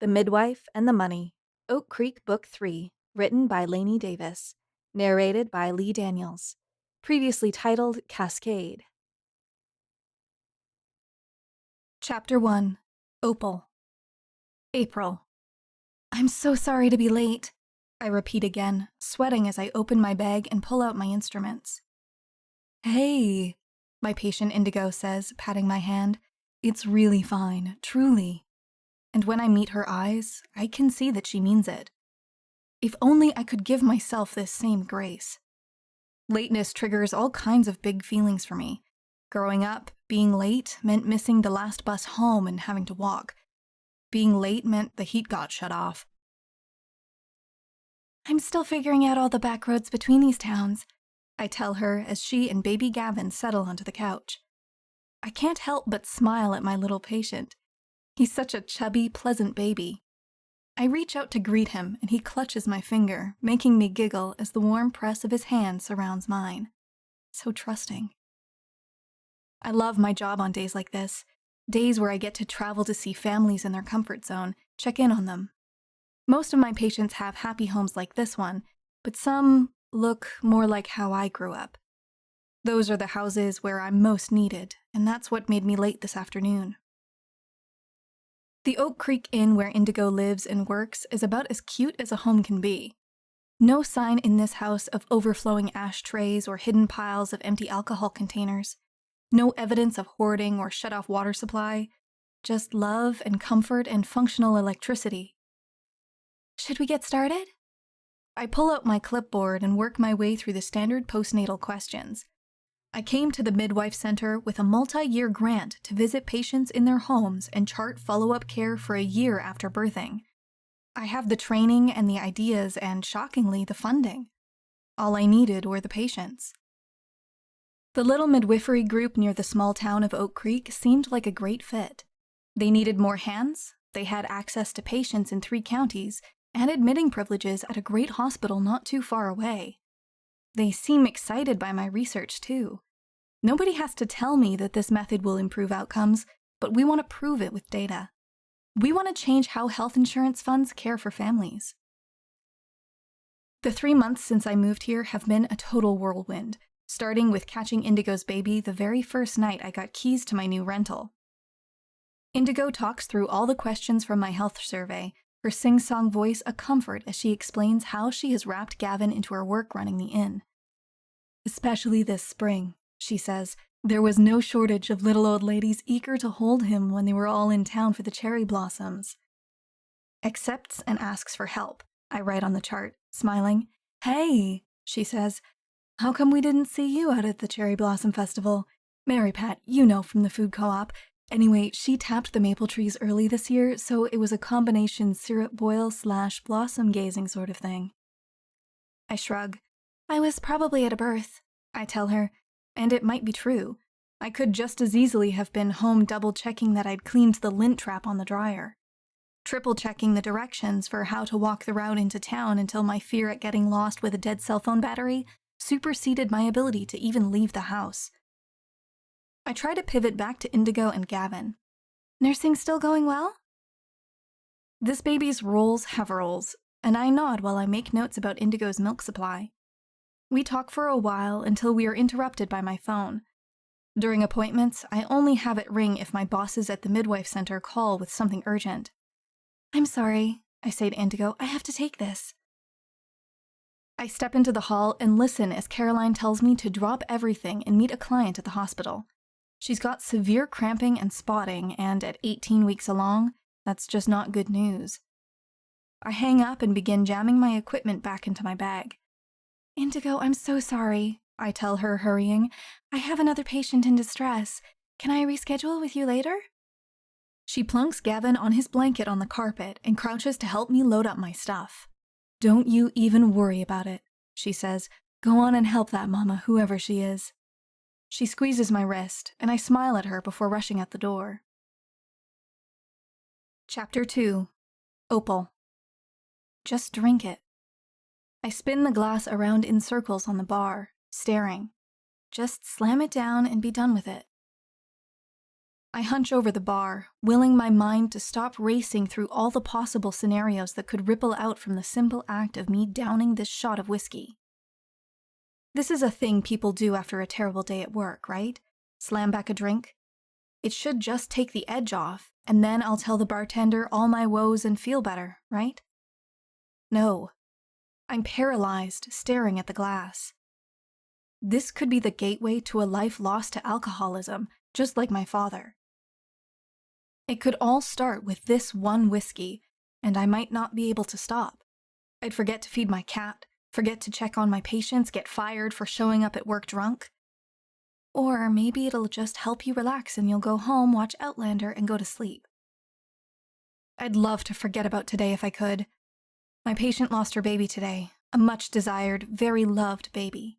The Midwife and the Money, Oak Creek Book 3, written by Lainey Davis, narrated by Lee Daniels, previously titled Cascade. Chapter 1, Opal. April. I'm so sorry to be late, I repeat again, sweating as I open my bag and pull out my instruments. Hey, my patient Indigo says, patting my hand. It's really fine, truly. And when I meet her eyes, I can see that she means it. If only I could give myself this same grace. Lateness triggers all kinds of big feelings for me. Growing up, being late meant missing the last bus home and having to walk. Being late meant the heat got shut off. I'm still figuring out all the back roads between these towns, I tell her as she and baby Gavin settle onto the couch. I can't help but smile at my little patient. He's such a chubby, pleasant baby. I reach out to greet him, and he clutches my finger, making me giggle as the warm press of his hand surrounds mine. So trusting. I love my job on days like this, days where I get to travel to see families in their comfort zone, check in on them. Most of my patients have happy homes like this one, but some look more like how I grew up. Those are the houses where I'm most needed, and that's what made me late this afternoon. The Oak Creek Inn where Indigo lives and works is about as cute as a home can be. No sign in this house of overflowing ashtrays or hidden piles of empty alcohol containers. No evidence of hoarding or shut-off water supply. Just love and comfort and functional electricity. Should we get started? I pull out my clipboard and work my way through the standard postnatal questions. I came to the Midwife Center with a multi-year grant to visit patients in their homes and chart follow-up care for a year after birthing. I have the training and the ideas and, shockingly, the funding. All I needed were the patients. The little midwifery group near the small town of Oak Creek seemed like a great fit. They needed more hands, they had access to patients in 3 counties, and admitting privileges at a great hospital not too far away. They seem excited by my research, too. Nobody has to tell me that this method will improve outcomes, but we want to prove it with data. We want to change how health insurance funds care for families. The 3 months since I moved here have been a total whirlwind, starting with catching Indigo's baby the very first night I got keys to my new rental. Indigo talks through all the questions from my health survey, her sing-song voice a comfort as she explains how she has wrapped Gavin into her work running the inn. Especially this spring, she says, there was no shortage of little old ladies eager to hold him when they were all in town for the cherry blossoms. Accepts and asks for help, I write on the chart, smiling. Hey, she says, how come we didn't see you out at the Cherry Blossom Festival? Mary Pat, you know from the food co-op. Anyway, she tapped the maple trees early this year, so it was a combination syrup boil / blossom gazing sort of thing. I shrug. I was probably at a birth, I tell her, and it might be true. I could just as easily have been home double-checking that I'd cleaned the lint trap on the dryer. Triple-checking the directions for how to walk the route into town until my fear at getting lost with a dead cell phone battery superseded my ability to even leave the house. I try to pivot back to Indigo and Gavin. Nursing still going well? This baby's roles have roles, and I nod while I make notes about Indigo's milk supply. We talk for a while until we are interrupted by my phone. During appointments, I only have it ring if my bosses at the Midwife Center call with something urgent. I'm sorry, I say to Indigo, I have to take this. I step into the hall and listen as Caroline tells me to drop everything and meet a client at the hospital. She's got severe cramping and spotting, and at 18 weeks along, that's just not good news. I hang up and begin jamming my equipment back into my bag. Indigo, I'm so sorry, I tell her, hurrying. I have another patient in distress. Can I reschedule with you later? She plunks Gavin on his blanket on the carpet and crouches to help me load up my stuff. Don't you even worry about it, she says. Go on and help that mama, whoever she is. She squeezes my wrist, and I smile at her before rushing out the door. Chapter 2, Opal. Just drink it. I spin the glass around in circles on the bar, staring. Just slam it down and be done with it. I hunch over the bar, willing my mind to stop racing through all the possible scenarios that could ripple out from the simple act of me downing this shot of whiskey. This is a thing people do after a terrible day at work, right? Slam back a drink? It should just take the edge off, and then I'll tell the bartender all my woes and feel better, right? No. I'm paralyzed, staring at the glass. This could be the gateway to a life lost to alcoholism, just like my father. It could all start with this one whiskey, and I might not be able to stop. I'd forget to feed my cat, forget to check on my patients, get fired for showing up at work drunk. Or maybe it'll just help you relax and you'll go home, watch Outlander, and go to sleep. I'd love to forget about today if I could. My patient lost her baby today, a much-desired, very loved baby.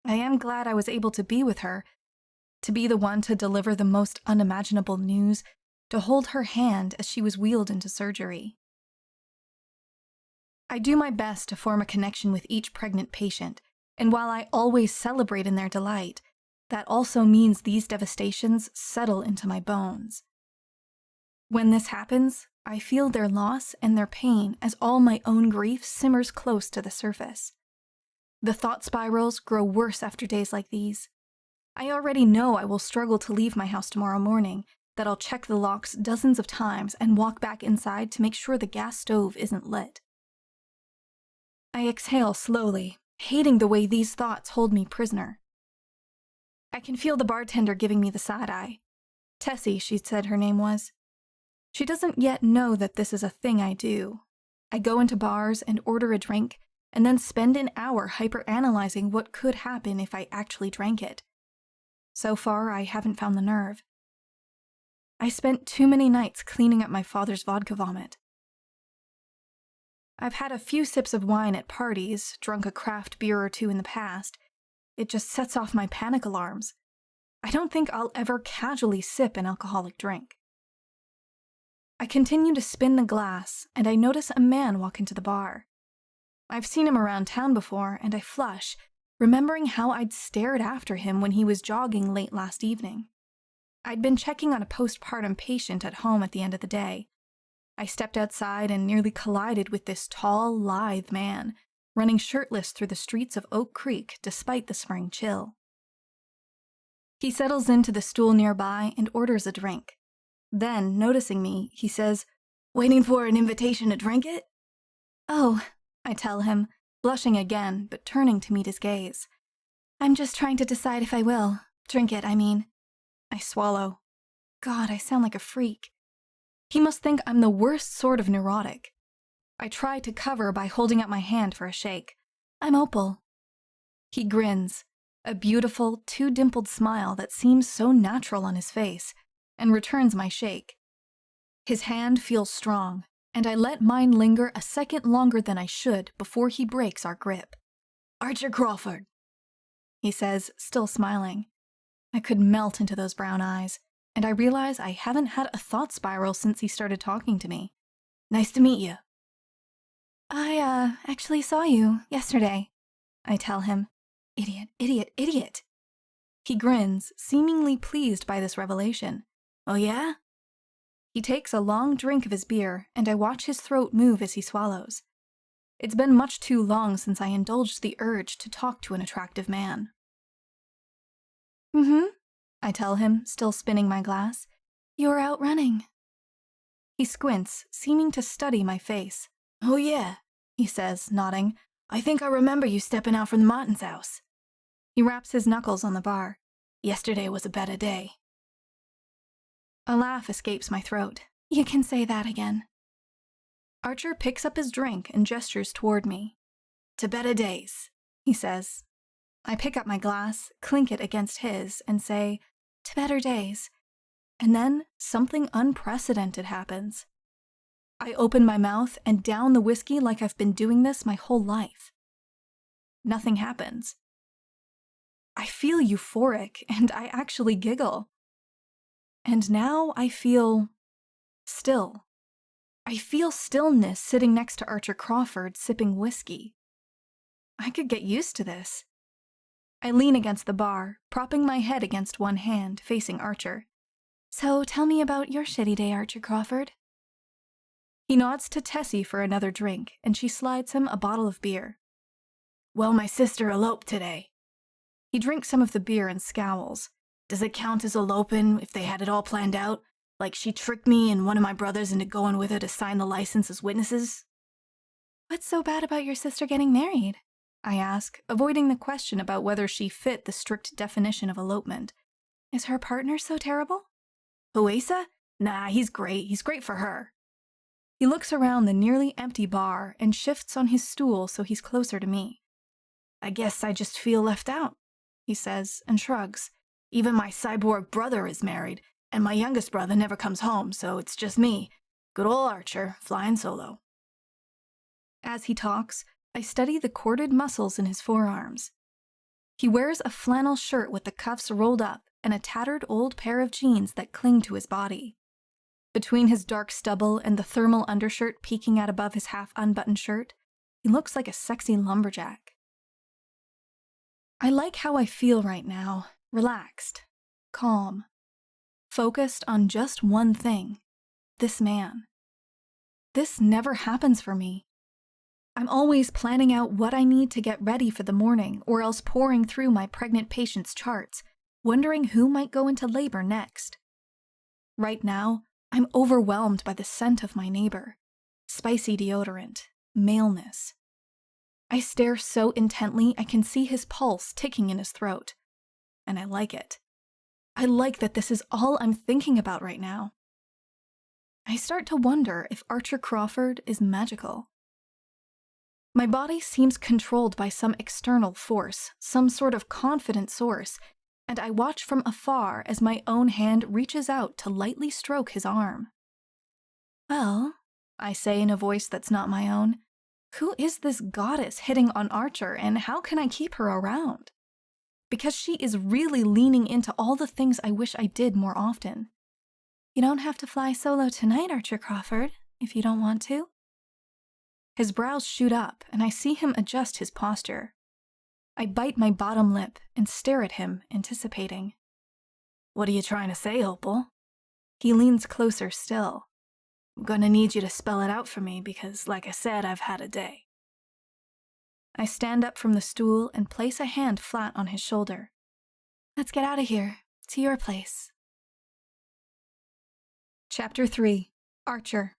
I am glad I was able to be with her, to be the one to deliver the most unimaginable news, to hold her hand as she was wheeled into surgery. I do my best to form a connection with each pregnant patient, and while I always celebrate in their delight, that also means these devastations settle into my bones. When this happens, I feel their loss and their pain as all my own grief simmers close to the surface. The thought spirals grow worse after days like these. I already know I will struggle to leave my house tomorrow morning, that I'll check the locks dozens of times and walk back inside to make sure the gas stove isn't lit. I exhale slowly, hating the way these thoughts hold me prisoner. I can feel the bartender giving me the side eye. Tessie, she said her name was. She doesn't yet know that this is a thing I do. I go into bars and order a drink, and then spend an hour hyper-analyzing what could happen if I actually drank it. So far, I haven't found the nerve. I spent too many nights cleaning up my father's vodka vomit. I've had a few sips of wine at parties, drunk a craft beer or two in the past. It just sets off my panic alarms. I don't think I'll ever casually sip an alcoholic drink. I continue to spin the glass, and I notice a man walk into the bar. I've seen him around town before, and I flush, remembering how I'd stared after him when he was jogging late last evening. I'd been checking on a postpartum patient at home at the end of the day. I stepped outside and nearly collided with this tall, lithe man, running shirtless through the streets of Oak Creek despite the spring chill. He settles into the stool nearby and orders a drink. Then, noticing me, he says, "Waiting for an invitation to drink it?" "Oh," I tell him, blushing again, but turning to meet his gaze. "I'm just trying to decide if I will. Drink it, I mean." I swallow. God, I sound like a freak. He must think I'm the worst sort of neurotic. I try to cover by holding out my hand for a shake. "I'm Opal." He grins, a beautiful, two-dimpled smile that seems so natural on his face, and returns my shake. His hand feels strong, and I let mine linger a second longer than I should before he breaks our grip. "Archer Crawford," he says, still smiling. I could melt into those brown eyes, and I realize I haven't had a thought spiral since he started talking to me. "Nice to meet you." I actually saw you yesterday," I tell him. Idiot, idiot, idiot. He grins, seemingly pleased by this revelation. "Oh yeah?" He takes a long drink of his beer, and I watch his throat move as he swallows. It's been much too long since I indulged the urge to talk to an attractive man. "Mm-hmm," I tell him, still spinning my glass. "You're out running." He squints, seeming to study my face. "Oh yeah," he says, nodding. "I think I remember you stepping out from the Martin's house." He raps his knuckles on the bar. "Yesterday was a better day." A laugh escapes my throat. "You can say that again." Archer picks up his drink and gestures toward me. "To better days," he says. I pick up my glass, clink it against his, and say, "To better days." And then something unprecedented happens. I open my mouth and down the whiskey like I've been doing this my whole life. Nothing happens. I feel euphoric, and I actually giggle. And now I feel still. I feel stillness sitting next to Archer Crawford sipping whiskey. I could get used to this. I lean against the bar, propping my head against one hand, facing Archer. So tell me about your shitty day, Archer Crawford. He nods to Tessie for another drink, and she slides him a bottle of beer. Well, my sister eloped today. He drinks some of the beer and scowls. Does it count as eloping if they had it all planned out? Like she tricked me and one of my brothers into going with her to sign the license as witnesses? What's so bad about your sister getting married? I ask, avoiding the question about whether she fit the strict definition of elopement. Is her partner so terrible? Huesa? Nah, he's great. He's great for her. He looks around the nearly empty bar and shifts on his stool so he's closer to me. I guess I just feel left out, he says, and shrugs. Even my cyborg brother is married, and my youngest brother never comes home, so it's just me. Good old Archer, flying solo. As he talks, I study the corded muscles in his forearms. He wears a flannel shirt with the cuffs rolled up and a tattered old pair of jeans that cling to his body. Between his dark stubble and the thermal undershirt peeking out above his half-unbuttoned shirt, he looks like a sexy lumberjack. I like how I feel right now, relaxed, calm, focused on just one thing, this man. This never happens for me. I'm always planning out what I need to get ready for the morning, or else poring through my pregnant patient's charts, wondering who might go into labor next. Right now, I'm overwhelmed by the scent of my neighbor, spicy deodorant, maleness. I stare so intently I can see his pulse ticking in his throat. And I like it. I like that this is all I'm thinking about right now. I start to wonder if Archer Crawford is magical. My body seems controlled by some external force, some sort of confident source, and I watch from afar as my own hand reaches out to lightly stroke his arm. Well, I say in a voice that's not my own, who is this goddess hitting on Archer, and how can I keep her around? Because she is really leaning into all the things I wish I did more often. You don't have to fly solo tonight, Archer Crawford, if you don't want to. His brows shoot up, and I see him adjust his posture. I bite my bottom lip and stare at him, anticipating. What are you trying to say, Opal? He leans closer still. I'm gonna need you to spell it out for me because, like I said, I've had a day. I stand up from the stool and place a hand flat on his shoulder. Let's get out of here, to your place. Chapter 3. Archer.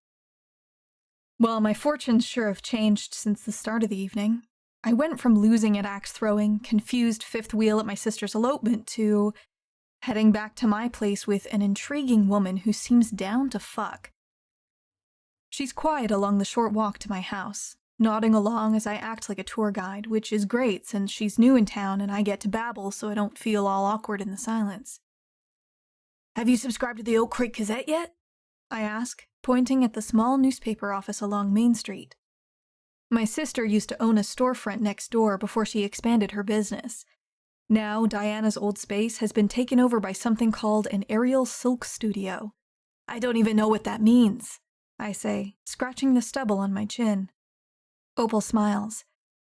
Well, my fortunes sure have changed since the start of the evening. I went from losing at axe throwing, confused fifth wheel at my sister's elopement, to heading back to my place with an intriguing woman who seems down to fuck. She's quiet along the short walk to my house, nodding along as I act like a tour guide, which is great since she's new in town and I get to babble so I don't feel all awkward in the silence. Have you subscribed to the Oak Creek Gazette yet? I ask, pointing at the small newspaper office along Main Street. My sister used to own a storefront next door before she expanded her business. Now, Diana's old space has been taken over by something called an aerial silk studio. I don't even know what that means, I say, scratching the stubble on my chin. Opal smiles.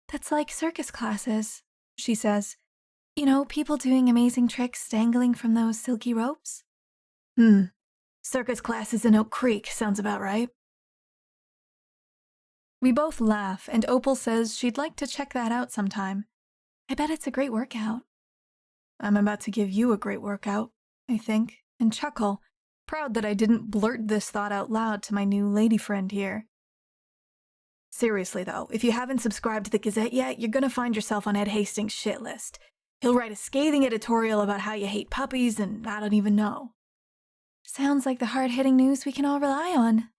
That's like circus classes, she says. You know, people doing amazing tricks dangling from those silky ropes? Circus classes in Oak Creek sounds about right. We both laugh, and Opal says she'd like to check that out sometime. I bet it's a great workout. I'm about to give you a great workout, I think, and chuckle, proud that I didn't blurt this thought out loud to my new lady friend here. Seriously though, if you haven't subscribed to the Gazette yet, you're gonna find yourself on Ed Hastings' shit list. He'll write a scathing editorial about how you hate puppies, and I don't even know. Sounds like the hard-hitting news we can all rely on,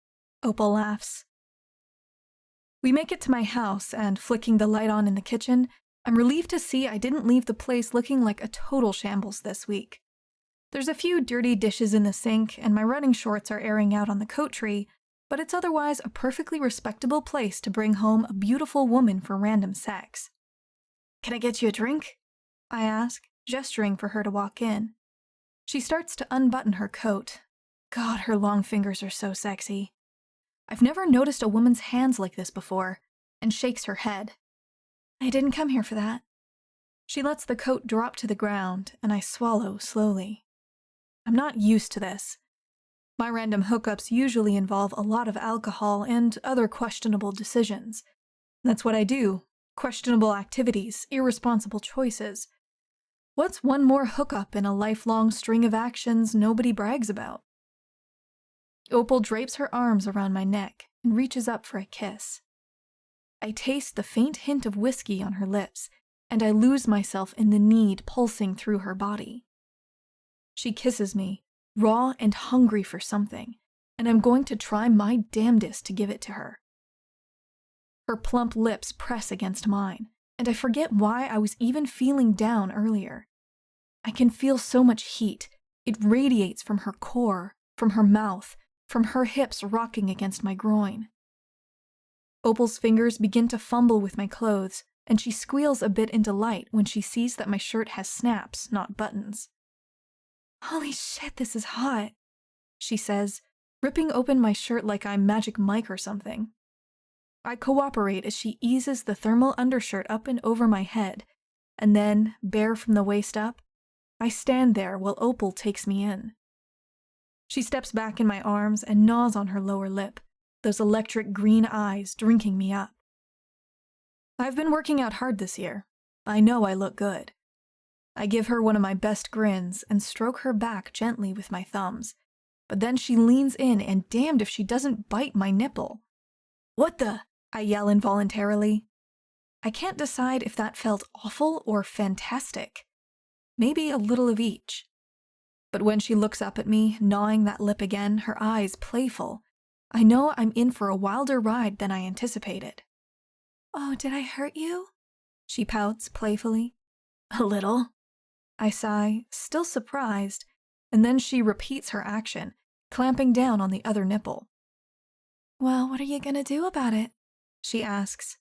Opal laughs. We make it to my house, and flicking the light on in the kitchen, I'm relieved to see I didn't leave the place looking like a total shambles this week. There's a few dirty dishes in the sink, and my running shorts are airing out on the coat tree, but it's otherwise a perfectly respectable place to bring home a beautiful woman for random sex. Can I get you a drink? I ask, gesturing for her to walk in. She starts to unbutton her coat. God, her long fingers are so sexy. I've never noticed a woman's hands like this before, and shakes her head. I didn't come here for that. She lets the coat drop to the ground, and I swallow slowly. I'm not used to this. My random hookups usually involve a lot of alcohol and other questionable decisions. That's what I do. Questionable activities, irresponsible choices. What's one more hookup in a lifelong string of actions nobody brags about? Opal drapes her arms around my neck and reaches up for a kiss. I taste the faint hint of whiskey on her lips, and I lose myself in the need pulsing through her body. She kisses me, raw and hungry for something, and I'm going to try my damnedest to give it to her. Her plump lips press against mine, and I forget why I was even feeling down earlier. I can feel so much heat. It radiates from her core, from her mouth, from her hips rocking against my groin. Opal's fingers begin to fumble with my clothes, and she squeals a bit in delight when she sees that my shirt has snaps, not buttons. "Holy shit, this is hot," she says, ripping open my shirt like I'm Magic Mike or something. I cooperate as she eases the thermal undershirt up and over my head, and then, bare from the waist up, I stand there while Opal takes me in. She steps back in my arms and gnaws on her lower lip, those electric green eyes drinking me up. I've been working out hard this year. I know I look good. I give her one of my best grins and stroke her back gently with my thumbs, but then she leans in and damned if she doesn't bite my nipple. "What the?" I yell involuntarily. I can't decide if that felt awful or fantastic. Maybe a little of each. But when she looks up at me, gnawing that lip again, her eyes playful, I know I'm in for a wilder ride than I anticipated. "Oh, did I hurt you?" she pouts playfully. "A little." I sigh, still surprised, and then she repeats her action, clamping down on the other nipple. "Well, what are you gonna do about it?" she asks.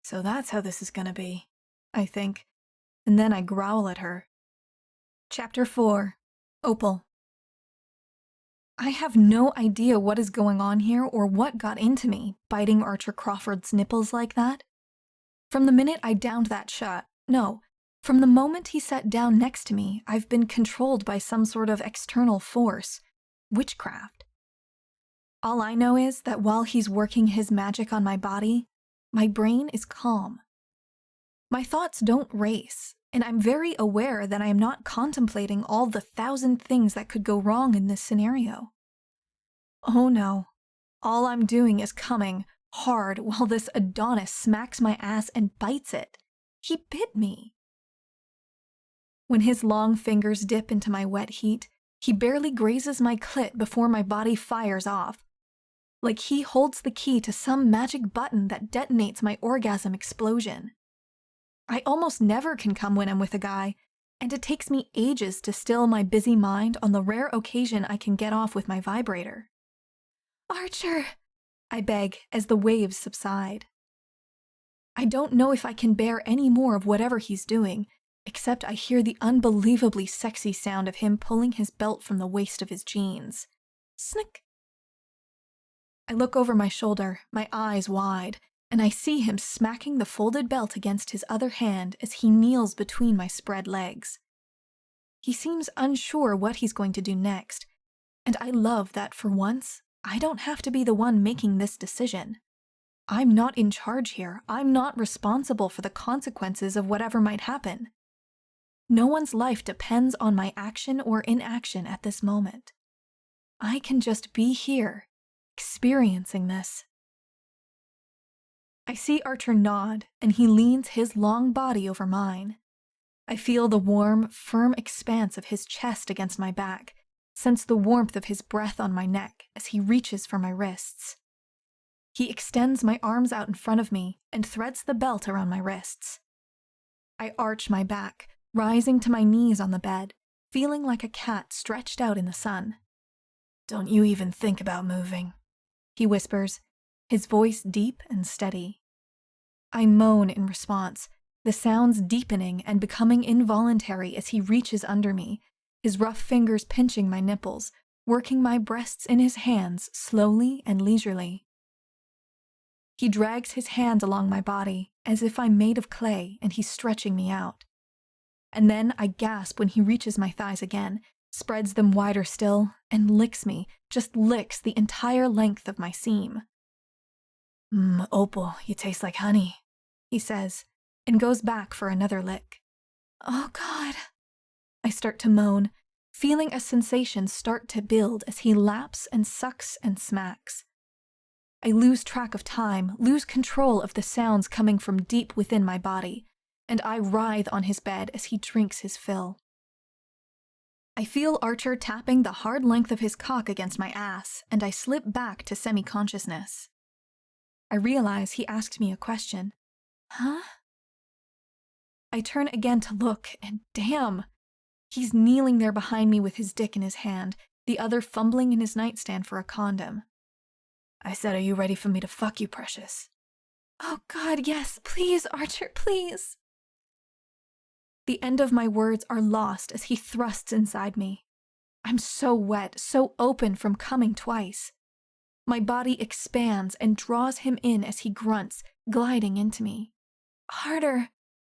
So that's how this is gonna be, I think, and then I growl at her. Chapter 4. Opal. I have no idea what is going on here or what got into me, biting Archer Crawford's nipples like that. From the minute I downed that shot, from the moment he sat down next to me, I've been controlled by some sort of external force, witchcraft. All I know is that while he's working his magic on my body, my brain is calm. My thoughts don't race, and I'm very aware that I am not contemplating all the 1,000 things that could go wrong in this scenario. Oh no, all I'm doing is coming hard while this Adonis smacks my ass and bites it. He bit me. When his long fingers dip into my wet heat, he barely grazes my clit before my body fires off. Like he holds the key to some magic button that detonates my orgasm explosion. I almost never can come when I'm with a guy, and it takes me ages to still my busy mind on the rare occasion I can get off with my vibrator. "Archer!" I beg as the waves subside. I don't know if I can bear any more of whatever he's doing, except I hear the unbelievably sexy sound of him pulling his belt from the waist of his jeans. Snick! I look over my shoulder, my eyes wide, and I see him smacking the folded belt against his other hand as he kneels between my spread legs. He seems unsure what he's going to do next, and I love that for once, I don't have to be the one making this decision. I'm not in charge here. I'm not responsible for the consequences of whatever might happen. No one's life depends on my action or inaction at this moment. I can just be here, experiencing this. I see Archer nod, and he leans his long body over mine. I feel the warm, firm expanse of his chest against my back, sense the warmth of his breath on my neck as he reaches for my wrists. He extends my arms out in front of me and threads the belt around my wrists. I arch my back, rising to my knees on the bed, feeling like a cat stretched out in the sun. "Don't you even think about moving," he whispers, his voice deep and steady. I moan in response, the sounds deepening and becoming involuntary as he reaches under me, his rough fingers pinching my nipples, working my breasts in his hands slowly and leisurely. He drags his hand along my body, as if I'm made of clay and he's stretching me out. And then I gasp when he reaches my thighs again, spreads them wider still, and licks me, just licks the entire length of my seam. Opal, you taste like honey, he says, and goes back for another lick. Oh, God. I start to moan, feeling a sensation start to build as he laps and sucks and smacks. I lose track of time, lose control of the sounds coming from deep within my body, and I writhe on his bed as he drinks his fill. I feel Archer tapping the hard length of his cock against my ass, and I slip back to semi-consciousness. I realize he asked me a question. Huh? I turn again to look, and damn! He's kneeling there behind me with his dick in his hand, the other fumbling in his nightstand for a condom. I said, are you ready for me to fuck you, precious? Oh, God, yes, please, Archer, please. The end of my words are lost as he thrusts inside me. I'm so wet, so open from coming twice. My body expands and draws him in as he grunts, gliding into me. Harder,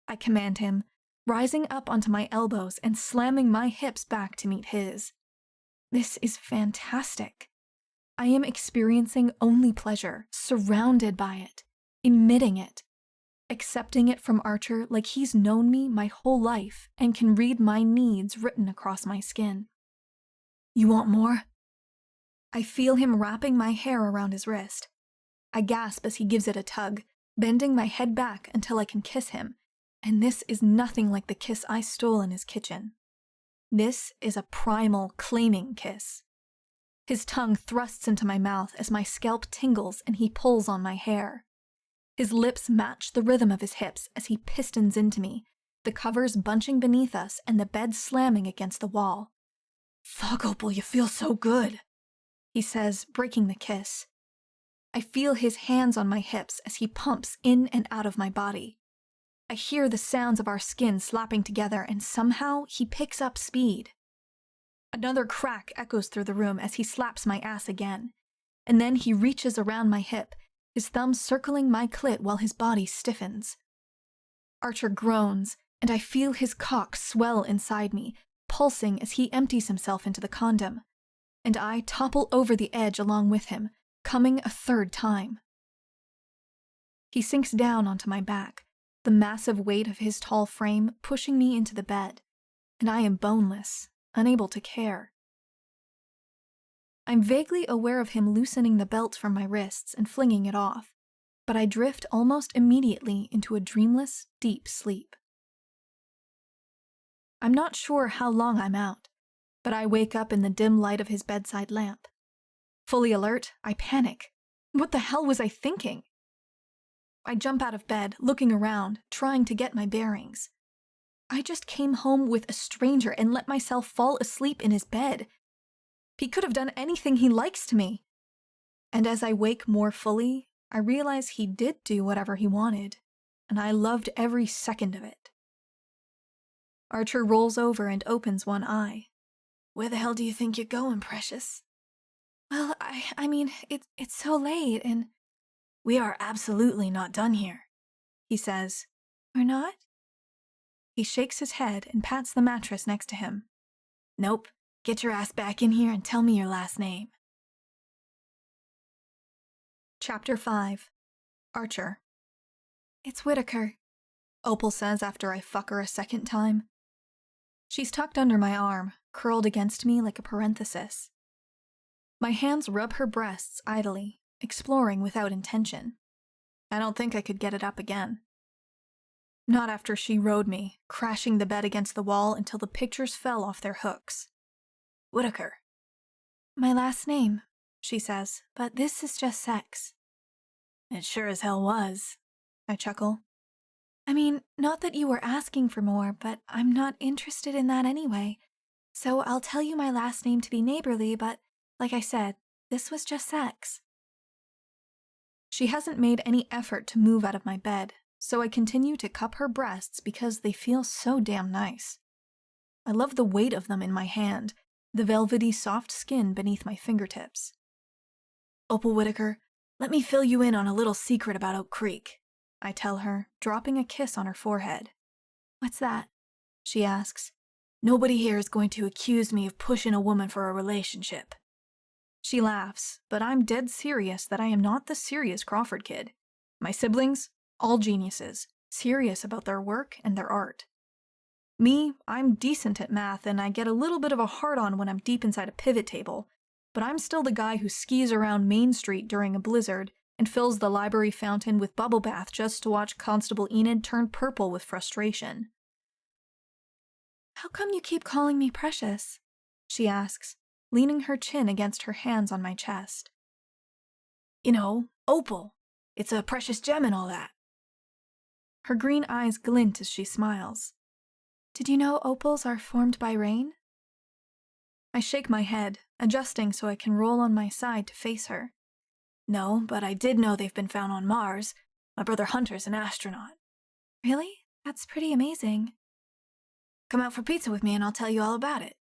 I command him, rising up onto my elbows and slamming my hips back to meet his. This is fantastic. I am experiencing only pleasure, surrounded by it, emitting it, accepting it from Archer like he's known me my whole life and can read my needs written across my skin. You want more? I feel him wrapping my hair around his wrist. I gasp as he gives it a tug, bending my head back until I can kiss him, and this is nothing like the kiss I stole in his kitchen. This is a primal, claiming kiss. His tongue thrusts into my mouth as my scalp tingles and he pulls on my hair. His lips match the rhythm of his hips as he pistons into me, the covers bunching beneath us and the bed slamming against the wall. Fuck, Opal, you feel so good, he says, breaking the kiss. I feel his hands on my hips as he pumps in and out of my body. I hear the sounds of our skin slapping together and somehow he picks up speed. Another crack echoes through the room as he slaps my ass again, and then he reaches around my hip, his thumb circling my clit while his body stiffens. Archer groans, and I feel his cock swell inside me, pulsing as he empties himself into the condom, and I topple over the edge along with him, coming a third time. He sinks down onto my back, the massive weight of his tall frame pushing me into the bed, and I am boneless, unable to care. I'm vaguely aware of him loosening the belt from my wrists and flinging it off, but I drift almost immediately into a dreamless, deep sleep. I'm not sure how long I'm out, but I wake up in the dim light of his bedside lamp. Fully alert, I panic. What the hell was I thinking? I jump out of bed, looking around, trying to get my bearings. I just came home with a stranger and let myself fall asleep in his bed. He could have done anything he likes to me. And as I wake more fully, I realize he did do whatever he wanted, and I loved every second of it. Archer rolls over and opens one eye. Where the hell do you think you're going, precious? Well, I mean, it's so late, and we are absolutely not done here, he says. We're not? He shakes his head and pats the mattress next to him. Nope. Get your ass back in here and tell me your last name. Chapter 5. Archer. It's Whittaker, Opal says after I fuck her a second time. She's tucked under my arm, curled against me like a parenthesis. My hands rub her breasts idly, exploring without intention. I don't think I could get it up again. Not after she rode me, crashing the bed against the wall until the pictures fell off their hooks. Whittaker. My last name, she says, but this is just sex. It sure as hell was, I chuckle. I mean, not that you were asking for more, but I'm not interested in that anyway. So I'll tell you my last name to be neighborly, but like I said, this was just sex. She hasn't made any effort to move out of my bed, so I continue to cup her breasts because they feel so damn nice. I love the weight of them in my hand, the velvety soft skin beneath my fingertips. Opal Whittaker, let me fill you in on a little secret about Oak Creek, I tell her, dropping a kiss on her forehead. What's that? She asks. Nobody here is going to accuse me of pushing a woman for a relationship. She laughs, but I'm dead serious that I am not the serious Crawford kid. My siblings, all geniuses, serious about their work and their art. Me, I'm decent at math and I get a little bit of a hard-on when I'm deep inside a pivot table, but I'm still the guy who skis around Main Street during a blizzard and fills the library fountain with bubble bath just to watch Constable Enid turn purple with frustration. "How come you keep calling me Precious?" she asks, leaning her chin against her hands on my chest. "You know, Opal. It's a precious gem and all that." Her green eyes glint as she smiles. "Did you know opals are formed by rain?" I shake my head, adjusting so I can roll on my side to face her. "No, but I did know they've been found on Mars. My brother Hunter's an astronaut." "Really? That's pretty amazing." "Come out for pizza with me and I'll tell you all about it,"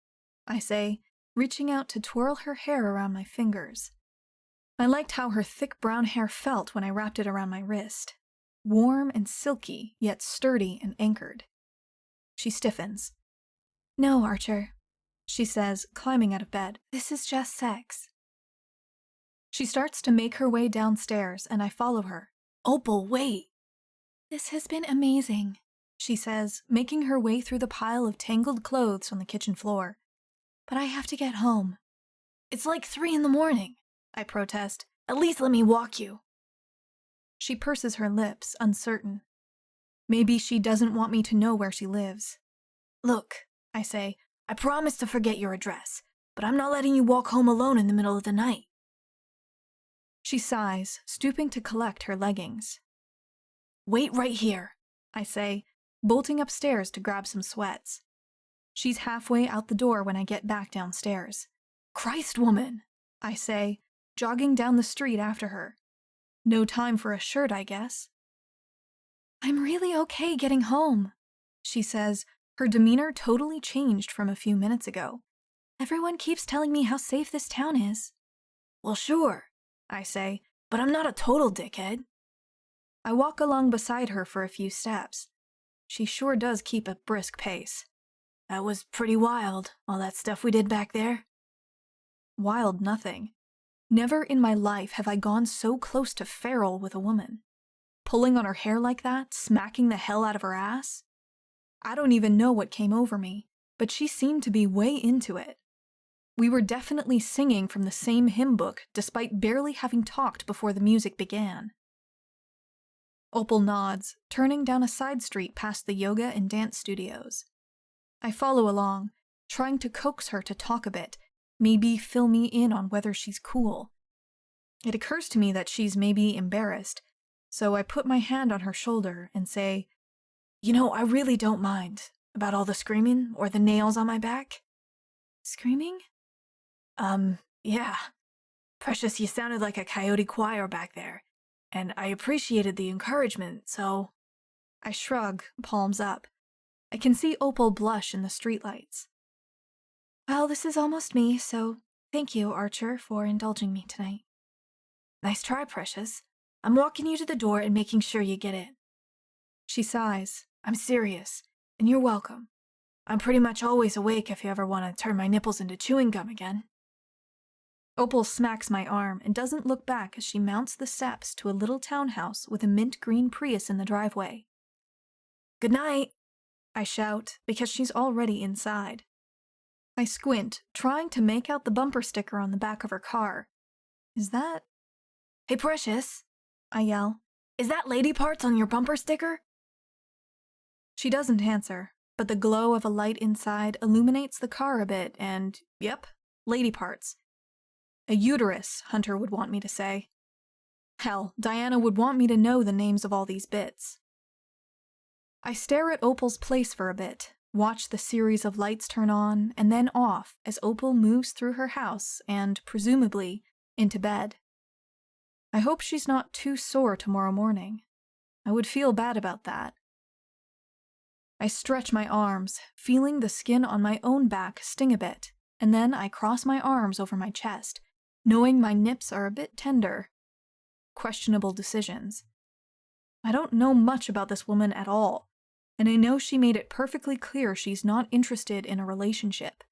I say, reaching out to twirl her hair around my fingers. I liked how her thick brown hair felt when I wrapped it around my wrist. Warm and silky, yet sturdy and anchored. She stiffens. "No, Archer," she says, climbing out of bed. "This is just sex." She starts to make her way downstairs, and I follow her. "Opal, wait." "This has been amazing," she says, making her way through the pile of tangled clothes on the kitchen floor. "But I have to get home." "It's like 3 in the morning, I protest. "At least let me walk you." She purses her lips, uncertain. Maybe she doesn't want me to know where she lives. "Look," I say, "I promise to forget your address, but I'm not letting you walk home alone in the middle of the night." She sighs, stooping to collect her leggings. "Wait right here," I say, bolting upstairs to grab some sweats. She's halfway out the door when I get back downstairs. "Christ, woman," I say, jogging down the street after her. No time for a shirt, I guess. "I'm really okay getting home," she says, her demeanor totally changed from a few minutes ago. "Everyone keeps telling me how safe this town is." "Well, sure," I say, "but I'm not a total dickhead." I walk along beside her for a few steps. She sure does keep a brisk pace. "That was pretty wild, all that stuff we did back there." Wild nothing. Never in my life have I gone so close to feral with a woman. Pulling on her hair like that, smacking the hell out of her ass. I don't even know what came over me, but she seemed to be way into it. We were definitely singing from the same hymn book, despite barely having talked before the music began. Opal nods, turning down a side street past the yoga and dance studios. I follow along, trying to coax her to talk a bit, maybe fill me in on whether she's cool. It occurs to me that she's maybe embarrassed, so I put my hand on her shoulder and say, "You know, I really don't mind about all the screaming or the nails on my back." "Screaming?" Yeah. Precious, you sounded like a coyote choir back there, and I appreciated the encouragement, so..." I shrug, palms up. I can see Opal blush in the streetlights. "Well, this is almost me, so thank you, Archer, for indulging me tonight." "Nice try, Precious. I'm walking you to the door and making sure you get in." She sighs. "I'm serious, and you're welcome. I'm pretty much always awake if you ever want to turn my nipples into chewing gum again." Opal smacks my arm and doesn't look back as she mounts the steps to a little townhouse with a mint green Prius in the driveway. "Good night," I shout, because she's already inside. I squint, trying to make out the bumper sticker on the back of her car. Is that... "Hey, Precious," I yell. "Is that lady parts on your bumper sticker?" She doesn't answer, but the glow of a light inside illuminates the car a bit and, yep, lady parts. A uterus, Hunter would want me to say. Hell, Diana would want me to know the names of all these bits. I stare at Opal's place for a bit, watch the series of lights turn on and then off as Opal moves through her house and, presumably, into bed. I hope she's not too sore tomorrow morning. I would feel bad about that. I stretch my arms, feeling the skin on my own back sting a bit, and then I cross my arms over my chest, knowing my nips are a bit tender. Questionable decisions. I don't know much about this woman at all. and I know she made it perfectly clear she's not interested in a relationship.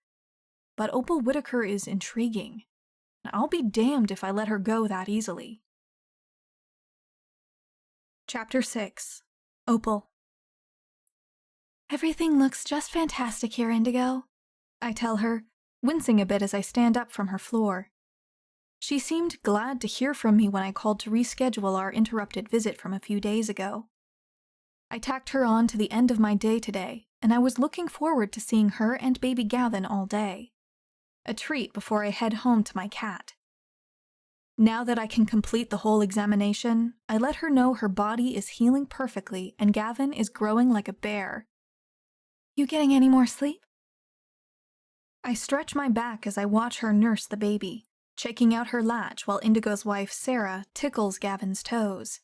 But Opal Whittaker is intriguing, and I'll be damned if I let her go that easily. Chapter 6. Opal. Everything looks just fantastic here, Indigo, I tell her, wincing a bit as I stand up from her floor. She seemed glad to hear from me when I called to reschedule our interrupted visit from a few days ago. I tacked her on to the end of my day today, and I was looking forward to seeing her and baby Gavin all day. A treat before I head home to my cat. Now that I can complete the whole examination, I let her know her body is healing perfectly and Gavin is growing like a bear. You getting any more sleep? I stretch my back as I watch her nurse the baby, checking out her latch while Indigo's wife, Sarah, tickles Gavin's toes.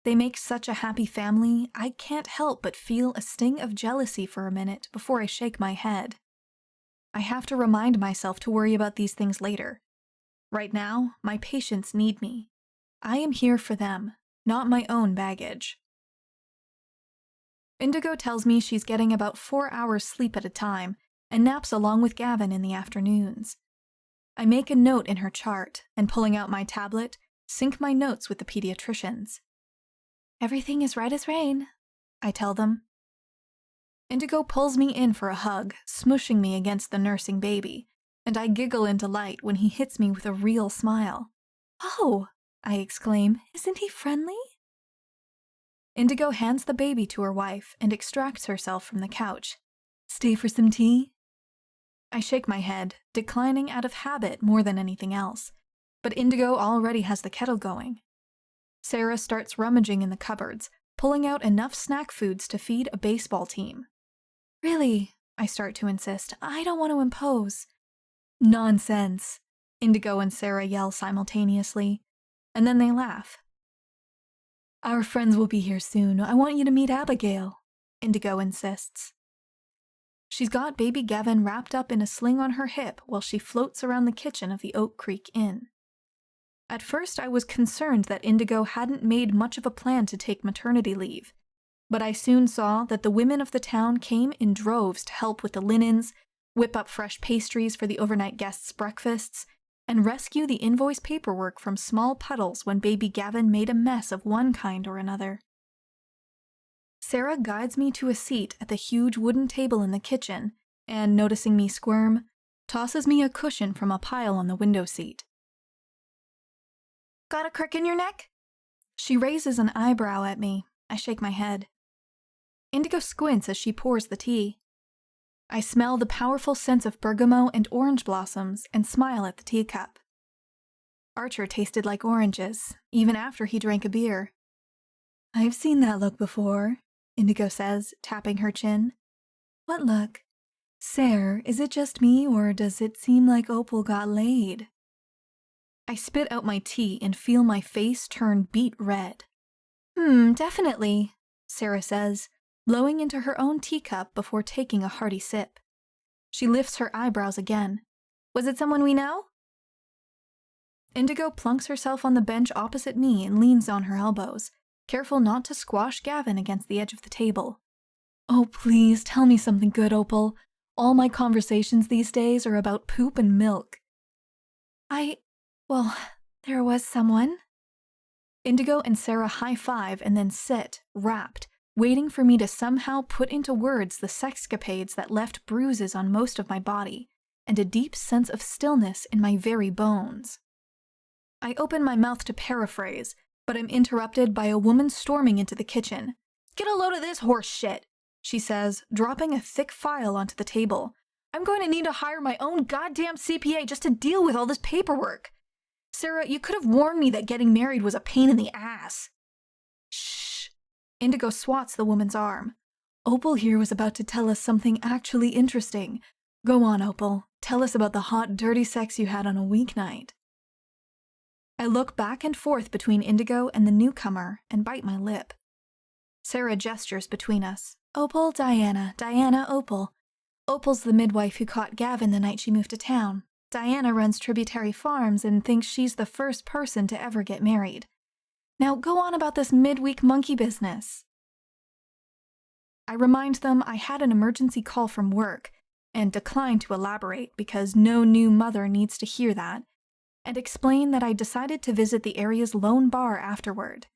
They make such a happy family, I can't help but feel a sting of jealousy for a minute before I shake my head. I have to remind myself to worry about these things later. Right now, my patients need me. I am here for them, not my own baggage. Indigo tells me she's getting about 4 hours sleep at a time and naps along with Gavin in the afternoons. I make a note in her chart and, pulling out my tablet, sync my notes with the pediatricians. Everything is right as rain, I tell them. Indigo pulls me in for a hug, smushing me against the nursing baby, and I giggle in delight when he hits me with a real smile. Oh, I exclaim, isn't he friendly? Indigo hands the baby to her wife and extracts herself from the couch. Stay for some tea? I shake my head, declining out of habit more than anything else, but Indigo already has the kettle going. Sarah starts rummaging in the cupboards, pulling out enough snack foods to feed a baseball team. Really, I start to insist, I don't want to impose. Nonsense, Indigo and Sarah yell simultaneously, and then they laugh. Our friends will be here soon. I want you to meet Abigail, Indigo insists. She's got baby Gavin wrapped up in a sling on her hip while she floats around the kitchen of the Oak Creek Inn. At first, I was concerned that Indigo hadn't made much of a plan to take maternity leave, but I soon saw that the women of the town came in droves to help with the linens, whip up fresh pastries for the overnight guests' breakfasts, and rescue the invoice paperwork from small puddles when baby Gavin made a mess of one kind or another. Sarah guides me to a seat at the huge wooden table in the kitchen and, noticing me squirm, tosses me a cushion from a pile on the window seat. Got a crick in your neck? She raises an eyebrow at me. I shake my head. Indigo squints as she pours the tea. I smell the powerful scents of bergamot and orange blossoms and smile at the teacup. Archer tasted like oranges, even after he drank a beer. I've seen that look before, Indigo says, tapping her chin. What look? Sarah, is it just me, or does it seem like Opal got laid? I spit out my tea and feel my face turn beet red. Definitely, Sarah says, blowing into her own teacup before taking a hearty sip. She lifts her eyebrows again. Was it someone we know? Indigo plunks herself on the bench opposite me and leans on her elbows, careful not to squash Gavin against the edge of the table. Oh, please, tell me something good, Opal. All my conversations these days are about poop and milk. Well, there was someone. Indigo and Sarah high-five and then sit, rapt, waiting for me to somehow put into words the sexcapades that left bruises on most of my body and a deep sense of stillness in my very bones. I open my mouth to paraphrase, but I'm interrupted by a woman storming into the kitchen. Get a load of this horse shit, she says, dropping a thick file onto the table. I'm going to need to hire my own goddamn CPA just to deal with all this paperwork. Sarah, you could have warned me that getting married was a pain in the ass. Shh. Indigo swats the woman's arm. Opal here was about to tell us something actually interesting. Go on, Opal. Tell us about the hot, dirty sex you had on a weeknight. I look back and forth between Indigo and the newcomer and bite my lip. Sarah gestures between us. Opal, Diana. Diana, Opal. Opal's the midwife who caught Gavin the night she moved to town. Diana runs Tributary Farms and thinks she's the first person to ever get married. Now go on about this midweek monkey business. I remind them I had an emergency call from work and decline to elaborate because no new mother needs to hear that, and explain that I decided to visit the area's lone bar afterward.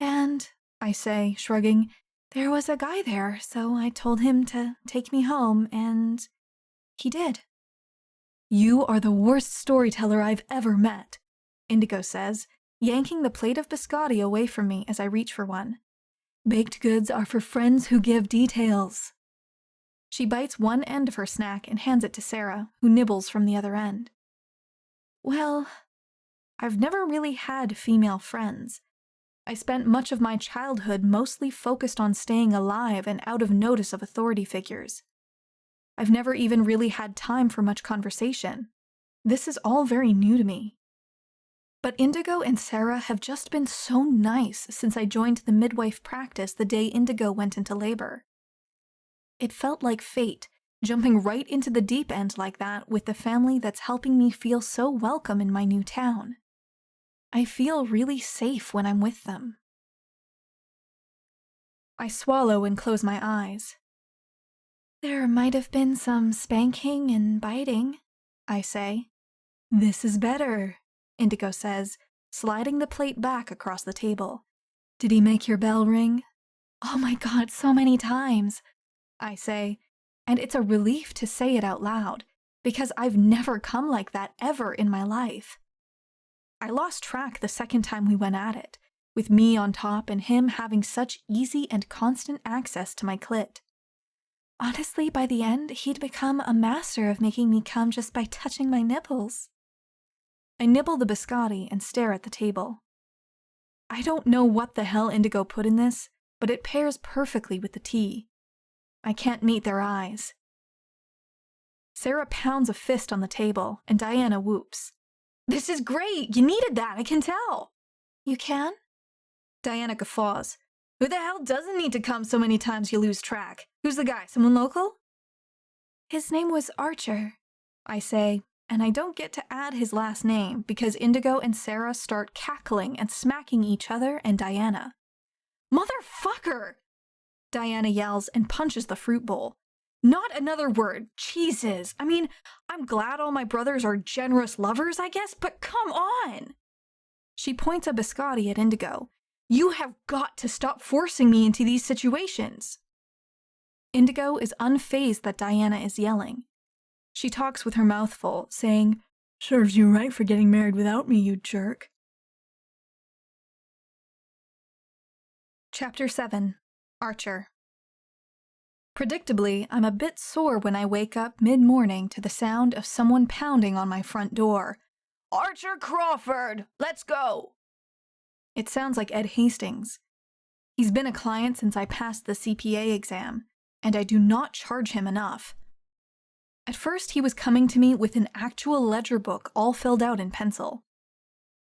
And, I say, shrugging, there was a guy there, so I told him to take me home, and he did. You are the worst storyteller I've ever met, Indigo says, yanking the plate of biscotti away from me as I reach for one. Baked goods are for friends who give details. She bites one end of her snack and hands it to Sarah, who nibbles from the other end. Well, I've never really had female friends. I spent much of my childhood mostly focused on staying alive and out of notice of authority figures. I've never even really had time for much conversation. This is all very new to me. But Indigo and Sarah have just been so nice since I joined the midwife practice the day Indigo went into labor. It felt like fate, jumping right into the deep end like that with the family that's helping me feel so welcome in my new town. I feel really safe when I'm with them. I swallow and close my eyes. There might have been some spanking and biting, I say. This is better, Indigo says, sliding the plate back across the table. Did he make your bell ring? Oh my God, so many times, I say, and it's a relief to say it out loud, because I've never come like that ever in my life. I lost track the second time we went at it, with me on top and him having such easy and constant access to my clit. Honestly, by the end, he'd become a master of making me come just by touching my nipples. I nibble the biscotti and stare at the table. I don't know what the hell Indigo put in this, but it pairs perfectly with the tea. I can't meet their eyes. Sarah pounds a fist on the table, and Diana whoops. This is great! You needed that, I can tell! You can? Diana guffaws. Who the hell doesn't need to come so many times you lose track? Who's the guy, someone local? His name was Archer, I say, and I don't get to add his last name because Indigo and Sarah start cackling and smacking each other and Diana. Motherfucker! Diana yells and punches the fruit bowl. Not another word, Jesus. I mean, I'm glad all my brothers are generous lovers, I guess, but come on! She points a biscotti at Indigo. You have got to stop forcing me into these situations. Indigo is unfazed that Diana is yelling. She talks with her mouth full, saying, Serves you right for getting married without me, you jerk. Chapter 7. Archer. Predictably, I'm a bit sore when I wake up mid-morning to the sound of someone pounding on my front door. Archer Crawford! Let's go! It sounds like Ed Hastings. He's been a client since I passed the CPA exam, and I do not charge him enough. At first, he was coming to me with an actual ledger book all filled out in pencil.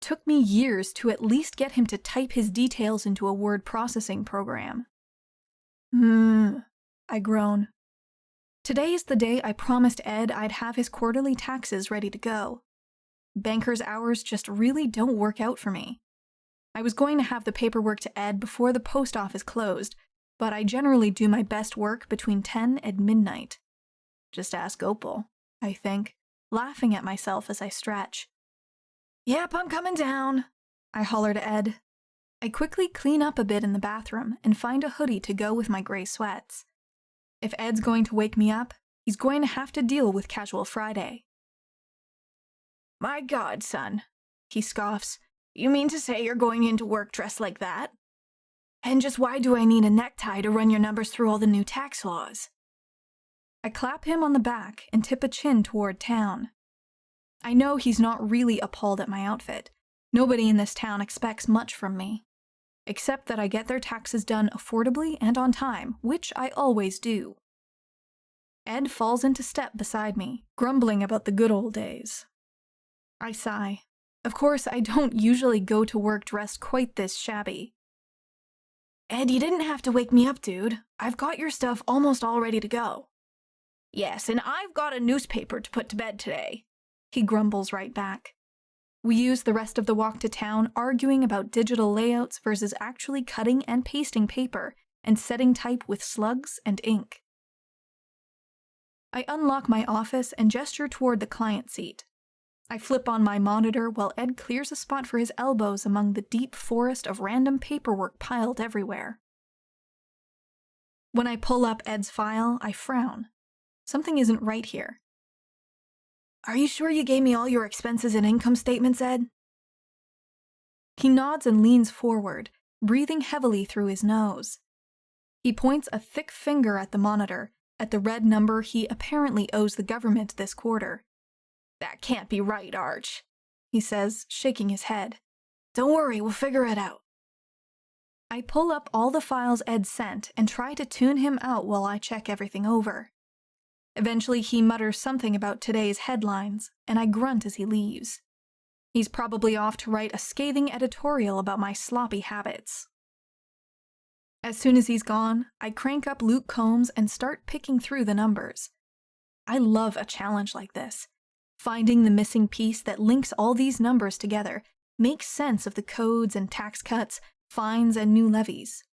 Took me years to at least get him to type his details into a word processing program. I groan. Today is the day I promised Ed I'd have his quarterly taxes ready to go. Banker's hours just really don't work out for me. I was going to have the paperwork to Ed before the post office closed, but I generally do my best work between 10 and midnight. Just ask Opal, I think, laughing at myself as I stretch. Yep, I'm coming down, I holler to Ed. I quickly clean up a bit in the bathroom and find a hoodie to go with my gray sweats. If Ed's going to wake me up, he's going to have to deal with Casual Friday. My God, son, he scoffs. You mean to say you're going into work dressed like that? And just why do I need a necktie to run your numbers through all the new tax laws? I clap him on the back and tip a chin toward town. I know he's not really appalled at my outfit. Nobody in this town expects much from me. Except that I get their taxes done affordably and on time, which I always do. Ed falls into step beside me, grumbling about the good old days. I sigh. Of course, I don't usually go to work dressed quite this shabby. Ed, you didn't have to wake me up, dude. I've got your stuff almost all ready to go. Yes, and I've got a newspaper to put to bed today. He grumbles right back. We use the rest of the walk to town arguing about digital layouts versus actually cutting and pasting paper and setting type with slugs and ink. I unlock my office and gesture toward the client seat. I flip on my monitor while Ed clears a spot for his elbows among the deep forest of random paperwork piled everywhere. When I pull up Ed's file, I frown. Something isn't right here. "Are you sure you gave me all your expenses and income statements, Ed?" He nods and leans forward, breathing heavily through his nose. He points a thick finger at the monitor, at the red number he apparently owes the government this quarter. "That can't be right, Arch," he says, shaking his head. "Don't worry, we'll figure it out." I pull up all the files Ed sent and try to tune him out while I check everything over. Eventually, he mutters something about today's headlines, and I grunt as he leaves. He's probably off to write a scathing editorial about my sloppy habits. As soon as he's gone, I crank up Luke Combs and start picking through the numbers. I love a challenge like this. Finding the missing piece that links all these numbers together, makes sense of the codes and tax cuts, fines and new levies.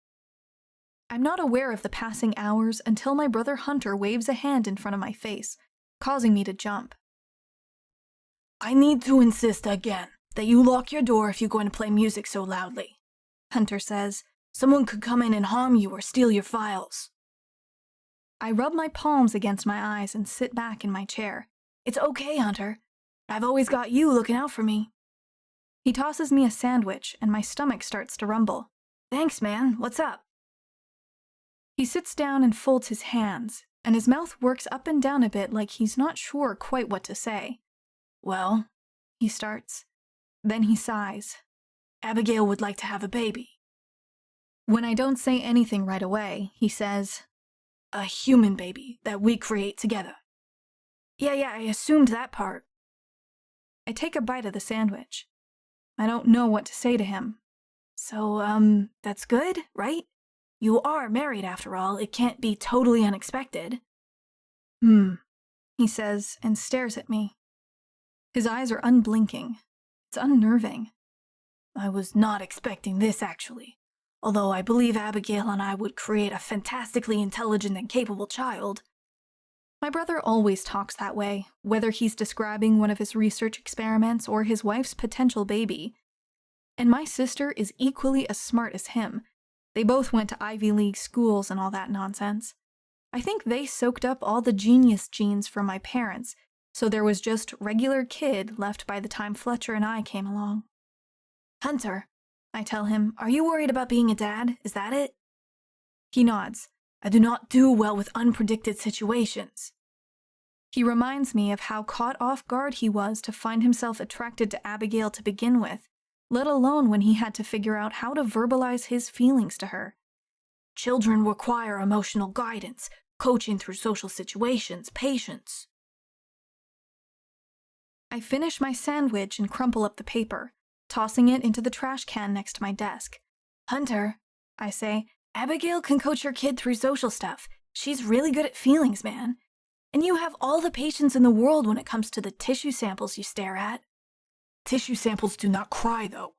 I'm not aware of the passing hours until my brother Hunter waves a hand in front of my face, causing me to jump. "I need to insist again that you lock your door if you're going to play music so loudly," Hunter says. "Someone could come in and harm you or steal your files." I rub my palms against my eyes and sit back in my chair. "It's okay, Hunter. I've always got you looking out for me." He tosses me a sandwich and my stomach starts to rumble. "Thanks, man. What's up?" He sits down and folds his hands, and his mouth works up and down a bit like he's not sure quite what to say. "Well," he starts. Then he sighs. "Abigail would like to have a baby." When I don't say anything right away, he says, "A human baby that we create together." Yeah, I assumed that part." I take a bite of the sandwich. I don't know what to say to him. "So, that's good, right? You are married after all. It can't be totally unexpected." He says and stares at me. His eyes are unblinking. It's unnerving. "I was not expecting this, actually. Although I believe Abigail and I would create a fantastically intelligent and capable child." My brother always talks that way, whether he's describing one of his research experiments or his wife's potential baby. And my sister is equally as smart as him. They both went to Ivy League schools and all that nonsense. I think they soaked up all the genius genes from my parents, so there was just regular kid left by the time Fletcher and I came along. "Hunter," I tell him, "are you worried about being a dad? Is that it?" He nods. "I do not do well with unpredicted situations." He reminds me of how caught off guard he was to find himself attracted to Abigail to begin with, let alone when he had to figure out how to verbalize his feelings to her. "Children require emotional guidance, coaching through social situations, patience." I finish my sandwich and crumple up the paper, tossing it into the trash can next to my desk. "Hunter," I say, "Abigail can coach your kid through social stuff. She's really good at feelings, man. And you have all the patience in the world when it comes to the tissue samples you stare at." "Tissue samples do not cry, though."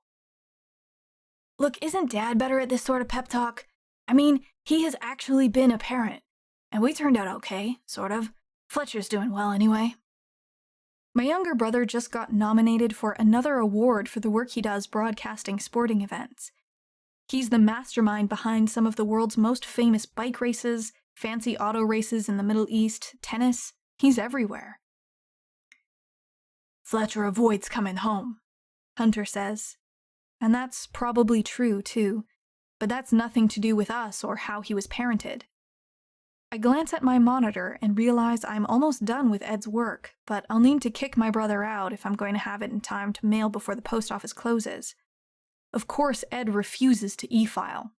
"Look, isn't Dad better at this sort of pep talk? I mean, he has actually been a parent. And we turned out okay, sort of. Fletcher's doing well anyway." My younger brother just got nominated for another award for the work he does broadcasting sporting events. He's the mastermind behind some of the world's most famous bike races, fancy auto races in the Middle East, tennis. He's everywhere. "Fletcher avoids coming home," Hunter says. And that's probably true, too. But that's nothing to do with us or how he was parented. I glance at my monitor and realize I'm almost done with Ed's work, but I'll need to kick my brother out if I'm going to have it in time to mail before the post office closes. Of course, Ed refuses to e-file.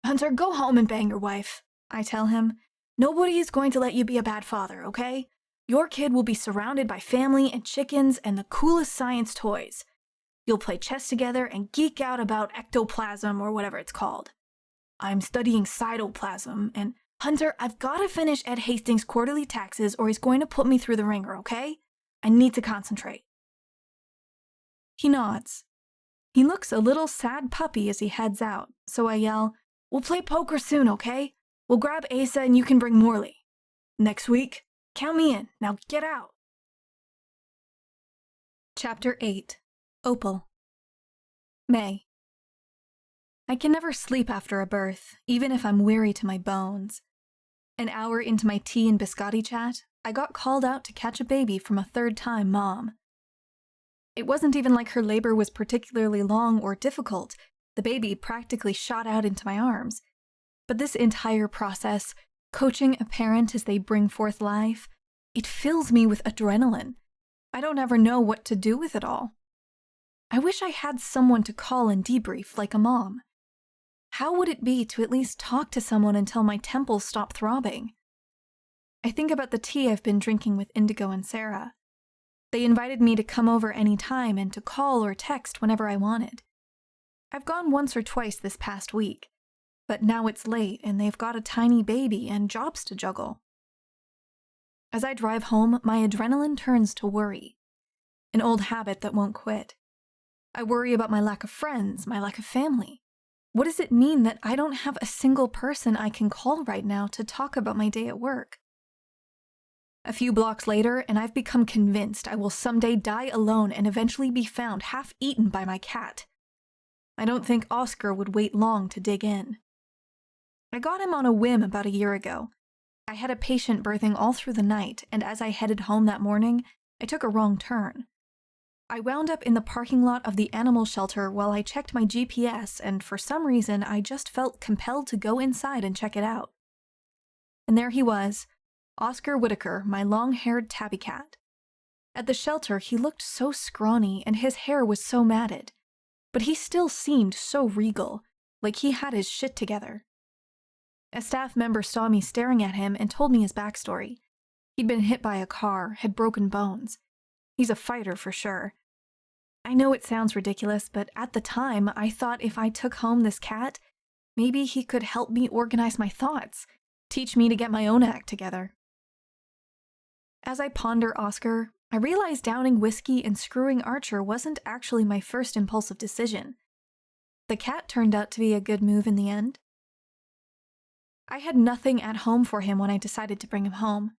"Hunter, go home and bang your wife," I tell him. "Nobody is going to let you be a bad father, okay? Your kid will be surrounded by family and chickens and the coolest science toys. You'll play chess together and geek out about ectoplasm or whatever it's called. I'm studying cytoplasm, and Hunter, I've got to finish Ed Hastings' quarterly taxes or he's going to put me through the ringer, okay? I need to concentrate." He nods. He looks a little sad puppy as he heads out, so I yell, We'll play poker soon, okay? We'll grab Asa and you can bring Morley. Next week? Count me in. Now get out. Chapter 8. Opal. May. I can never sleep after a birth, even if I'm weary to my bones. An hour into my tea and biscotti chat, I got called out to catch a baby from a third-time mom. It wasn't even like her labor was particularly long or difficult. The baby practically shot out into my arms. But this entire process, coaching a parent as they bring forth life, it fills me with adrenaline. I don't ever know what to do with it all. I wish I had someone to call and debrief like a mom. How would it be to at least talk to someone until my temples stop throbbing? I think about the tea I've been drinking with Indigo and Sarah. They invited me to come over any time and to call or text whenever I wanted. I've gone once or twice this past week, but now it's late and they've got a tiny baby and jobs to juggle. As I drive home, my adrenaline turns to worry, an old habit that won't quit. I worry about my lack of friends, my lack of family. What does it mean that I don't have a single person I can call right now to talk about my day at work? A few blocks later, and I've become convinced I will someday die alone and eventually be found half-eaten by my cat. I don't think Oscar would wait long to dig in. I got him on a whim about a year ago. I had a patient birthing all through the night, and as I headed home that morning, I took a wrong turn. I wound up in the parking lot of the animal shelter while I checked my GPS, and for some reason I just felt compelled to go inside and check it out. And there he was, Archer Whittaker, my long-haired tabby cat. At the shelter, he looked so scrawny and his hair was so matted, but he still seemed so regal, like he had his shit together. A staff member saw me staring at him and told me his backstory. He'd been hit by a car, had broken bones. He's a fighter for sure. I know it sounds ridiculous, but at the time, I thought if I took home this cat, maybe he could help me organize my thoughts, teach me to get my own act together. As I ponder Oscar, I realized downing whiskey and screwing Archer wasn't actually my first impulsive decision. The cat turned out to be a good move in the end. I had nothing at home for him when I decided to bring him home.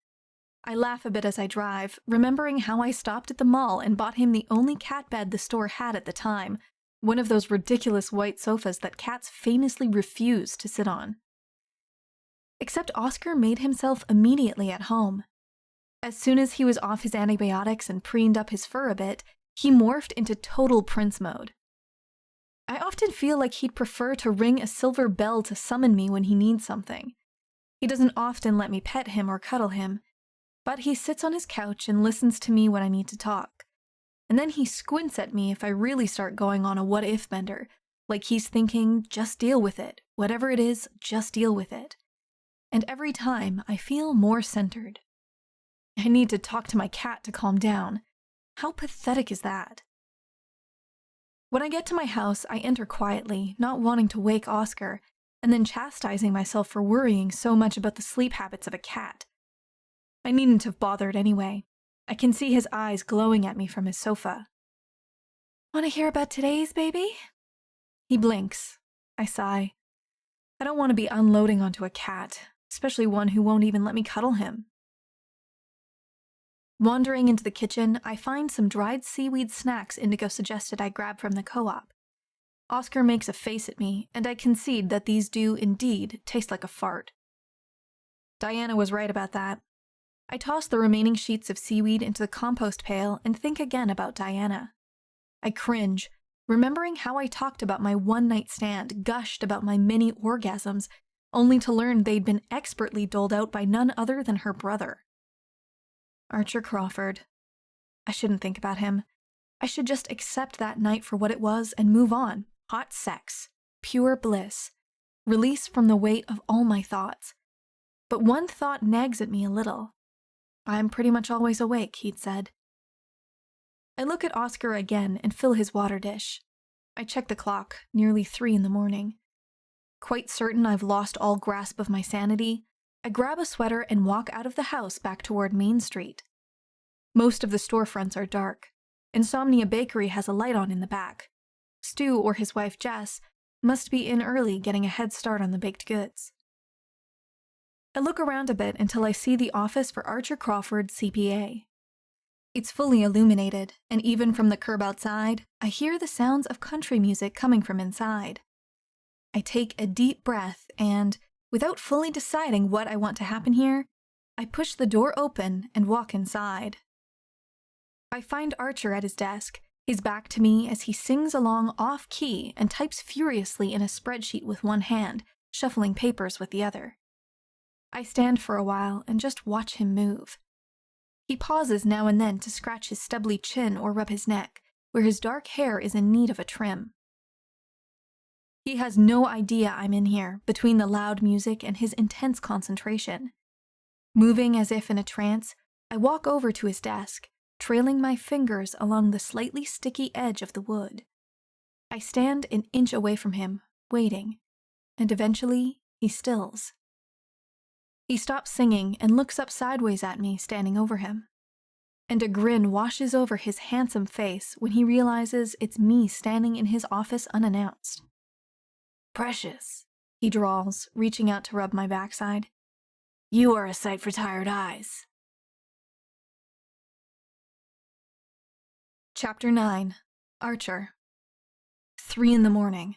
I laugh a bit as I drive, remembering how I stopped at the mall and bought him the only cat bed the store had at the time, one of those ridiculous white sofas that cats famously refuse to sit on. Except Oscar made himself immediately at home. As soon as he was off his antibiotics and preened up his fur a bit, he morphed into total prince mode. I often feel like he'd prefer to ring a silver bell to summon me when he needs something. He doesn't often let me pet him or cuddle him, but he sits on his couch and listens to me when I need to talk. And then he squints at me if I really start going on a what-if bender, like he's thinking, just deal with it. Whatever it is, just deal with it. And every time, I feel more centered. I need to talk to my cat to calm down. How pathetic is that? When I get to my house, I enter quietly, not wanting to wake Oscar, and then chastising myself for worrying so much about the sleep habits of a cat. I needn't have bothered anyway. I can see his eyes glowing at me from his sofa. Want to hear about today's baby? He blinks. I sigh. I don't want to be unloading onto a cat, especially one who won't even let me cuddle him. Wandering into the kitchen, I find some dried seaweed snacks Indigo suggested I grab from the co-op. Oscar makes a face at me, and I concede that these do, indeed, taste like a fart. Diana was right about that. I toss the remaining sheets of seaweed into the compost pail and think again about Diana. I cringe, remembering how I talked about my one-night stand, gushed about my many orgasms, only to learn they'd been expertly doled out by none other than her brother. Archer Crawford. I shouldn't think about him. I should just accept that night for what it was and move on. Hot sex. Pure bliss. Release from the weight of all my thoughts. But one thought nags at me a little. I'm pretty much always awake, he'd said. I look at Oscar again and fill his water dish. I check the clock, nearly 3 in the morning. Quite certain I've lost all grasp of my sanity, I grab a sweater and walk out of the house back toward Main Street. Most of the storefronts are dark. Insomnia Bakery has a light on in the back. Stu or his wife Jess Must be in early getting a head start on the baked goods. I look around a bit until I see the office for Archer Crawford, CPA. It's fully illuminated, and even from the curb outside, I hear the sounds of country music coming from inside. I take a deep breath and, without fully deciding what I want to happen here, I push the door open and walk inside. I find Archer at his desk, his back to me as he sings along off-key and types furiously in a spreadsheet with one hand, shuffling papers with the other. I stand for a while and just watch him move. He pauses now and then to scratch his stubbly chin or rub his neck, where his dark hair is in need of a trim. He has no idea I'm in here, between the loud music and his intense concentration. Moving as if in a trance, I walk over to his desk, trailing my fingers along the slightly sticky edge of the wood. I stand an inch away from him, waiting, and eventually he stills. He stops singing and looks up sideways at me standing over him. And a grin washes over his handsome face when he realizes it's me standing in his office unannounced. "Precious," he drawls, reaching out to rub my backside. "You are a sight for tired eyes." Chapter 9. Archer. 3 a.m.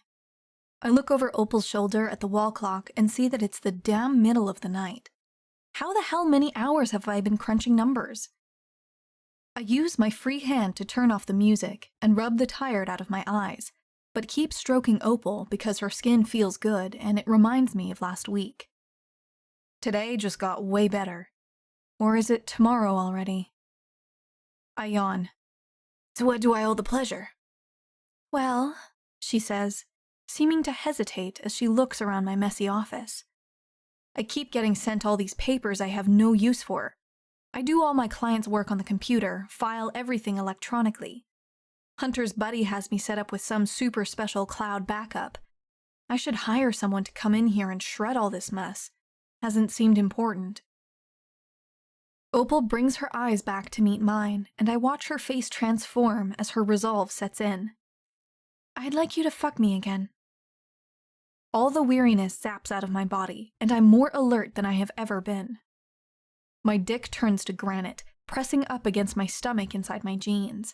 I look over Opal's shoulder at the wall clock and see that it's the damn middle of the night. How the hell many hours have I been crunching numbers? I use my free hand to turn off the music and rub the tired out of my eyes, but keep stroking Opal because her skin feels good and it reminds me of last week. Today just got way better. Or is it tomorrow already? I yawn. "To what do I owe the pleasure?" "Well," she says, seeming to hesitate as she looks around my messy office. I keep getting sent all these papers I have no use for. I do all my clients' work on the computer, file everything electronically. Hunter's buddy has me set up with some super special cloud backup. I should hire someone to come in here and shred all this mess. Hasn't seemed important. Opal brings her eyes back to meet mine, and I watch her face transform as her resolve sets in. "I'd like you to fuck me again." All the weariness zaps out of my body, and I'm more alert than I have ever been. My dick turns to granite, pressing up against my stomach inside my jeans.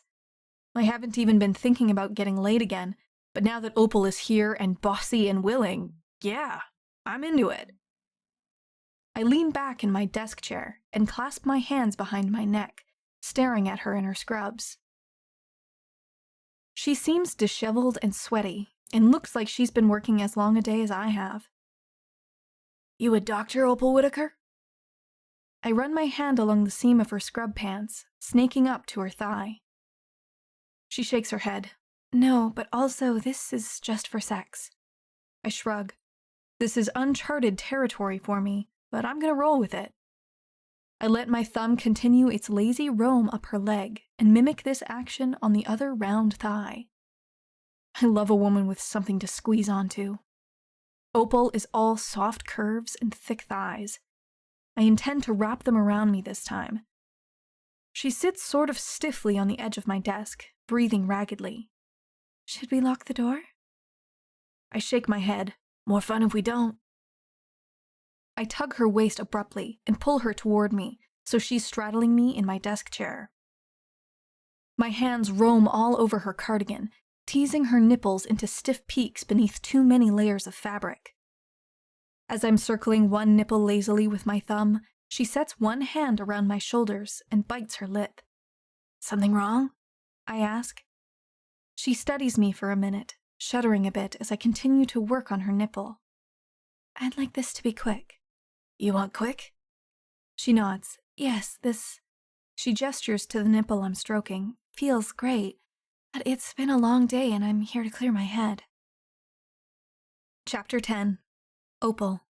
I haven't even been thinking about getting laid again, but now that Opal is here and bossy and willing, yeah, I'm into it. I lean back in my desk chair and clasp my hands behind my neck, staring at her in her scrubs. She seems disheveled and sweaty, and looks like she's been working as long a day as I have. "You a doctor, Opal Whittaker?" I run my hand along the seam of her scrub pants, snaking up to her thigh. She shakes her head. "No, but also this is just for sex." I shrug. This is uncharted territory for me, but I'm gonna roll with it. I let my thumb continue its lazy roam up her leg and mimic this action on the other round thigh. I love a woman with something to squeeze onto. Opal is all soft curves and thick thighs. I intend to wrap them around me this time. She sits sort of stiffly on the edge of my desk, breathing raggedly. "Should we lock the door?" I shake my head. "More fun if we don't." I tug her waist abruptly and pull her toward me, so she's straddling me in my desk chair. My hands roam all over her cardigan, teasing her nipples into stiff peaks beneath too many layers of fabric. As I'm circling one nipple lazily with my thumb, she sets one hand around my shoulders and bites her lip. "Something wrong?" I ask. She studies me for a minute, shuddering a bit as I continue to work on her nipple. "I'd like this to be quick." "You want quick?" She nods. "Yes, this..." She gestures to the nipple I'm stroking. "Feels great, but it's been a long day and I'm here to clear my head." Chapter 10. Opal.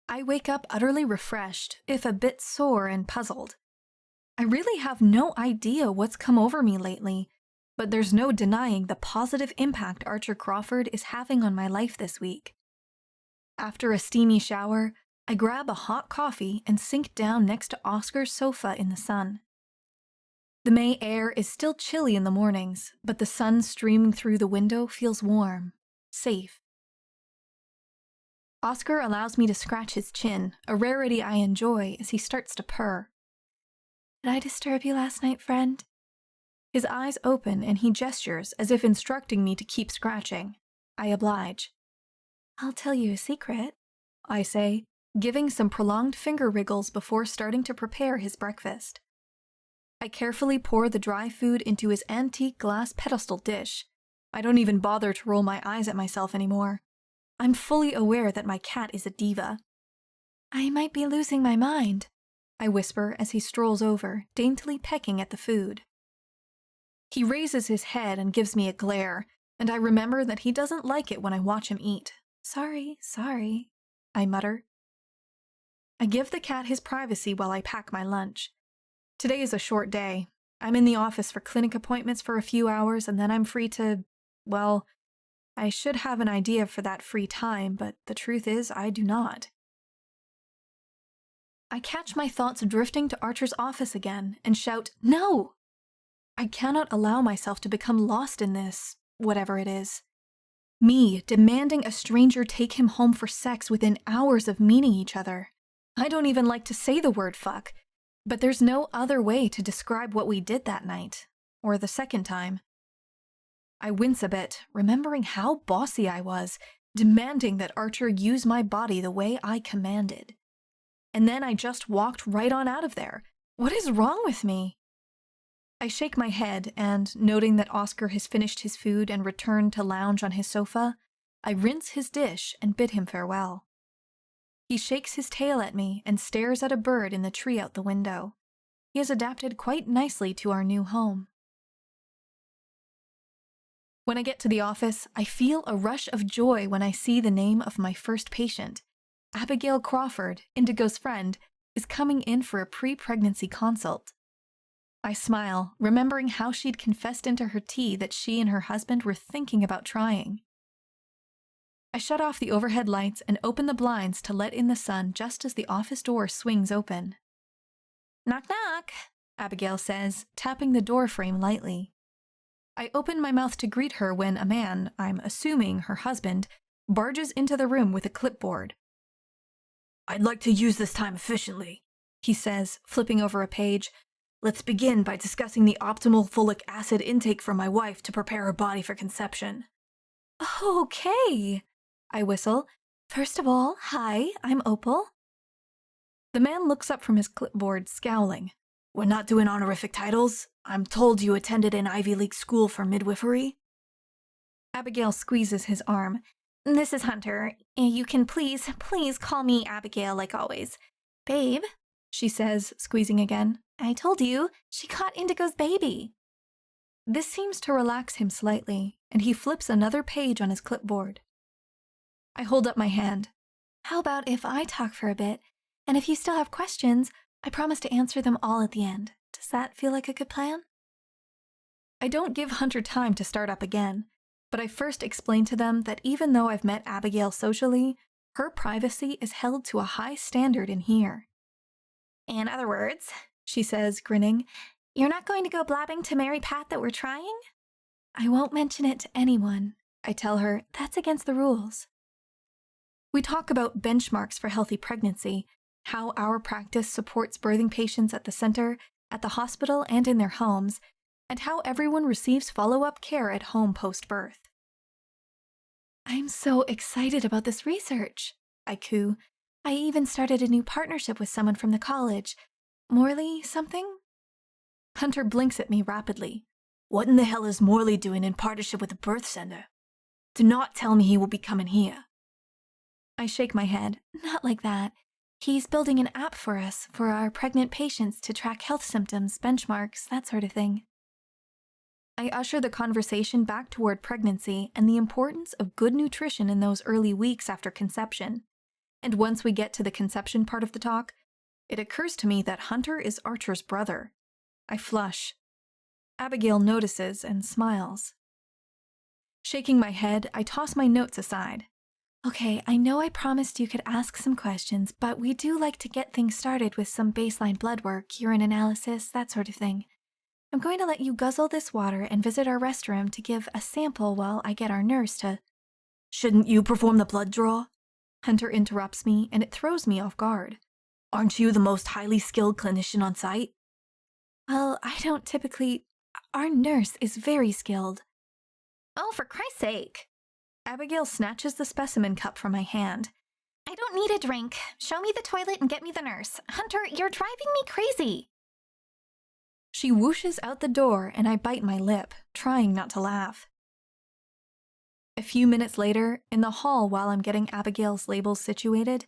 I wake up utterly refreshed, if a bit sore and puzzled. I really have no idea what's come over me lately, but there's no denying the positive impact Archer Crawford is having on my life this week. After a steamy shower, I grab a hot coffee and sink down next to Oscar's sofa in the sun. The May air is still chilly in the mornings, but the sun streaming through the window feels warm. Safe. Oscar allows me to scratch his chin, a rarity I enjoy as he starts to purr. Did I disturb you last night, friend? His eyes open and he gestures as if instructing me to keep scratching. I oblige. I'll tell you a secret, I say, giving some prolonged finger wriggles before starting to prepare his breakfast. I carefully pour the dry food into his antique glass pedestal dish. I don't even bother to roll my eyes at myself anymore. I'm fully aware that my cat is a diva. I might be losing my mind, I whisper as he strolls over, daintily pecking at the food. He raises his head and gives me a glare, and I remember that he doesn't like it when I watch him eat. Sorry, I mutter. I give the cat his privacy while I pack my lunch. Today is a short day. I'm in the office for clinic appointments for a few hours, and then I'm free to, well, I should have an idea for that free time, but the truth is I do not. I catch my thoughts drifting to Archer's office again and shout, "No!" I cannot allow myself to become lost in this, whatever it is. Me demanding a stranger take him home for sex within hours of meeting each other. I don't even like to say the word fuck, but there's no other way to describe what we did that night, or the second time. I wince a bit, remembering how bossy I was, demanding that Archer use my body the way I commanded. And then I just walked right on out of there. What is wrong with me? I shake my head, and noting that Oscar has finished his food and returned to lounge on his sofa, I rinse his dish and bid him farewell. He shakes his tail at me and stares at a bird in the tree out the window. He has adapted quite nicely to our new home. When I get to the office, I feel a rush of joy when I see the name of my first patient. Abigail Crawford, Indigo's friend, is coming in for a pre-pregnancy consult. I smile, remembering how she'd confessed into her tea that she and her husband were thinking about trying. I shut off the overhead lights and open the blinds to let in the sun just as the office door swings open. "Knock, knock," Abigail says, tapping the door frame lightly. I open my mouth to greet her when a man, I'm assuming her husband, barges into the room with a clipboard. "I'd like to use this time efficiently," he says, flipping over a page. "Let's begin by discussing the optimal folic acid intake for my wife to prepare her body for conception." "Okay," I whistle. "First of all, hi, I'm Opal." The man looks up from his clipboard, scowling. "We're not doing honorific titles? I'm told you attended an Ivy League school for midwifery." Abigail squeezes his arm. "This is Hunter. You can please call me Abigail like always. Babe," she says, squeezing again. "I told you, she caught Indigo's baby." This seems to relax him slightly, and he flips another page on his clipboard. I hold up my hand. "How about if I talk for a bit, and if you still have questions, I promise to answer them all at the end. Does that feel like a good plan?" I don't give Hunter time to start up again, but I first explain to them that even though I've met Abigail socially, her privacy is held to a high standard in here. "In other words," she says, grinning, "you're not going to go blabbing to Mary Pat that we're trying?" "I won't mention it to anyone," I tell her. "That's against the rules." We talk about benchmarks for healthy pregnancy, how our practice supports birthing patients at the center, at the hospital, and in their homes, and how everyone receives follow-up care at home post-birth. "I'm so excited about this research," I coo. "I even started a new partnership with someone from the college. Morley something?" Hunter blinks at me rapidly. "What in the hell is Morley doing in partnership with the birth center? Do not tell me he will be coming here." I shake my head. "Not like that. He's building an app for us, for our pregnant patients to track health symptoms, benchmarks, that sort of thing." I usher the conversation back toward pregnancy and the importance of good nutrition in those early weeks after conception. And once we get to the conception part of the talk, it occurs to me that Hunter is Archer's brother. I flush. Abigail notices and smiles. Shaking my head, I toss my notes aside. "Okay, I know I promised you could ask some questions, but we do like to get things started with some baseline blood work, urine analysis, that sort of thing. I'm going to let you guzzle this water and visit our restroom to give a sample while I get our nurse to..." Shouldn't you perform the blood draw? Hunter interrupts me, and it throws me off guard. Aren't you the most highly skilled clinician on site? Well, I don't typically. Our nurse is very skilled. Oh, for Christ's sake. Abigail snatches the specimen cup from my hand. I don't need a drink. Show me the toilet and get me the nurse. Hunter, you're driving me crazy. She whooshes out the door, and I bite my lip, trying not to laugh. A few minutes later, in the hall while I'm getting Abigail's labels situated,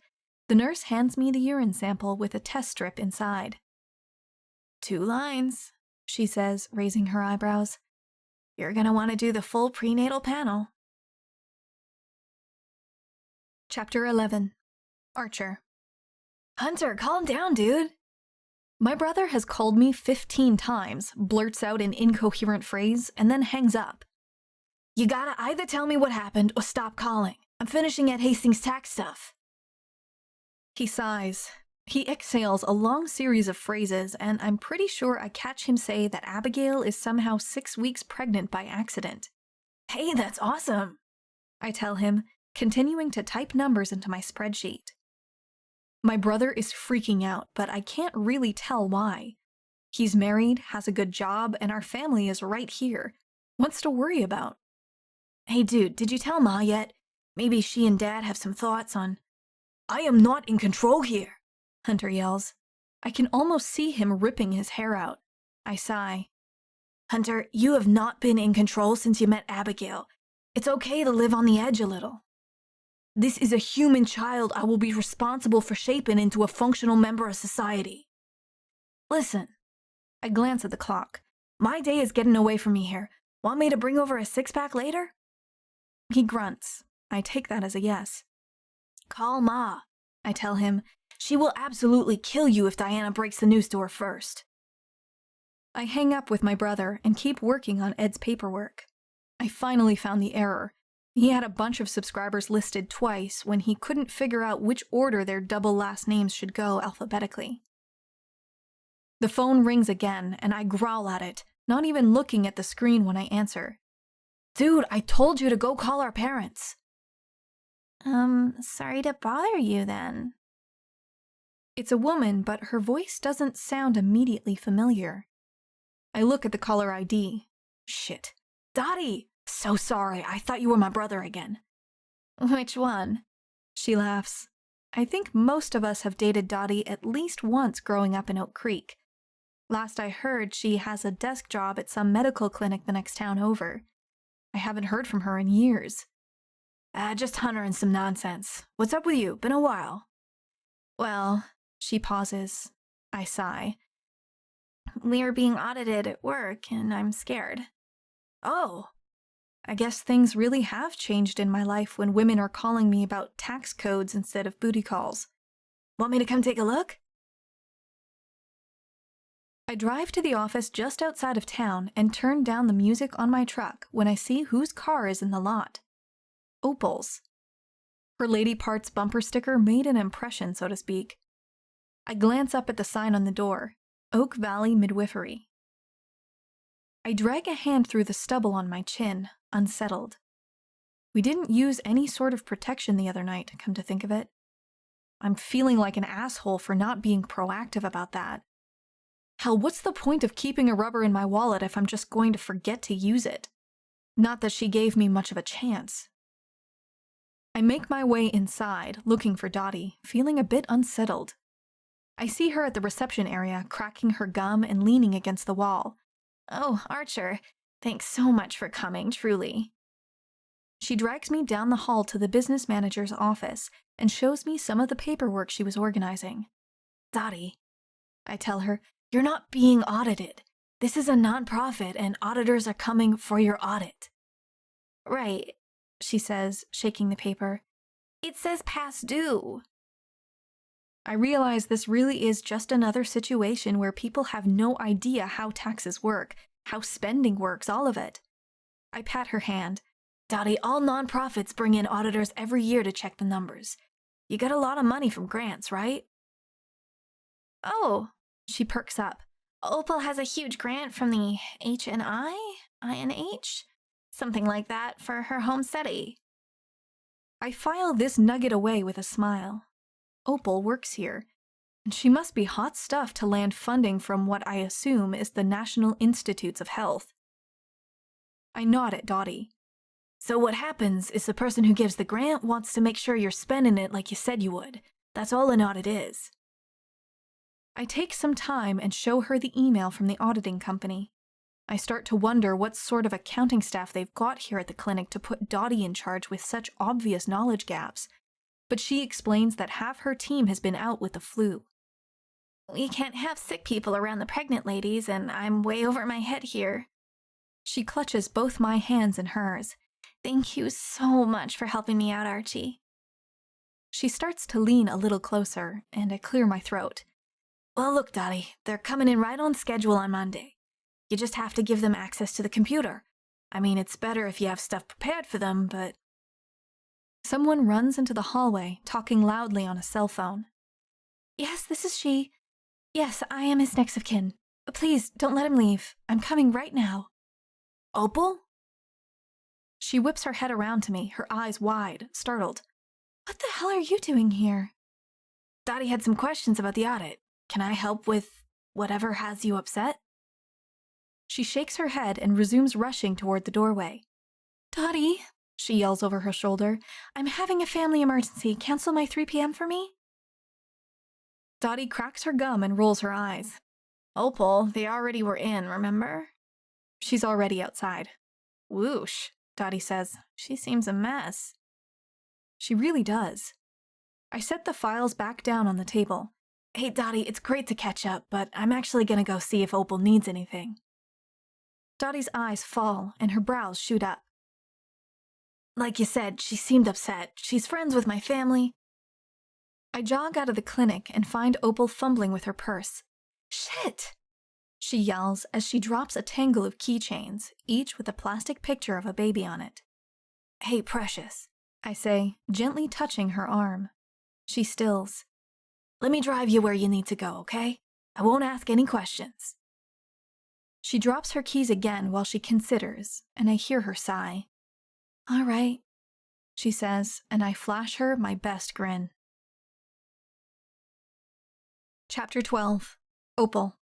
the nurse hands me the urine sample with a test strip inside. 2 lines, she says, raising her eyebrows. You're gonna want to do the full prenatal panel. Chapter 11. Archer. Hunter, calm down, dude. My brother has called me 15 times, blurts out an incoherent phrase, and then hangs up. You gotta either tell me what happened or stop calling. I'm finishing at Hastings tax stuff. He sighs. He exhales a long series of phrases, and I'm pretty sure I catch him say that Abigail is somehow 6 weeks pregnant by accident. Hey, that's awesome, I tell him, continuing to type numbers into my spreadsheet. My brother is freaking out, but I can't really tell why. He's married, has a good job, and our family is right here. What's to worry about? Hey dude, did you tell Ma yet? Maybe she and Dad have some thoughts on... I am not in control here, Hunter yells. I can almost see him ripping his hair out. I sigh. Hunter, you have not been in control since you met Abigail. It's okay to live on the edge a little. This is a human child I will be responsible for shaping into a functional member of society. Listen. I glance at the clock. My day is getting away from me here. Want me to bring over a 6-pack later? He grunts. I take that as a yes. Call Ma, I tell him. She will absolutely kill you if Diana breaks the news to her first. I hang up with my brother and keep working on Ed's paperwork. I finally found the error. He had a bunch of subscribers listed twice when he couldn't figure out which order their double last names should go alphabetically. The phone rings again, and I growl at it, not even looking at the screen when I answer. Dude, I told you to go call our parents. Sorry to bother you then. It's a woman, but her voice doesn't sound immediately familiar. I look at the caller ID. Shit. Dottie! So sorry, I thought you were my brother again. Which one? She laughs. I think most of us have dated Dottie at least once growing up in Oak Creek. Last I heard, she has a desk job at some medical clinic the next town over. I haven't heard from her in years. Just Hunter and some nonsense. What's up with you? Been a while. Well, she pauses. I sigh. We're being audited at work, and I'm scared. Oh. I guess things really have changed in my life when women are calling me about tax codes instead of booty calls. Want me to come take a look? I drive to the office just outside of town and turn down the music on my truck when I see whose car is in the lot. Opal's. Her Lady Parts bumper sticker made an impression, so to speak. I glance up at the sign on the door, Oak Valley Midwifery. I drag a hand through the stubble on my chin, unsettled. We didn't use any sort of protection the other night, come to think of it. I'm feeling like an asshole for not being proactive about that. Hell, what's the point of keeping a rubber in my wallet if I'm just going to forget to use it? Not that she gave me much of a chance. I make my way inside, looking for Dottie, feeling a bit unsettled. I see her at the reception area, cracking her gum and leaning against the wall. Oh, Archer, thanks so much for coming, truly. She drags me down the hall to the business manager's office and shows me some of the paperwork she was organizing. Dottie, I tell her, you're not being audited. This is a nonprofit and auditors are coming for your audit. Right, she says, shaking the paper. It says past due. I realize this really is just another situation where people have no idea how taxes work, how spending works, all of it. I pat her hand. Dottie, all nonprofits bring in auditors every year to check the numbers. You get a lot of money from grants, right? Oh, she perks up. Opal has a huge grant from the INH? Something like that for her home study. I file this nugget away with a smile. Opal works here, and she must be hot stuff to land funding from what I assume is the National Institutes of Health. I nod at Dottie. So what happens is the person who gives the grant wants to make sure you're spending it like you said you would. That's all an audit is. I take some time and show her the email from the auditing company. I start to wonder what sort of accounting staff they've got here at the clinic to put Dottie in charge with such obvious knowledge gaps, but she explains that half her team has been out with the flu. We can't have sick people around the pregnant ladies, and I'm way over my head here. She clutches both my hands in hers. Thank you so much for helping me out, Archie. She starts to lean a little closer, and I clear my throat. Well, look, Dottie, they're coming in right on schedule on Monday. You just have to give them access to the computer. I mean, it's better if you have stuff prepared for them, but... Someone runs into the hallway, talking loudly on a cell phone. Yes, this is she. Yes, I am his next of kin. Please, don't let him leave. I'm coming right now. Opal? She whips her head around to me, her eyes wide, startled. What the hell are you doing here? Dottie had some questions about the audit. Can I help with whatever has you upset? She shakes her head and resumes rushing toward the doorway. Dottie, she yells over her shoulder, I'm having a family emergency. Cancel my 3 p.m. for me? Dottie cracks her gum and rolls her eyes. Opal, they already were in, remember? She's already outside. Whoosh, Dottie says. She seems a mess. She really does. I set the files back down on the table. Hey, Dottie, it's great to catch up, but I'm actually gonna go see if Opal needs anything. Dottie's eyes fall and her brows shoot up. Like you said, she seemed upset. She's friends with my family. I jog out of the clinic and find Opal fumbling with her purse. Shit! She yells as she drops a tangle of keychains, each with a plastic picture of a baby on it. Hey, precious, I say, gently touching her arm. She stills. Let me drive you where you need to go, okay? I won't ask any questions. She drops her keys again while she considers, and I hear her sigh. All right, she says, and I flash her my best grin. Chapter 12. Opal.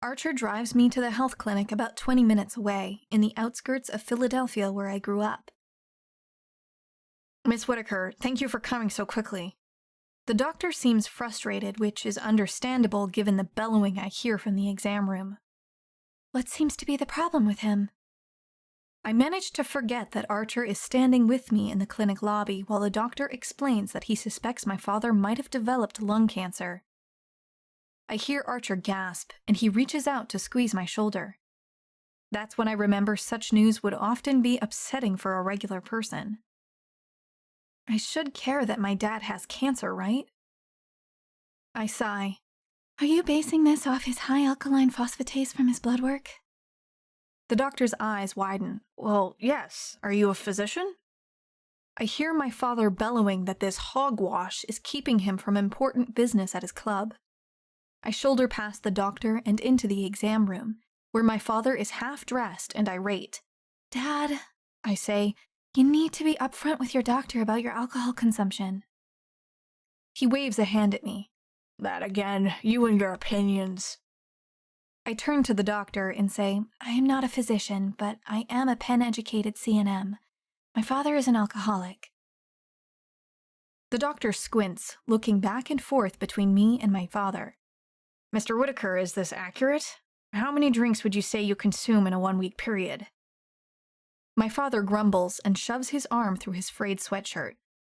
Archer drives me to the health clinic about 20 minutes away, in the outskirts of Philadelphia where I grew up. Miss Whittaker, thank you for coming so quickly. The doctor seems frustrated, which is understandable given the bellowing I hear from the exam room. What seems to be the problem with him? I manage to forget that Archer is standing with me in the clinic lobby while the doctor explains that he suspects my father might have developed lung cancer. I hear Archer gasp, and he reaches out to squeeze my shoulder. That's when I remember such news would often be upsetting for a regular person. I should care that my dad has cancer, right? I sigh. Are you basing this off his high alkaline phosphatase from his blood work? The doctor's eyes widen. Well, yes. Are you a physician? I hear my father bellowing that this hogwash is keeping him from important business at his club. I shoulder past the doctor and into the exam room, where my father is half-dressed and irate. Dad, I say, you need to be upfront with your doctor about your alcohol consumption. He waves a hand at me. That again, you and your opinions. I turn to the doctor and say, I am not a physician, but I am a Penn-educated CNM. My father is an alcoholic. The doctor squints, looking back and forth between me and my father. Mr. Whittaker, is this accurate? How many drinks would you say you consume in a 1-week period? My father grumbles and shoves his arm through his frayed sweatshirt.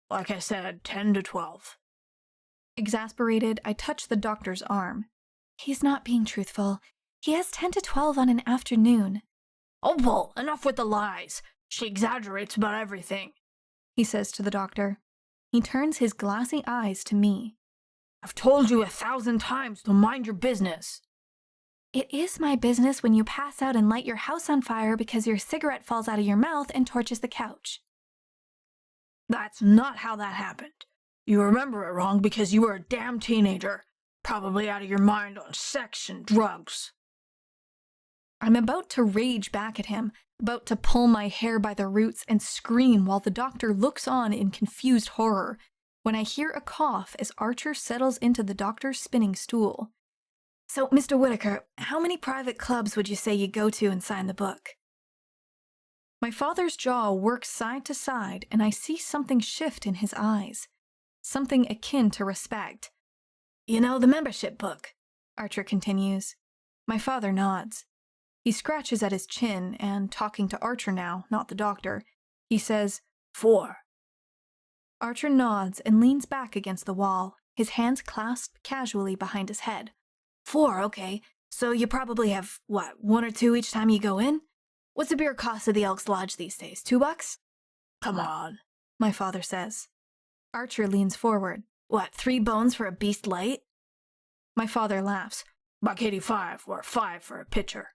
Like I said, 10 to 12. Exasperated, I touch the doctor's arm. He's not being truthful. He has 10 to 12 on an afternoon. Opal, enough with the lies. She exaggerates about everything, he says to the doctor. He turns his glassy eyes to me. I've told you 1,000 times to mind your business. It is my business when you pass out and light your house on fire because your cigarette falls out of your mouth and torches the couch. That's not how that happened. You remember it wrong because you were a damn teenager, probably out of your mind on sex and drugs. I'm about to rage back at him, about to pull my hair by the roots and scream while the doctor looks on in confused horror, when I hear a cough as Archer settles into the doctor's spinning stool. "So, Mr. Whittaker, how many private clubs would you say you go to and sign the book?" My father's jaw works side to side, and I see something shift in his eyes. Something akin to respect. "You know, the membership book," Archer continues. My father nods. He scratches at his chin, and, talking to Archer now, not the doctor, he says, "4. Archer nods and leans back against the wall, his hands clasped casually behind his head. "4, okay. So you probably have, what, 1 or 2 each time you go in? What's the beer cost at the Elks Lodge these days, $2? "Come on," my father says. Archer leans forward. "What, 3 bones for a beast light?" My father laughs. "$1.85 or 5 for a pitcher."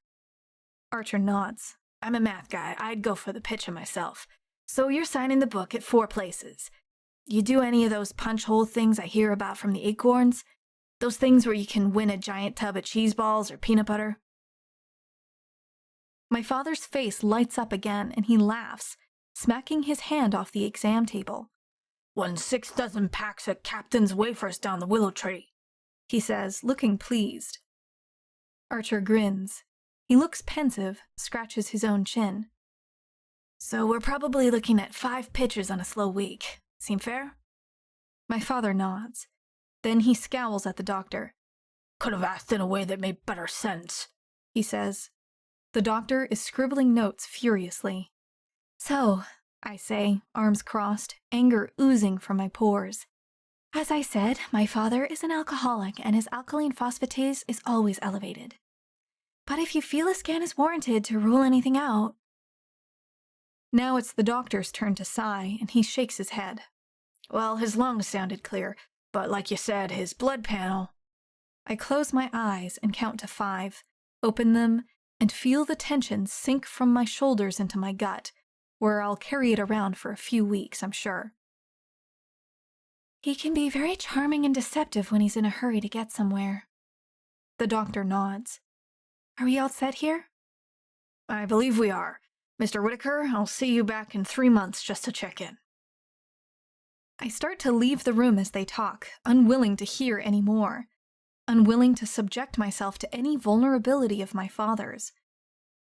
Archer nods. "I'm a math guy. I'd go for the pitcher myself. So you're signing the book at 4 places. You do any of those punch hole things I hear about from the Acorns? Those things where you can win a giant tub of cheese balls or peanut butter?" My father's face lights up again and he laughs, smacking his hand off the exam table. "Won 6 dozen packs of Captain's wafers down the willow tree," he says, looking pleased. Archer grins. He looks pensive, scratches his own chin. "So we're probably looking at 5 pitchers on a slow week. Seem fair?" My father nods. Then he scowls at the doctor. "Could have asked in a way that made better sense," he says. The doctor is scribbling notes furiously. "So," I say, arms crossed, anger oozing from my pores. "As I said, my father is an alcoholic and his alkaline phosphatase is always elevated. But if you feel a scan is warranted to rule anything out..." Now it's the doctor's turn to sigh, and he shakes his head. "Well, his lungs sounded clear, but like you said, his blood panel..." I close my eyes and count to 5, open them, and feel the tension sink from my shoulders into my gut, where I'll carry it around for a few weeks, I'm sure. "He can be very charming and deceptive when he's in a hurry to get somewhere." The doctor nods. "Are we all set here?" "I believe we are. Mr. Whittaker, I'll see you back in 3 months just to check in." I start to leave the room as they talk, unwilling to hear any more. Unwilling to subject myself to any vulnerability of my father's.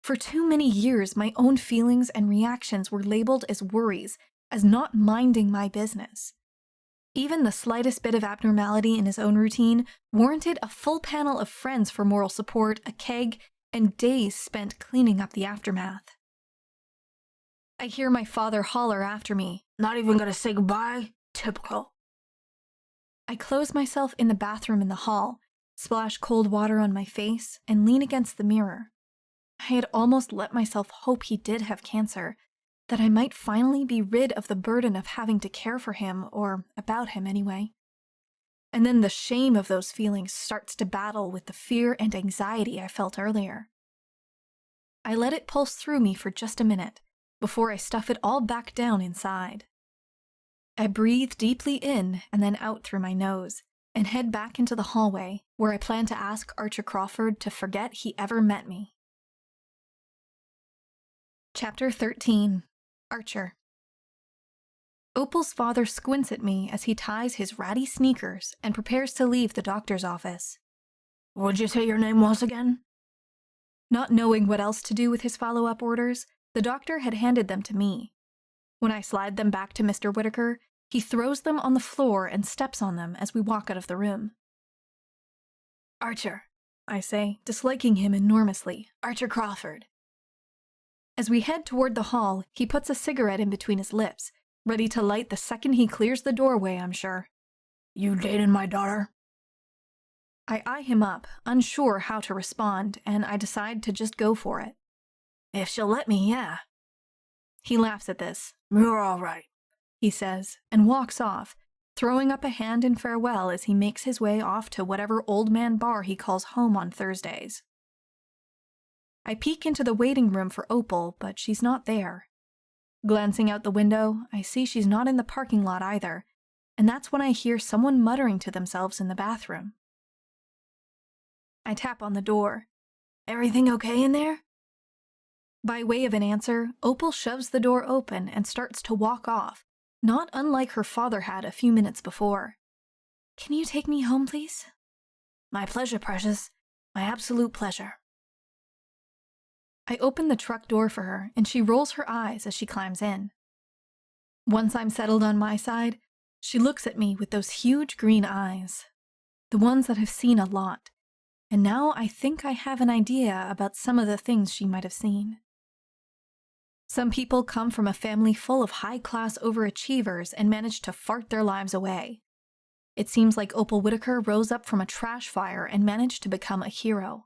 For too many years, my own feelings and reactions were labeled as worries, as not minding my business. Even the slightest bit of abnormality in his own routine warranted a full panel of friends for moral support, a keg, and days spent cleaning up the aftermath. I hear my father holler after me, "Not even gonna say goodbye? Typical." I close myself in the bathroom in the hall, splash cold water on my face, and lean against the mirror. I had almost let myself hope he did have cancer, that I might finally be rid of the burden of having to care for him, or about him anyway. And then the shame of those feelings starts to battle with the fear and anxiety I felt earlier. I let it pulse through me for just a minute, before I stuff it all back down inside. I breathe deeply in and then out through my nose, and head back into the hallway, where I plan to ask Archer Crawford to forget he ever met me. Chapter 13. Archer. Opal's father squints at me as he ties his ratty sneakers and prepares to leave the doctor's office. "What'd you say your name was again?" Not knowing what else to do with his follow-up orders, the doctor had handed them to me. When I slide them back to Mr. Whittaker, he throws them on the floor and steps on them as we walk out of the room. "Archer," I say, disliking him enormously. "Archer Crawford." As we head toward the hall, he puts a cigarette in between his lips, ready to light the second he clears the doorway, I'm sure. "You dating my daughter?" I eye him up, unsure how to respond, and I decide to just go for it. "If she'll let me, yeah." He laughs at this. "You're all right," he says, and walks off, throwing up a hand in farewell as he makes his way off to whatever old man bar he calls home on Thursdays. I peek into the waiting room for Opal, but she's not there. Glancing out the window, I see she's not in the parking lot either, and that's when I hear someone muttering to themselves in the bathroom. I tap on the door. "Everything okay in there?" By way of an answer, Opal shoves the door open and starts to walk off, not unlike her father had a few minutes before. Can you take me home, please? My pleasure, precious. My absolute pleasure. I open the truck door for her, and she rolls her eyes as she climbs in. Once I'm settled on my side, she looks at me with those huge green eyes, the ones that I've seen a lot, and now I think I have an idea about some of the things she might have seen. Some people come from a family full of high-class overachievers and manage to fart their lives away. It seems like Opal Whittaker rose up from a trash fire and managed to become a hero.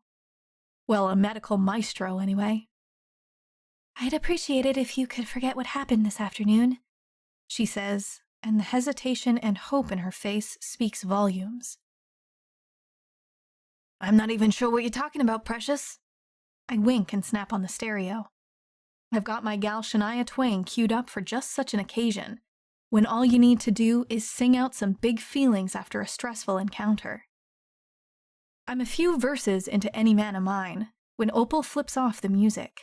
Well, a medical maestro, anyway. I'd appreciate it if you could forget what happened this afternoon, she says, and the hesitation and hope in her face speaks volumes. I'm not even sure what you're talking about, precious. I wink and snap on the stereo. I've got my gal Shania Twain queued up for just such an occasion, when all you need to do is sing out some big feelings after a stressful encounter. I'm a few verses into Any Man of Mine when Opal flips off the music.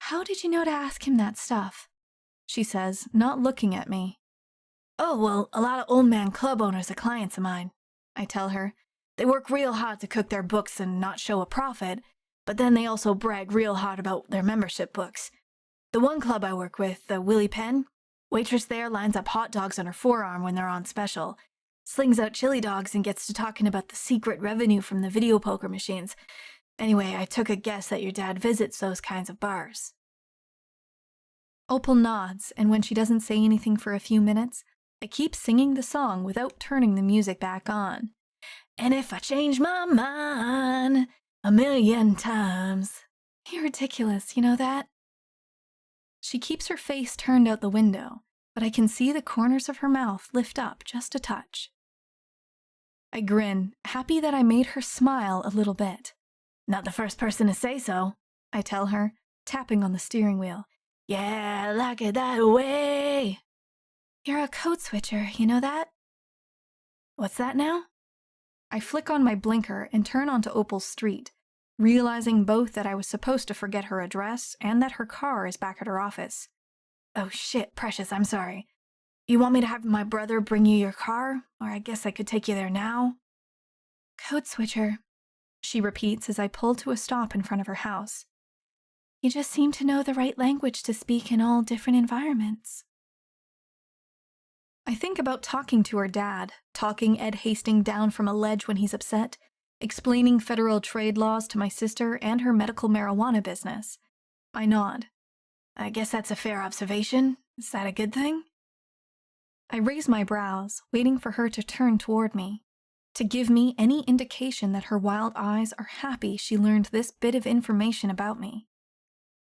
How did you know to ask him that stuff? She says, not looking at me. Oh, well, a lot of old man club owners are clients of mine, I tell her. They work real hard to cook their books and not show a profit, but then they also brag real hard about their membership books. The one club I work with, the Willie Penn, waitress there lines up hot dogs on her forearm when they're on special, slings out chili dogs and gets to talking about the secret revenue from the video poker machines. Anyway, I took a guess that your dad visits those kinds of bars. Opal nods, and when she doesn't say anything for a few minutes, I keep singing the song without turning the music back on. And if I change my mind 1,000,000 times. You're ridiculous, you know that? She keeps her face turned out the window, but I can see the corners of her mouth lift up just a touch. I grin, happy that I made her smile a little bit. Not the first person to say so, I tell her, tapping on the steering wheel. Yeah, I like it that way. You're a code switcher, you know that? What's that now? I flick on my blinker and turn onto Opal's street, realizing both that I was supposed to forget her address and that her car is back at her office. Oh shit, precious, I'm sorry. You want me to have my brother bring you your car? Or I guess I could take you there now? Code switcher, she repeats as I pull to a stop in front of her house. You just seem to know the right language to speak in all different environments. I think about talking to her dad, talking Ed Hastings down from a ledge when he's upset, explaining federal trade laws to my sister and her medical marijuana business. I nod. I guess that's a fair observation. Is that a good thing? I raise my brows, waiting for her to turn toward me, to give me any indication that her wild eyes are happy she learned this bit of information about me.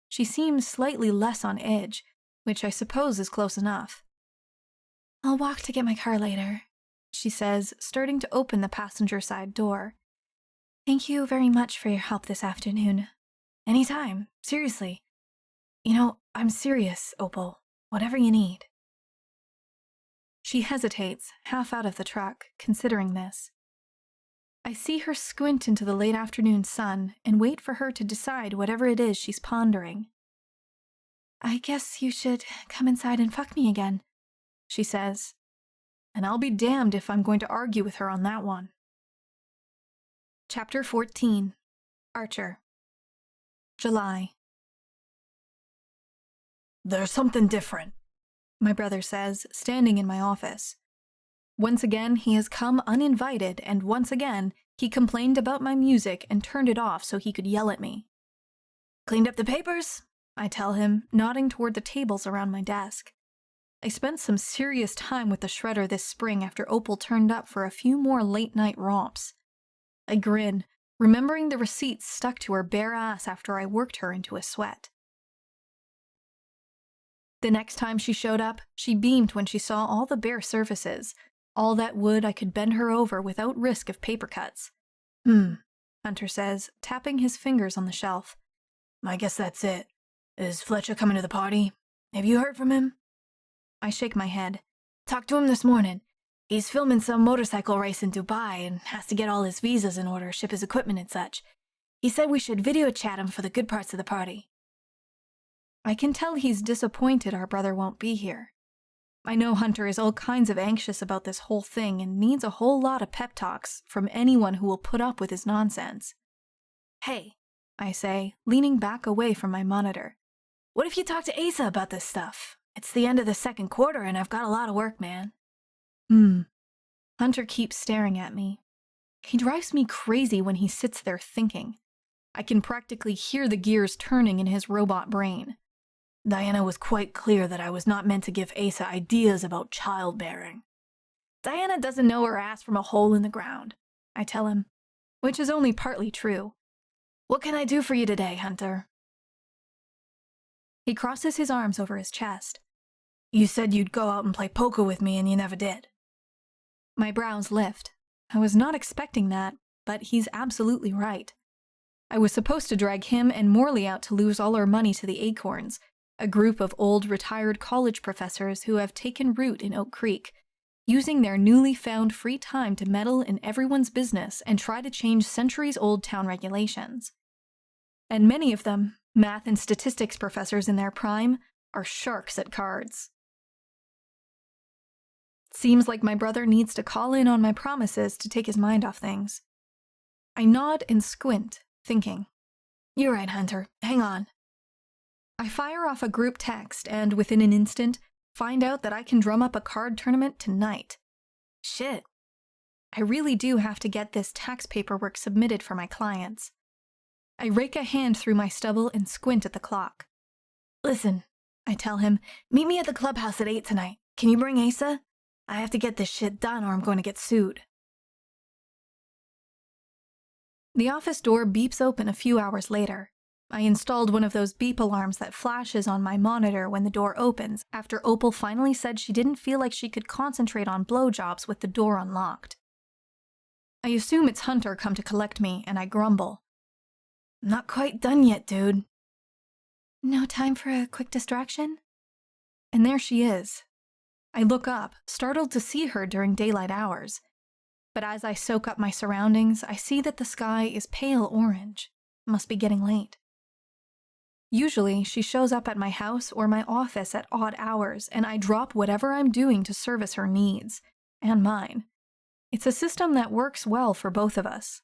She seems slightly less on edge, which I suppose is close enough. I'll walk to get my car later, she says, starting to open the passenger side door. Thank you very much for your help this afternoon. Anytime, seriously. You know, I'm serious, Opal. Whatever you need. She hesitates, half out of the truck, considering this. I see her squint into the late afternoon sun and wait for her to decide whatever it is she's pondering. I guess you should come inside and fuck me again, she says. And I'll be damned if I'm going to argue with her on that one. Chapter 14. Archer. July. There's something different, my brother says, standing in my office. Once again, he has come uninvited, and once again, he complained about my music and turned it off so he could yell at me. Cleaned up the papers, I tell him, nodding toward the tables around my desk. I spent some serious time with the shredder this spring after Opal turned up for a few more late-night romps. I grin, remembering the receipts stuck to her bare ass after I worked her into a sweat. The next time she showed up, she beamed when she saw all the bare surfaces, all that wood I could bend her over without risk of paper cuts. Hunter says, tapping his fingers on the shelf. I guess that's it. Is Fletcher coming to the party? Have you heard from him? I shake my head. Talked to him this morning. He's filming some motorcycle race in Dubai and has to get all his visas in order, ship his equipment and such. He said we should video chat him for the good parts of the party. I can tell he's disappointed our brother won't be here. I know Hunter is all kinds of anxious about this whole thing and needs a whole lot of pep talks from anyone who will put up with his nonsense. Hey, I say, leaning back away from my monitor. What if you talk to Asa about this stuff? It's the end of the second quarter and I've got a lot of work, man. Hunter keeps staring at me. He drives me crazy when he sits there thinking. I can practically hear the gears turning in his robot brain. Diana was quite clear that I was not meant to give Asa ideas about childbearing. Diana doesn't know her ass from a hole in the ground, I tell him, which is only partly true. What can I do for you today, Hunter? He crosses his arms over his chest. You said you'd go out and play poker with me and you never did. My brows lift. I was not expecting that, but he's absolutely right. I was supposed to drag him and Morley out to lose all our money to the Acorns, a group of old retired college professors who have taken root in Oak Creek, using their newly found free time to meddle in everyone's business and try to change centuries-old town regulations. And many of them, math and statistics professors in their prime, are sharks at cards. Seems like my brother needs to call in on my promises to take his mind off things. I nod and squint, thinking, You're right, Hunter. Hang on. I fire off a group text and, within an instant, find out that I can drum up a card tournament tonight. Shit. I really do have to get this tax paperwork submitted for my clients. I rake a hand through my stubble and squint at the clock. Listen, I tell him, meet me at the clubhouse at 8 tonight. Can you bring Asa? I have to get this shit done or I'm going to get sued. The office door beeps open a few hours later. I installed one of those beep alarms that flashes on my monitor when the door opens after Opal finally said she didn't feel like she could concentrate on blowjobs with the door unlocked. I assume it's Hunter come to collect me, and I grumble. Not quite done yet, dude. No time for a quick distraction? And there she is. I look up, startled to see her during daylight hours. But as I soak up my surroundings, I see that the sky is pale orange. Must be getting late. Usually, she shows up at my house or my office at odd hours, and I drop whatever I'm doing to service her needs, and mine. It's a system that works well for both of us.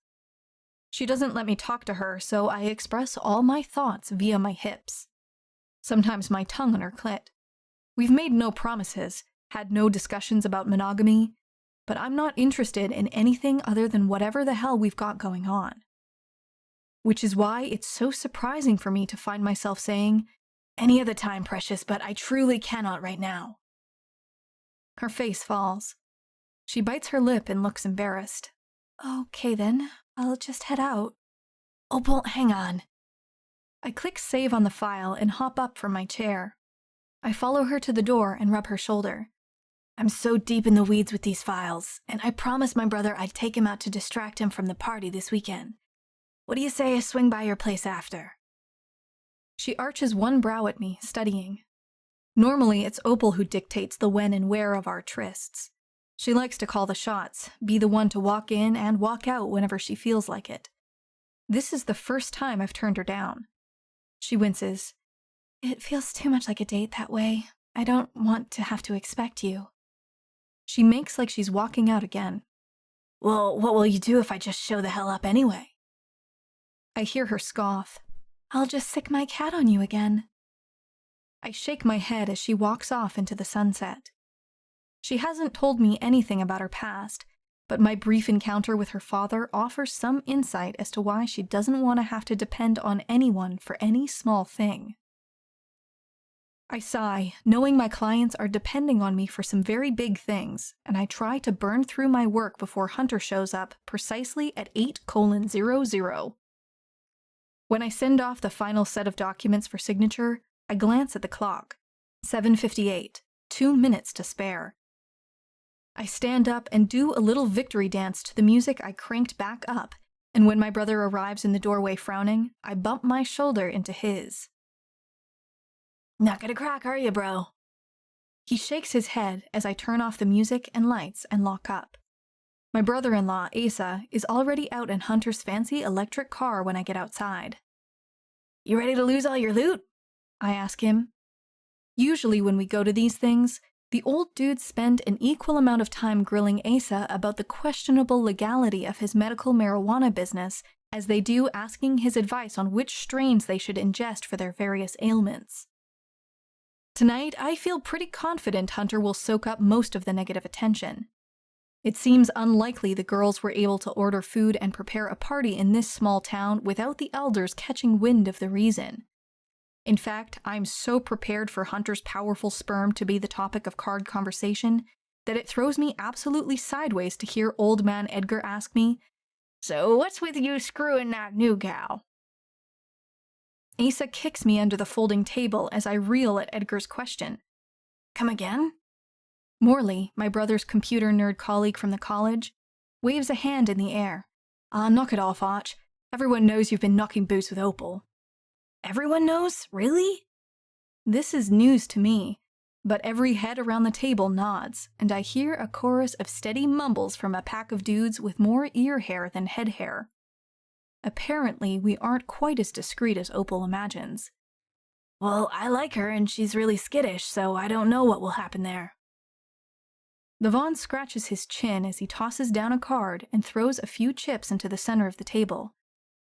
She doesn't let me talk to her, so I express all my thoughts via my hips. Sometimes my tongue on her clit. We've made no promises, had no discussions about monogamy, but I'm not interested in anything other than whatever the hell we've got going on. Which is why it's so surprising for me to find myself saying, any other time, precious, but I truly cannot right now. Her face falls. She bites her lip and looks embarrassed. Okay then, I'll just head out. Opal, hang on. I click save on the file and hop up from my chair. I follow her to the door and rub her shoulder. I'm so deep in the weeds with these files, and I promised my brother I'd take him out to distract him from the party this weekend. What do you say I swing by your place after? She arches one brow at me, studying. Normally, it's Opal who dictates the when and where of our trysts. She likes to call the shots, be the one to walk in and walk out whenever she feels like it. This is the first time I've turned her down. She winces. It feels too much like a date that way. I don't want to have to expect you. She makes like she's walking out again. Well, what will you do if I just show the hell up anyway? I hear her scoff. I'll just sick my cat on you again. I shake my head as she walks off into the sunset. She hasn't told me anything about her past, but my brief encounter with her father offers some insight as to why she doesn't want to have to depend on anyone for any small thing. I sigh, knowing my clients are depending on me for some very big things, and I try to burn through my work before Hunter shows up precisely at 8:00. When I send off the final set of documents for signature, I glance at the clock. 7:58, 2 minutes to spare. I stand up and do a little victory dance to the music I cranked back up, and when my brother arrives in the doorway frowning, I bump my shoulder into his. Not gonna crack, are you, bro? He shakes his head as I turn off the music and lights and lock up. My brother-in-law, Asa, is already out in Hunter's fancy electric car when I get outside. You ready to lose all your loot? I ask him. Usually when we go to these things, the old dudes spend an equal amount of time grilling Asa about the questionable legality of his medical marijuana business as they do asking his advice on which strains they should ingest for their various ailments. Tonight, I feel pretty confident Hunter will soak up most of the negative attention. It seems unlikely the girls were able to order food and prepare a party in this small town without the elders catching wind of the reason. In fact, I'm so prepared for Hunter's powerful sperm to be the topic of card conversation that it throws me absolutely sideways to hear old man Edgar ask me, "So what's with you screwing that new gal?" Asa kicks me under the folding table as I reel at Edgar's question. "Come again?" Morley, my brother's computer nerd colleague from the college, waves a hand in the air. Knock it off, Arch. Everyone knows you've been knocking boots with Opal." "Everyone knows? Really?" This is news to me, but every head around the table nods, and I hear a chorus of steady mumbles from a pack of dudes with more ear hair than head hair. Apparently, we aren't quite as discreet as Opal imagines. "Well, I like her and she's really skittish, so I don't know what will happen there." Levon scratches his chin as he tosses down a card and throws a few chips into the center of the table.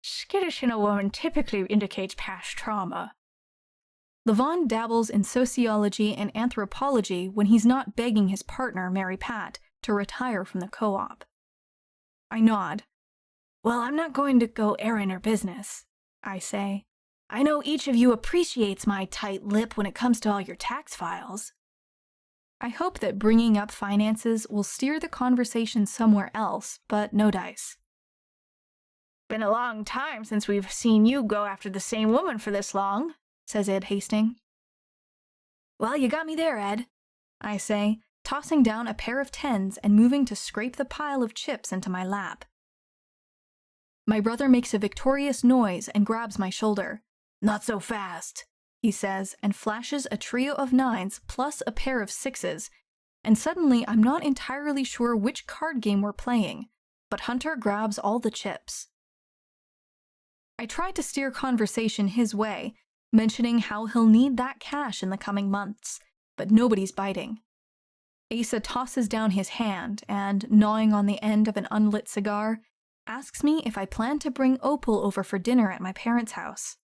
"Skittish in a woman typically indicates past trauma." Levon dabbles in sociology and anthropology when he's not begging his partner, Mary Pat, to retire from the co-op. I nod. "Well, I'm not going to go airing her business," I say. "I know each of you appreciates my tight lip when it comes to all your tax files." I hope that bringing up finances will steer the conversation somewhere else, but no dice. "Been a long time since we've seen you go after the same woman for this long," says Ed Hastings. "Well, you got me there, Ed," I say, tossing down a pair of tens and moving to scrape the pile of chips into my lap. My brother makes a victorious noise and grabs my shoulder. "Not so fast," he says, and flashes a trio of nines plus a pair of sixes, and suddenly I'm not entirely sure which card game we're playing, but Hunter grabs all the chips. I try to steer conversation his way, mentioning how he'll need that cash in the coming months, but nobody's biting. Asa tosses down his hand and, gnawing on the end of an unlit cigar, asks me if I plan to bring Opal over for dinner at my parents' house.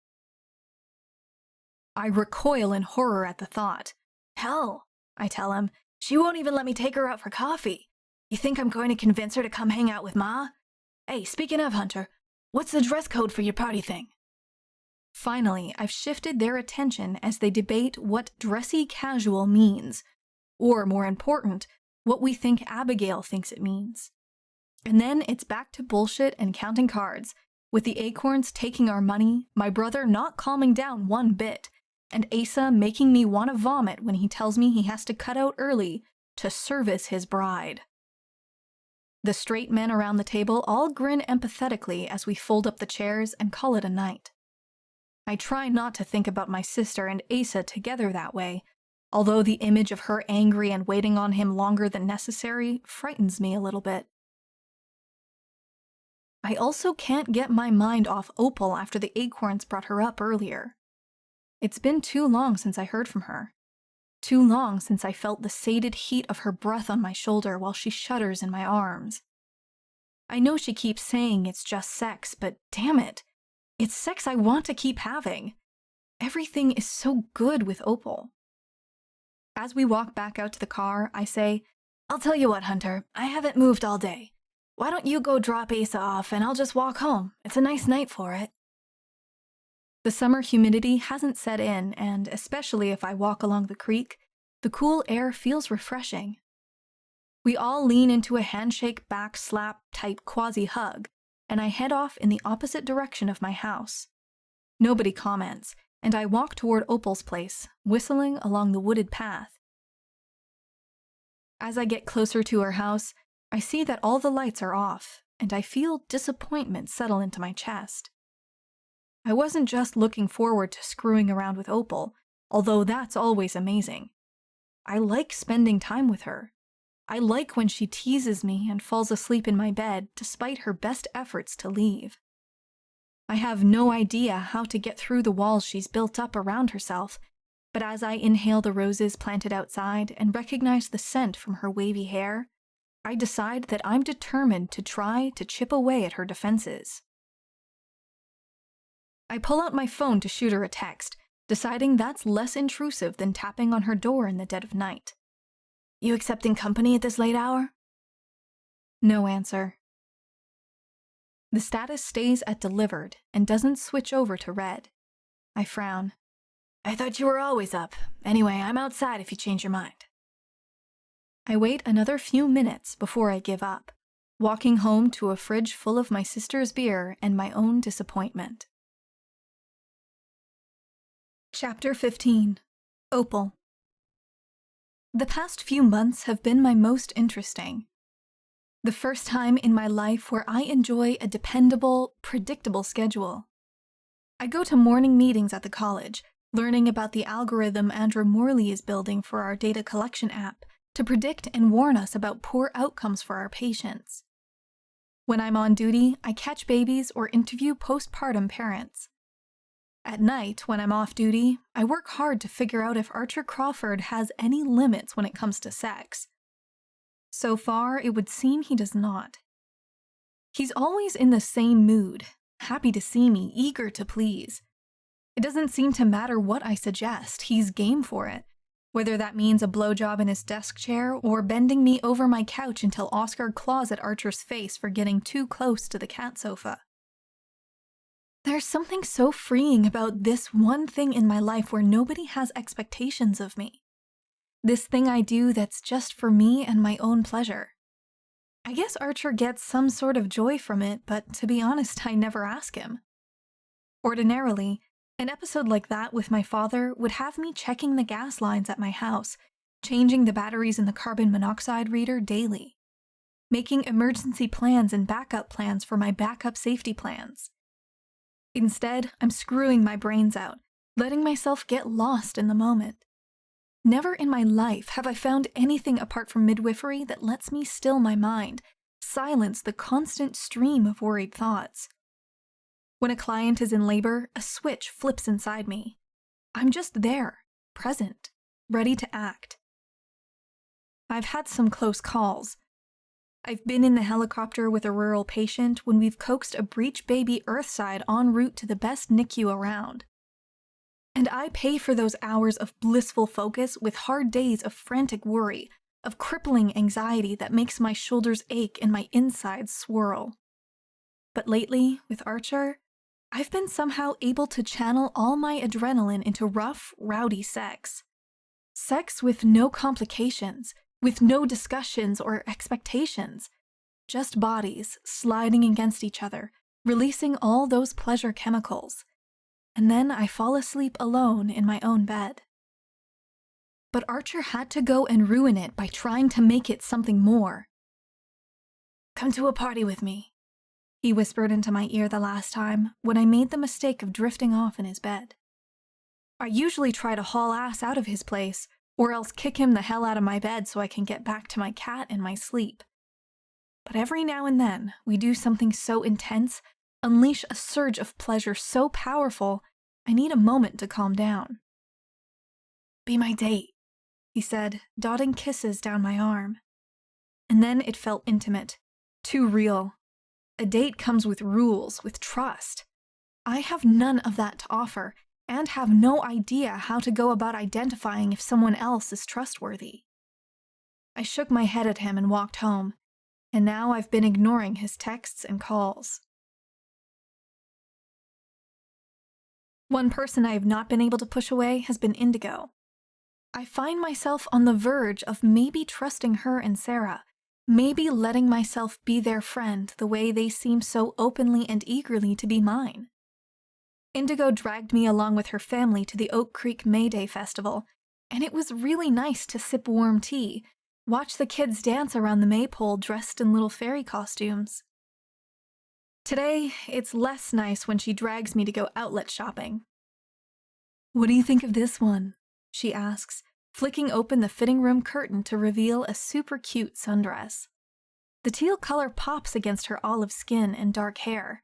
I recoil in horror at the thought. "Hell," I tell him, "she won't even let me take her out for coffee. You think I'm going to convince her to come hang out with Ma? Hey, speaking of, Hunter, what's the dress code for your party thing?" Finally, I've shifted their attention as they debate what dressy casual means, or more important, what we think Abigail thinks it means. And then it's back to bullshit and counting cards, with the acorns taking our money, my brother not calming down one bit, and Asa making me want to vomit when he tells me he has to cut out early to service his bride. The straight men around the table all grin empathetically as we fold up the chairs and call it a night. I try not to think about my sister and Asa together that way, although the image of her angry and waiting on him longer than necessary frightens me a little bit. I also can't get my mind off Opal after the acorns brought her up earlier. It's been too long since I heard from her. Too long since I felt the sated heat of her breath on my shoulder while she shudders in my arms. I know she keeps saying it's just sex, but damn it, it's sex I want to keep having. Everything is so good with Opal. As we walk back out to the car, I say, "I'll tell you what, Hunter, I haven't moved all day. Why don't you go drop Asa off and I'll just walk home? It's a nice night for it." The summer humidity hasn't set in, and especially if I walk along the creek, the cool air feels refreshing. We all lean into a handshake back slap type quasi-hug, and I head off in the opposite direction of my house. Nobody comments, and I walk toward Opal's place, whistling along the wooded path. As I get closer to her house, I see that all the lights are off, and I feel disappointment settle into my chest. I wasn't just looking forward to screwing around with Opal, although that's always amazing. I like spending time with her. I like when she teases me and falls asleep in my bed despite her best efforts to leave. I have no idea how to get through the walls she's built up around herself, but as I inhale the roses planted outside and recognize the scent from her wavy hair, I decide that I'm determined to try to chip away at her defenses. I pull out my phone to shoot her a text, deciding that's less intrusive than tapping on her door in the dead of night. "You accepting company at this late hour?" No answer. The status stays at delivered and doesn't switch over to read. I frown. "I thought you were always up. Anyway, I'm outside if you change your mind." I wait another few minutes before I give up, walking home to a fridge full of my sister's beer and my own disappointment. Chapter 15. Opal. The past few months have been my most interesting. The first time in my life where I enjoy a dependable, predictable schedule. I go to morning meetings at the college, learning about the algorithm Andrew Morley is building for our data collection app to predict and warn us about poor outcomes for our patients. When I'm on duty, I catch babies or interview postpartum parents. At night, when I'm off duty, I work hard to figure out if Archer Crawford has any limits when it comes to sex. So far, it would seem he does not. He's always in the same mood, happy to see me, eager to please. It doesn't seem to matter what I suggest, he's game for it, whether that means a blowjob in his desk chair or bending me over my couch until Oscar claws at Archer's face for getting too close to the cat sofa. There's something so freeing about this one thing in my life where nobody has expectations of me. This thing I do that's just for me and my own pleasure. I guess Archer gets some sort of joy from it, but to be honest, I never ask him. Ordinarily, an episode like that with my father would have me checking the gas lines at my house, changing the batteries in the carbon monoxide reader daily, making emergency plans and backup plans for my backup safety plans. Instead, I'm screwing my brains out, letting myself get lost in the moment. Never in my life have I found anything apart from midwifery that lets me still my mind, silence the constant stream of worried thoughts. When a client is in labor, a switch flips inside me. I'm just there, present, ready to act. I've had some close calls. I've been in the helicopter with a rural patient when we've coaxed a breech baby earthside en route to the best NICU around. And I pay for those hours of blissful focus with hard days of frantic worry, of crippling anxiety that makes my shoulders ache and my insides swirl. But lately, with Archer, I've been somehow able to channel all my adrenaline into rough, rowdy sex. Sex with no complications, with no discussions or expectations. Just bodies sliding against each other, releasing all those pleasure chemicals. And then I fall asleep alone in my own bed. But Archer had to go and ruin it by trying to make it something more. "Come to a party with me," he whispered into my ear the last time when I made the mistake of drifting off in his bed. I usually try to haul ass out of his place, or else kick him the hell out of my bed so I can get back to my cat and my sleep. But every now and then, we do something so intense, unleash a surge of pleasure so powerful, I need a moment to calm down. "Be my date," he said, dotting kisses down my arm. And then it felt intimate, too real. A date comes with rules, with trust. I have none of that to offer, and have no idea how to go about identifying if someone else is trustworthy. I shook my head at him and walked home, and now I've been ignoring his texts and calls. One person I have not been able to push away has been Indigo. I find myself on the verge of maybe trusting her and Sarah, maybe letting myself be their friend the way they seem so openly and eagerly to be mine. Indigo dragged me along with her family to the Oak Creek May Day Festival, and it was really nice to sip warm tea, watch the kids dance around the maypole dressed in little fairy costumes. Today, it's less nice when she drags me to go outlet shopping. "What do you think of this one?" she asks, flicking open the fitting room curtain to reveal a super cute sundress. The teal color pops against her olive skin and dark hair.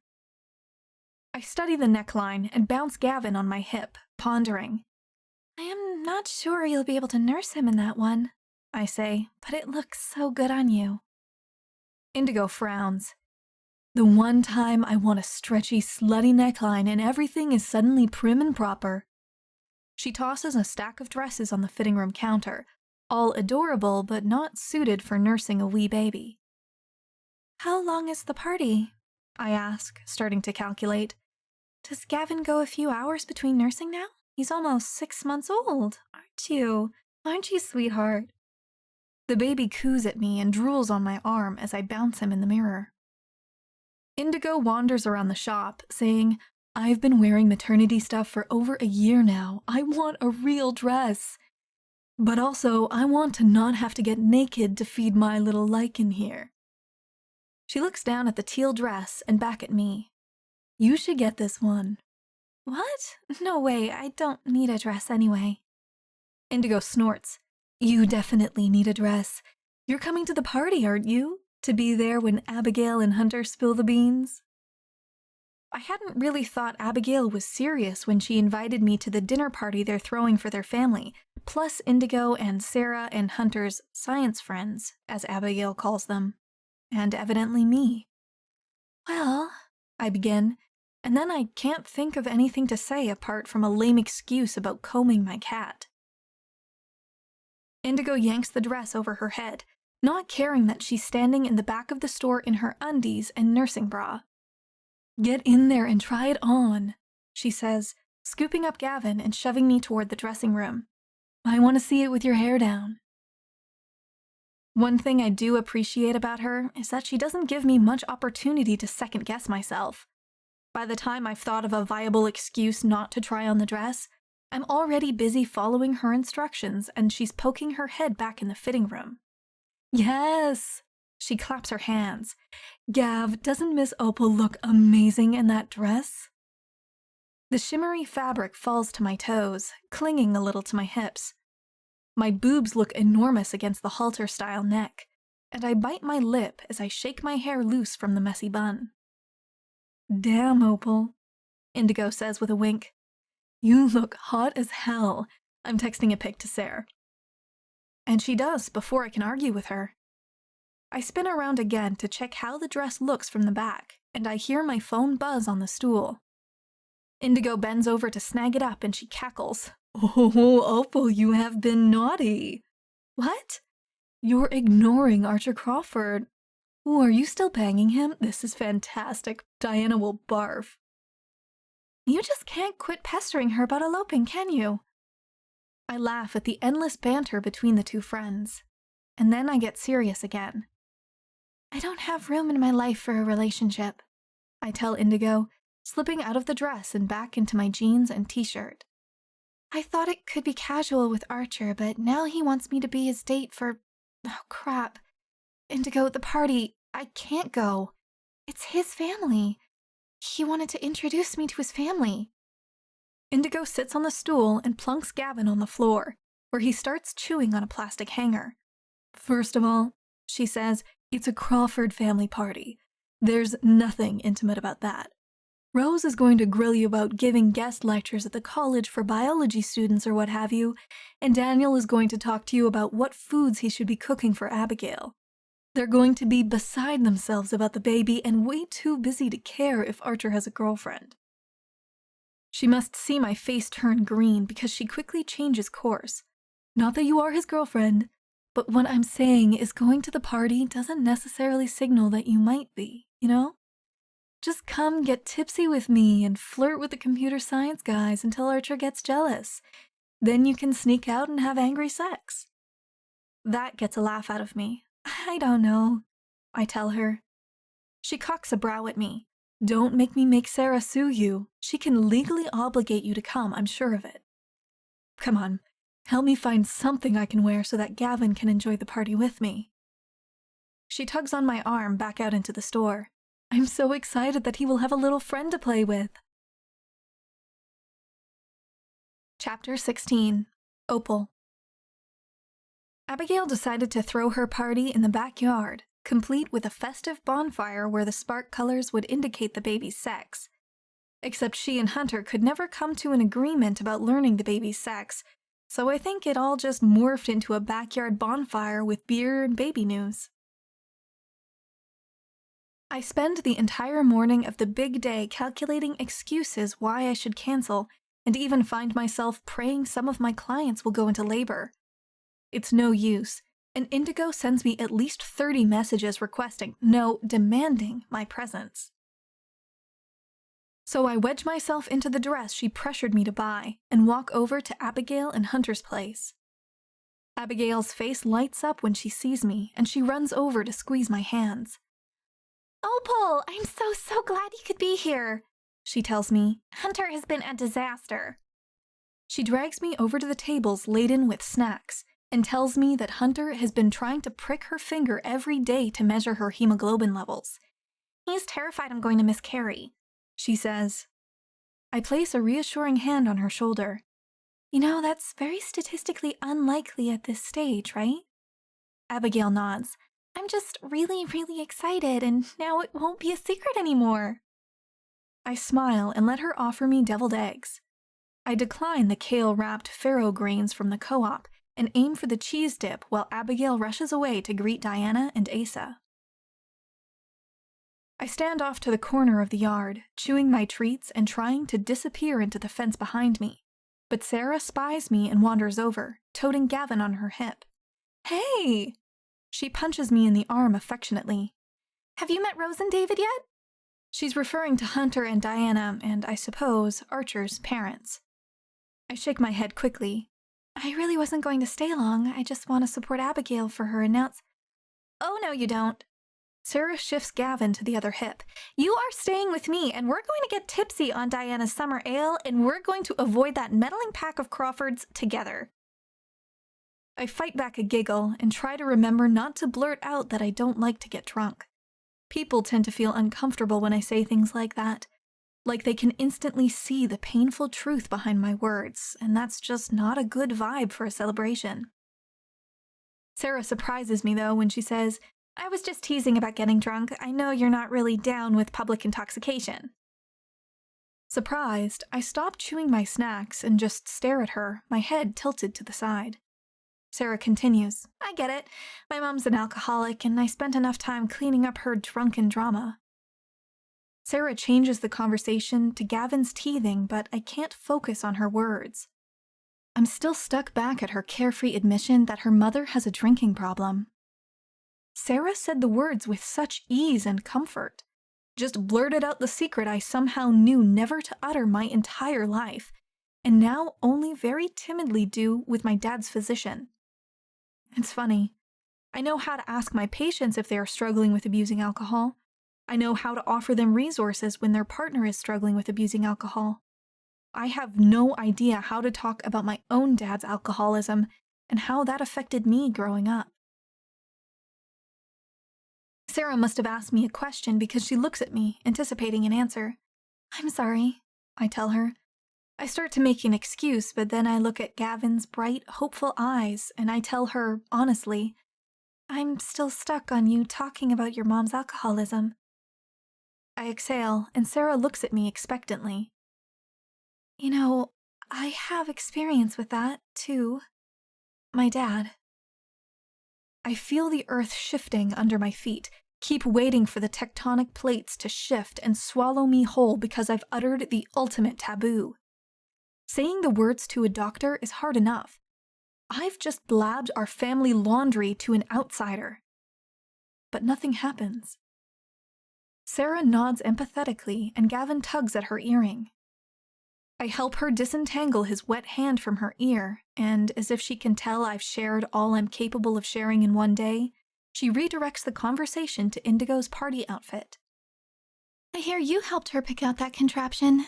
I study the neckline and bounce Gavin on my hip, pondering. I am not sure you'll be able to nurse him in that one, I say, but it looks so good on you. Indigo frowns. The one time I want a stretchy, slutty neckline and everything is suddenly prim and proper. She tosses a stack of dresses on the fitting room counter, all adorable but not suited for nursing a wee baby. How long is the party? I ask, starting to calculate. Does Gavin go a few hours between nursing now? He's almost 6 months old, aren't you? Aren't you, sweetheart? The baby coos at me and drools on my arm as I bounce him in the mirror. Indigo wanders around the shop, saying, I've been wearing maternity stuff for over a year now. I want a real dress. But also, I want to not have to get naked to feed my little lichen here. She looks down at the teal dress and back at me. You should get this one. What? No way, I don't need a dress anyway. Indigo snorts. You definitely need a dress. You're coming to the party, aren't you? To be there when Abigail and Hunter spill the beans? I hadn't really thought Abigail was serious when she invited me to the dinner party they're throwing for their family, plus Indigo and Sarah and Hunter's science friends, as Abigail calls them, and evidently me. Well, I begin, and then I can't think of anything to say apart from a lame excuse about combing my cat. Indigo yanks the dress over her head, not caring that she's standing in the back of the store in her undies and nursing bra. Get in there and try it on, she says, scooping up Gavin and shoving me toward the dressing room. I want to see it with your hair down. One thing I do appreciate about her is that she doesn't give me much opportunity to second-guess myself. By the time I've thought of a viable excuse not to try on the dress, I'm already busy following her instructions and she's poking her head back in the fitting room. Yes! She claps her hands. Gav, doesn't Miss Opal look amazing in that dress? The shimmery fabric falls to my toes, clinging a little to my hips. My boobs look enormous against the halter-style neck, and I bite my lip as I shake my hair loose from the messy bun. Damn, Opal, Indigo says with a wink. You look hot as hell. I'm texting a pic to Sarah. And she does before I can argue with her. I spin around again to check how the dress looks from the back, and I hear my phone buzz on the stool. Indigo bends over to snag it up and she cackles. Oh, Opal, you have been naughty. What? You're ignoring Archer Crawford. Ooh, are you still banging him? This is fantastic. Diana will barf. You just can't quit pestering her about eloping, can you? I laugh at the endless banter between the two friends, and then I get serious again. I don't have room in my life for a relationship, I tell Indigo, slipping out of the dress and back into my jeans and t-shirt. I thought it could be casual with Archer, but now he wants me to be his date for... Oh, crap. Indigo, the party, I can't go. It's his family. He wanted to introduce me to his family. Indigo sits on the stool and plunks Gavin on the floor, where he starts chewing on a plastic hanger. First of all, she says, it's a Crawford family party. There's nothing intimate about that. Rose is going to grill you about giving guest lectures at the college for biology students or what have you, and Daniel is going to talk to you about what foods he should be cooking for Abigail. They're going to be beside themselves about the baby and way too busy to care if Archer has a girlfriend. She must see my face turn green because she quickly changes course. Not that you are his girlfriend, but what I'm saying is going to the party doesn't necessarily signal that you might be, you know? Just come get tipsy with me and flirt with the computer science guys until Archer gets jealous. Then you can sneak out and have angry sex. That gets a laugh out of me. I don't know, I tell her. She cocks a brow at me. Don't make me make Sarah sue you. She can legally obligate you to come, I'm sure of it. Come on, help me find something I can wear so that Gavin can enjoy the party with me. She tugs on my arm back out into the store. I'm so excited that he will have a little friend to play with. Chapter 16. Opal. Abigail decided to throw her party in the backyard, complete with a festive bonfire where the spark colors would indicate the baby's sex. Except she and Hunter could never come to an agreement about learning the baby's sex, so I think it all just morphed into a backyard bonfire with beer and baby news. I spend the entire morning of the big day calculating excuses why I should cancel, and even find myself praying some of my clients will go into labor. It's no use, and Indigo sends me at least 30 messages requesting, no, demanding my presence. So I wedge myself into the dress she pressured me to buy and walk over to Abigail and Hunter's place. Abigail's face lights up when she sees me, and she runs over to squeeze my hands. "Opal, I'm so glad you could be here," she tells me. "Hunter has been a disaster." She drags me over to the tables laden with snacks and tells me that Hunter has been trying to prick her finger every day to measure her hemoglobin levels. "He's terrified I'm going to miscarry," she says. I place a reassuring hand on her shoulder. "You know, that's very statistically unlikely at this stage, right?" Abigail nods. "I'm just really excited, and now it won't be a secret anymore." I smile and let her offer me deviled eggs. I decline the kale-wrapped farro grains from the co-op and aim for the cheese dip while Abigail rushes away to greet Diana and Asa. I stand off to the corner of the yard, chewing my treats and trying to disappear into the fence behind me, but Sarah spies me and wanders over, toting Gavin on her hip. "Hey!" She punches me in the arm affectionately. "Have you met Rose and David yet?" She's referring to Hunter and Diana and, I suppose, Archer's parents. I shake my head quickly. "I really wasn't going to stay long. I just want to support Abigail for her announce—" "Oh, no, you don't." Sarah shifts Gavin to the other hip. "You are staying with me, and we're going to get tipsy on Diana's summer ale, and we're going to avoid that meddling pack of Crawfords together." I fight back a giggle and try to remember not to blurt out that I don't like to get drunk. People tend to feel uncomfortable when I say things like that, like they can instantly see the painful truth behind my words, and that's just not a good vibe for a celebration. Sarah surprises me, though, when she says, "I was just teasing about getting drunk. I know you're not really down with public intoxication." Surprised, I stop chewing my snacks and just stare at her, my head tilted to the side. Sarah continues, "I get it. My mom's an alcoholic, and I spent enough time cleaning up her drunken drama." Sarah changes the conversation to Gavin's teething, but I can't focus on her words. I'm still stuck back at her carefree admission that her mother has a drinking problem. Sarah said the words with such ease and comfort, just blurted out the secret I somehow knew never to utter my entire life, and now only very timidly do with my dad's physician. It's funny. I know how to ask my patients if they are struggling with abusing alcohol. I know how to offer them resources when their partner is struggling with abusing alcohol. I have no idea how to talk about my own dad's alcoholism and how that affected me growing up. Sarah must have asked me a question because she looks at me, anticipating an answer. "I'm sorry," I tell her. I start to make an excuse, but then I look at Gavin's bright, hopeful eyes, and I tell her, honestly, "I'm still stuck on you talking about your mom's alcoholism." I exhale, and Sarah looks at me expectantly. "You know, I have experience with that, too. My dad." I feel the earth shifting under my feet, keep waiting for the tectonic plates to shift and swallow me whole because I've uttered the ultimate taboo. Saying the words to a doctor is hard enough. I've just blabbed our family laundry to an outsider. But nothing happens. Sarah nods empathetically, and Gavin tugs at her earring. I help her disentangle his wet hand from her ear, and as if she can tell I've shared all I'm capable of sharing in one day, she redirects the conversation to Indigo's party outfit. "I hear you helped her pick out that contraption,"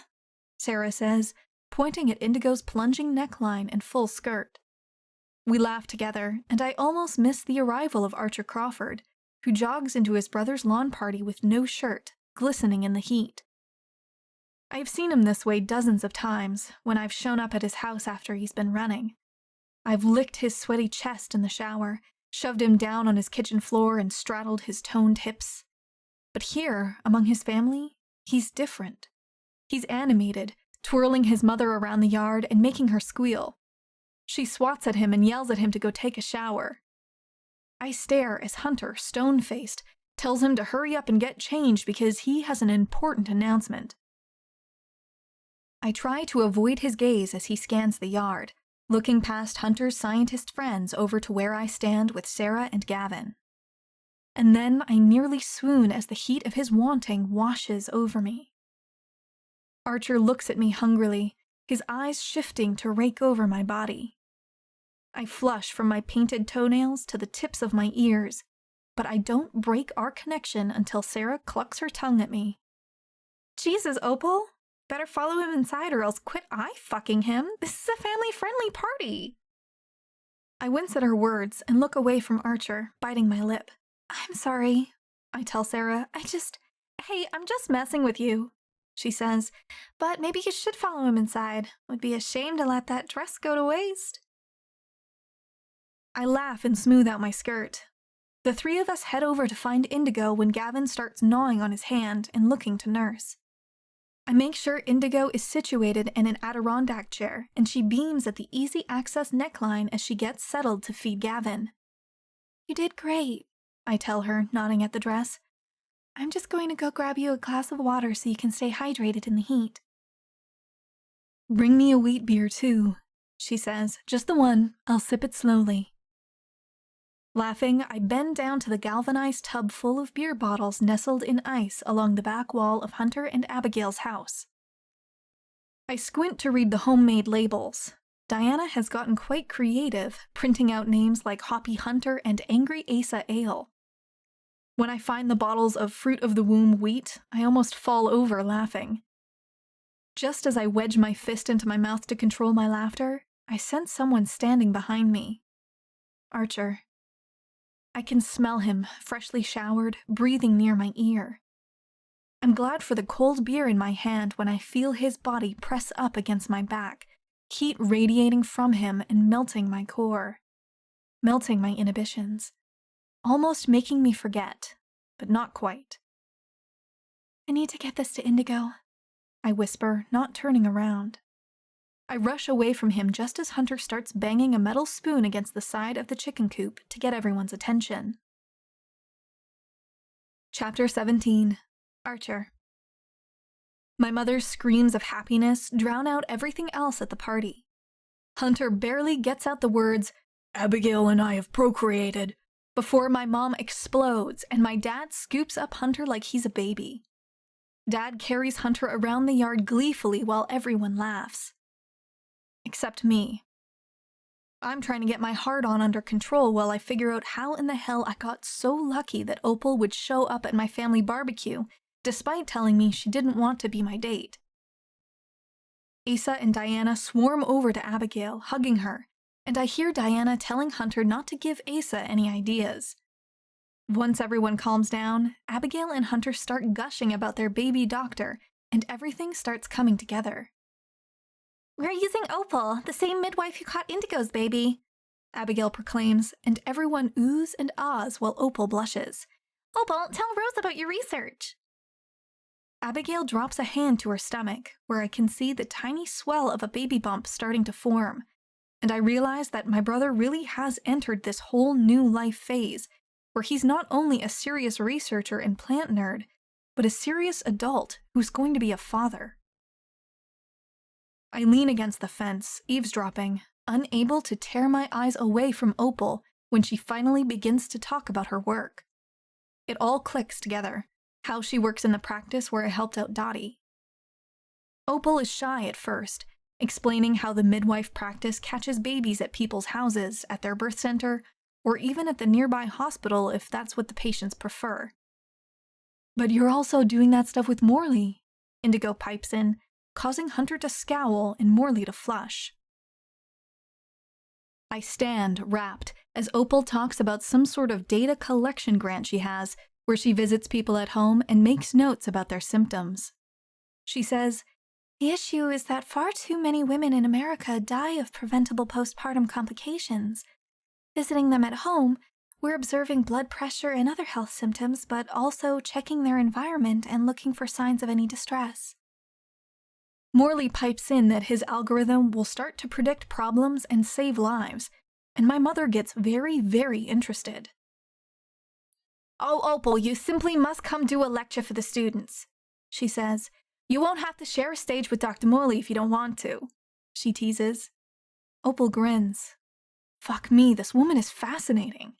Sarah says, pointing at Indigo's plunging neckline and full skirt. We laugh together, and I almost miss the arrival of Archer Crawford, who jogs into his brother's lawn party with no shirt, glistening in the heat. I've seen him this way dozens of times, when I've shown up at his house after he's been running. I've licked his sweaty chest in the shower, shoved him down on his kitchen floor and straddled his toned hips. But here, among his family, he's different. He's animated, twirling his mother around the yard and making her squeal. She swats at him and yells at him to go take a shower. I stare as Hunter, stone-faced, tells him to hurry up and get changed because he has an important announcement. I try to avoid his gaze as he scans the yard, looking past Hunter's scientist friends over to where I stand with Sarah and Gavin. And then I nearly swoon as the heat of his wanting washes over me. Archer looks at me hungrily, his eyes shifting to rake over my body. I flush from my painted toenails to the tips of my ears, but I don't break our connection until Sarah clucks her tongue at me. Jesus, Opal! Better follow him inside or else quit fucking him. This is a family-friendly party! I wince at her words and look away from Archer, biting my lip. I'm sorry, I tell Sarah. Hey, I'm just messing with you, she says. But maybe you should follow him inside. Would be a shame to let that dress go to waste. I laugh and smooth out my skirt. The three of us head over to find Indigo when Gavin starts gnawing on his hand and looking to nurse. I make sure Indigo is situated in an Adirondack chair, and she beams at the easy access neckline as she gets settled to feed Gavin. You did great, I tell her, nodding at the dress. I'm just going to go grab you a glass of water so you can stay hydrated in the heat. Bring me a wheat beer too, she says. Just the one. I'll sip it slowly. Laughing, I bend down to the galvanized tub full of beer bottles nestled in ice along the back wall of Hunter and Abigail's house. I squint to read the homemade labels. Diana has gotten quite creative, printing out names like Hoppy Hunter and Angry Asa Ale. When I find the bottles of Fruit of the Womb wheat, I almost fall over laughing. Just as I wedge my fist into my mouth to control my laughter, I sense someone standing behind me. Archer. I can smell him, freshly showered, breathing near my ear. I'm glad for the cold beer in my hand when I feel his body press up against my back, heat radiating from him and melting my core. Melting my inhibitions. Almost making me forget, but not quite. I need to get this to Indigo, I whisper, not turning around. I rush away from him just as Hunter starts banging a metal spoon against the side of the chicken coop to get everyone's attention. Chapter 17. Archer. My mother's screams of happiness drown out everything else at the party. Hunter barely gets out the words, "Abigail and I have procreated," before my mom explodes and my dad scoops up Hunter like he's a baby. Dad carries Hunter around the yard gleefully while everyone laughs. Except me. I'm trying to get my heart-on under control while I figure out how in the hell I got so lucky that Opal would show up at my family barbecue, despite telling me she didn't want to be my date. Asa and Diana swarm over to Abigail, hugging her, and I hear Diana telling Hunter not to give Asa any ideas. Once everyone calms down, Abigail and Hunter start gushing about their baby doctor, and everything starts coming together. We're using Opal, the same midwife who caught Indigo's baby, Abigail proclaims, and everyone oohs and ahs while Opal blushes. Opal, tell Rose about your research. Abigail drops a hand to her stomach, where I can see the tiny swell of a baby bump starting to form, and I realize that my brother really has entered this whole new life phase, where he's not only a serious researcher and plant nerd, but a serious adult who's going to be a father. I lean against the fence, eavesdropping, unable to tear my eyes away from Opal when she finally begins to talk about her work. It all clicks together, how she works in the practice where I helped out Dottie. Opal is shy at first, explaining how the midwife practice catches babies at people's houses, at their birth center, or even at the nearby hospital if that's what the patients prefer. But you're also doing that stuff with Morley, Indigo pipes in, causing Hunter to scowl and Morley to flush. I stand, rapt, as Opal talks about some sort of data collection grant she has, where she visits people at home and makes notes about their symptoms. She says, "The issue is that far too many women in America die of preventable postpartum complications. Visiting them at home, we're observing blood pressure and other health symptoms, but also checking their environment and looking for signs of any distress. Morley pipes in that his algorithm will start to predict problems and save lives, and my mother gets very, very interested. "Oh, Opal, you simply must come do a lecture for the students," she says. "You won't have to share a stage with Dr. Morley if you don't want to," she teases. Opal grins. Fuck me, this woman is fascinating.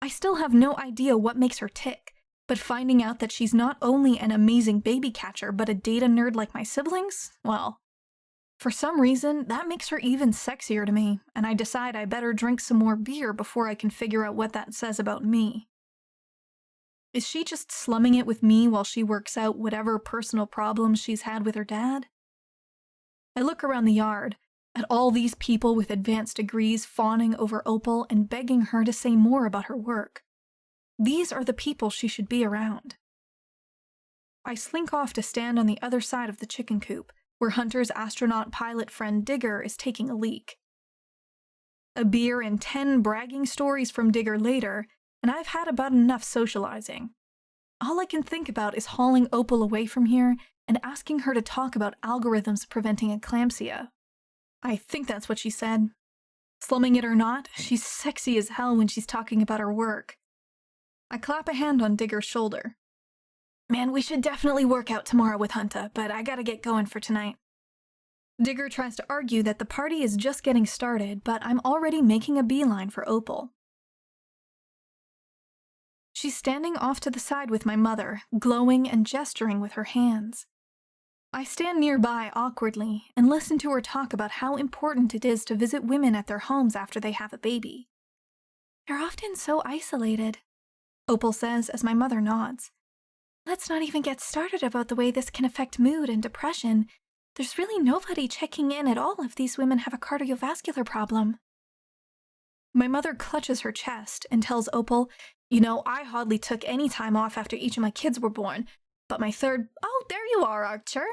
I still have no idea what makes her tick, but finding out that she's not only an amazing baby catcher but a data nerd like my siblings, well, for some reason, that makes her even sexier to me, and I decide I better drink some more beer before I can figure out what that says about me. Is she just slumming it with me while she works out whatever personal problems she's had with her dad? I look around the yard, at all these people with advanced degrees fawning over Opal and begging her to say more about her work. These are the people she should be around. I slink off to stand on the other side of the chicken coop, where Hunter's astronaut pilot friend Digger is taking a leak. A beer and 10 bragging stories from Digger later, and I've had about enough socializing. All I can think about is hauling Opal away from here and asking her to talk about algorithms preventing eclampsia. I think that's what she said. Slumming it or not, she's sexy as hell when she's talking about her work. I clap a hand on Digger's shoulder. "Man, we should definitely work out tomorrow with Hunter, but I gotta get going for tonight." Digger tries to argue that the party is just getting started, but I'm already making a beeline for Opal. She's standing off to the side with my mother, glowing and gesturing with her hands. I stand nearby awkwardly and listen to her talk about how important it is to visit women at their homes after they have a baby. "They're often so isolated," Opal says as my mother nods. "Let's not even get started about the way this can affect mood and depression. There's really nobody checking in at all if these women have a cardiovascular problem." My mother clutches her chest and tells Opal, "You know, I hardly took any time off after each of my kids were born. But my third, oh, there you are, Archer."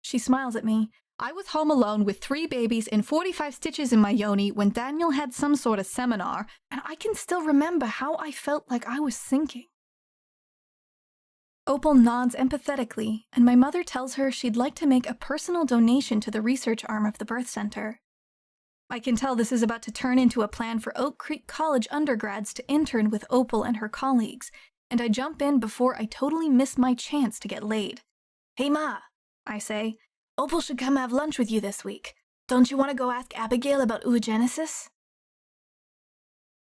She smiles at me. "I was home alone with 3 babies and 45 stitches in my yoni when Daniel had some sort of seminar, and I can still remember how I felt like I was sinking." Opal nods empathetically, and my mother tells her she'd like to make a personal donation to the research arm of the birth center. I can tell this is about to turn into a plan for Oak Creek College undergrads to intern with Opal and her colleagues, and I jump in before I totally miss my chance to get laid. "Hey Ma," I say, "Opal should come have lunch with you this week. Don't you want to go ask Abigail about oogenesis?"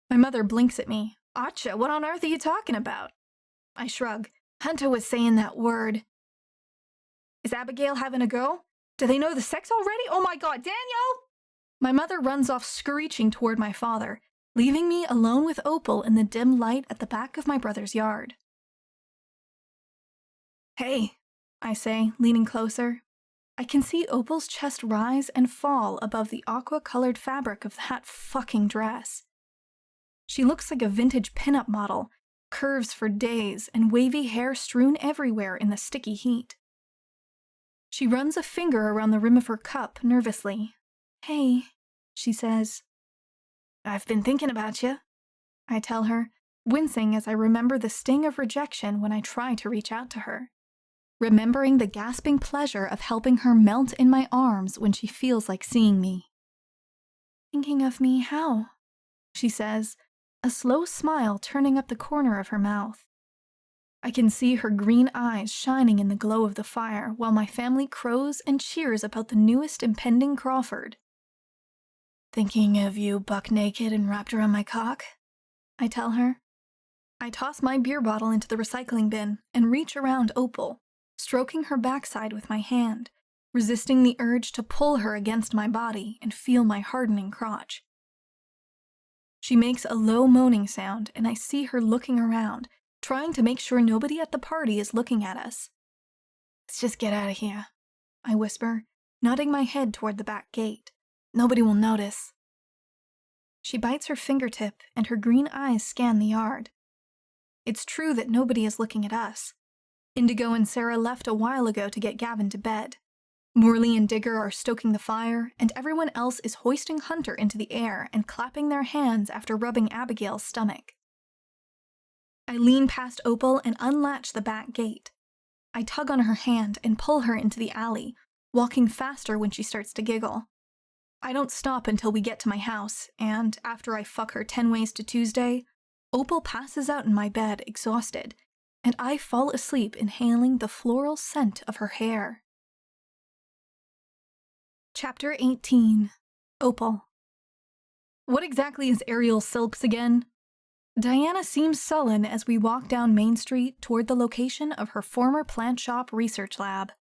My mother blinks at me. "Archer, what on earth are you talking about?" I shrug. "Hunter was saying that word." "Is Abigail having a go? Do they know the sex already? Oh my god, Daniel!" My mother runs off screeching toward my father, leaving me alone with Opal in the dim light at the back of my brother's yard. "Hey," I say, leaning closer. I can see Opal's chest rise and fall above the aqua-colored fabric of that fucking dress. She looks like a vintage pinup model, curves for days and wavy hair strewn everywhere in the sticky heat. She runs a finger around the rim of her cup nervously. "Hey," she says. "I've been thinking about you," I tell her, wincing as I remember the sting of rejection when I try to reach out to her. Remembering the gasping pleasure of helping her melt in my arms when she feels like seeing me. "Thinking of me how?" she says, a slow smile turning up the corner of her mouth. I can see her green eyes shining in the glow of the fire while my family crows and cheers about the newest impending Crawford. "Thinking of you buck naked and wrapped around my cock," I tell her. I toss my beer bottle into the recycling bin and reach around Opal, stroking her backside with my hand, resisting the urge to pull her against my body and feel my hardening crotch. She makes a low moaning sound, and I see her looking around, trying to make sure nobody at the party is looking at us. "Let's just get out of here," I whisper, nodding my head toward the back gate. "Nobody will notice." She bites her fingertip, and her green eyes scan the yard. It's true that nobody is looking at us. Indigo and Sarah left a while ago to get Gavin to bed. Morley and Digger are stoking the fire, and everyone else is hoisting Hunter into the air and clapping their hands after rubbing Abigail's stomach. I lean past Opal and unlatch the back gate. I tug on her hand and pull her into the alley, walking faster when she starts to giggle. I don't stop until we get to my house, and after I fuck her 10 ways to Tuesday, Opal passes out in my bed, exhausted, and I fall asleep inhaling the floral scent of her hair. Chapter 18. Opal. What exactly is Aerial Silks again? Diana seems sullen as we walk down Main Street toward the location of her former plant shop research lab.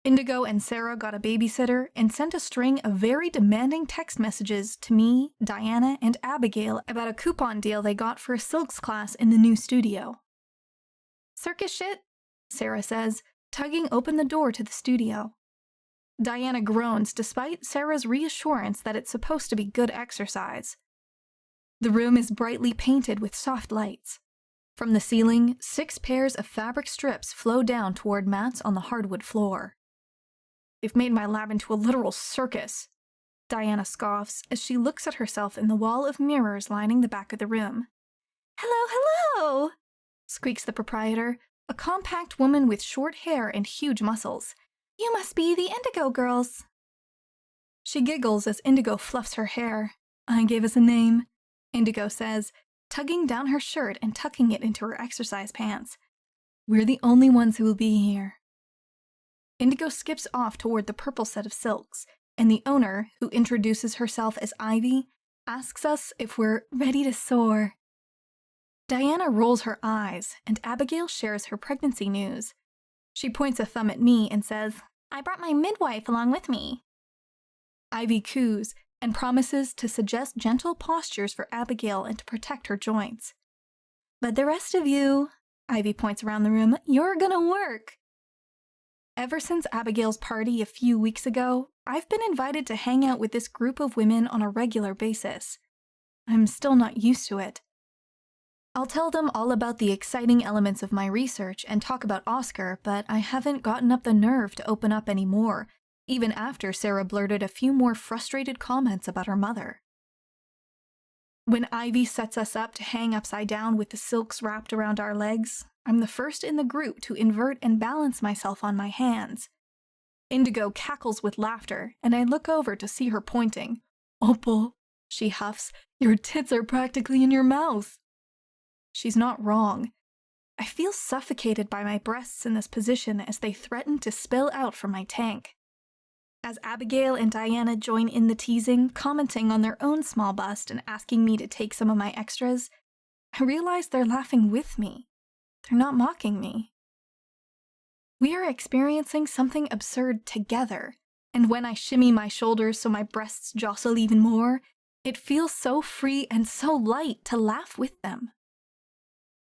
Indigo and Sarah got a babysitter and sent a string of very demanding text messages to me, Diana, and Abigail about a coupon deal they got for a silks class in the new studio. Circus shit? Sarah says, tugging open the door to the studio. Diana groans despite Sarah's reassurance that it's supposed to be good exercise. The room is brightly painted with soft lights. From the ceiling, 6 pairs of fabric strips flow down toward mats on the hardwood floor. They've made my lab into a literal circus, Diana scoffs as she looks at herself in the wall of mirrors lining the back of the room. Hello, hello, squeaks the proprietor, a compact woman with short hair and huge muscles. You must be the Indigo girls. She giggles as Indigo fluffs her hair. I gave us a name, Indigo says, tugging down her shirt and tucking it into her exercise pants. We're the only ones who will be here. Indigo skips off toward the purple set of silks, and the owner, who introduces herself as Ivy, asks us if we're ready to soar. Diana rolls her eyes, and Abigail shares her pregnancy news. She points a thumb at me and says, I brought my midwife along with me. Ivy coos and promises to suggest gentle postures for Abigail and to protect her joints. But the rest of you, Ivy points around the room, you're gonna work. Ever since Abigail's party a few weeks ago, I've been invited to hang out with this group of women on a regular basis. I'm still not used to it. I'll tell them all about the exciting elements of my research and talk about Oscar, but I haven't gotten up the nerve to open up anymore, even after Sarah blurted a few more frustrated comments about her mother. When Ivy sets us up to hang upside down with the silks wrapped around our legs, I'm the first in the group to invert and balance myself on my hands. Indigo cackles with laughter, and I look over to see her pointing. Opal, she huffs, your tits are practically in your mouth. She's not wrong. I feel suffocated by my breasts in this position as they threaten to spill out from my tank. As Abigail and Diana join in the teasing, commenting on their own small bust and asking me to take some of my extras, I realize they're laughing with me. They're not mocking me. We are experiencing something absurd together, and when I shimmy my shoulders so my breasts jostle even more, it feels so free and so light to laugh with them.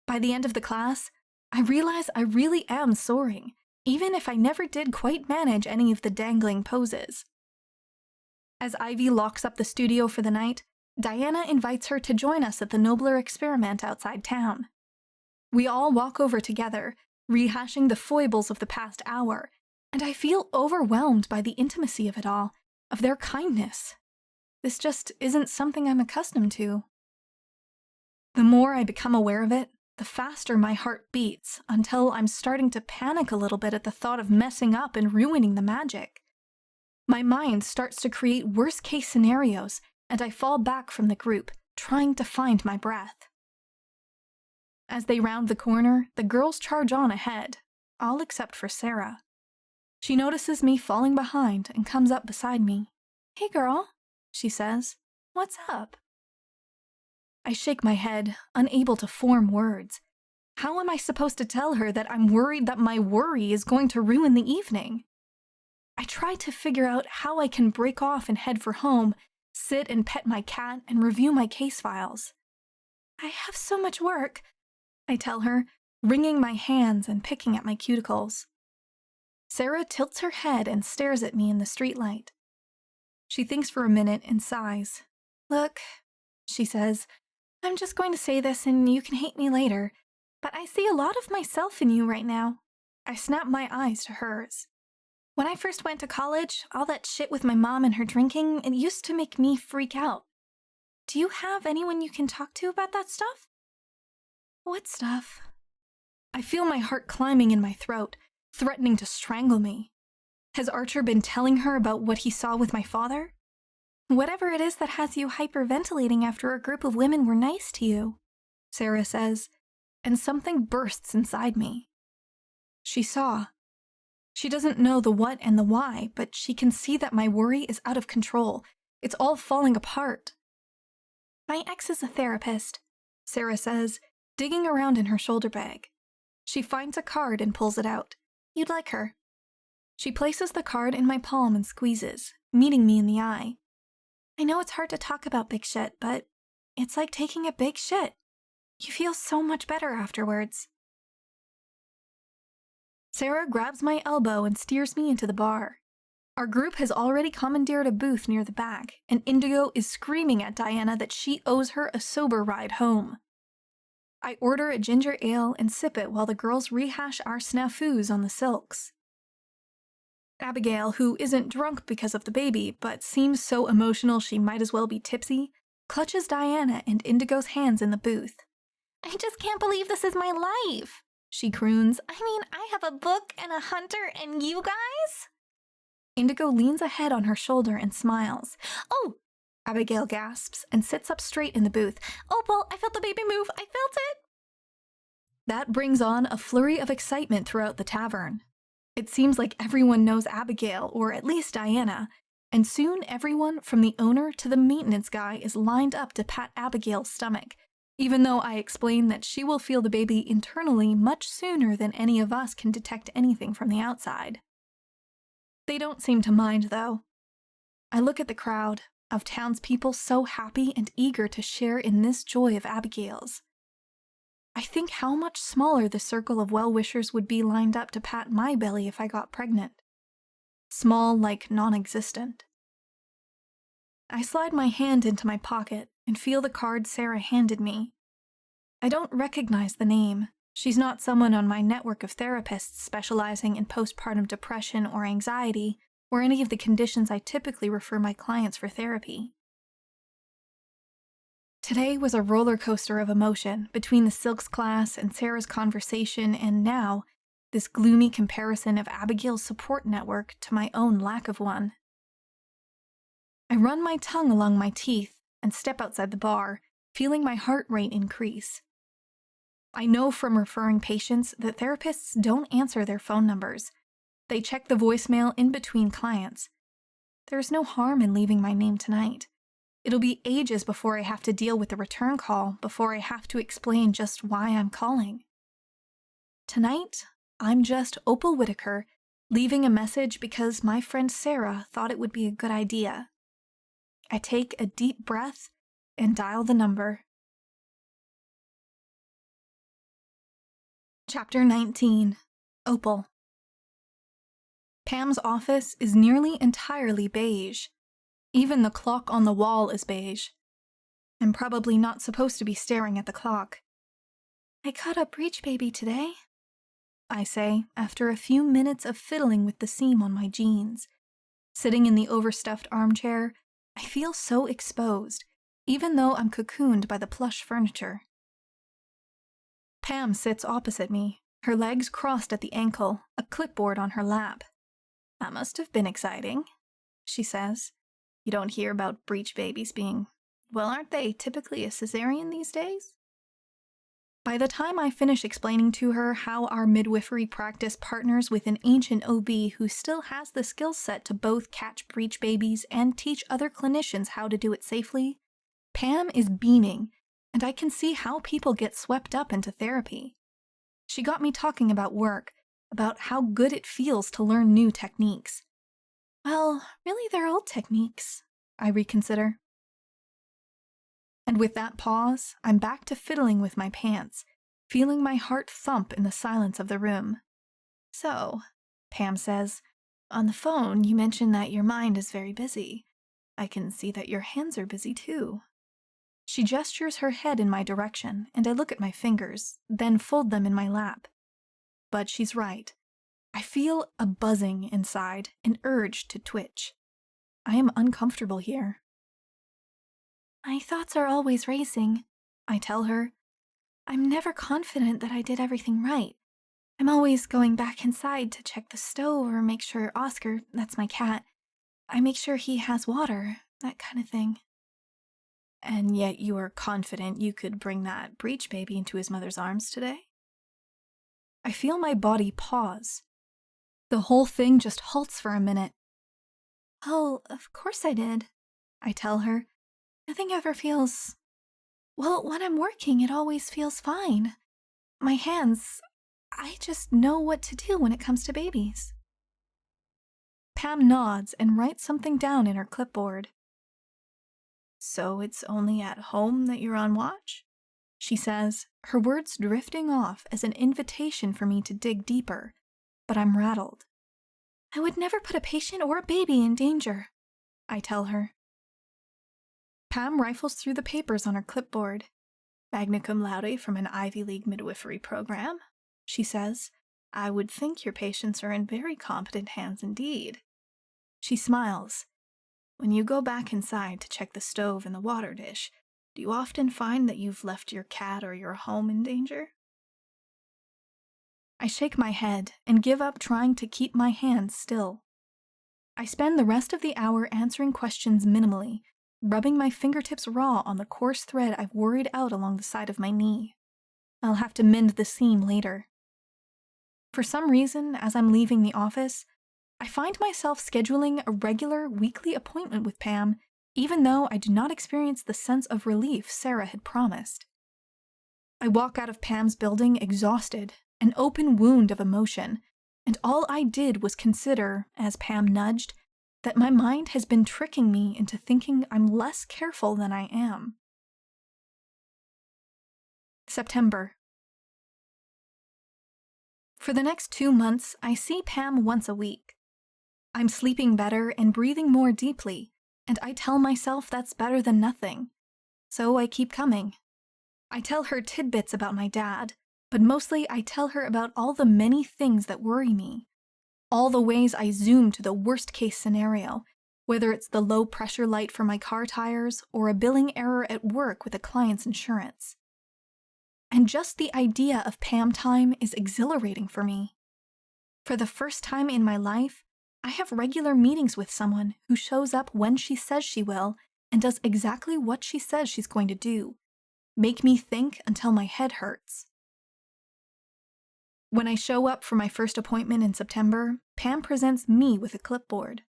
By the end of the class, I realize I really am soaring, even if I never did quite manage any of the dangling poses. As Ivy locks up the studio for the night, Diana invites her to join us at the nobler experiment outside town. We all walk over together, rehashing the foibles of the past hour, and I feel overwhelmed by the intimacy of it all, of their kindness. This just isn't something I'm accustomed to. The more I become aware of it, the faster my heart beats, until I'm starting to panic a little bit at the thought of messing up and ruining the magic. My mind starts to create worst-case scenarios, and I fall back from the group, trying to find my breath. As they round the corner, the girls charge on ahead, all except for Sarah. She notices me falling behind and comes up beside me. Hey girl, she says, what's up? I shake my head, unable to form words. How am I supposed to tell her that I'm worried that my worry is going to ruin the evening? I try to figure out how I can break off and head for home, sit and pet my cat and review my case files. I have so much work, I tell her, wringing my hands and picking at my cuticles. Sarah tilts her head and stares at me in the streetlight. She thinks for a minute and sighs. Look, she says, I'm just going to say this and you can hate me later, but I see a lot of myself in you right now. I snap my eyes to hers. When I first went to college, all that shit with my mom and her drinking, it used to make me freak out. Do you have anyone you can talk to about that stuff? What stuff? I feel my heart climbing in my throat, threatening to strangle me. Has Archer been telling her about what he saw with my father? Whatever it is that has you hyperventilating after a group of women were nice to you, Sarah says, and something bursts inside me. She saw. She doesn't know the what and the why, but she can see that my worry is out of control. It's all falling apart. My ex is a therapist, Sarah says, digging around in her shoulder bag. She finds a card and pulls it out. You'd like her. She places the card in my palm and squeezes, meeting me in the eye. I know it's hard to talk about big shit, but it's like taking a big shit. You feel so much better afterwards. Sarah grabs my elbow and steers me into the bar. Our group has already commandeered a booth near the back, and Indigo is screaming at Diana that she owes her a sober ride home. I order a ginger ale and sip it while the girls rehash our snafus on the silks. Abigail, who isn't drunk because of the baby, but seems so emotional she might as well be tipsy, clutches Diana and Indigo's hands in the booth. I just can't believe this is my life, she croons. I mean, I have a book and a hunter and you guys? Indigo leans a head on her shoulder and smiles. Oh, Abigail gasps and sits up straight in the booth. Opal, I felt the baby move. I felt it. That brings on a flurry of excitement throughout the tavern. It seems like everyone knows Abigail, or at least Diana, and soon everyone from the owner to the maintenance guy is lined up to pat Abigail's stomach, even though I explain that she will feel the baby internally much sooner than any of us can detect anything from the outside. They don't seem to mind, though. I look at the crowd of townspeople so happy and eager to share in this joy of Abigail's. I think how much smaller the circle of well-wishers would be lined up to pat my belly if I got pregnant. Small, like non-existent. I slide my hand into my pocket and feel the card Sarah handed me. I don't recognize the name. She's not someone on my network of therapists specializing in postpartum depression or anxiety, or any of the conditions I typically refer my clients for therapy. Today was a roller coaster of emotion between the silks class and Sarah's conversation and now, this gloomy comparison of Abigail's support network to my own lack of one. I run my tongue along my teeth and step outside the bar, feeling my heart rate increase. I know from referring patients that therapists don't answer their phone numbers. They check the voicemail in between clients. There's no harm in leaving my name tonight. It'll be ages before I have to deal with the return call, before I have to explain just why I'm calling. Tonight, I'm just Opal Whittaker, leaving a message because my friend Sarah thought it would be a good idea. I take a deep breath and dial the number. Chapter 19. Opal. Pam's office is nearly entirely beige. Even the clock on the wall is beige. I'm probably not supposed to be staring at the clock. I caught a breech baby today, I say after a few minutes of fiddling with the seam on my jeans. Sitting in the overstuffed armchair, I feel so exposed, even though I'm cocooned by the plush furniture. Pam sits opposite me, her legs crossed at the ankle, a clipboard on her lap. That must have been exciting, she says. You don't hear about breech babies being, well, aren't they typically a cesarean these days? By the time I finish explaining to her how our midwifery practice partners with an ancient OB who still has the skill set to both catch breech babies and teach other clinicians how to do it safely, Pam is beaming, and I can see how people get swept up into therapy. She got me talking about work, about how good it feels to learn new techniques. Well, really they're old techniques, I reconsider. And with that pause, I'm back to fiddling with my pants, feeling my heart thump in the silence of the room. So, Pam says, on the phone you mentioned that your mind is very busy. I can see that your hands are busy too. She gestures her head in my direction, and I look at my fingers, then fold them in my lap. But she's right. I feel a buzzing inside, an urge to twitch. I am uncomfortable here. My thoughts are always racing, I tell her. I'm never confident that I did everything right. I'm always going back inside to check the stove or make sure Oscar, that's my cat, I make sure he has water, that kind of thing. And yet you are confident you could bring that breech baby into his mother's arms today? I feel my body pause. The whole thing just halts for a minute. Oh, of course I did, I tell her. Nothing ever feels... Well, when I'm working, it always feels fine. My hands, I just know what to do when it comes to babies. Pam nods and writes something down in her clipboard. So it's only at home that you're on watch? She says, her words drifting off as an invitation for me to dig deeper, but I'm rattled. I would never put a patient or a baby in danger, I tell her. Pam rifles through the papers on her clipboard. Magna cum laude from an Ivy League midwifery program, she says. I would think your patients are in very competent hands indeed. She smiles. When you go back inside to check the stove and the water dish, do you often find that you've left your cat or your home in danger? I shake my head and give up trying to keep my hands still. I spend the rest of the hour answering questions minimally, rubbing my fingertips raw on the coarse thread I've worried out along the side of my knee. I'll have to mend the seam later. For some reason, as I'm leaving the office, I find myself scheduling a regular weekly appointment with Pam, even though I do not experience the sense of relief Sarah had promised. I walk out of Pam's building exhausted, an open wound of emotion, and all I did was consider, as Pam nudged, that my mind has been tricking me into thinking I'm less careful than I am. September. For the next 2 months, I see Pam once a week. I'm sleeping better and breathing more deeply, and I tell myself that's better than nothing. So I keep coming. I tell her tidbits about my dad, but mostly I tell her about all the many things that worry me. All the ways I zoom to the worst-case scenario, whether it's the low-pressure light for my car tires or a billing error at work with a client's insurance. And just the idea of Pam time is exhilarating for me. For the first time in my life, I have regular meetings with someone who shows up when she says she will and does exactly what she says she's going to do. Make me think until my head hurts. When I show up for my first appointment in September, Pam presents me with a clipboard.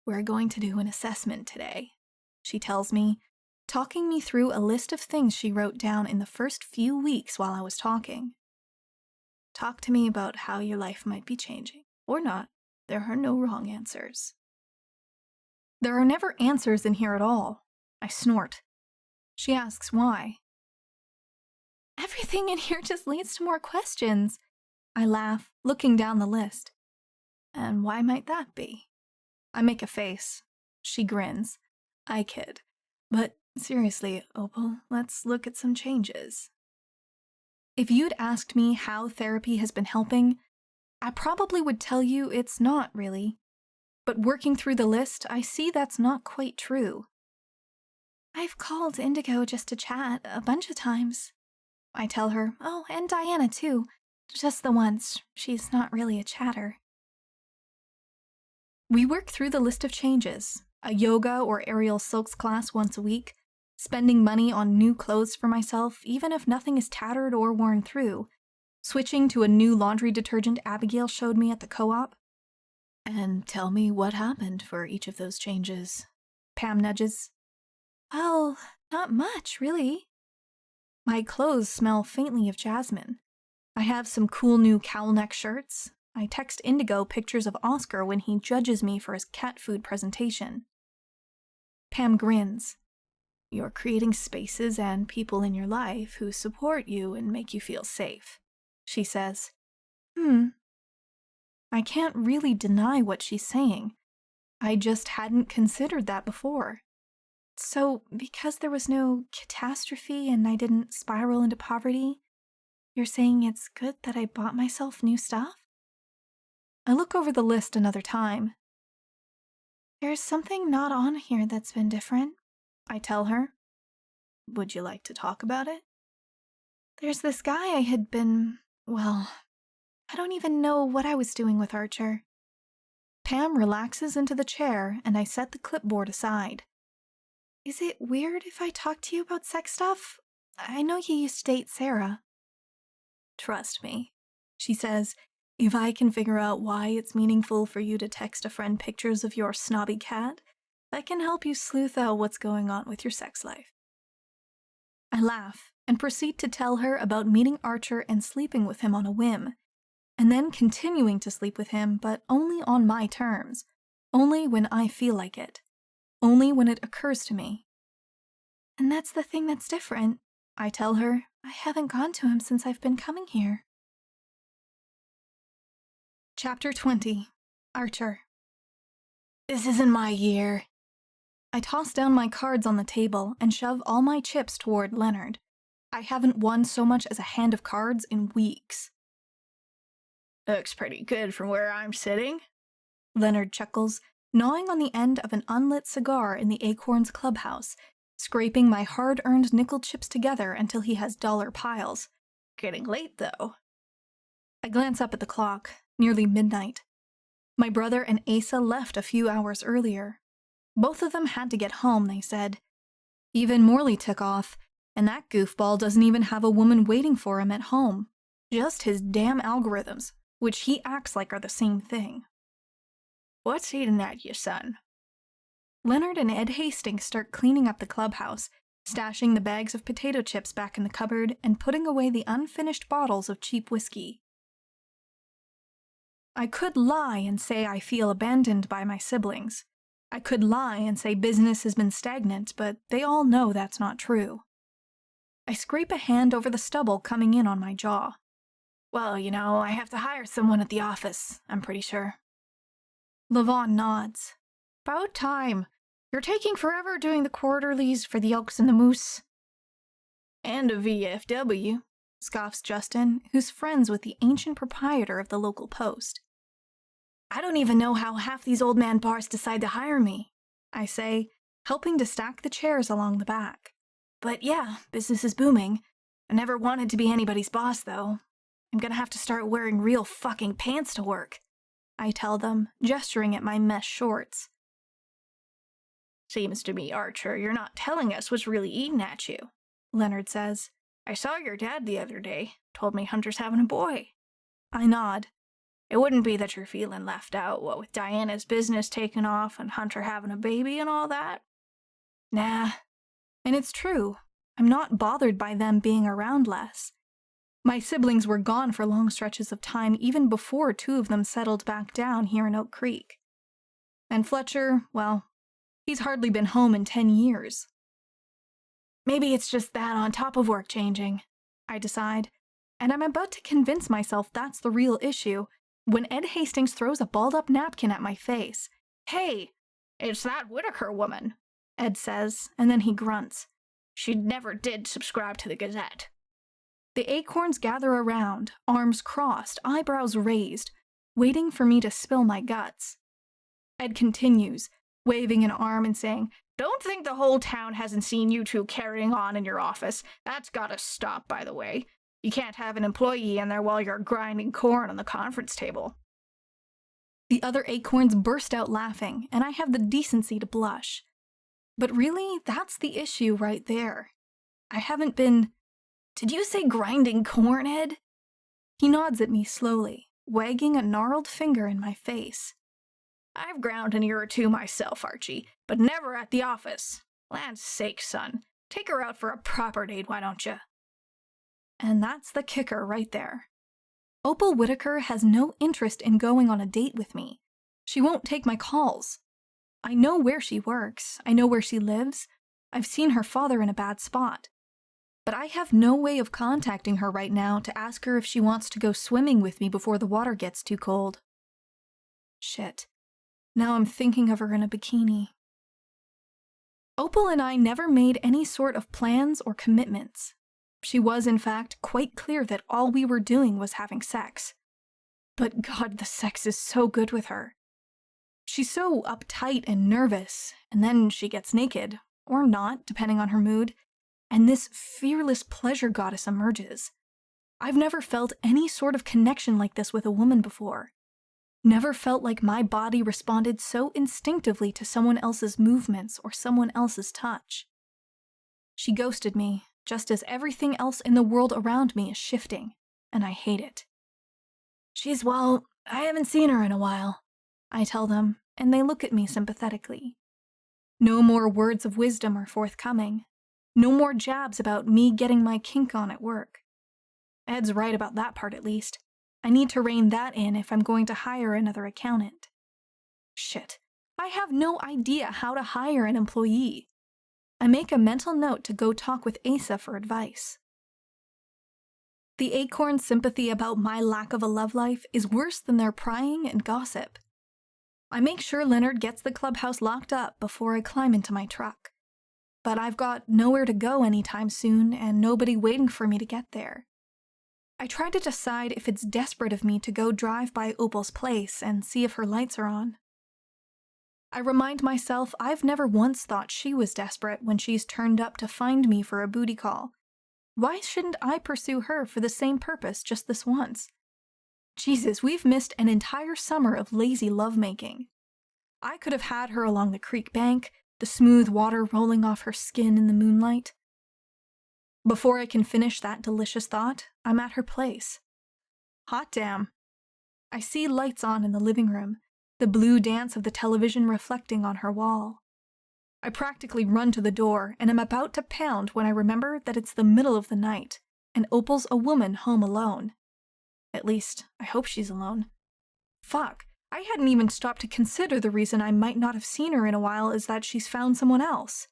We're going to do an assessment today, she tells me, talking me through a list of things she wrote down in the first few weeks while I was talking. Talk to me about how your life might be changing, or not. There are no wrong answers. There are never answers in here at all. I snort. She asks why. Everything in here just leads to more questions. I laugh, looking down the list. And why might that be? I make a face. She grins. I kid. But seriously, Opal, let's look at some changes. If you'd asked me how therapy has been helping, I probably would tell you it's not really. But working through the list, I see that's not quite true. I've called Indigo just to chat a bunch of times. I tell her, oh, and Diana too. Just the once. She's not really a chatter. We work through the list of changes. A yoga or aerial silks class once a week, spending money on new clothes for myself even if nothing is tattered or worn through, switching to a new laundry detergent Abigail showed me at the co-op. And tell me what happened for each of those changes. Pam nudges. Well, not much, really. My clothes smell faintly of jasmine. I have some cool new cowl neck shirts. I text Indigo pictures of Oscar when he judges me for his cat food presentation. Pam grins. You're creating spaces and people in your life who support you and make you feel safe, she says. I can't really deny what she's saying. I just hadn't considered that before. So, because there was no catastrophe and I didn't spiral into poverty, you're saying it's good that I bought myself new stuff? I look over the list another time. There's something not on here that's been different, I tell her. Would you like to talk about it? There's this guy I had been, well, I don't even know what I was doing with Archer. Pam relaxes into the chair, and I set the clipboard aside. Is it weird if I talk to you about sex stuff? I know you used to date Sarah. Trust me, she says, if I can figure out why it's meaningful for you to text a friend pictures of your snobby cat, that can help you sleuth out what's going on with your sex life. I laugh and proceed to tell her about meeting Archer and sleeping with him on a whim, and then continuing to sleep with him, but only on my terms, only when I feel like it, only when it occurs to me. And that's the thing that's different, I tell her. I haven't gone to him since I've been coming here. Chapter 20. Archer. This isn't my year. I toss down my cards on the table and shove all my chips toward Leonard. I haven't won so much as a hand of cards in weeks. Looks pretty good from where I'm sitting, Leonard chuckles, gnawing on the end of an unlit cigar in the Acorns clubhouse, scraping my hard-earned nickel chips together until he has dollar piles. Getting late, though. I glance up at the clock, nearly midnight. My brother and Asa left a few hours earlier. Both of them had to get home, they said. Even Morley took off, and that goofball doesn't even have a woman waiting for him at home. Just his damn algorithms, which he acts like are the same thing. What's eating at you, son? Leonard and Ed Hastings start cleaning up the clubhouse, stashing the bags of potato chips back in the cupboard and putting away the unfinished bottles of cheap whiskey. I could lie and say I feel abandoned by my siblings. I could lie and say business has been stagnant, but they all know that's not true. I scrape a hand over the stubble coming in on my jaw. Well, I have to hire someone at the office, I'm pretty sure. Levon nods. About time. You're taking forever doing the quarterlies for the Elks and the Moose. And a VFW, scoffs Justin, who's friends with the ancient proprietor of the local Post. I don't even know how half these old man bars decide to hire me, I say, helping to stack the chairs along the back. But yeah, business is booming. I never wanted to be anybody's boss, though. I'm gonna have to start wearing real fucking pants to work, I tell them, gesturing at my mesh shorts. Seems to me, Archer, you're not telling us what's really eating at you, Leonard says. I saw your dad the other day. Told me Hunter's having a boy. I nod. It wouldn't be that you're feeling left out, what with Diana's business taking off and Hunter having a baby and all that? Nah. And it's true. I'm not bothered by them being around less. My siblings were gone for long stretches of time even before two of them settled back down here in Oak Creek. And Fletcher, well, he's hardly been home in 10 years. Maybe it's just that on top of work changing, I decide, and I'm about to convince myself that's the real issue when Ed Hastings throws a balled-up napkin at my face. Hey, it's that Whittaker woman, Ed says, and then he grunts. She never did subscribe to the Gazette. The Acorns gather around, arms crossed, eyebrows raised, waiting for me to spill my guts. Ed continues, waving an arm and saying, Don't think the whole town hasn't seen you two carrying on in your office. That's gotta stop, by the way. You can't have an employee in there while you're grinding corn on the conference table. The other Acorns burst out laughing, and I have the decency to blush. But really, that's the issue right there. I haven't been... Did you say grinding corn, Ed? He nods at me slowly, wagging a gnarled finger in my face. I've ground an ear or two myself, Archie, but never at the office. Land's sake, son. Take her out for a proper date, why don't you? And that's the kicker right there. Opal Whittaker has no interest in going on a date with me. She won't take my calls. I know where she works. I know where she lives. I've seen her father in a bad spot. But I have no way of contacting her right now to ask her if she wants to go swimming with me before the water gets too cold. Shit. Now I'm thinking of her in a bikini. Opal and I never made any sort of plans or commitments. She was, in fact, quite clear that all we were doing was having sex. But God, the sex is so good with her. She's so uptight and nervous, and then she gets naked, or not, depending on her mood, and this fearless pleasure goddess emerges. I've never felt any sort of connection like this with a woman before. Never felt like my body responded so instinctively to someone else's movements or someone else's touch. She ghosted me, just as everything else in the world around me is shifting, and I hate it. Well, I haven't seen her in a while, I tell them, and they look at me sympathetically. No more words of wisdom are forthcoming. No more jabs about me getting my kink on at work. Ed's right about that part at least. I need to rein that in if I'm going to hire another accountant. Shit, I have no idea how to hire an employee. I make a mental note to go talk with Asa for advice. The acorn's sympathy about my lack of a love life is worse than their prying and gossip. I make sure Leonard gets the clubhouse locked up before I climb into my truck. But I've got nowhere to go anytime soon and nobody waiting for me to get there. I try to decide if it's desperate of me to go drive by Opal's place and see if her lights are on. I remind myself I've never once thought she was desperate when she's turned up to find me for a booty call. Why shouldn't I pursue her for the same purpose just this once? Jesus, we've missed an entire summer of lazy lovemaking. I could have had her along the creek bank, the smooth water rolling off her skin in the moonlight. Before I can finish that delicious thought, I'm at her place. Hot damn. I see lights on in the living room, the blue dance of the television reflecting on her wall. I practically run to the door and am about to pound when I remember that it's the middle of the night, and Opal's a woman home alone. At least, I hope she's alone. Fuck, I hadn't even stopped to consider the reason I might not have seen her in a while is that she's found someone else.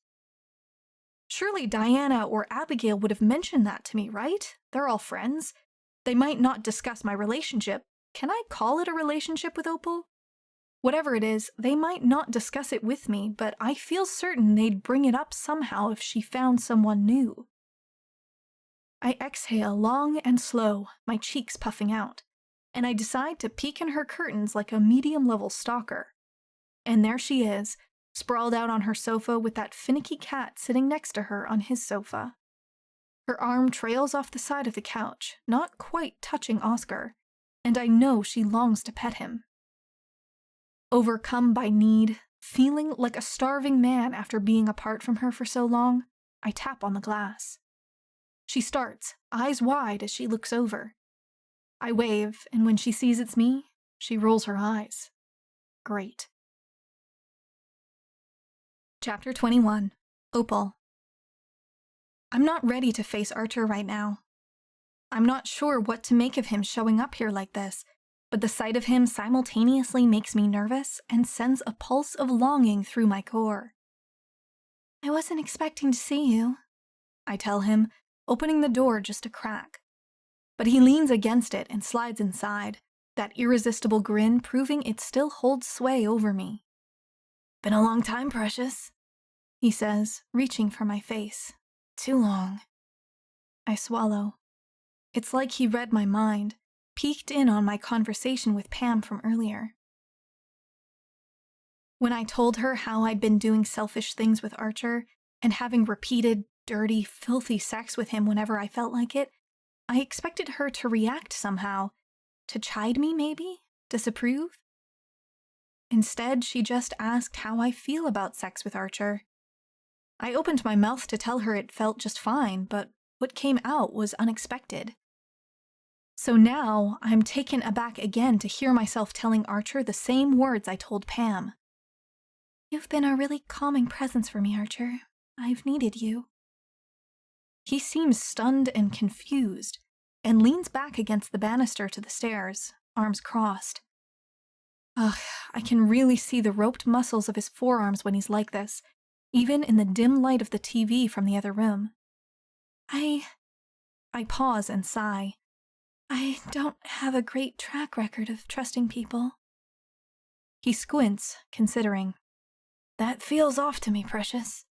Surely Diana or Abigail would have mentioned that to me, right? They're all friends. They might not discuss my relationship. Can I call it a relationship with Opal? Whatever it is, they might not discuss it with me, but I feel certain they'd bring it up somehow if she found someone new. I exhale long and slow, my cheeks puffing out, and I decide to peek in her curtains like a medium-level stalker. And there she is, sprawled out on her sofa with that finicky cat sitting next to her on his sofa. Her arm trails off the side of the couch, not quite touching Oscar, and I know she longs to pet him. Overcome by need, feeling like a starving man after being apart from her for so long, I tap on the glass. She starts, eyes wide as she looks over. I wave, and when she sees it's me, she rolls her eyes. Great. Chapter 21. Opal. I'm not ready to face Archer right now. I'm not sure what to make of him showing up here like this, but the sight of him simultaneously makes me nervous and sends a pulse of longing through my core. I wasn't expecting to see you, I tell him, opening the door just a crack. But he leans against it and slides inside, that irresistible grin proving it still holds sway over me. Been a long time, precious, he says, reaching for my face. Too long. I swallow. It's like he read my mind, peeked in on my conversation with Pam from earlier. When I told her how I'd been doing selfish things with Archer, and having repeated, dirty, filthy sex with him whenever I felt like it, I expected her to react somehow. To chide me, maybe? Disapprove? Instead, she just asked how I feel about sex with Archer. I opened my mouth to tell her it felt just fine, but what came out was unexpected. So now, I'm taken aback again to hear myself telling Archer the same words I told Pam. You've been a really calming presence for me, Archer. I've needed you. He seems stunned and confused, and leans back against the banister to the stairs, arms crossed. Ugh, I can really see the roped muscles of his forearms when he's like this, even in the dim light of the TV from the other room. I pause and sigh. I don't have a great track record of trusting people. He squints, considering. That feels off to me, precious.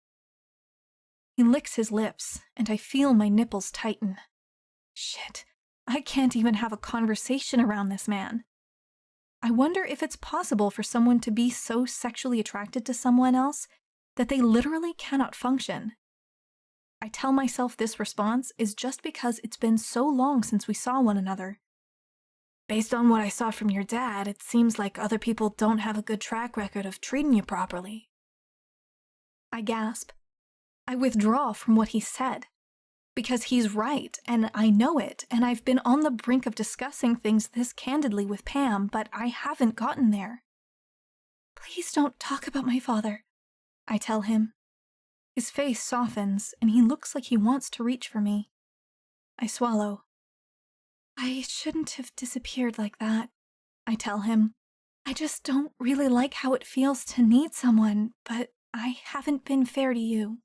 He licks his lips, and I feel my nipples tighten. Shit, I can't even have a conversation around this man. I wonder if it's possible for someone to be so sexually attracted to someone else that they literally cannot function. I tell myself this response is just because it's been so long since we saw one another. Based on what I saw from your dad, it seems like other people don't have a good track record of treating you properly. I gasp. I withdraw from what he said. Because he's right, and I know it, and I've been on the brink of discussing things this candidly with Pam, but I haven't gotten there. Please don't talk about my father, I tell him. His face softens, and he looks like he wants to reach for me. I swallow. I shouldn't have disappeared like that, I tell him. I just don't really like how it feels to need someone, but I haven't been fair to you.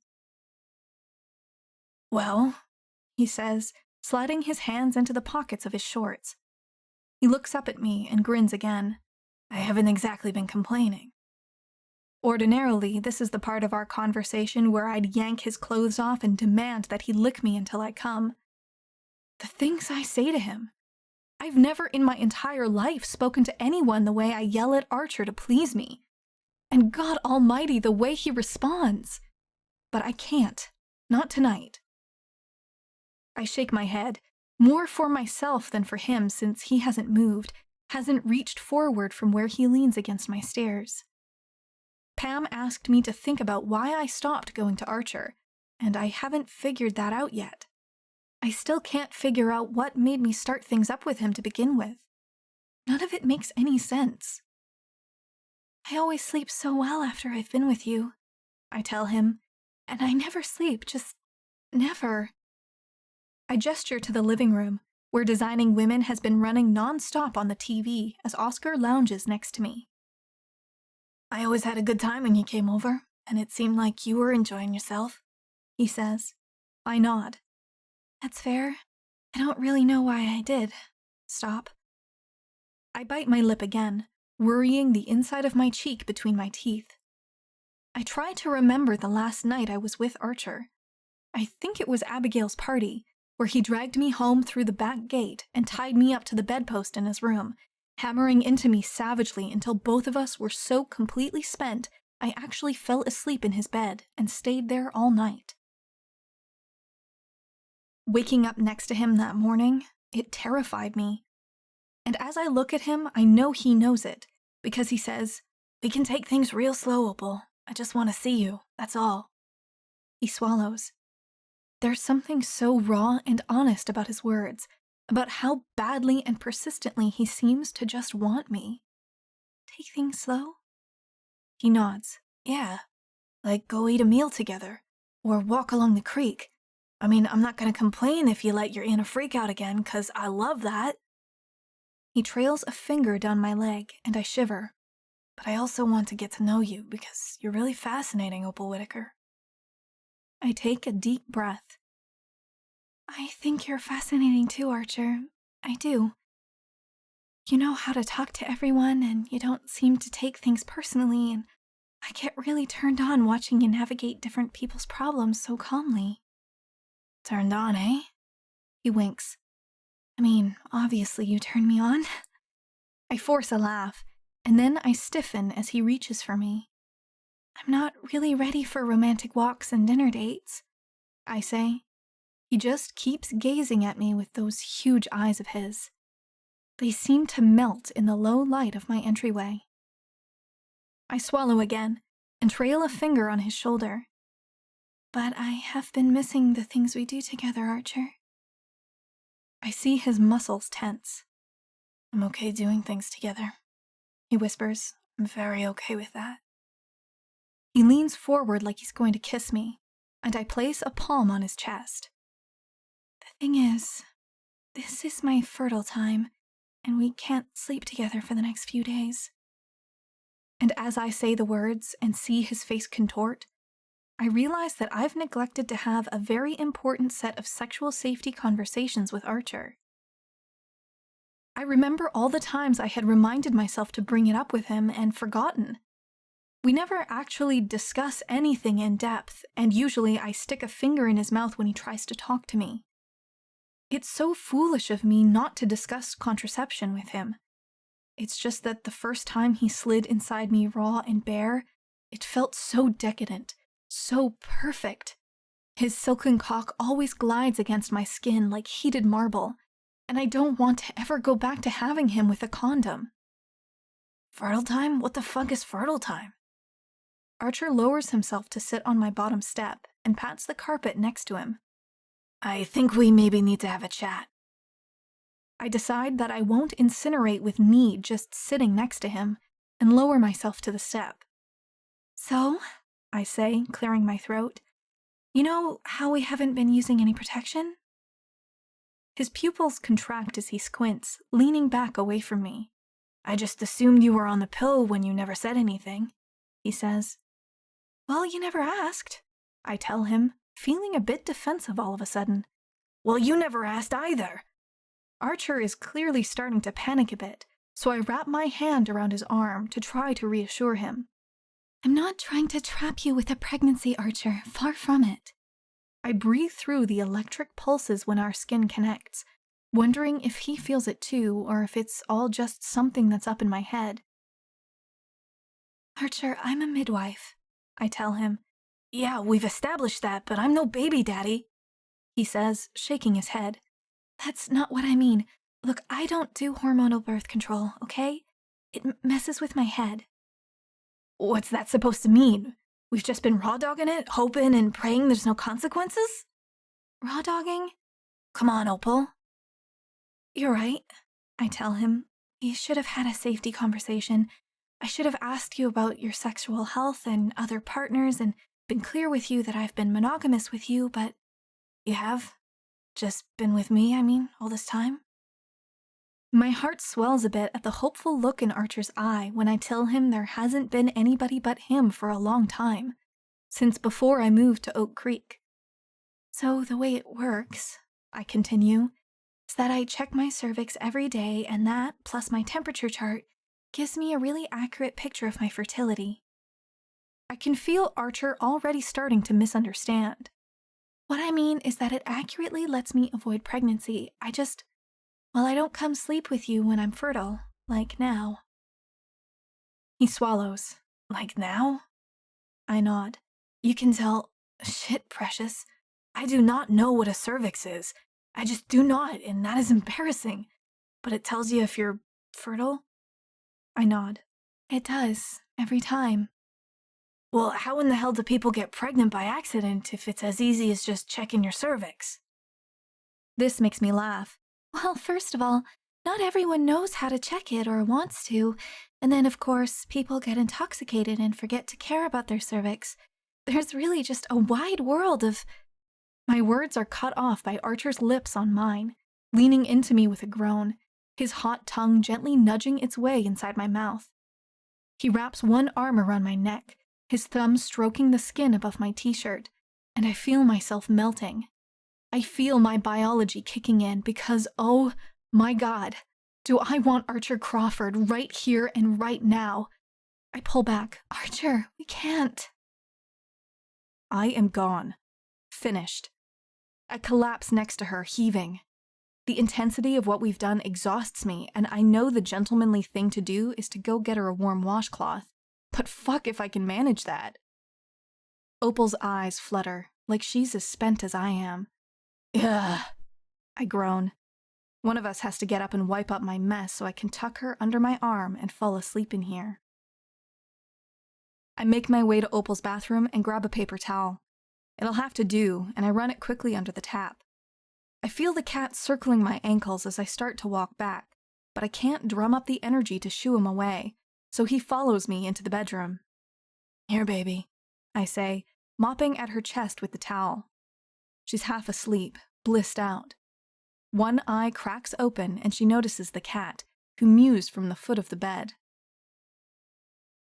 Well, he says, sliding his hands into the pockets of his shorts. He looks up at me and grins again. I haven't exactly been complaining. Ordinarily, this is the part of our conversation where I'd yank his clothes off and demand that he lick me until I come. The things I say to him. I've never in my entire life spoken to anyone the way I yell at Archer to please me. And God Almighty, the way he responds. But I can't. Not tonight. I shake my head, more for myself than for him since he hasn't moved, hasn't reached forward from where he leans against my stairs. Pam asked me to think about why I stopped going to Archer, and I haven't figured that out yet. I still can't figure out what made me start things up with him to begin with. None of it makes any sense. I always sleep so well after I've been with you, I tell him, and I never sleep, just never. I gesture to the living room, where Designing Women has been running non-stop on the TV as Oscar lounges next to me. I always had a good time when you came over, and it seemed like you were enjoying yourself, he says. I nod. That's fair. I don't really know why I did. Stop. I bite my lip again, worrying the inside of my cheek between my teeth. I try to remember the last night I was with Archer. I think it was Abigail's party, where he dragged me home through the back gate and tied me up to the bedpost in his room, hammering into me savagely until both of us were so completely spent I actually fell asleep in his bed and stayed there all night. Waking up next to him that morning, it terrified me. And as I look at him, I know he knows it, because he says, "We can take things real slow, Opal. I just want to see you, that's all." He swallows. There's something so raw and honest about his words, about how badly and persistently he seems to just want me. Take things slow? He nods. Yeah, like go eat a meal together, or walk along the creek. I mean, I'm not gonna complain if you let your inner freak out again, 'cause I love that. He trails a finger down my leg, and I shiver. But I also want to get to know you, because you're really fascinating, Opal Whittaker. I take a deep breath. I think you're fascinating too, Archer. I do. You know how to talk to everyone, and you don't seem to take things personally, and I get really turned on watching you navigate different people's problems so calmly. Turned on, eh? He winks. I mean, obviously you turn me on. I force a laugh, and then I stiffen as he reaches for me. I'm not really ready for romantic walks and dinner dates, I say. He just keeps gazing at me with those huge eyes of his. They seem to melt in the low light of my entryway. I swallow again and trail a finger on his shoulder. But I have been missing the things we do together, Archer. I see his muscles tense. I'm okay doing things together, he whispers. I'm very okay with that. He leans forward like he's going to kiss me, and I place a palm on his chest. The thing is, this is my fertile time, and we can't sleep together for the next few days. And as I say the words and see his face contort, I realize that I've neglected to have a very important set of sexual safety conversations with Archer. I remember all the times I had reminded myself to bring it up with him and forgotten. We never actually discuss anything in depth, and usually I stick a finger in his mouth when he tries to talk to me. It's so foolish of me not to discuss contraception with him. It's just that the first time he slid inside me raw and bare, it felt so decadent, so perfect. His silken cock always glides against my skin like heated marble, and I don't want to ever go back to having him with a condom. Fertile time? What the fuck is fertile time? Archer lowers himself to sit on my bottom step and pats the carpet next to him. I think we maybe need to have a chat. I decide that I won't incinerate with need just sitting next to him and lower myself to the step. So, I say, clearing my throat, you know how we haven't been using any protection? His pupils contract as he squints, leaning back away from me. I just assumed you were on the pill when you never said anything, he says. Well, you never asked, I tell him, feeling a bit defensive all of a sudden. Well, you never asked either. Archer is clearly starting to panic a bit, so I wrap my hand around his arm to try to reassure him. I'm not trying to trap you with a pregnancy, Archer, far from it. I breathe through the electric pulses when our skin connects, wondering if he feels it too, or if it's all just something that's up in my head. Archer, I'm a midwife, I tell him. Yeah, we've established that, but I'm no baby daddy, he says, shaking his head. That's not what I mean. Look, I don't do hormonal birth control, okay? It messes with my head. What's that supposed to mean? We've just been raw-dogging it, hoping and praying there's no consequences? Raw-dogging? Come on, Opal. You're right, I tell him. We should have had a safety conversation. I should have asked you about your sexual health and other partners and been clear with you that I've been monogamous with you, but you have? Just been with me, I mean, all this time? My heart swells a bit at the hopeful look in Archer's eye when I tell him there hasn't been anybody but him for a long time, since before I moved to Oak Creek. So the way it works, I continue, is that I check my cervix every day, and that, plus my temperature chart, gives me a really accurate picture of my fertility. I can feel Archer already starting to misunderstand. What I mean is that it accurately lets me avoid pregnancy. I don't come sleep with you when I'm fertile, like now. He swallows. Like now? I nod. You can tell. Shit, precious. I do not know what a cervix is. I just do not, and that is embarrassing. But it tells you if you're fertile? I nod. It does, every time. Well, how in the hell do people get pregnant by accident if it's as easy as just checking your cervix? This makes me laugh. Well, first of all, not everyone knows how to check it or wants to, and then, of course, people get intoxicated and forget to care about their cervix. There's really just a wide world of... My words are cut off by Archer's lips on mine, leaning into me with a groan, his hot tongue gently nudging its way inside my mouth. He wraps one arm around my neck, his thumb stroking the skin above my t-shirt, and I feel myself melting. I feel my biology kicking in because, oh my God, do I want Archer Crawford right here and right now. I pull back. Archer, we can't. I am gone. Finished. I collapse next to her, heaving. The intensity of what we've done exhausts me, and I know the gentlemanly thing to do is to go get her a warm washcloth. But fuck if I can manage that. Opal's eyes flutter, like she's as spent as I am. Ugh, I groan. One of us has to get up and wipe up my mess so I can tuck her under my arm and fall asleep in here. I make my way to Opal's bathroom and grab a paper towel. It'll have to do, and I run it quickly under the tap. I feel the cat circling my ankles as I start to walk back, but I can't drum up the energy to shoo him away, so he follows me into the bedroom. Here, baby, I say, mopping at her chest with the towel. She's half asleep, blissed out. One eye cracks open and she notices the cat, who mews from the foot of the bed.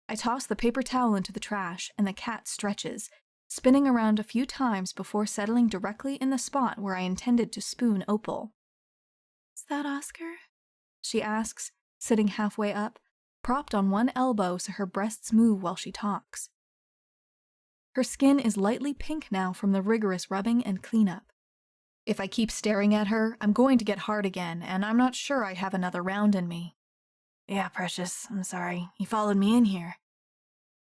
I toss the paper towel into the trash and the cat stretches, spinning around a few times before settling directly in the spot where I intended to spoon Opal. Is that Oscar? She asks, sitting halfway up, propped on one elbow so her breasts move while she talks. Her skin is lightly pink now from the rigorous rubbing and cleanup. If I keep staring at her, I'm going to get hard again, and I'm not sure I have another round in me. Yeah, precious, I'm sorry. You followed me in here.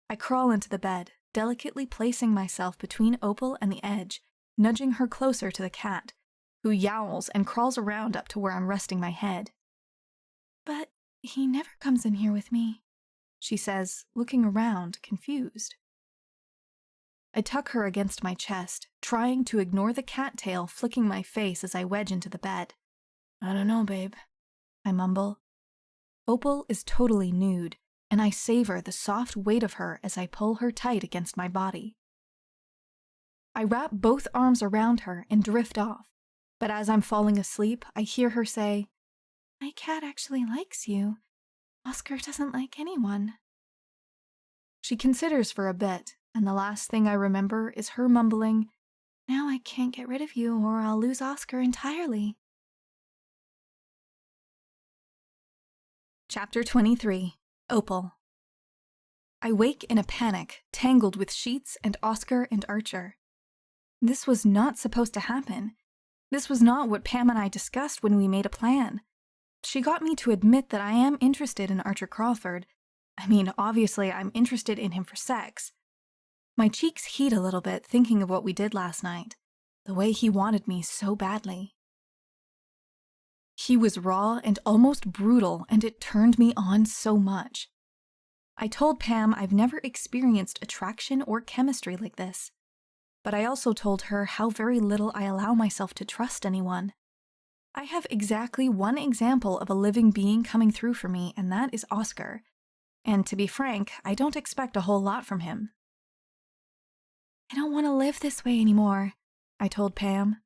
I crawl into the bed, delicately placing myself between Opal and the edge, nudging her closer to the cat, who yowls and crawls around up to where I'm resting my head. "But he never comes in here with me," she says, looking around, confused. I tuck her against my chest, trying to ignore the cattail flicking my face as I wedge into the bed. "I don't know, babe," I mumble. Opal is totally nude, and I savor the soft weight of her as I pull her tight against my body. I wrap both arms around her and drift off, but as I'm falling asleep, I hear her say, "My cat actually likes you. Oscar doesn't like anyone." She considers for a bit, and the last thing I remember is her mumbling, "Now I can't get rid of you or I'll lose Oscar entirely." Chapter 23. Opal. I wake in a panic, tangled with sheets and Oscar and Archer. This was not supposed to happen. This was not what Pam and I discussed when we made a plan. She got me to admit that I am interested in Archer Crawford. I mean, obviously I'm interested in him for sex. My cheeks heat a little bit thinking of what we did last night, the way he wanted me so badly. He was raw and almost brutal, and it turned me on so much. I told Pam I've never experienced attraction or chemistry like this, but I also told her how very little I allow myself to trust anyone. I have exactly one example of a living being coming through for me, and that is Oscar. And to be frank, I don't expect a whole lot from him. "I don't want to live this way anymore," I told Pam.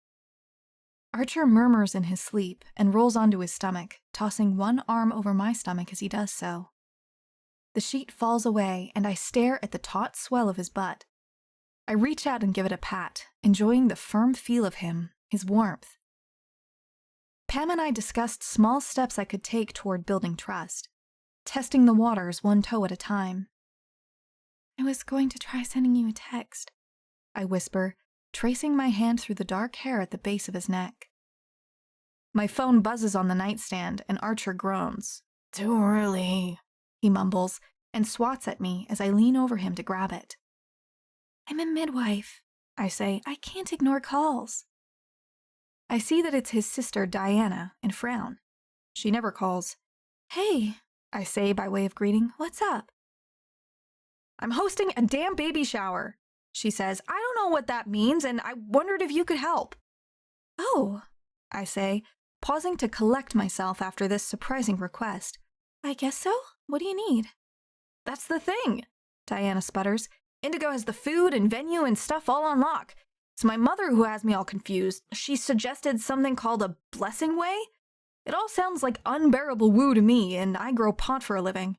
Archer murmurs in his sleep and rolls onto his stomach, tossing one arm over my stomach as he does so. The sheet falls away, and I stare at the taut swell of his butt. I reach out and give it a pat, enjoying the firm feel of him, his warmth. Pam and I discussed small steps I could take toward building trust, testing the waters one toe at a time. "I was going to try sending you a text," I whisper, tracing my hand through the dark hair at the base of his neck. My phone buzzes on the nightstand, and Archer groans. "Too early," he mumbles, and swats at me as I lean over him to grab it. "I'm a midwife," I say. "I can't ignore calls." I see that it's his sister, Diana, and frown. She never calls. "Hey," I say by way of greeting, "what's up?" "I'm hosting a damn baby shower," she says. "I don't know what that means, and I wondered if you could help." "Oh," I say, pausing to collect myself after this surprising request. "I guess so. What do you need?" "That's the thing," Diana sputters. "Indigo has the food and venue and stuff all on lock. It's my mother who has me all confused. She suggested something called a blessing way. It all sounds like unbearable woo to me, and I grow pot for a living."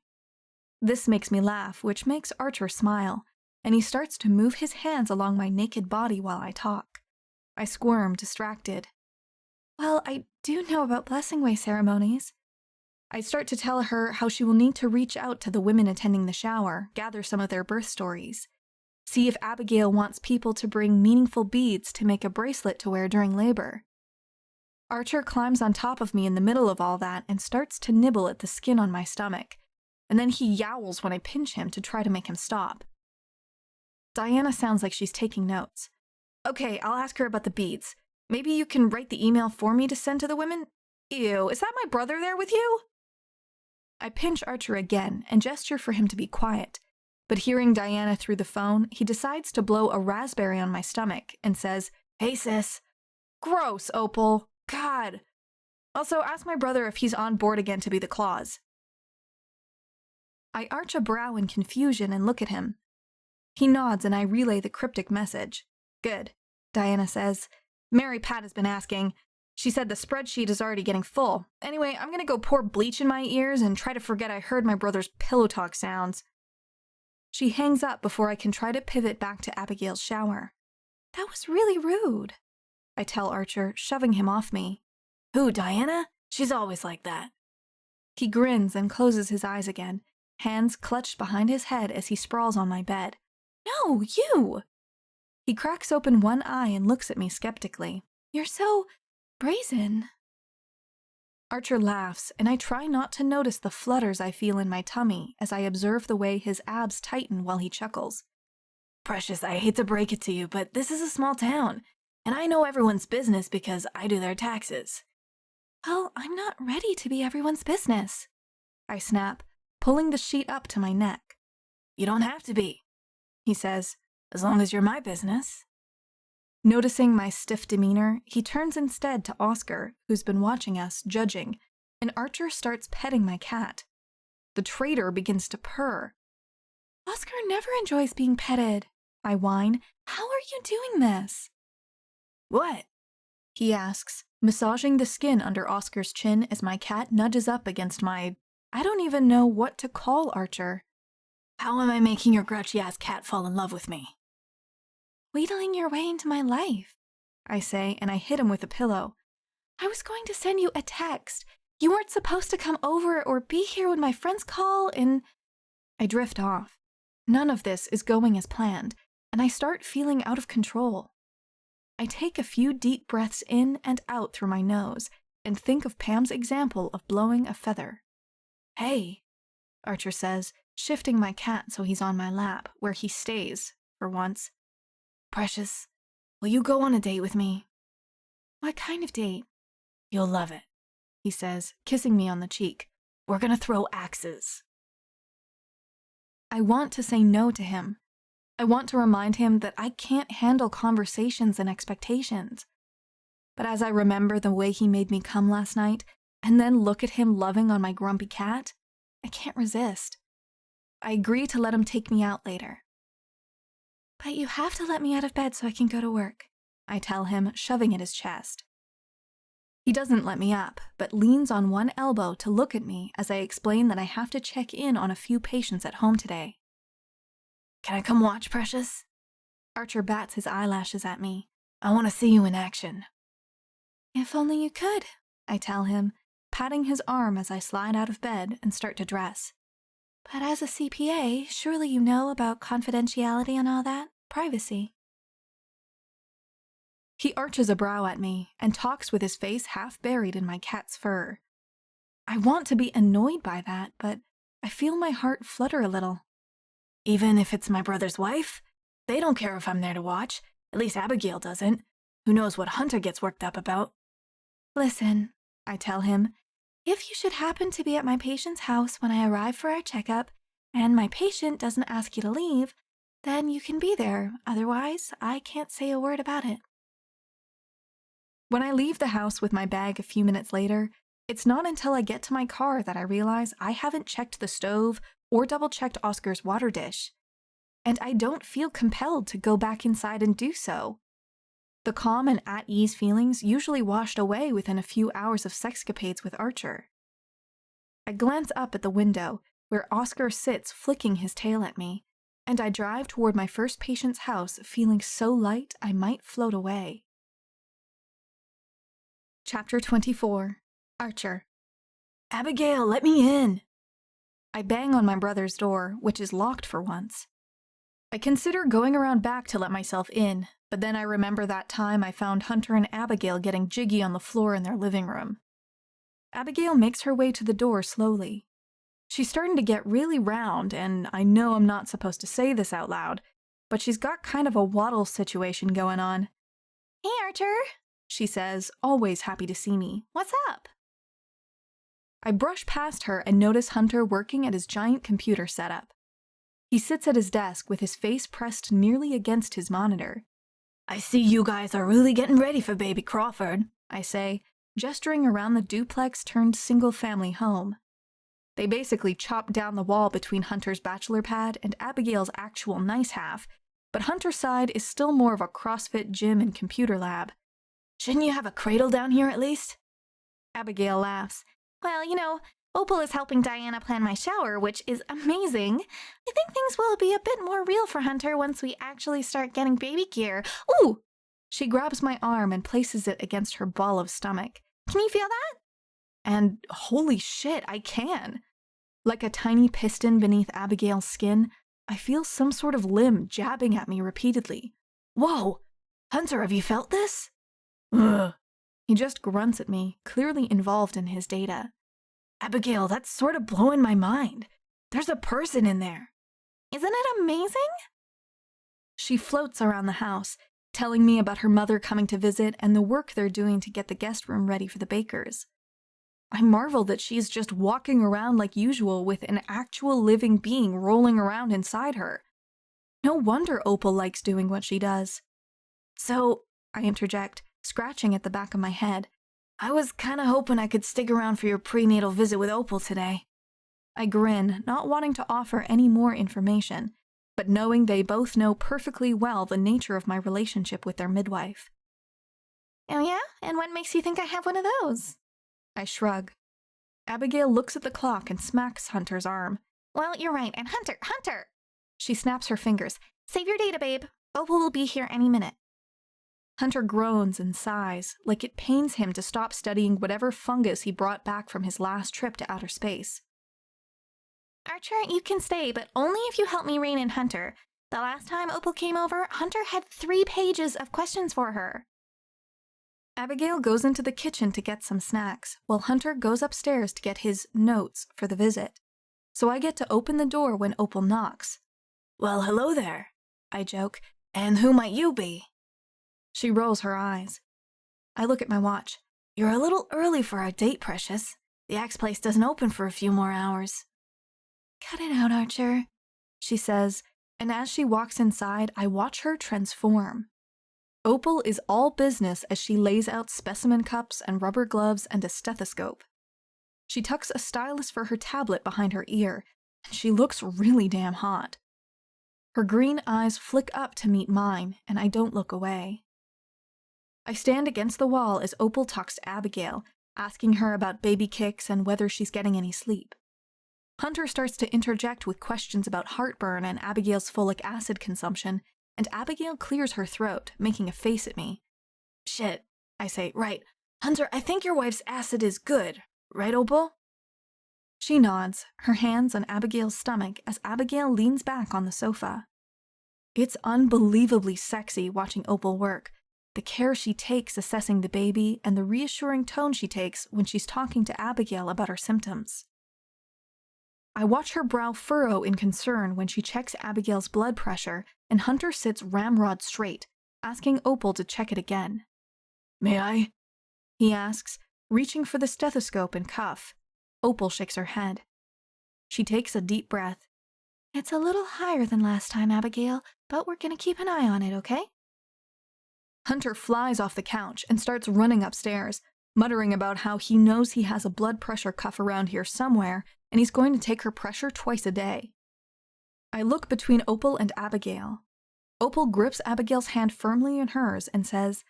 This makes me laugh, which makes Archer smile, and he starts to move his hands along my naked body while I talk. I squirm, distracted. "Well, I do know about blessing way ceremonies." I start to tell her how she will need to reach out to the women attending the shower, gather some of their birth stories, see if Abigail wants people to bring meaningful beads to make a bracelet to wear during labor. Archer climbs on top of me in the middle of all that and starts to nibble at the skin on my stomach, and then he yowls when I pinch him to try to make him stop. Diana sounds like she's taking notes. "Okay, I'll ask her about the beads. Maybe you can write the email for me to send to the women? Ew, is that my brother there with you?" I pinch Archer again and gesture for him to be quiet, but hearing Diana through the phone, he decides to blow a raspberry on my stomach and says, "Hey sis." Gross, Opal. God. Also, ask my brother if he's on board again to be the claws. I arch a brow in confusion and look at him. He nods and I relay the cryptic message. "Good," Diana says. "Mary Pat has been asking. She said the spreadsheet is already getting full. Anyway, I'm gonna go pour bleach in my ears and try to forget I heard my brother's pillow talk sounds." She hangs up before I can try to pivot back to Abigail's shower. "That was really rude," I tell Archer, shoving him off me. "Who, Diana? She's always like that." He grins and closes his eyes again, hands clutched behind his head as he sprawls on my bed. "No, you!" He cracks open one eye and looks at me skeptically. "You're so brazen." Archer laughs, and I try not to notice the flutters I feel in my tummy as I observe the way his abs tighten while he chuckles. "Precious, I hate to break it to you, but this is a small town, And I know everyone's business because I do their taxes. Well, I'm not ready to be everyone's business, I snap, pulling the sheet up to my neck. You don't have to be, he says, as long as you're my business. Noticing my stiff demeanor, he turns instead to Oscar, who's been watching us, judging, and Archer starts petting my cat. The traitor begins to purr. Oscar never enjoys being petted, I whine. How are you doing this? What? He asks, massaging the skin under Oscar's chin as my cat nudges up against I don't even know what to call Archer. How am I making your grouchy-ass cat fall in love with me? Wheedling your way into my life, I say, and I hit him with a pillow. I was going to send you a text. You weren't supposed to come over or be here when my friends call, and I drift off. None of this is going as planned, and I start feeling out of control. I take a few deep breaths in and out through my nose and think of Pam's example of blowing a feather. Hey, Archer says, shifting my cat so he's on my lap, where he stays, for once. Precious, will you go on a date with me? What kind of date? You'll love it, he says, kissing me on the cheek. We're gonna throw axes. I want to say no to him. I want to remind him that I can't handle conversations and expectations. But as I remember the way he made me come last night, and then look at him loving on my grumpy cat, I can't resist. I agree to let him take me out later. But you have to let me out of bed so I can go to work, I tell him, shoving at his chest. He doesn't let me up, but leans on one elbow to look at me as I explain that I have to check in on a few patients at home today. Can I come watch, Precious? Archer bats his eyelashes at me. I want to see you in action. If only you could, I tell him, patting his arm as I slide out of bed and start to dress. But as a CPA, surely you know about confidentiality and all that, privacy. He arches a brow at me and talks with his face half buried in my cat's fur. I want to be annoyed by that, but I feel my heart flutter a little. Even if it's my brother's wife? They don't care if I'm there to watch. At least Abigail doesn't. Who knows what Hunter gets worked up about? Listen, I tell him, if you should happen to be at my patient's house when I arrive for our checkup, and my patient doesn't ask you to leave, then you can be there. Otherwise, I can't say a word about it. When I leave the house with my bag a few minutes later, it's not until I get to my car that I realize I haven't checked the stove or double-checked Oscar's water dish. And I don't feel compelled to go back inside and do so. The calm and at-ease feelings usually washed away within a few hours of sexcapades with Archer. I glance up at the window, where Oscar sits flicking his tail at me, and I drive toward my first patient's house feeling so light I might float away. Chapter 24. Archer. Abigail, let me in! I bang on my brother's door, which is locked for once. I consider going around back to let myself in, but then I remember that time I found Hunter and Abigail getting jiggy on the floor in their living room. Abigail makes her way to the door slowly. She's starting to get really round, and I know I'm not supposed to say this out loud, but she's got kind of a waddle situation going on. Hey, Archer, she says, always happy to see me. What's up? I brush past her and notice Hunter working at his giant computer setup. He sits at his desk with his face pressed nearly against his monitor. I see you guys are really getting ready for baby Crawford, I say, gesturing around the duplex-turned-single-family home. They basically chopped down the wall between Hunter's bachelor pad and Abigail's actual nice half, but Hunter's side is still more of a CrossFit gym and computer lab. Shouldn't you have a cradle down here at least? Abigail laughs. Well, you know, Opal is helping Diana plan my shower, which is amazing. I think things will be a bit more real for Hunter once we actually start getting baby gear. Ooh! She grabs my arm and places it against her ball of stomach. Can you feel that? And holy shit, I can. Like a tiny piston beneath Abigail's skin, I feel some sort of limb jabbing at me repeatedly. Whoa! Hunter, have you felt this? Ugh. He just grunts at me, clearly involved in his data. Abigail, that's sort of blowing my mind. There's a person in there. Isn't it amazing? She floats around the house, telling me about her mother coming to visit and the work they're doing to get the guest room ready for the Bakers. I marvel that she's just walking around like usual with an actual living being rolling around inside her. No wonder Opal likes doing what she does. So, I interject, scratching at the back of my head. I was kinda hoping I could stick around for your prenatal visit with Opal today. I grin, not wanting to offer any more information, but knowing they both know perfectly well the nature of my relationship with their midwife. Oh yeah? And what makes you think I have one of those? I shrug. Abigail looks at the clock and smacks Hunter's arm. Well, you're right, and Hunter! She snaps her fingers. Save your data, babe. Opal will be here any minute. Hunter groans and sighs, like it pains him to stop studying whatever fungus he brought back from his last trip to outer space. Archer, you can stay, but only if you help me rein in Hunter. The last time Opal came over, Hunter had 3 pages of questions for her. Abigail goes into the kitchen to get some snacks, while Hunter goes upstairs to get his notes for the visit. So I get to open the door when Opal knocks. Well, hello there, I joke. And who might you be? She rolls her eyes. I look at my watch. You're a little early for our date, precious. The Axe place doesn't open for a few more hours. Cut it out, Archer, she says, and as she walks inside, I watch her transform. Opal is all business as she lays out specimen cups and rubber gloves and a stethoscope. She tucks a stylus for her tablet behind her ear, and she looks really damn hot. Her green eyes flick up to meet mine, and I don't look away. I stand against the wall as Opal talks to Abigail, asking her about baby kicks and whether she's getting any sleep. Hunter starts to interject with questions about heartburn and Abigail's folic acid consumption, and Abigail clears her throat, making a face at me. Shit, I say, right. Hunter, I think your wife's acid is good, right, Opal? She nods, her hands on Abigail's stomach as Abigail leans back on the sofa. It's unbelievably sexy watching Opal work, the care she takes assessing the baby and the reassuring tone she takes when she's talking to Abigail about her symptoms. I watch her brow furrow in concern when she checks Abigail's blood pressure, and Hunter sits ramrod straight, asking Opal to check it again. May I? He asks, reaching for the stethoscope and cuff. Opal shakes her head. She takes a deep breath. It's a little higher than last time, Abigail, but we're gonna keep an eye on it, okay? Hunter flies off the couch and starts running upstairs, muttering about how he knows he has a blood pressure cuff around here somewhere, and he's going to take her pressure twice a day. I look between Opal and Abigail. Opal grips Abigail's hand firmly in hers and says,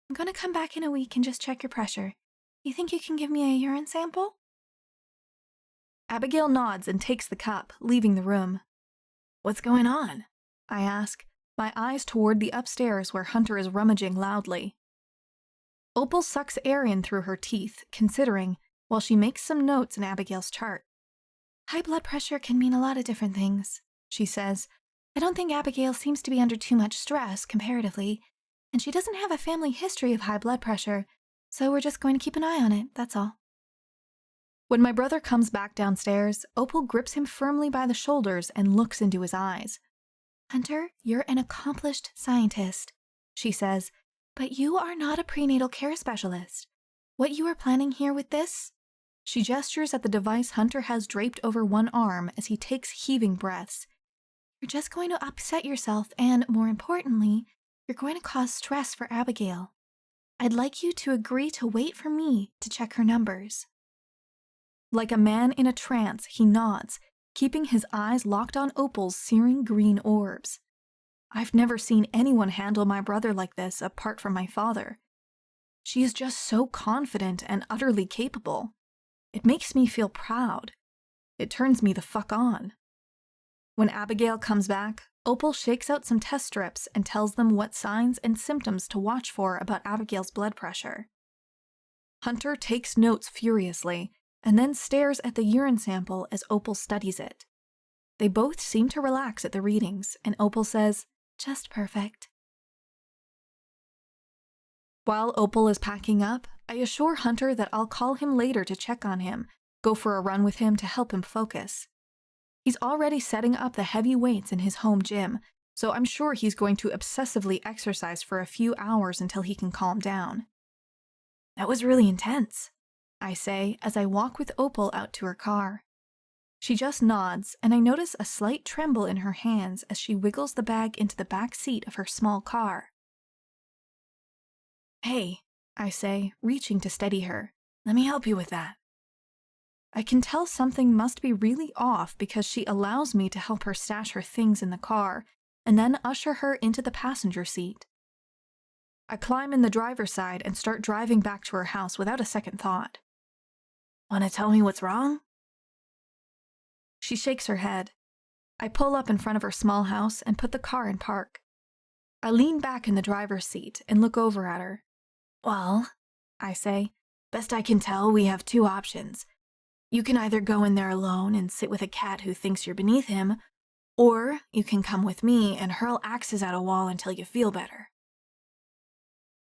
I'm gonna come back in a week and just check your pressure. You think you can give me a urine sample? Abigail nods and takes the cup, leaving the room. What's going on? I ask, my eyes toward the upstairs where Hunter is rummaging loudly. Opal sucks air in through her teeth, considering, while she makes some notes in Abigail's chart. High blood pressure can mean a lot of different things, she says. I don't think Abigail seems to be under too much stress, comparatively, and she doesn't have a family history of high blood pressure, so we're just going to keep an eye on it, that's all. When my brother comes back downstairs, Opal grips him firmly by the shoulders and looks into his eyes. Hunter, you're an accomplished scientist, she says, but you are not a prenatal care specialist. What you are planning here with this? She gestures at the device Hunter has draped over one arm as he takes heaving breaths. You're just going to upset yourself and, more importantly, you're going to cause stress for Abigail. I'd like you to agree to wait for me to check her numbers. Like a man in a trance, he nods, keeping his eyes locked on Opal's searing green orbs. I've never seen anyone handle my brother like this apart from my father. She is just so confident and utterly capable. It makes me feel proud. It turns me the fuck on. When Abigail comes back, Opal shakes out some test strips and tells them what signs and symptoms to watch for about Abigail's blood pressure. Hunter takes notes furiously, and then stares at the urine sample as Opal studies it. They both seem to relax at the readings, and Opal says, "Just perfect." While Opal is packing up, I assure Hunter that I'll call him later to check on him, go for a run with him to help him focus. He's already setting up the heavy weights in his home gym, so I'm sure he's going to obsessively exercise for a few hours until he can calm down. That was really intense, I say as I walk with Opal out to her car. She just nods, and I notice a slight tremble in her hands as she wiggles the bag into the back seat of her small car. Hey, I say, reaching to steady her. Let me help you with that. I can tell something must be really off because she allows me to help her stash her things in the car and then usher her into the passenger seat. I climb in the driver's side and start driving back to her house without a second thought. Want to tell me what's wrong? She shakes her head. I pull up in front of her small house and put the car in park. I lean back in the driver's seat and look over at her. Well, I say, best I can tell, we have two options. You can either go in there alone and sit with a cat who thinks you're beneath him, or you can come with me and hurl axes at a wall until you feel better.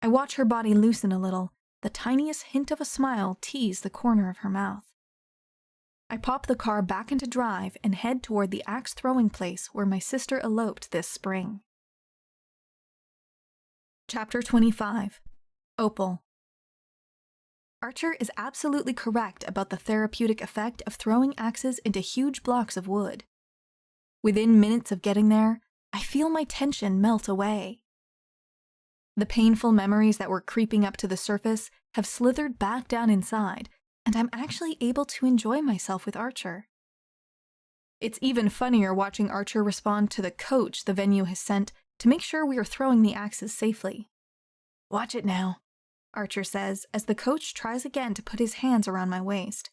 I watch her body loosen a little, the tiniest hint of a smile tease the corner of her mouth. I pop the car back into drive and head toward the axe-throwing place where my sister eloped this spring. Chapter 25. Opal. Archer is absolutely correct about the therapeutic effect of throwing axes into huge blocks of wood. Within minutes of getting there, I feel my tension melt away. The painful memories that were creeping up to the surface have slithered back down inside, and I'm actually able to enjoy myself with Archer. It's even funnier watching Archer respond to the coach the venue has sent to make sure we are throwing the axes safely. Watch it now, Archer says as the coach tries again to put his hands around my waist.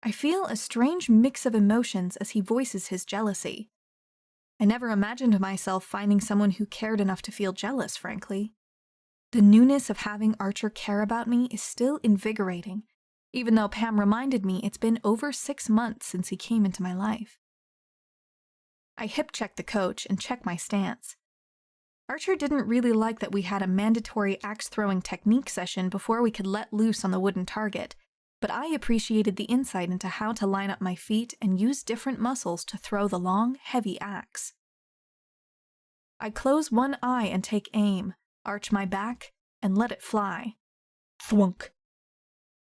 I feel a strange mix of emotions as he voices his jealousy. I never imagined myself finding someone who cared enough to feel jealous, frankly. The newness of having Archer care about me is still invigorating, even though Pam reminded me it's been over 6 months since he came into my life. I hip-check the coach and check my stance. Archer didn't really like that we had a mandatory axe-throwing technique session before we could let loose on the wooden target, but I appreciated the insight into how to line up my feet and use different muscles to throw the long, heavy axe. I close one eye and take aim, arch my back, and let it fly. Thwunk.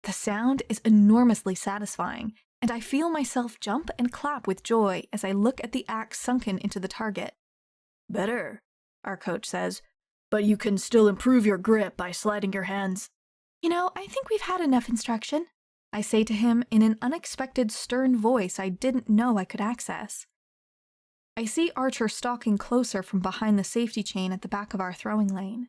The sound is enormously satisfying, and I feel myself jump and clap with joy as I look at the axe sunken into the target. Better, our coach says, but you can still improve your grip by sliding your hands. I think we've had enough instruction, I say to him in an unexpected stern voice I didn't know I could access. I see Archer stalking closer from behind the safety chain at the back of our throwing lane.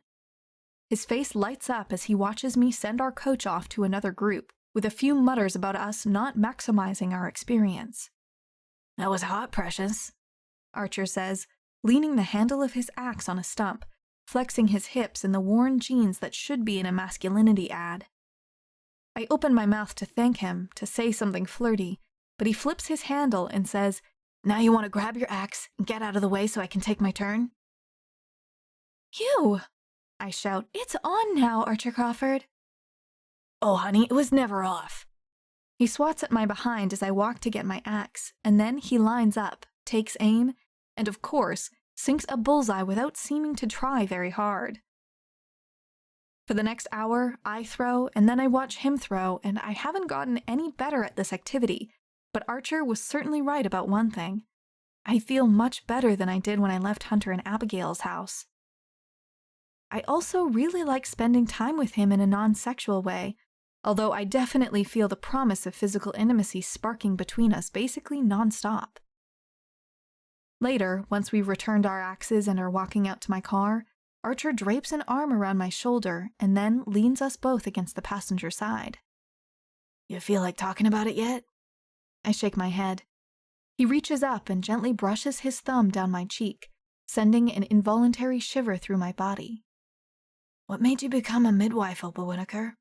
His face lights up as he watches me send our coach off to another group, with a few mutters about us not maximizing our experience. That was hot, precious, Archer says, leaning the handle of his axe on a stump, flexing his hips in the worn jeans that should be in a masculinity ad. I open my mouth to thank him, to say something flirty, but he flips his handle and says, Now you want to grab your axe and get out of the way so I can take my turn? You! I shout, It's on now, Archer Crawford. Oh, honey, it was never off. He swats at my behind as I walk to get my axe, and then he lines up, takes aim, and of course, sinks a bullseye without seeming to try very hard. For the next hour, I throw, and then I watch him throw, and I haven't gotten any better at this activity, but Archer was certainly right about one thing. I feel much better than I did when I left Hunter and Abigail's house. I also really like spending time with him in a non-sexual way, although I definitely feel the promise of physical intimacy sparking between us basically non-stop. Later, once we've returned our axes and are walking out to my car, Archer drapes an arm around my shoulder and then leans us both against the passenger side. You feel like talking about it yet? I shake my head. He reaches up and gently brushes his thumb down my cheek, sending an involuntary shiver through my body. What made you become a midwife, Opal Whittaker?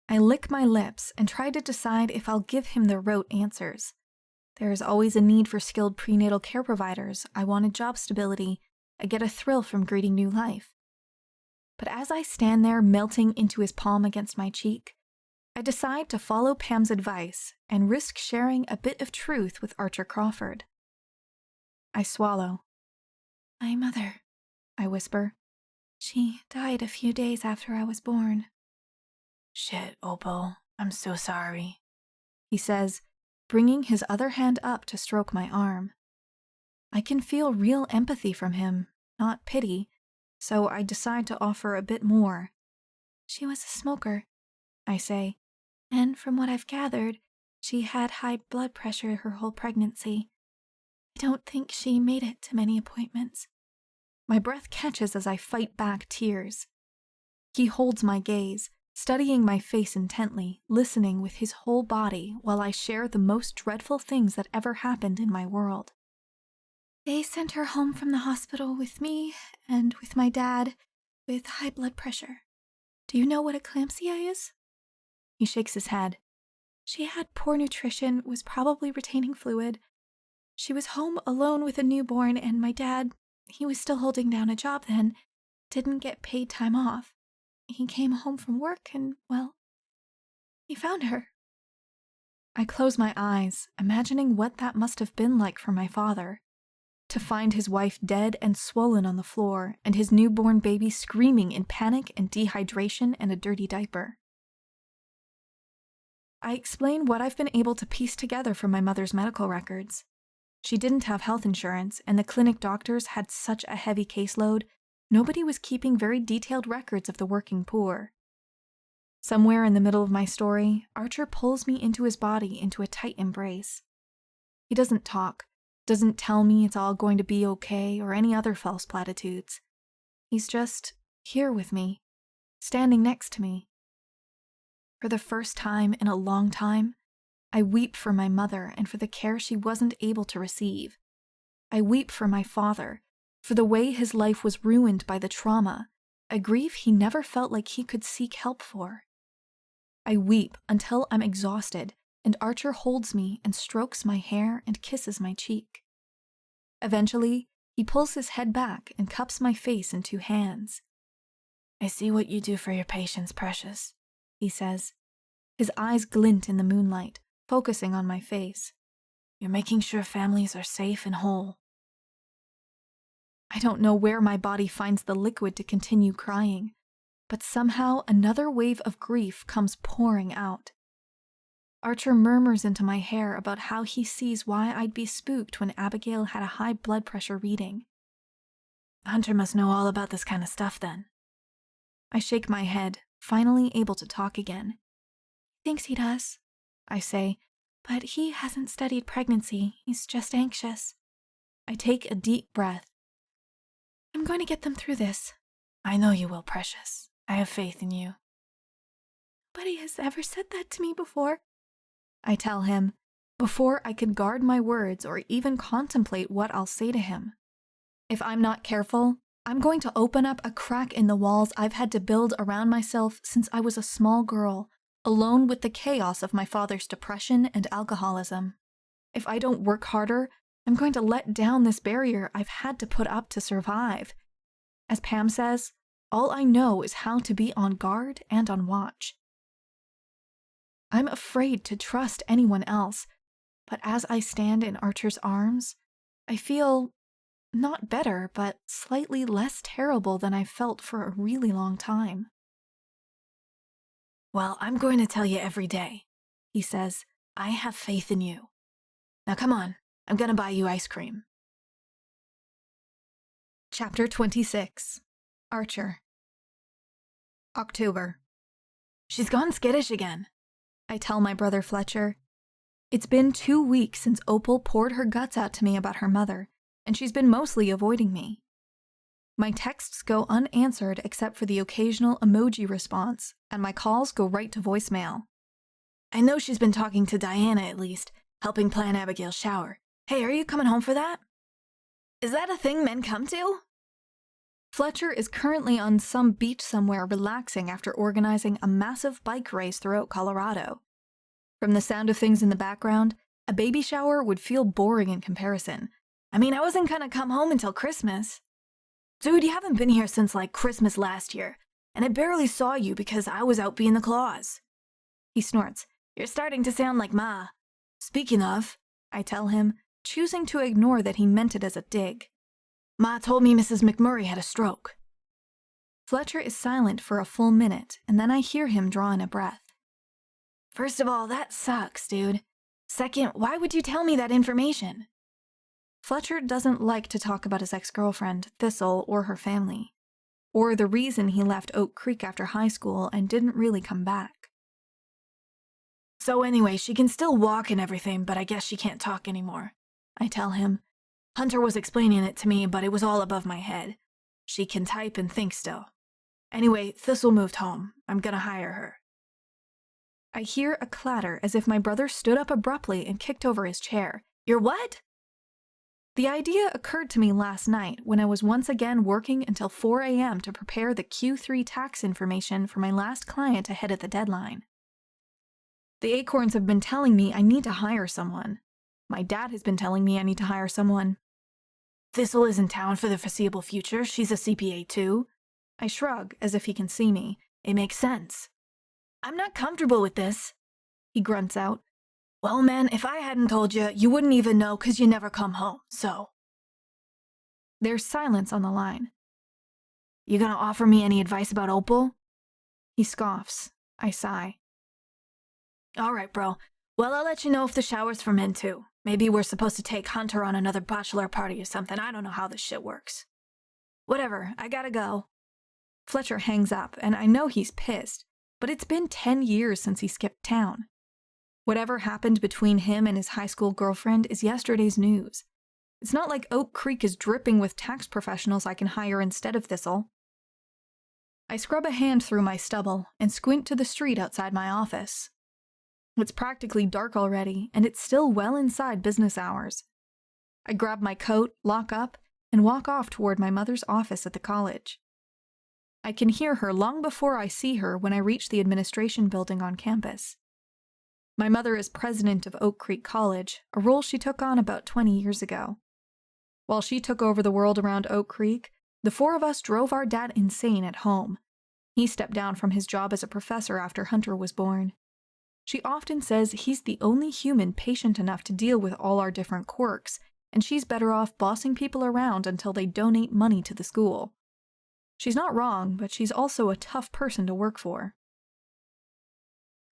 I lick my lips and try to decide if I'll give him the rote answers. There is always a need for skilled prenatal care providers. I wanted job stability. I get a thrill from greeting new life. But as I stand there melting into his palm against my cheek, I decide to follow Pam's advice and risk sharing a bit of truth with Archer Crawford. I swallow. My mother, I whisper. She died a few days after I was born. Shit, Opal, I'm so sorry, He says, bringing his other hand up to stroke my arm. I can feel real empathy from him, not pity, so I decide to offer a bit more. She was a smoker, I say, and from what I've gathered, she had high blood pressure her whole pregnancy. I don't think she made it to many appointments. My breath catches as I fight back tears. He holds my gaze, studying my face intently, listening with his whole body while I share the most dreadful things that ever happened in my world. They sent her home from the hospital with me and with my dad with high blood pressure. Do you know what eclampsia is? He shakes his head. She had poor nutrition, was probably retaining fluid. She was home alone with a newborn, and my dad, he was still holding down a job then, didn't get paid time off. He came home from work and, well, he found her. I close my eyes, imagining what that must have been like for my father. To find his wife dead and swollen on the floor, and his newborn baby screaming in panic and dehydration and a dirty diaper. I explain what I've been able to piece together from my mother's medical records. She didn't have health insurance, and the clinic doctors had such a heavy caseload, nobody was keeping very detailed records of the working poor. Somewhere in the middle of my story, Archer pulls me into his body into a tight embrace. He doesn't talk, doesn't tell me it's all going to be okay or any other false platitudes. He's just here with me, standing next to me. For the first time in a long time, I weep for my mother and for the care she wasn't able to receive. I weep for my father, for the way his life was ruined by the trauma, a grief he never felt like he could seek help for. I weep until I'm exhausted, and Archer holds me and strokes my hair and kisses my cheek. Eventually, he pulls his head back and cups my face in two hands. "I see what you do for your patients, precious," he says. His eyes glint in the moonlight, focusing on my face. "You're making sure families are safe and whole." I don't know where my body finds the liquid to continue crying, but somehow another wave of grief comes pouring out. Archer murmurs into my hair about how he sees why I'd be spooked when Abigail had a high blood pressure reading. "Hunter must know all about this kind of stuff then." I shake my head, finally able to talk again. "Thinks he does," I say, "but he hasn't studied pregnancy, he's just anxious." I take a deep breath. "I'm going to get them through this." "I know you will, precious. I have faith in you." "Nobody has ever said that to me before," I tell him, before I can guard my words or even contemplate what I'll say to him. If I'm not careful, I'm going to open up a crack in the walls I've had to build around myself since I was a small girl, alone with the chaos of my father's depression and alcoholism. If I don't work harder, I'm going to let down this barrier I've had to put up to survive. As Pam says, all I know is how to be on guard and on watch. I'm afraid to trust anyone else, but as I stand in Archer's arms, I feel not better, but slightly less terrible than I've felt for a really long time. "Well, I'm going to tell you every day," he says. "I have faith in you. Now come on, I'm going to buy you ice cream." Chapter 26. Archer. October. "She's gone skittish again," I tell my brother Fletcher. It's been 2 weeks since Opal poured her guts out to me about her mother, and she's been mostly avoiding me. My texts go unanswered except for the occasional emoji response, and my calls go right to voicemail. "I know she's been talking to Diana at least, helping plan Abigail's shower. Hey, are you coming home for that? Is that a thing men come to?" Fletcher is currently on some beach somewhere relaxing after organizing a massive bike race throughout Colorado. From the sound of things in the background, a baby shower would feel boring in comparison. "I mean, I wasn't gonna come home until Christmas." "Dude, you haven't been here since, like, Christmas last year, and I barely saw you because I was out being the claws." He snorts. "You're starting to sound like Ma." "Speaking of," I tell him, choosing to ignore that he meant it as a dig. Ma told me Mrs. McMurray had a stroke. Fletcher is silent for a full minute, and then I hear him draw in a breath. First of all, that sucks, dude. Second, why would you tell me that information? Fletcher doesn't like to talk about his ex-girlfriend, Thistle, or her family, or the reason he left Oak Creek after high school and didn't really come back. So anyway, she can still walk and everything, but I guess she can't talk anymore, I tell him. Hunter was explaining it to me, but it was all above my head. She can type and think still. Anyway, Thistle moved home. I'm gonna hire her. I hear a clatter as if my brother stood up abruptly and kicked over his chair. You're what? The idea occurred to me last night when I was once again working until 4 a.m. to prepare the Q3 tax information for my last client ahead of the deadline. The Acorns have been telling me I need to hire someone. My dad has been telling me I need to hire someone. Thistle is in town for the foreseeable future. She's a CPA too. I shrug as if he can see me. It makes sense. I'm not comfortable with this, he grunts out. Well, man, if I hadn't told you, you wouldn't even know 'cause you never come home, so. There's silence on the line. You gonna offer me any advice about Opal? He scoffs. I sigh. All right, bro. Well, I'll let you know if the shower's for men too. Maybe we're supposed to take Hunter on another bachelor party or something. I don't know how this shit works. Whatever, I gotta go. Fletcher hangs up, and I know he's pissed, but it's been 10 years since he skipped town. Whatever happened between him and his high school girlfriend is yesterday's news. It's not like Oak Creek is dripping with tax professionals I can hire instead of Thistle. I scrub a hand through my stubble and squint to the street outside my office. It's practically dark already, and it's still well inside business hours. I grab my coat, lock up, and walk off toward my mother's office at the college. I can hear her long before I see her when I reach the administration building on campus. My mother is president of Oak Creek College, a role she took on about 20 years ago. While she took over the world around Oak Creek, the four of us drove our dad insane at home. He stepped down from his job as a professor after Hunter was born. She often says he's the only human patient enough to deal with all our different quirks, and she's better off bossing people around until they donate money to the school. She's not wrong, but she's also a tough person to work for.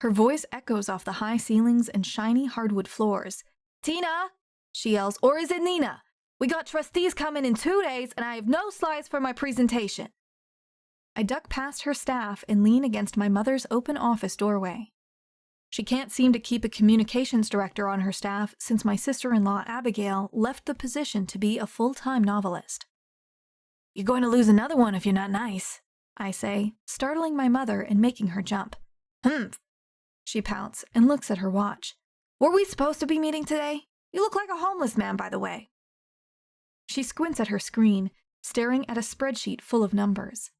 Her voice echoes off the high ceilings and shiny hardwood floors. Tina, she yells, or is it Nina? We got trustees coming in 2 days, and I have no slides for my presentation. I duck past her staff and lean against my mother's open office doorway. She can't seem to keep a communications director on her staff since my sister-in-law Abigail left the position to be a full-time novelist. You're going to lose another one if you're not nice, I say, startling my mother and making her jump. She pouts and looks at her watch. Were we supposed to be meeting today? You look like a homeless man, by the way. She squints at her screen, staring at a spreadsheet full of numbers.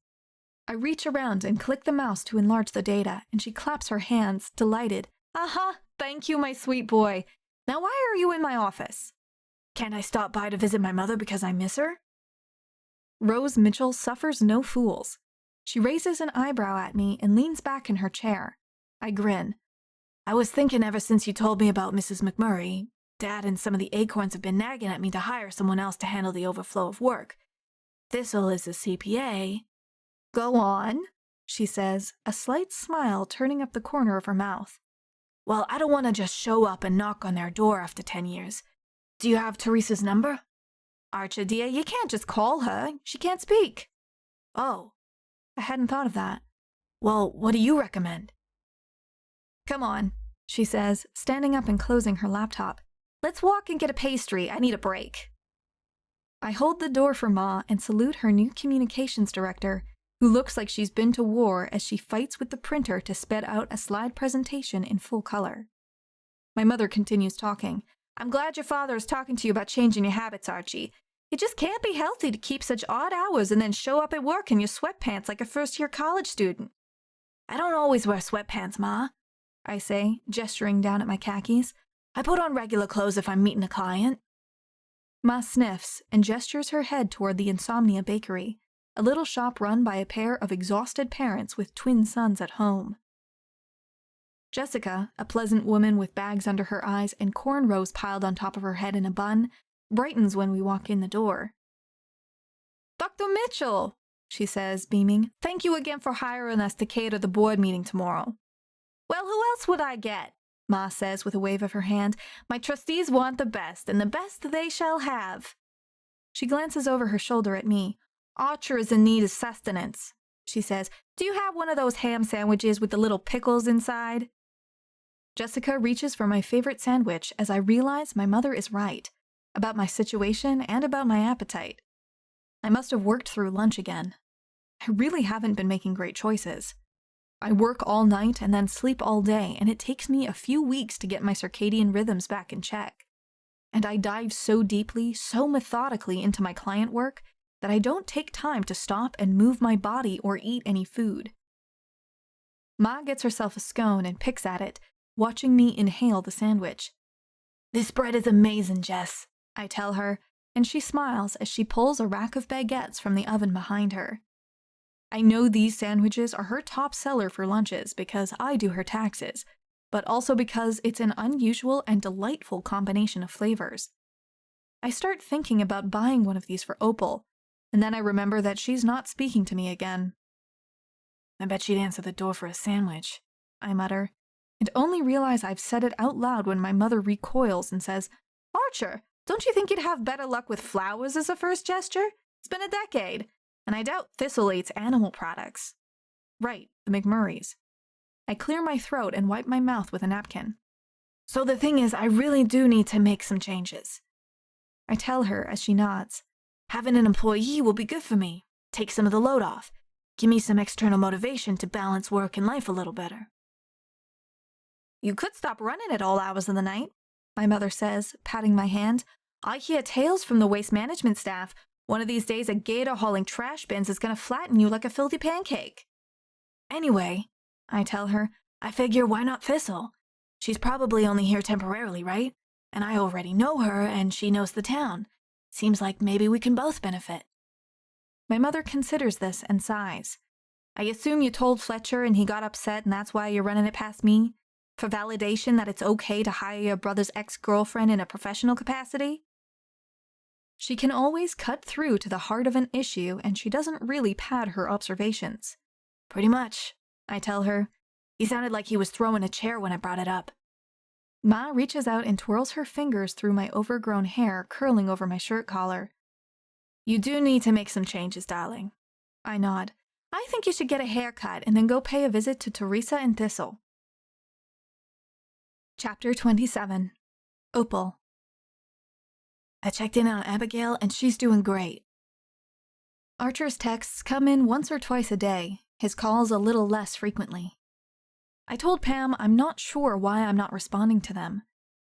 I reach around and click the mouse to enlarge the data, and she claps her hands, delighted. Thank you, my sweet boy. Now why are you in my office? Can't I stop by to visit my mother because I miss her? Rose Mitchell suffers no fools. She raises an eyebrow at me and leans back in her chair. I grin. I was thinking ever since you told me about Mrs. McMurray, Dad and some of the Acorns have been nagging at me to hire someone else to handle the overflow of work. Thistle is a CPA. Go on, she says, a slight smile turning up the corner of her mouth. Well, I don't want to just show up and knock on their door after 10 years. Do you have Teresa's number? Archer, dear, you can't just call her. She can't speak. Oh, I hadn't thought of that. Well, what do you recommend? Come on, she says, standing up and closing her laptop. Let's walk and get a pastry. I need a break. I hold the door for Ma and salute her new communications director, who looks like she's been to war as she fights with the printer to spit out a slide presentation in full color. My mother continues talking. I'm glad your father is talking to you about changing your habits, Archie. It just can't be healthy to keep such odd hours and then show up at work in your sweatpants like a first-year college student. I don't always wear sweatpants, Ma, I say, gesturing down at my khakis. I put on regular clothes if I'm meeting a client. Ma sniffs and gestures her head toward the Insomnia Bakery, a little shop run by a pair of exhausted parents with twin sons at home. Jessica, a pleasant woman with bags under her eyes and cornrows piled on top of her head in a bun, brightens when we walk in the door. Dr. Mitchell, she says, beaming. Thank you again for hiring us to cater the board meeting tomorrow. Well, who else would I get? Ma says with a wave of her hand. My trustees want the best, and the best they shall have. She glances over her shoulder at me. Archer is in need of sustenance, she says. Do you have one of those ham sandwiches with the little pickles inside? Jessica reaches for my favorite sandwich as I realize my mother is right about my situation and about my appetite. I must have worked through lunch again. I really haven't been making great choices. I work all night and then sleep all day, and it takes me a few weeks to get my circadian rhythms back in check. And I dive so deeply, so methodically into my client work that I don't take time to stop and move my body or eat any food. Ma gets herself a scone and picks at it, watching me inhale the sandwich. This bread is amazing, Jess, I tell her, and she smiles as she pulls a rack of baguettes from the oven behind her. I know these sandwiches are her top seller for lunches because I do her taxes, but also because it's an unusual and delightful combination of flavors. I start thinking about buying one of these for Opal, and then I remember that she's not speaking to me again. I bet she'd answer the door for a sandwich, I mutter, and only realize I've said it out loud when my mother recoils and says, Archer, don't you think you'd have better luck with flowers as a first gesture? It's been a decade, and I doubt Thistle eats animal products. Right, the McMurrays. I clear my throat and wipe my mouth with a napkin. So the thing is, I really do need to make some changes. I tell her as she nods. Having an employee will be good for me. Take some of the load off. Give me some external motivation to balance work and life a little better. You could stop running at all hours of the night, my mother says, patting my hand. I hear tales from the waste management staff. One of these days a gator hauling trash bins is going to flatten you like a filthy pancake. Anyway, I tell her, I figure why not Thistle? She's probably only here temporarily, right? And I already know her and she knows the town. Seems like maybe we can both benefit. My mother considers this and sighs. I assume you told Fletcher and he got upset and that's why you're running it past me? For validation that it's okay to hire your brother's ex-girlfriend in a professional capacity? She can always cut through to the heart of an issue, and she doesn't really pad her observations. Pretty much, I tell her. He sounded like he was throwing a chair when I brought it up. Ma reaches out and twirls her fingers through my overgrown hair curling over my shirt collar. You do need to make some changes, darling. I nod. I think you should get a haircut and then go pay a visit to Teresa and Thistle. Chapter 27. Opal. I checked in on Abigail and she's doing great. Archer's texts come in once or twice a day, his calls a little less frequently. I told Pam I'm not sure why I'm not responding to them.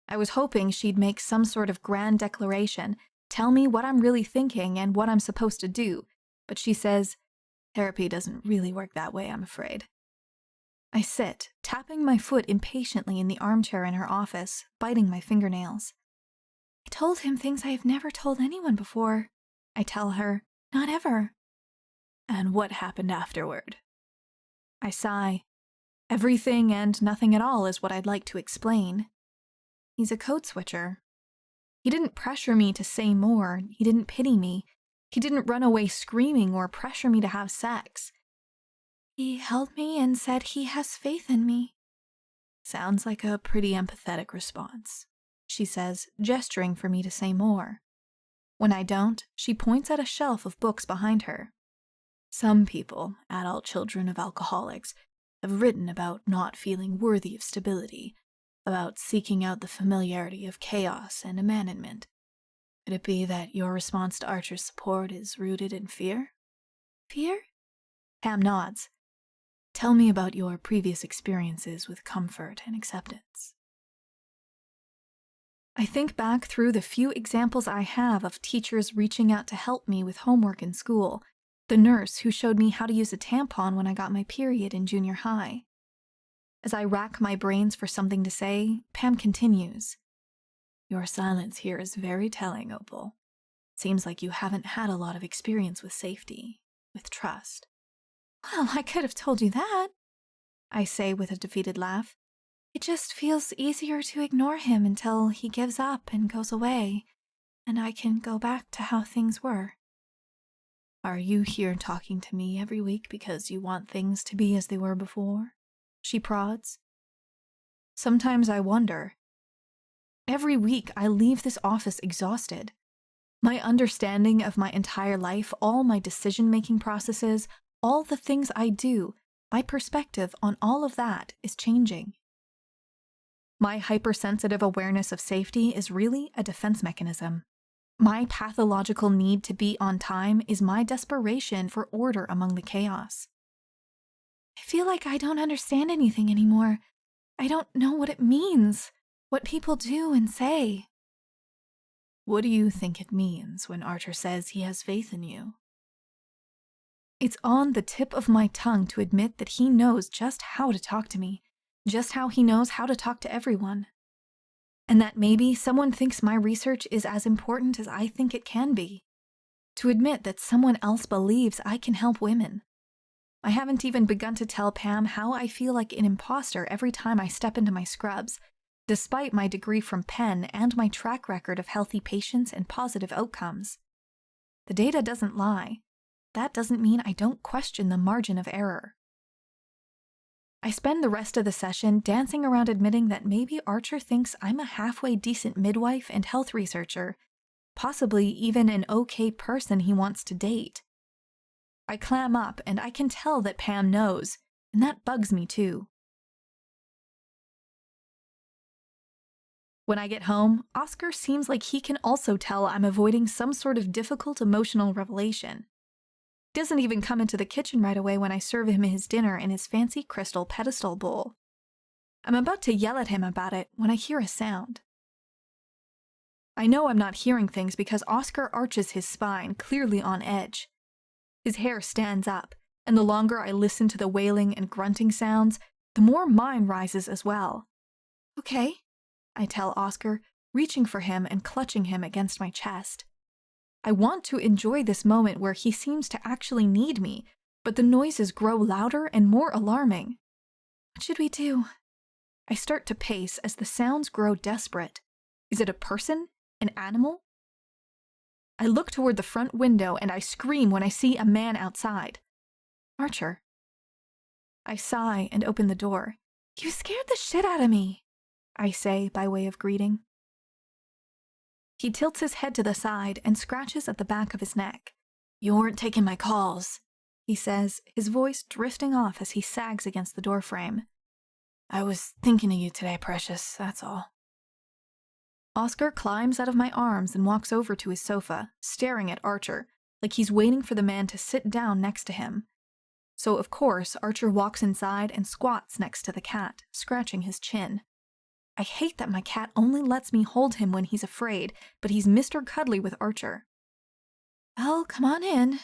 I was hoping she'd make some sort of grand declaration, tell me what I'm really thinking and what I'm supposed to do, but she says, therapy doesn't really work that way, I'm afraid. I sit, tapping my foot impatiently in the armchair in her office, biting my fingernails. I told him things I have never told anyone before, I tell her, not ever. And what happened afterward? I sigh. Everything and nothing at all is what I'd like to explain. He's a code switcher. He didn't pressure me to say more, he didn't pity me, he didn't run away screaming or pressure me to have sex. He held me and said he has faith in me. Sounds like a pretty empathetic response, she says, gesturing for me to say more. When I don't, she points at a shelf of books behind her. Some people, adult children of alcoholics, have written about not feeling worthy of stability, about seeking out the familiarity of chaos and abandonment. Could it be that your response to Archer's support is rooted in fear? Fear? Pam nods. Tell me about your previous experiences with comfort and acceptance. I think back through the few examples I have of teachers reaching out to help me with homework in school, the nurse who showed me how to use a tampon when I got my period in junior high. As I rack my brains for something to say, Pam continues. Your silence here is very telling, Opal. Seems like you haven't had a lot of experience with safety, with trust. Well, I could have told you that, I say with a defeated laugh. It just feels easier to ignore him until he gives up and goes away, and I can go back to how things were. Are you here talking to me every week because you want things to be as they were before? She prods. Sometimes I wonder. Every week I leave this office exhausted. My understanding of my entire life, all my decision-making processes, all the things I do, my perspective on all of that is changing. My hypersensitive awareness of safety is really a defense mechanism. My pathological need to be on time is my desperation for order among the chaos. I feel like I don't understand anything anymore. I don't know what it means, what people do and say. What do you think it means when Archer says he has faith in you? It's on the tip of my tongue to admit that he knows just how to talk to me, just how he knows how to talk to everyone. And that maybe someone thinks my research is as important as I think it can be. To admit that someone else believes I can help women. I haven't even begun to tell Pam how I feel like an imposter every time I step into my scrubs, despite my degree from Penn and my track record of healthy patients and positive outcomes. The data doesn't lie. That doesn't mean I don't question the margin of error. I spend the rest of the session dancing around admitting that maybe Archer thinks I'm a halfway decent midwife and health researcher, possibly even an okay person he wants to date. I clam up and I can tell that Pam knows, and that bugs me too. When I get home, Oscar seems like he can also tell I'm avoiding some sort of difficult emotional revelation. He doesn't even come into the kitchen right away when I serve him his dinner in his fancy crystal pedestal bowl. I'm about to yell at him about it when I hear a sound. I know I'm not hearing things because Oscar arches his spine, clearly on edge. His hair stands up, and the longer I listen to the wailing and grunting sounds, the more mine rises as well. Okay, I tell Oscar, reaching for him and clutching him against my chest. I want to enjoy this moment where he seems to actually need me, but the noises grow louder and more alarming. What should we do? I start to pace as the sounds grow desperate. Is it a person? An animal? I look toward the front window and I scream when I see a man outside. Archer. I sigh and open the door. You scared the shit out of me, I say by way of greeting. He tilts his head to the side and scratches at the back of his neck. You weren't taking my calls, he says, his voice drifting off as he sags against the doorframe. I was thinking of you today, precious, that's all. Oscar climbs out of my arms and walks over to his sofa, staring at Archer, like he's waiting for the man to sit down next to him. So, of course, Archer walks inside and squats next to the cat, scratching his chin. I hate that my cat only lets me hold him when he's afraid, but he's Mr. Cuddly with Archer. Well, come on in,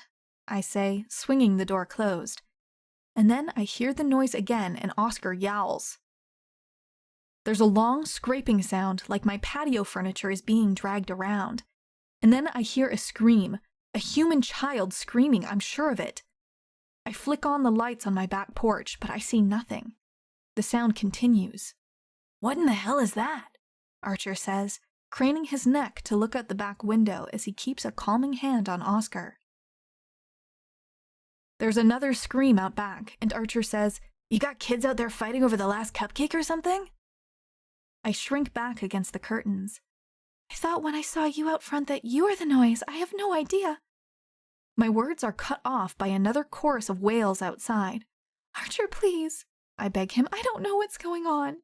I say, swinging the door closed. And then I hear the noise again and Oscar yowls. There's a long scraping sound like my patio furniture is being dragged around. And then I hear a scream, a human child screaming, I'm sure of it. I flick on the lights on my back porch, but I see nothing. The sound continues. What in the hell is that? Archer says, craning his neck to look out the back window as he keeps a calming hand on Oscar. There's another scream out back, and Archer says, You got kids out there fighting over the last cupcake or something? I shrink back against the curtains. I thought when I saw you out front that you were the noise. I have no idea. My words are cut off by another chorus of wails outside. Archer, please, I beg him. I don't know what's going on.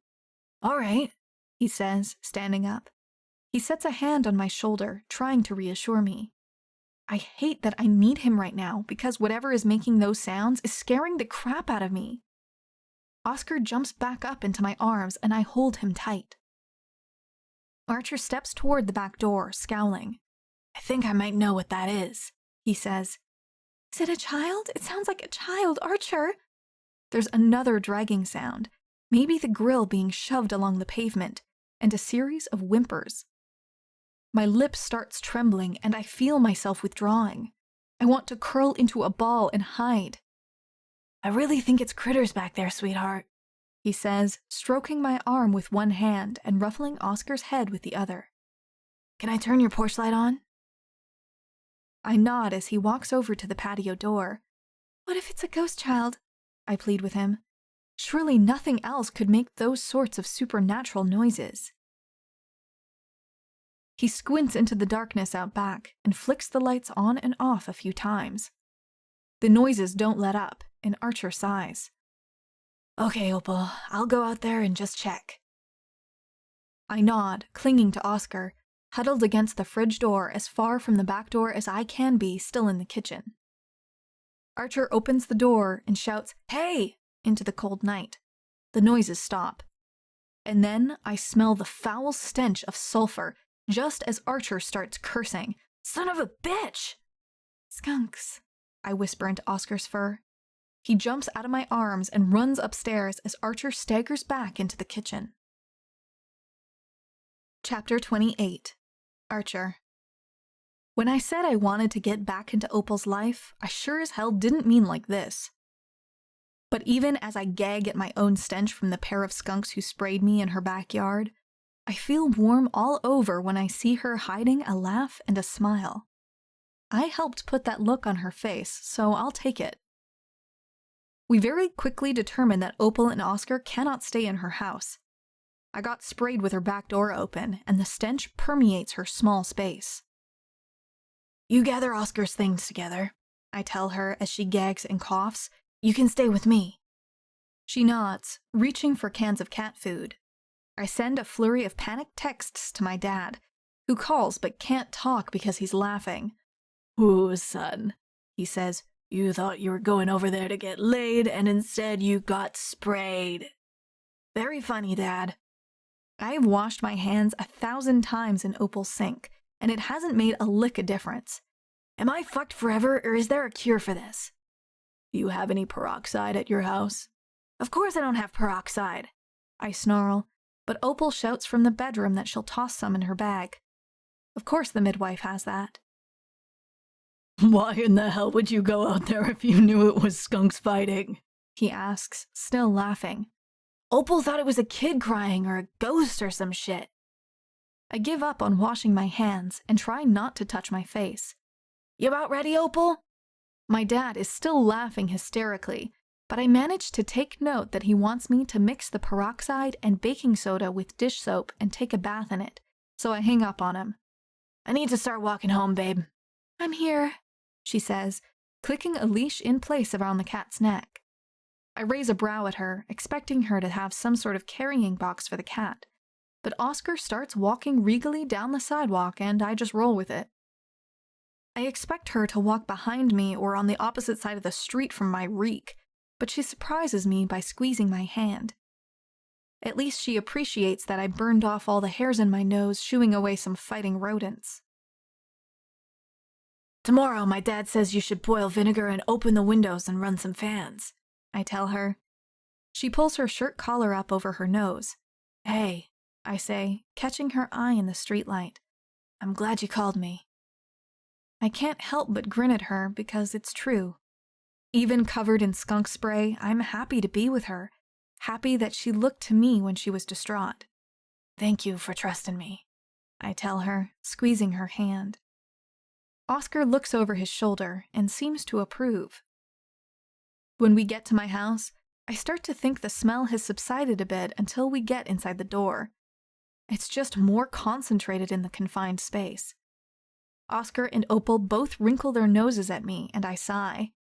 All right, he says, standing up. He sets a hand on my shoulder, trying to reassure me. I hate that I need him right now because whatever is making those sounds is scaring the crap out of me. Oscar jumps back up into my arms and I hold him tight. Archer steps toward the back door, scowling. I think I might know what that is, he says. Is it a child? It sounds like a child, Archer. There's another dragging sound, maybe the grill being shoved along the pavement, and a series of whimpers. My lip starts trembling and I feel myself withdrawing. I want to curl into a ball and hide. I really think it's critters back there, sweetheart, he says, stroking my arm with one hand and ruffling Oscar's head with the other. Can I turn your porch light on? I nod as he walks over to the patio door. What if it's a ghost child? I plead with him. Surely nothing else could make those sorts of supernatural noises. He squints into the darkness out back and flicks the lights on and off a few times. The noises don't let up, and Archer sighs. Okay, Opal, I'll go out there and just check. I nod, clinging to Oscar, huddled against the fridge door as far from the back door as I can be still in the kitchen. Archer opens the door and shouts, "Hey!" into the cold night. The noises stop. And then I smell the foul stench of sulfur just as Archer starts cursing. Son of a bitch! Skunks, I whisper into Oscar's fur. He jumps out of my arms and runs upstairs as Archer staggers back into the kitchen. Chapter 28. Archer. When I said I wanted to get back into Opal's life, I sure as hell didn't mean like this. But even as I gag at my own stench from the pair of skunks who sprayed me in her backyard, I feel warm all over when I see her hiding a laugh and a smile. I helped put that look on her face, so I'll take it. We very quickly determined that Opal and Oscar cannot stay in her house. I got sprayed with her back door open, and the stench permeates her small space. You gather Oscar's things together, I tell her as she gags and coughs. You can stay with me. She nods, reaching for cans of cat food. I send a flurry of panicked texts to my dad, who calls but can't talk because he's laughing. Ooh, son, he says, you thought you were going over there to get laid, and instead you got sprayed. Very funny, Dad. I have washed my hands 1,000 times in Opal's sink, and it hasn't made a lick of difference. Am I fucked forever, or is there a cure for this? Do you have any peroxide at your house? Of course I don't have peroxide, I snarl, but Opal shouts from the bedroom that she'll toss some in her bag. Of course the midwife has that. Why in the hell would you go out there if you knew it was skunks fighting? He asks, still laughing. Opal thought it was a kid crying or a ghost or some shit. I give up on washing my hands and try not to touch my face. You about ready, Opal? My dad is still laughing hysterically, but I manage to take note that he wants me to mix the peroxide and baking soda with dish soap and take a bath in it, so I hang up on him. I need to start walking home, babe. I'm here, she says, clicking a leash in place around the cat's neck. I raise a brow at her, expecting her to have some sort of carrying box for the cat, but Oscar starts walking regally down the sidewalk and I just roll with it. I expect her to walk behind me or on the opposite side of the street from my reek, but she surprises me by squeezing my hand. At least she appreciates that I burned off all the hairs in my nose shooing away some fighting rodents. Tomorrow my dad says you should boil vinegar and open the windows and run some fans, I tell her. She pulls her shirt collar up over her nose. Hey, I say, catching her eye in the streetlight. I'm glad you called me. I can't help but grin at her because it's true. Even covered in skunk spray, I'm happy to be with her, happy that she looked to me when she was distraught. Thank you for trusting me, I tell her, squeezing her hand. Oscar looks over his shoulder and seems to approve. When we get to my house, I start to think the smell has subsided a bit until we get inside the door. It's just more concentrated in the confined space. Oscar and Opal both wrinkle their noses at me, and I sigh.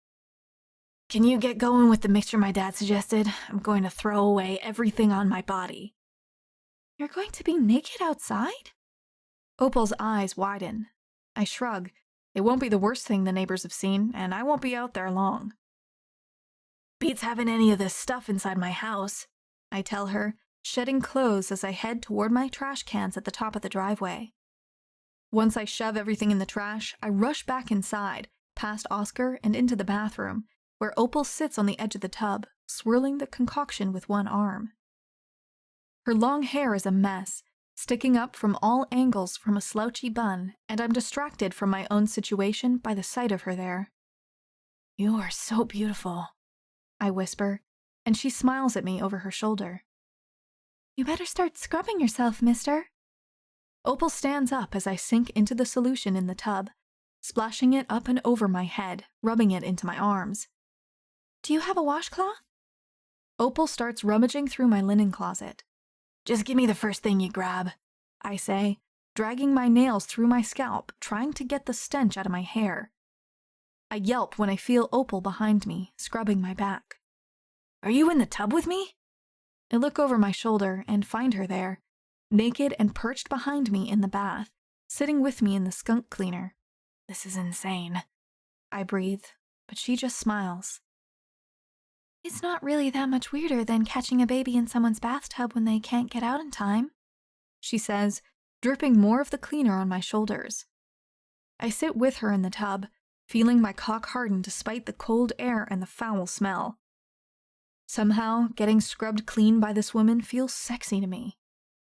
Can you get going with the mixture my dad suggested? I'm going to throw away everything on my body. You're going to be naked outside? Opal's eyes widen. I shrug. It won't be the worst thing the neighbors have seen, and I won't be out there long. Beats having any of this stuff inside my house, I tell her, shedding clothes as I head toward my trash cans at the top of the driveway. Once I shove everything in the trash, I rush back inside, past Oscar and into the bathroom, where Opal sits on the edge of the tub, swirling the concoction with one arm. Her long hair is a mess, sticking up from all angles from a slouchy bun, and I'm distracted from my own situation by the sight of her there. You are so beautiful, I whisper, and she smiles at me over her shoulder. You better start scrubbing yourself, mister. Opal stands up as I sink into the solution in the tub, splashing it up and over my head, rubbing it into my arms. Do you have a washcloth? Opal starts rummaging through my linen closet. Just give me the first thing you grab, I say, dragging my nails through my scalp, trying to get the stench out of my hair. I yelp when I feel Opal behind me, scrubbing my back. Are you in the tub with me? I look over my shoulder and find her there, naked and perched behind me in the bath, sitting with me in the skunk cleaner. This is insane, I breathe, but she just smiles. It's not really that much weirder than catching a baby in someone's bathtub when they can't get out in time, she says, dripping more of the cleaner on my shoulders. I sit with her in the tub, feeling my cock harden despite the cold air and the foul smell. Somehow, getting scrubbed clean by this woman feels sexy to me.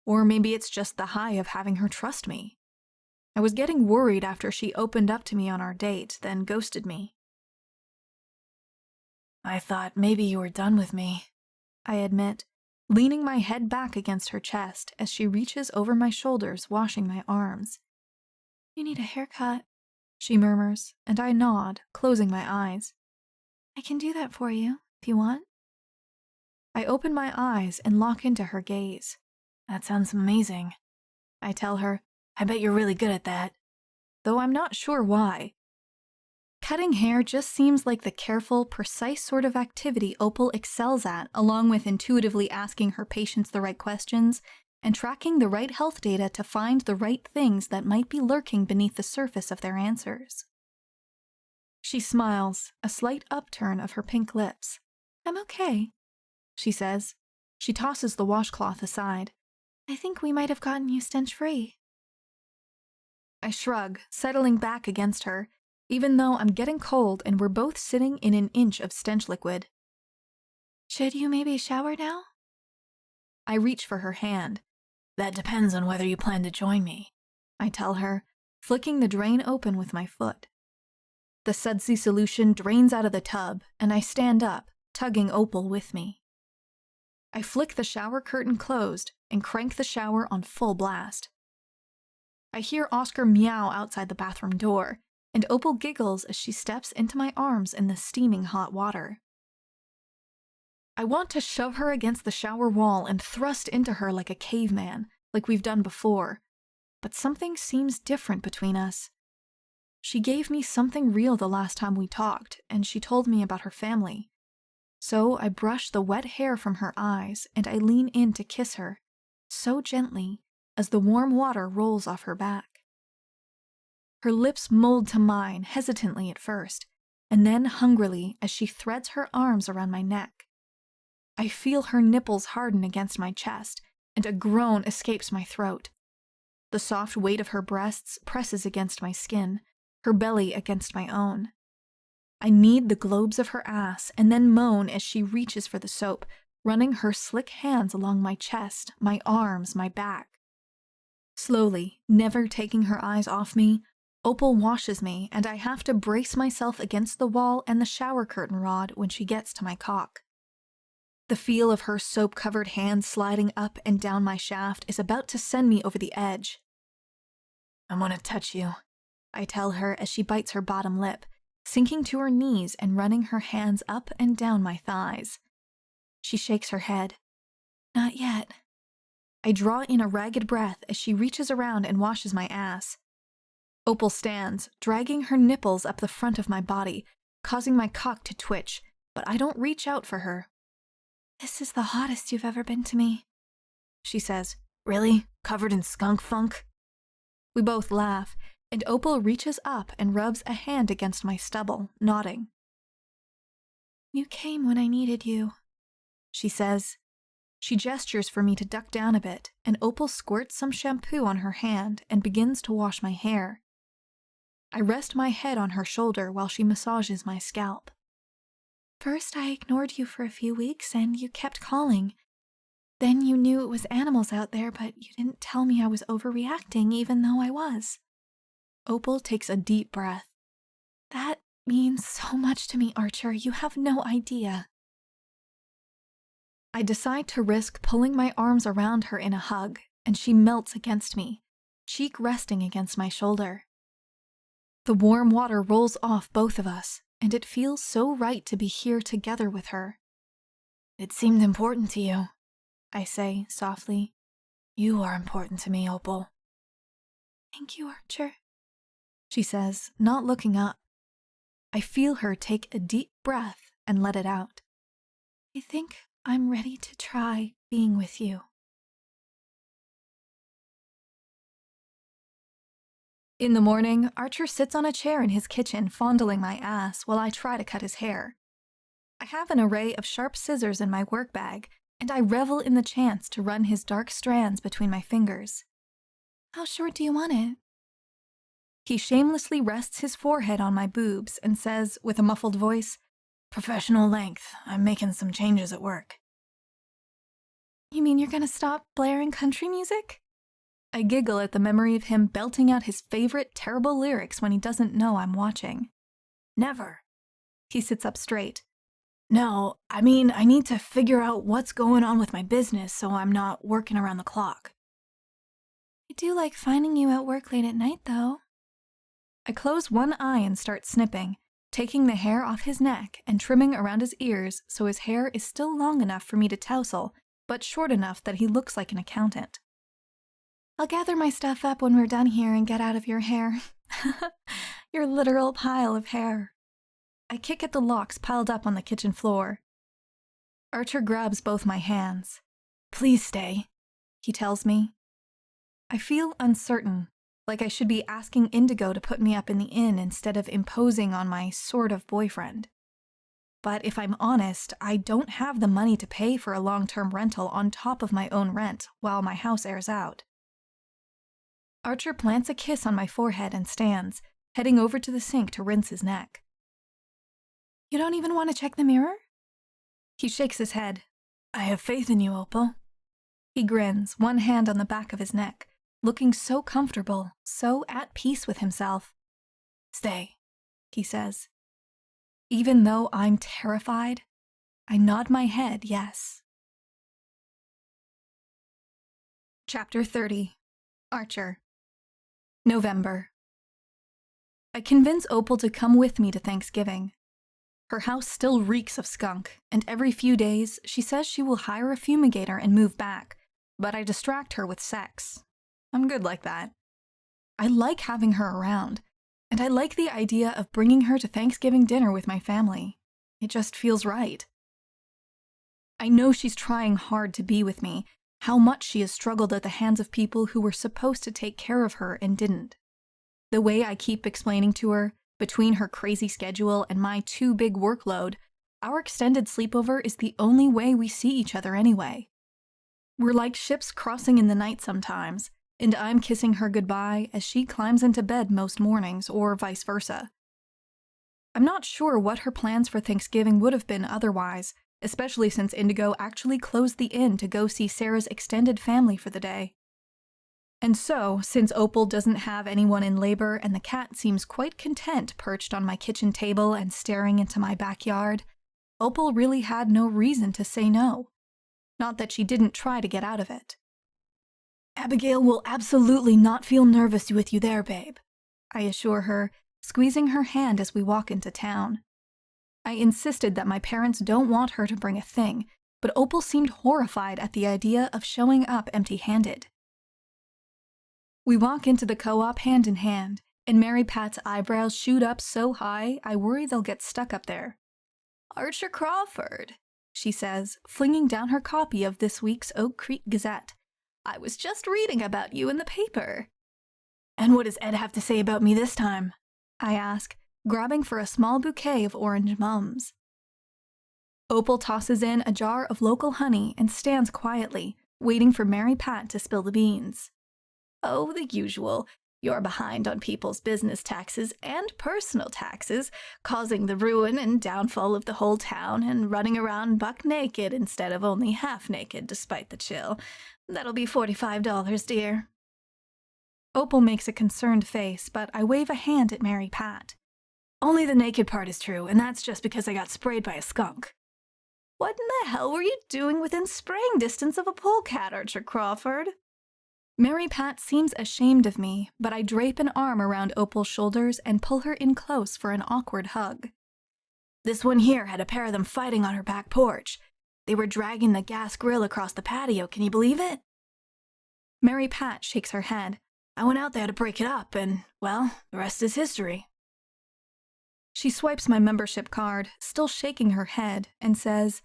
Or maybe it's just the high of having her trust me. I was getting worried after she opened up to me on our date, then ghosted me. I thought maybe you were done with me, I admit, leaning my head back against her chest as she reaches over my shoulders, washing my arms. You need a haircut, she murmurs, and I nod, closing my eyes. I can do that for you, if you want. I open my eyes and lock into her gaze. That sounds amazing, I tell her. I bet you're really good at that. Though I'm not sure why. Cutting hair just seems like the careful, precise sort of activity Opal excels at, along with intuitively asking her patients the right questions and tracking the right health data to find the right things that might be lurking beneath the surface of their answers. She smiles, a slight upturn of her pink lips. I'm okay, she says. She tosses the washcloth aside. I think we might have gotten you stench-free. I shrug, settling back against her, even though I'm getting cold and we're both sitting in an inch of stench liquid. Should you maybe shower now? I reach for her hand. That depends on whether you plan to join me, I tell her, flicking the drain open with my foot. The sudsy solution drains out of the tub, and I stand up, tugging Opal with me. I flick the shower curtain closed and crank the shower on full blast. I hear Oscar meow outside the bathroom door, and Opal giggles as she steps into my arms in the steaming hot water. I want to shove her against the shower wall and thrust into her like a caveman, like we've done before, but something seems different between us. She gave me something real the last time we talked, and she told me about her family. So I brush the wet hair from her eyes and I lean in to kiss her, so gently, as the warm water rolls off her back. Her lips mold to mine, hesitantly at first, and then hungrily as she threads her arms around my neck. I feel her nipples harden against my chest, and a groan escapes my throat. The soft weight of her breasts presses against my skin, her belly against my own. I knead the globes of her ass and then moan as she reaches for the soap, running her slick hands along my chest, my arms, my back. Slowly, never taking her eyes off me, Opal washes me, and I have to brace myself against the wall and the shower curtain rod when she gets to my cock. The feel of her soap-covered hands sliding up and down my shaft is about to send me over the edge. I want to touch you, I tell her as she bites her bottom lip, sinking to her knees and running her hands up and down my thighs. She shakes her head. Not yet. I draw in a ragged breath as she reaches around and washes my ass. Opal stands, dragging her nipples up the front of my body, causing my cock to twitch, but I don't reach out for her. This is the hottest you've ever been to me, she says. Really? Covered in skunk funk? We both laugh, and Opal reaches up and rubs a hand against my stubble, nodding. You came when I needed you, she says. She gestures for me to duck down a bit, and Opal squirts some shampoo on her hand and begins to wash my hair. I rest my head on her shoulder while she massages my scalp. First, I ignored you for a few weeks, and you kept calling. Then you knew it was animals out there, but you didn't tell me I was overreacting, even though I was. Opal takes a deep breath. That means so much to me, Archer. You have no idea. I decide to risk pulling my arms around her in a hug, and she melts against me, cheek resting against my shoulder. The warm water rolls off both of us, and it feels so right to be here together with her. It seemed important to you, I say softly. You are important to me, Opal. Thank you, Archer, she says, not looking up. I feel her take a deep breath and let it out. I think I'm ready to try being with you. In the morning, Archer sits on a chair in his kitchen fondling my ass while I try to cut his hair. I have an array of sharp scissors in my work bag, and I revel in the chance to run his dark strands between my fingers. How short do you want it? He shamelessly rests his forehead on my boobs and says, with a muffled voice, Professional length. I'm making some changes at work. You mean you're gonna stop blaring country music? I giggle at the memory of him belting out his favorite terrible lyrics when he doesn't know I'm watching. Never. He sits up straight. No, I mean, I need to figure out what's going on with my business so I'm not working around the clock. I do like finding you at work late at night, though. I close one eye and start snipping, taking the hair off his neck and trimming around his ears so his hair is still long enough for me to tousle, but short enough that he looks like an accountant. I'll gather my stuff up when we're done here and get out of your hair. Your literal pile of hair. I kick at the locks piled up on the kitchen floor. Archer grabs both my hands. Please stay, he tells me. I feel uncertain, like I should be asking Indigo to put me up in the inn instead of imposing on my sort of boyfriend. But if I'm honest, I don't have the money to pay for a long-term rental on top of my own rent while my house airs out. Archer plants a kiss on my forehead and stands, heading over to the sink to rinse his neck. You don't even want to check the mirror? He shakes his head. I have faith in you, Opal. He grins, one hand on the back of his neck, looking so comfortable, so at peace with himself. Stay, he says. Even though I'm terrified, I nod my head yes. Chapter 30. Archer. November. I convince Opal to come with me to Thanksgiving. Her house still reeks of skunk, and every few days she says she will hire a fumigator and move back, but I distract her with sex. I'm good like that. I like having her around, and I like the idea of bringing her to Thanksgiving dinner with my family. It just feels right. I know she's trying hard to be with me, how much she has struggled at the hands of people who were supposed to take care of her and didn't. The way I keep explaining to her, between her crazy schedule and my too big workload, our extended sleepover is the only way we see each other anyway. We're like ships crossing in the night sometimes, and I'm kissing her goodbye as she climbs into bed most mornings, or vice versa. I'm not sure what her plans for Thanksgiving would have been otherwise, especially since Indigo actually closed the inn to go see Sarah's extended family for the day. And so, since Opal doesn't have anyone in labor and the cat seems quite content perched on my kitchen table and staring into my backyard, Opal really had no reason to say no. Not that she didn't try to get out of it. Abigail will absolutely not feel nervous with you there, babe, I assure her, squeezing her hand as we walk into town. I insisted that my parents don't want her to bring a thing, but Opal seemed horrified at the idea of showing up empty-handed. We walk into the co-op hand in hand, and Mary Pat's eyebrows shoot up so high I worry they'll get stuck up there. Archer Crawford, she says, flinging down her copy of this week's Oak Creek Gazette. I was just reading about you in the paper. And what does Ed have to say about me this time? I ask, grabbing for a small bouquet of orange mums. Opal tosses in a jar of local honey and stands quietly, waiting for Mary Pat to spill the beans. Oh, the usual. You're behind on people's business taxes and personal taxes, causing the ruin and downfall of the whole town and running around buck naked instead of only half naked despite the chill. That'll be $45, dear. Opal makes a concerned face, but I wave a hand at Mary Pat. Only the naked part is true, and that's just because I got sprayed by a skunk. What in the hell were you doing within spraying distance of a polecat, Archer Crawford? Mary Pat seems ashamed of me, but I drape an arm around Opal's shoulders and pull her in close for an awkward hug. This one here had a pair of them fighting on her back porch. They were dragging the gas grill across the patio, can you believe it? Mary Pat shakes her head. I went out there to break it up, and, well, the rest is history. She swipes my membership card, still shaking her head, and says,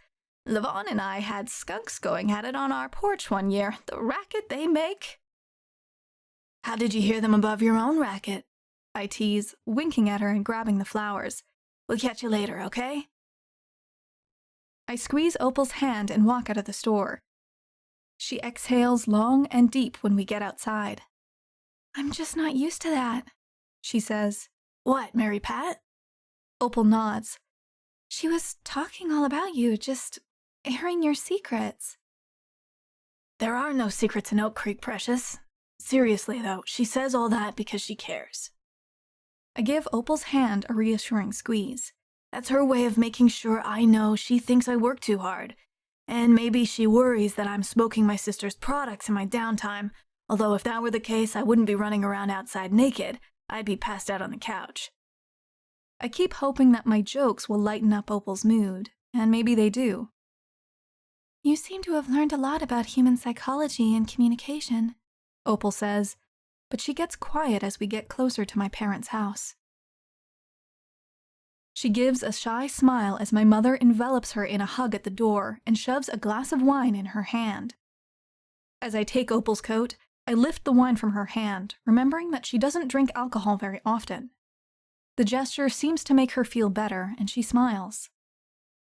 Levon and I had skunks going at it on our porch one year. The racket they make. How did you hear them above your own racket? I tease, winking at her and grabbing the flowers. We'll catch you later, okay? I squeeze Opal's hand and walk out of the store. She exhales long and deep when we get outside. I'm just not used to that, she says. What, Mary Pat? Opal nods. She was talking all about you, just airing your secrets. There are no secrets in Oak Creek, Precious. Seriously, though, she says all that because she cares. I give Opal's hand a reassuring squeeze. That's her way of making sure I know she thinks I work too hard. And maybe she worries that I'm smoking my sister's products in my downtime, although if that were the case, I wouldn't be running around outside naked. I'd be passed out on the couch. I keep hoping that my jokes will lighten up Opal's mood, and maybe they do. You seem to have learned a lot about human psychology and communication, Opal says, but she gets quiet as we get closer to my parents' house. She gives a shy smile as my mother envelops her in a hug at the door and shoves a glass of wine in her hand. As I take Opal's coat, I lift the wine from her hand, remembering that she doesn't drink alcohol very often. The gesture seems to make her feel better, and she smiles.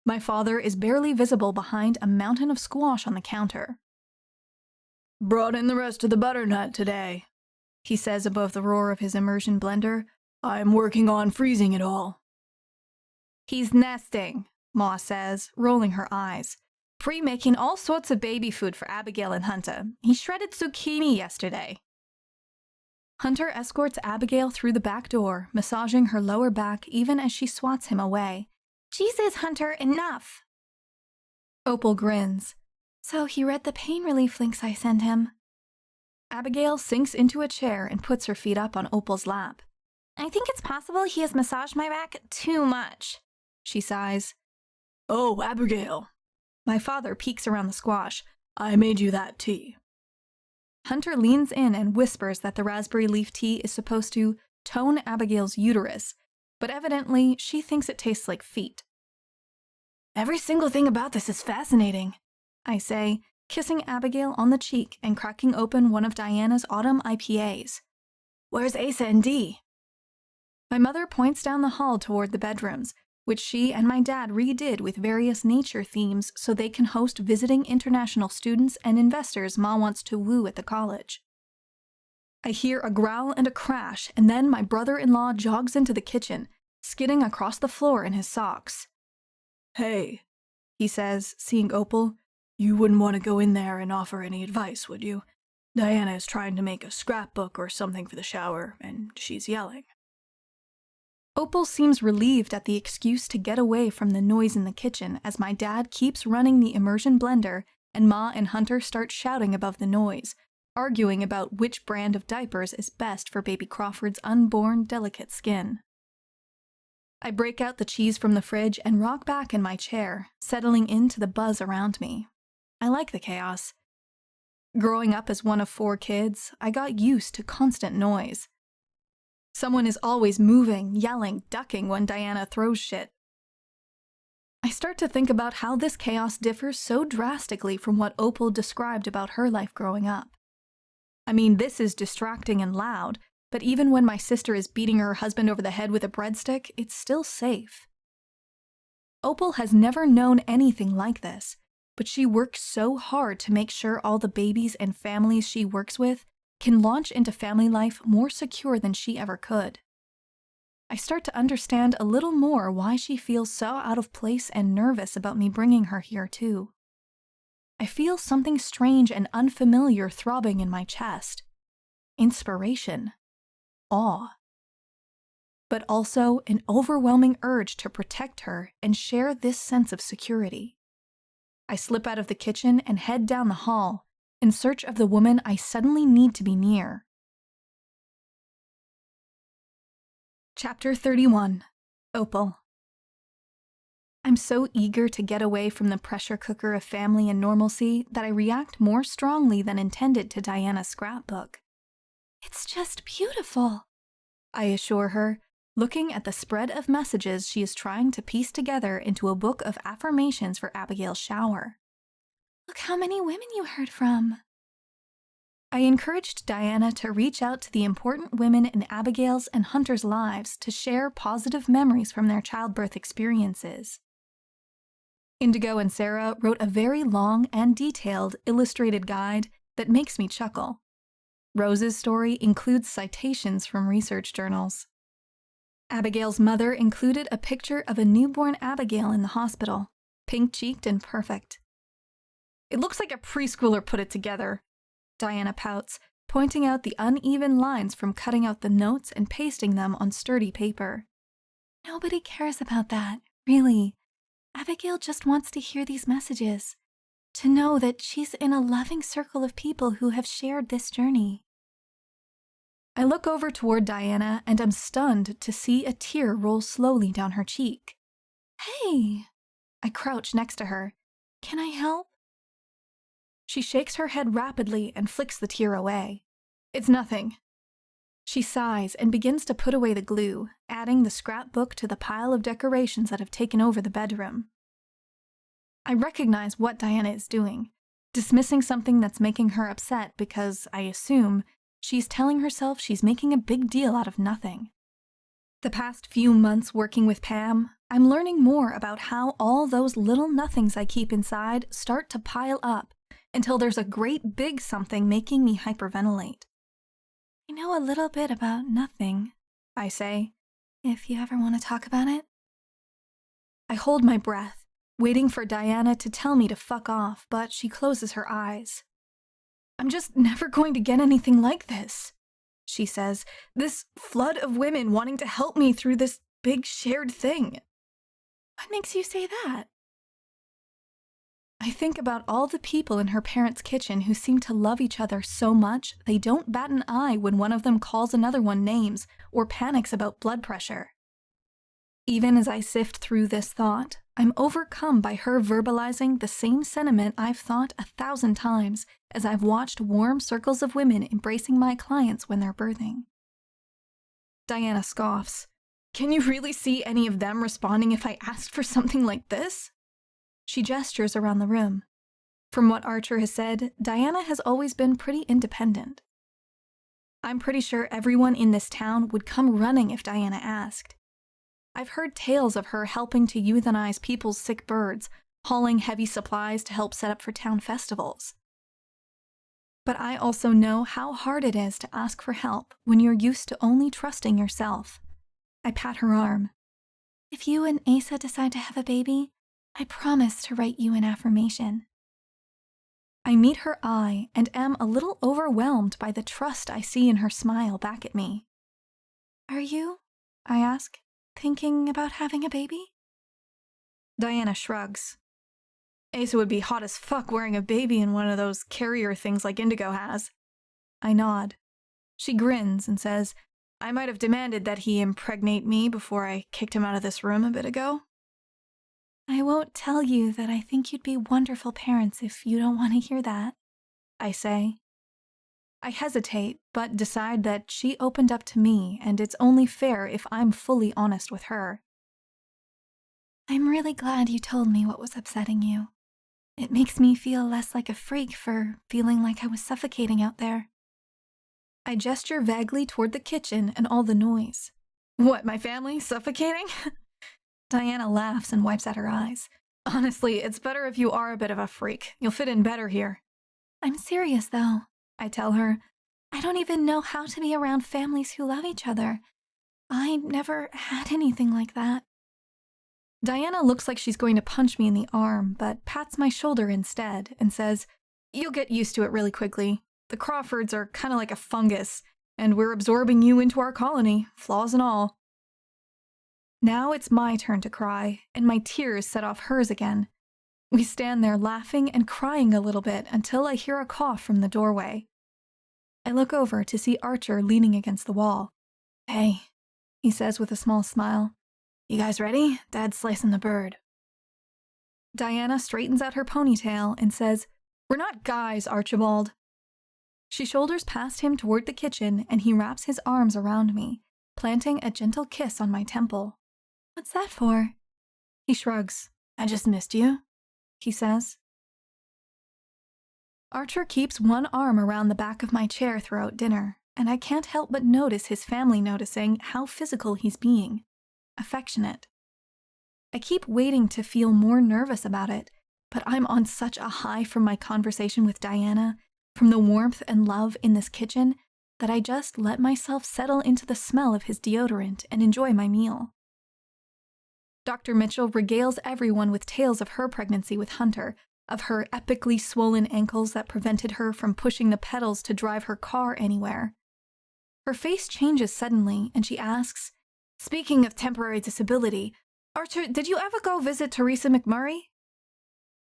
My father is barely visible behind a mountain of squash on the counter. Brought in the rest of the butternut today, he says above the roar of his immersion blender. I'm working on freezing it all. He's nesting, Ma says, rolling her eyes. Pre-making all sorts of baby food for Abigail and Hunter. He shredded zucchini yesterday. Hunter escorts Abigail through the back door, massaging her lower back even as she swats him away. Jesus, Hunter, enough! Opal grins. So he read the pain relief links I sent him. Abigail sinks into a chair and puts her feet up on Opal's lap. I think it's possible he has massaged my back too much, she sighs. Oh, Abigail. My father peeks around the squash. I made you that tea. Hunter leans in and whispers that the raspberry leaf tea is supposed to tone Abigail's uterus, but evidently she thinks it tastes like feet. Every single thing about this is fascinating, I say, kissing Abigail on the cheek and cracking open one of Diana's autumn IPAs. Where's Asa and Dee? My mother points down the hall toward the bedrooms, which she and my dad redid with various nature themes so they can host visiting international students and investors Ma wants to woo at the college. I hear a growl and a crash, and then my brother-in-law jogs into the kitchen, skidding across the floor in his socks. Hey, he says, seeing Opal, you wouldn't want to go in there and offer any advice, would you? Diana is trying to make a scrapbook or something for the shower, and she's yelling. Opal seems relieved at the excuse to get away from the noise in the kitchen as my dad keeps running the immersion blender and Ma and Hunter start shouting above the noise, arguing about which brand of diapers is best for baby Crawford's unborn, delicate skin. I break out the cheese from the fridge and rock back in my chair, settling into the buzz around me. I like the chaos. Growing up as one of 4 kids, I got used to constant noise. Someone is always moving, yelling, ducking when Diana throws shit. I start to think about how this chaos differs so drastically from what Opal described about her life growing up. I mean, this is distracting and loud, but even when my sister is beating her husband over the head with a breadstick, it's still safe. Opal has never known anything like this, but she works so hard to make sure all the babies and families she works with can launch into family life more secure than she ever could. I start to understand a little more why she feels so out of place and nervous about me bringing her here too. I feel something strange and unfamiliar throbbing in my chest. Inspiration. Awe. But also an overwhelming urge to protect her and share this sense of security. I slip out of the kitchen and head down the hall, in search of the woman I suddenly need to be near. Chapter 31. Opal. I'm so eager to get away from the pressure cooker of family and normalcy that I react more strongly than intended to Diana's scrapbook. It's just beautiful, I assure her, looking at the spread of messages she is trying to piece together into a book of affirmations for Abigail's shower. Look how many women you heard from. I encouraged Diana to reach out to the important women in Abigail's and Hunter's lives to share positive memories from their childbirth experiences. Indigo and Sarah wrote a very long and detailed illustrated guide that makes me chuckle. Rose's story includes citations from research journals. Abigail's mother included a picture of a newborn Abigail in the hospital, pink-cheeked and perfect. It looks like a preschooler put it together, Diana pouts, pointing out the uneven lines from cutting out the notes and pasting them on sturdy paper. Nobody cares about that, really. Abigail just wants to hear these messages, to know that she's in a loving circle of people who have shared this journey. I look over toward Diana and am stunned to see a tear roll slowly down her cheek. Hey! I crouch next to her. Can I help? She shakes her head rapidly and flicks the tear away. It's nothing. She sighs and begins to put away the glue, adding the scrapbook to the pile of decorations that have taken over the bedroom. I recognize what Diana is doing, dismissing something that's making her upset because, I assume, she's telling herself she's making a big deal out of nothing. The past few months working with Pam, I'm learning more about how all those little nothings I keep inside start to pile up until there's a great big something making me hyperventilate. I know a little bit about nothing, I say, if you ever want to talk about it. I hold my breath, waiting for Diana to tell me to fuck off, but she closes her eyes. I'm just never going to get anything like this, she says, this flood of women wanting to help me through this big shared thing. What makes you say that? I think about all the people in her parents' kitchen who seem to love each other so much they don't bat an eye when one of them calls another one names or panics about blood pressure. Even as I sift through this thought, I'm overcome by her verbalizing the same sentiment I've thought 1,000 times as I've watched warm circles of women embracing my clients when they're birthing. Diana scoffs. Can you really see any of them responding if I asked for something like this? She gestures around the room. From what Archer has said, Diana has always been pretty independent. I'm pretty sure everyone in this town would come running if Diana asked. I've heard tales of her helping to euthanize people's sick birds, hauling heavy supplies to help set up for town festivals. But I also know how hard it is to ask for help when you're used to only trusting yourself. I pat her arm. If you and Asa decide to have a baby, I promise to write you an affirmation. I meet her eye and am a little overwhelmed by the trust I see in her smile back at me. Are you, I ask, thinking about having a baby? Diana shrugs. Asa would be hot as fuck wearing a baby in one of those carrier things like Indigo has. I nod. She grins and says, I might have demanded that he impregnate me before I kicked him out of this room a bit ago. I won't tell you that I think you'd be wonderful parents if you don't want to hear that, I say. I hesitate, but decide that she opened up to me, and it's only fair if I'm fully honest with her. I'm really glad you told me what was upsetting you. It makes me feel less like a freak for feeling like I was suffocating out there. I gesture vaguely toward the kitchen and all the noise. What, my family suffocating? Diana laughs and wipes at her eyes. Honestly, it's better if you are a bit of a freak. You'll fit in better here. I'm serious, though, I tell her. I don't even know how to be around families who love each other. I never had anything like that. Diana looks like she's going to punch me in the arm, but pats my shoulder instead and says, You'll get used to it really quickly. The Crawfords are kind of like a fungus, and we're absorbing you into our colony, flaws and all. Now it's my turn to cry, and my tears set off hers again. We stand there laughing and crying a little bit until I hear a cough from the doorway. I look over to see Archer leaning against the wall. "Hey," he says with a small smile. "You guys ready? Dad's slicing the bird." Diana straightens out her ponytail and says, "We're not guys, Archibald." She shoulders past him toward the kitchen, and he wraps his arms around me, planting a gentle kiss on my temple. "What's that for?" He shrugs. "I just missed you," he says. Archer keeps one arm around the back of my chair throughout dinner, and I can't help but notice his family noticing how physical he's being. Affectionate. I keep waiting to feel more nervous about it, but I'm on such a high from my conversation with Diana, from the warmth and love in this kitchen, that I just let myself settle into the smell of his deodorant and enjoy my meal. Dr. Mitchell regales everyone with tales of her pregnancy with Hunter, of her epically swollen ankles that prevented her from pushing the pedals to drive her car anywhere. Her face changes suddenly, and she asks, "Speaking of temporary disability, Archer, did you ever go visit Teresa McMurray?"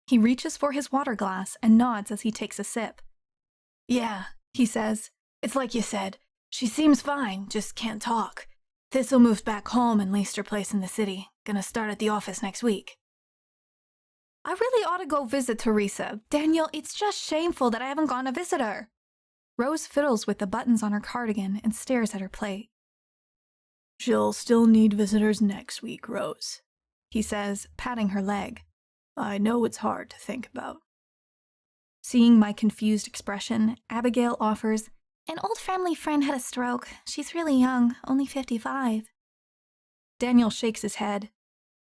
He reaches for his water glass and nods as he takes a sip. "Yeah," he says. "It's like you said. She seems fine, just can't talk. Thistle moved back home and leased her place in the city. Gonna start at the office next week." "I really ought to go visit Teresa. Daniel, it's just shameful that I haven't gone to visit her." Rose fiddles with the buttons on her cardigan and stares at her plate. "She'll still need visitors next week, Rose," he says, patting her leg. "I know it's hard to think about." Seeing my confused expression, Abigail offers, "An old family friend had a stroke. She's really young, only 55. Daniel shakes his head.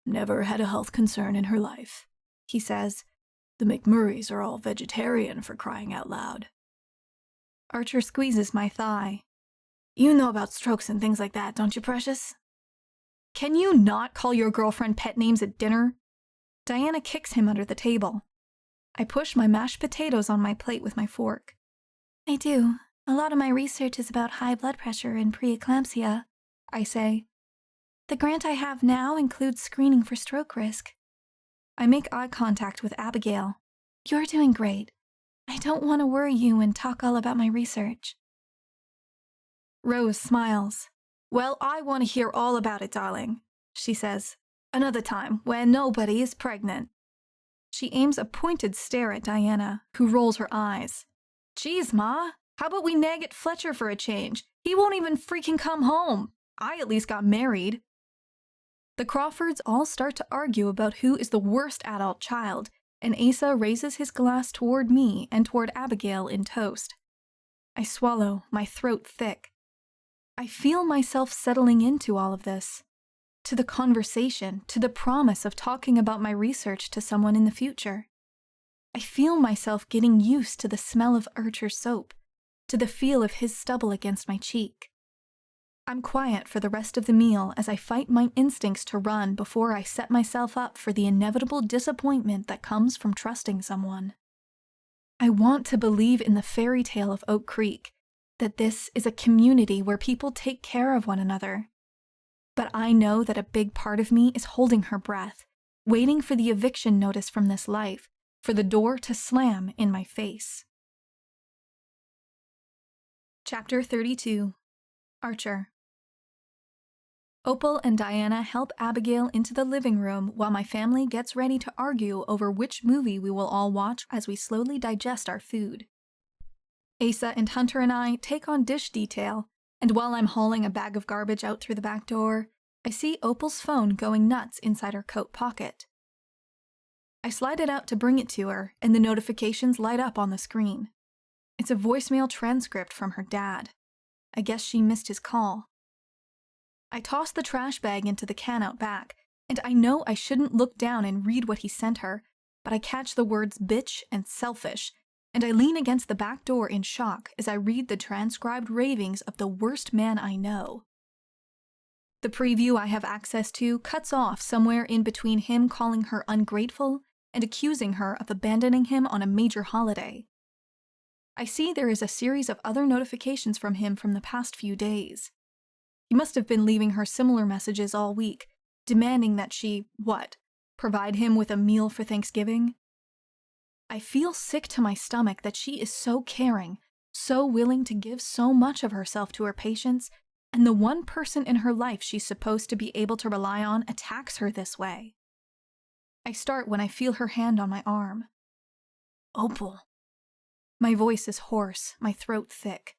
"Never had a health concern in her life," he says. "The McMurrays are all vegetarian, for crying out loud." Archer squeezes my thigh. "You know about strokes and things like that, don't you, Precious?" "Can you not call your girlfriend pet names at dinner?" Diana kicks him under the table. I push my mashed potatoes on my plate with my fork. "I do. A lot of my research is about high blood pressure and preeclampsia," I say. "The grant I have now includes screening for stroke risk." I make eye contact with Abigail. "You're doing great. I don't want to worry you and talk all about my research." Rose smiles. "Well, I want to hear all about it, darling," she says. "Another time, when nobody is pregnant." She aims a pointed stare at Diana, who rolls her eyes. "Geez, Ma, how about we nag at Fletcher for a change? He won't even freaking come home. I at least got married." The Crawfords all start to argue about who is the worst adult child, and Asa raises his glass toward me and toward Abigail in toast. I swallow, my throat thick. I feel myself settling into all of this. To the conversation, to the promise of talking about my research to someone in the future. I feel myself getting used to the smell of Archer's soap, to the feel of his stubble against my cheek. I'm quiet for the rest of the meal as I fight my instincts to run before I set myself up for the inevitable disappointment that comes from trusting someone. I want to believe in the fairy tale of Oak Creek, that this is a community where people take care of one another. But I know that a big part of me is holding her breath, waiting for the eviction notice from this life, for the door to slam in my face. Chapter 32. Archer. Opal and Diana help Abigail into the living room while my family gets ready to argue over which movie we will all watch as we slowly digest our food. Asa and Hunter and I take on dish detail, and while I'm hauling a bag of garbage out through the back door, I see Opal's phone going nuts inside her coat pocket. I slide it out to bring it to her, and the notifications light up on the screen. It's a voicemail transcript from her dad. I guess she missed his call. I toss the trash bag into the can out back, and I know I shouldn't look down and read what he sent her, but I catch the words bitch and selfish, and I lean against the back door in shock as I read the transcribed ravings of the worst man I know. The preview I have access to cuts off somewhere in between him calling her ungrateful and accusing her of abandoning him on a major holiday. I see there is a series of other notifications from him from the past few days. He must have been leaving her similar messages all week, demanding that she, provide him with a meal for Thanksgiving, I feel sick to my stomach that she is so caring, so willing to give so much of herself to her patients, and the one person in her life she's supposed to be able to rely on attacks her this way. I start when I feel her hand on my arm. Opal. My voice is hoarse, my throat thick.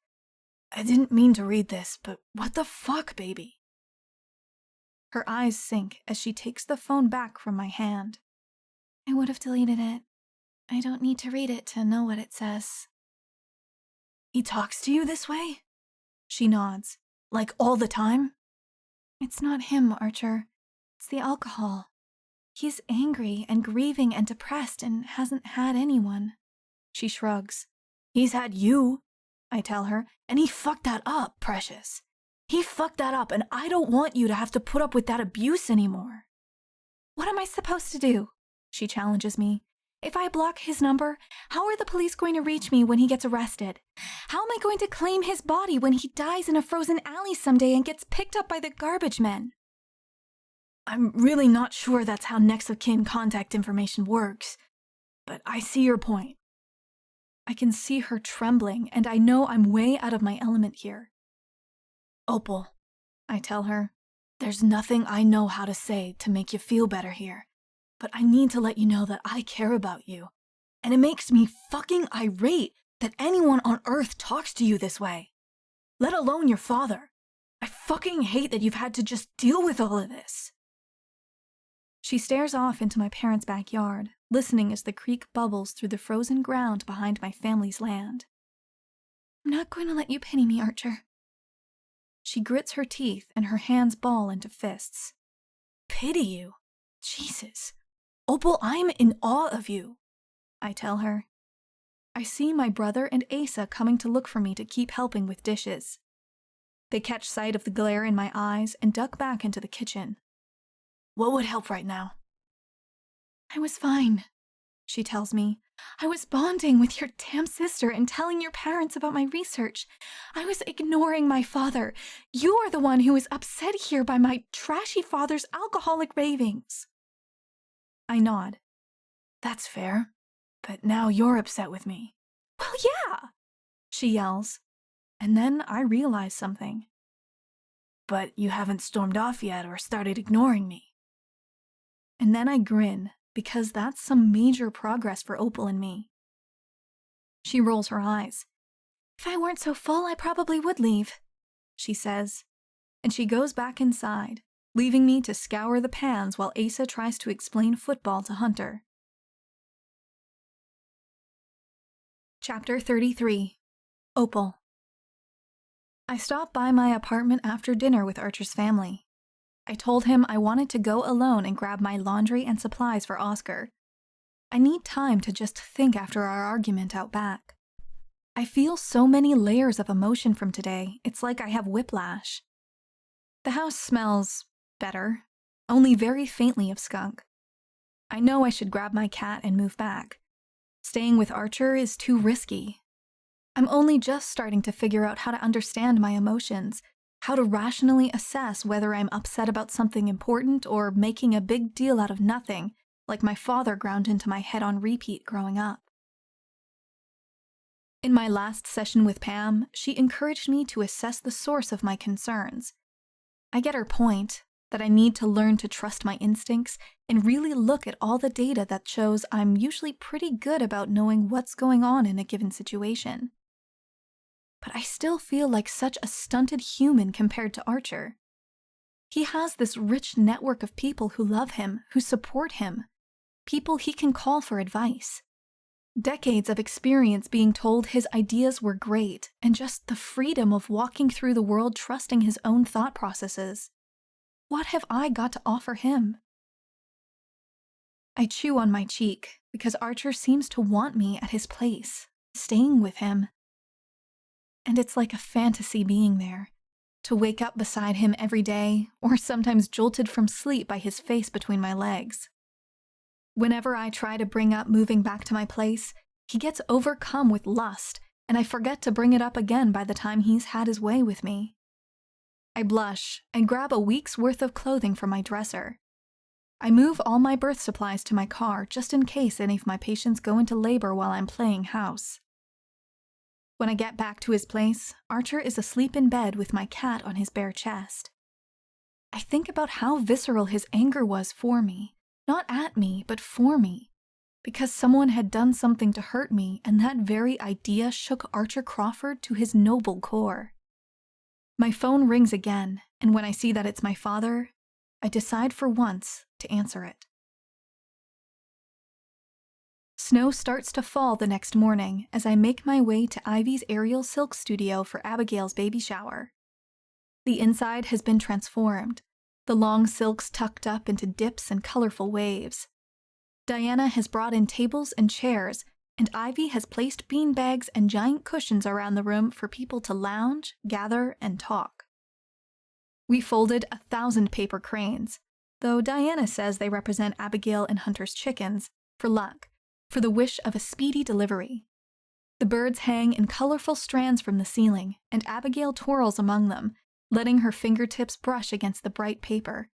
I didn't mean to read this, but what the fuck, baby? Her eyes sink as she takes the phone back from my hand. I would have deleted it. I don't need to read it to know what it says. He talks to you this way? She nods. Like all the time? It's not him, Archer. It's the alcohol. He's angry and grieving and depressed and hasn't had anyone. She shrugs. He's had you, I tell her, and he fucked that up, precious. He fucked that up, and I don't want you to have to put up with that abuse anymore. What am I supposed to do? She challenges me. If I block his number, how are the police going to reach me when he gets arrested? How am I going to claim his body when he dies in a frozen alley someday and gets picked up by the garbage men? I'm really not sure that's how next of kin contact information works, but I see your point. I can see her trembling, and I know I'm way out of my element here. Opal, I tell her, there's nothing I know how to say to make you feel better here, but I need to let you know that I care about you, and it makes me fucking irate that anyone on Earth talks to you this way, let alone your father. I fucking hate that you've had to just deal with all of this. She stares off into my parents' backyard, listening as the creek bubbles through the frozen ground behind my family's land. I'm not going to let you pity me, Archer. She grits her teeth and her hands ball into fists. Pity you? Jesus. Opal, I'm in awe of you, I tell her. I see my brother and Asa coming to look for me to keep helping with dishes. They catch sight of the glare in my eyes and duck back into the kitchen. What would help right now? I was fine, she tells me. I was bonding with your damn sister and telling your parents about my research. I was ignoring my father. You are the one who is upset here by my trashy father's alcoholic ravings. I nod. That's fair, but now you're upset with me. Well, yeah, she yells, and then I realize something. But you haven't stormed off yet or started ignoring me. And then I grin, because that's some major progress for Opal and me. She rolls her eyes. If I weren't so full, I probably would leave, she says, and she goes back inside, leaving me to scour the pans while Asa tries to explain football to Hunter. Chapter 33. Opal. I stopped by my apartment after dinner with Archer's family. I told him I wanted to go alone and grab my laundry and supplies for Oscar. I need time to just think after our argument out back. I feel so many layers of emotion from today, it's like I have whiplash. The house smells better, only very faintly of skunk. I know I should grab my cat and move back. Staying with Archer is too risky. I'm only just starting to figure out how to understand my emotions, how to rationally assess whether I'm upset about something important or making a big deal out of nothing, like my father ground into my head on repeat growing up. In my last session with Pam, she encouraged me to assess the source of my concerns. I get her point, that I need to learn to trust my instincts and really look at all the data that shows I'm usually pretty good about knowing what's going on in a given situation. But I still feel like such a stunted human compared to Archer. He has this rich network of people who love him, who support him, people he can call for advice. Decades of experience being told his ideas were great, and just the freedom of walking through the world trusting his own thought processes. What have I got to offer him? I chew on my cheek because Archer seems to want me at his place, staying with him. And it's like a fantasy being there, to wake up beside him every day, or sometimes jolted from sleep by his face between my legs. Whenever I try to bring up moving back to my place, he gets overcome with lust, and I forget to bring it up again by the time he's had his way with me. I blush and grab a week's worth of clothing from my dresser. I move all my birth supplies to my car just in case any of my patients go into labor while I'm playing house. When I get back to his place, Archer is asleep in bed with my cat on his bare chest. I think about how visceral his anger was for me, not at me, but for me, because someone had done something to hurt me, and that very idea shook Archer Crawford to his noble core. My phone rings again, and when I see that it's my father, I decide for once to answer it. Snow starts to fall the next morning as I make my way to Ivy's aerial silk studio for Abigail's baby shower. The inside has been transformed, the long silks tucked up into dips and colorful waves. Diana has brought in tables and chairs, and Ivy has placed beanbags and giant cushions around the room for people to lounge, gather, and talk. We folded 1,000 paper cranes, though Diana says they represent Abigail and Hunter's chickens, for luck, for the wish of a speedy delivery. The birds hang in colorful strands from the ceiling, and Abigail twirls among them, letting her fingertips brush against the bright paper.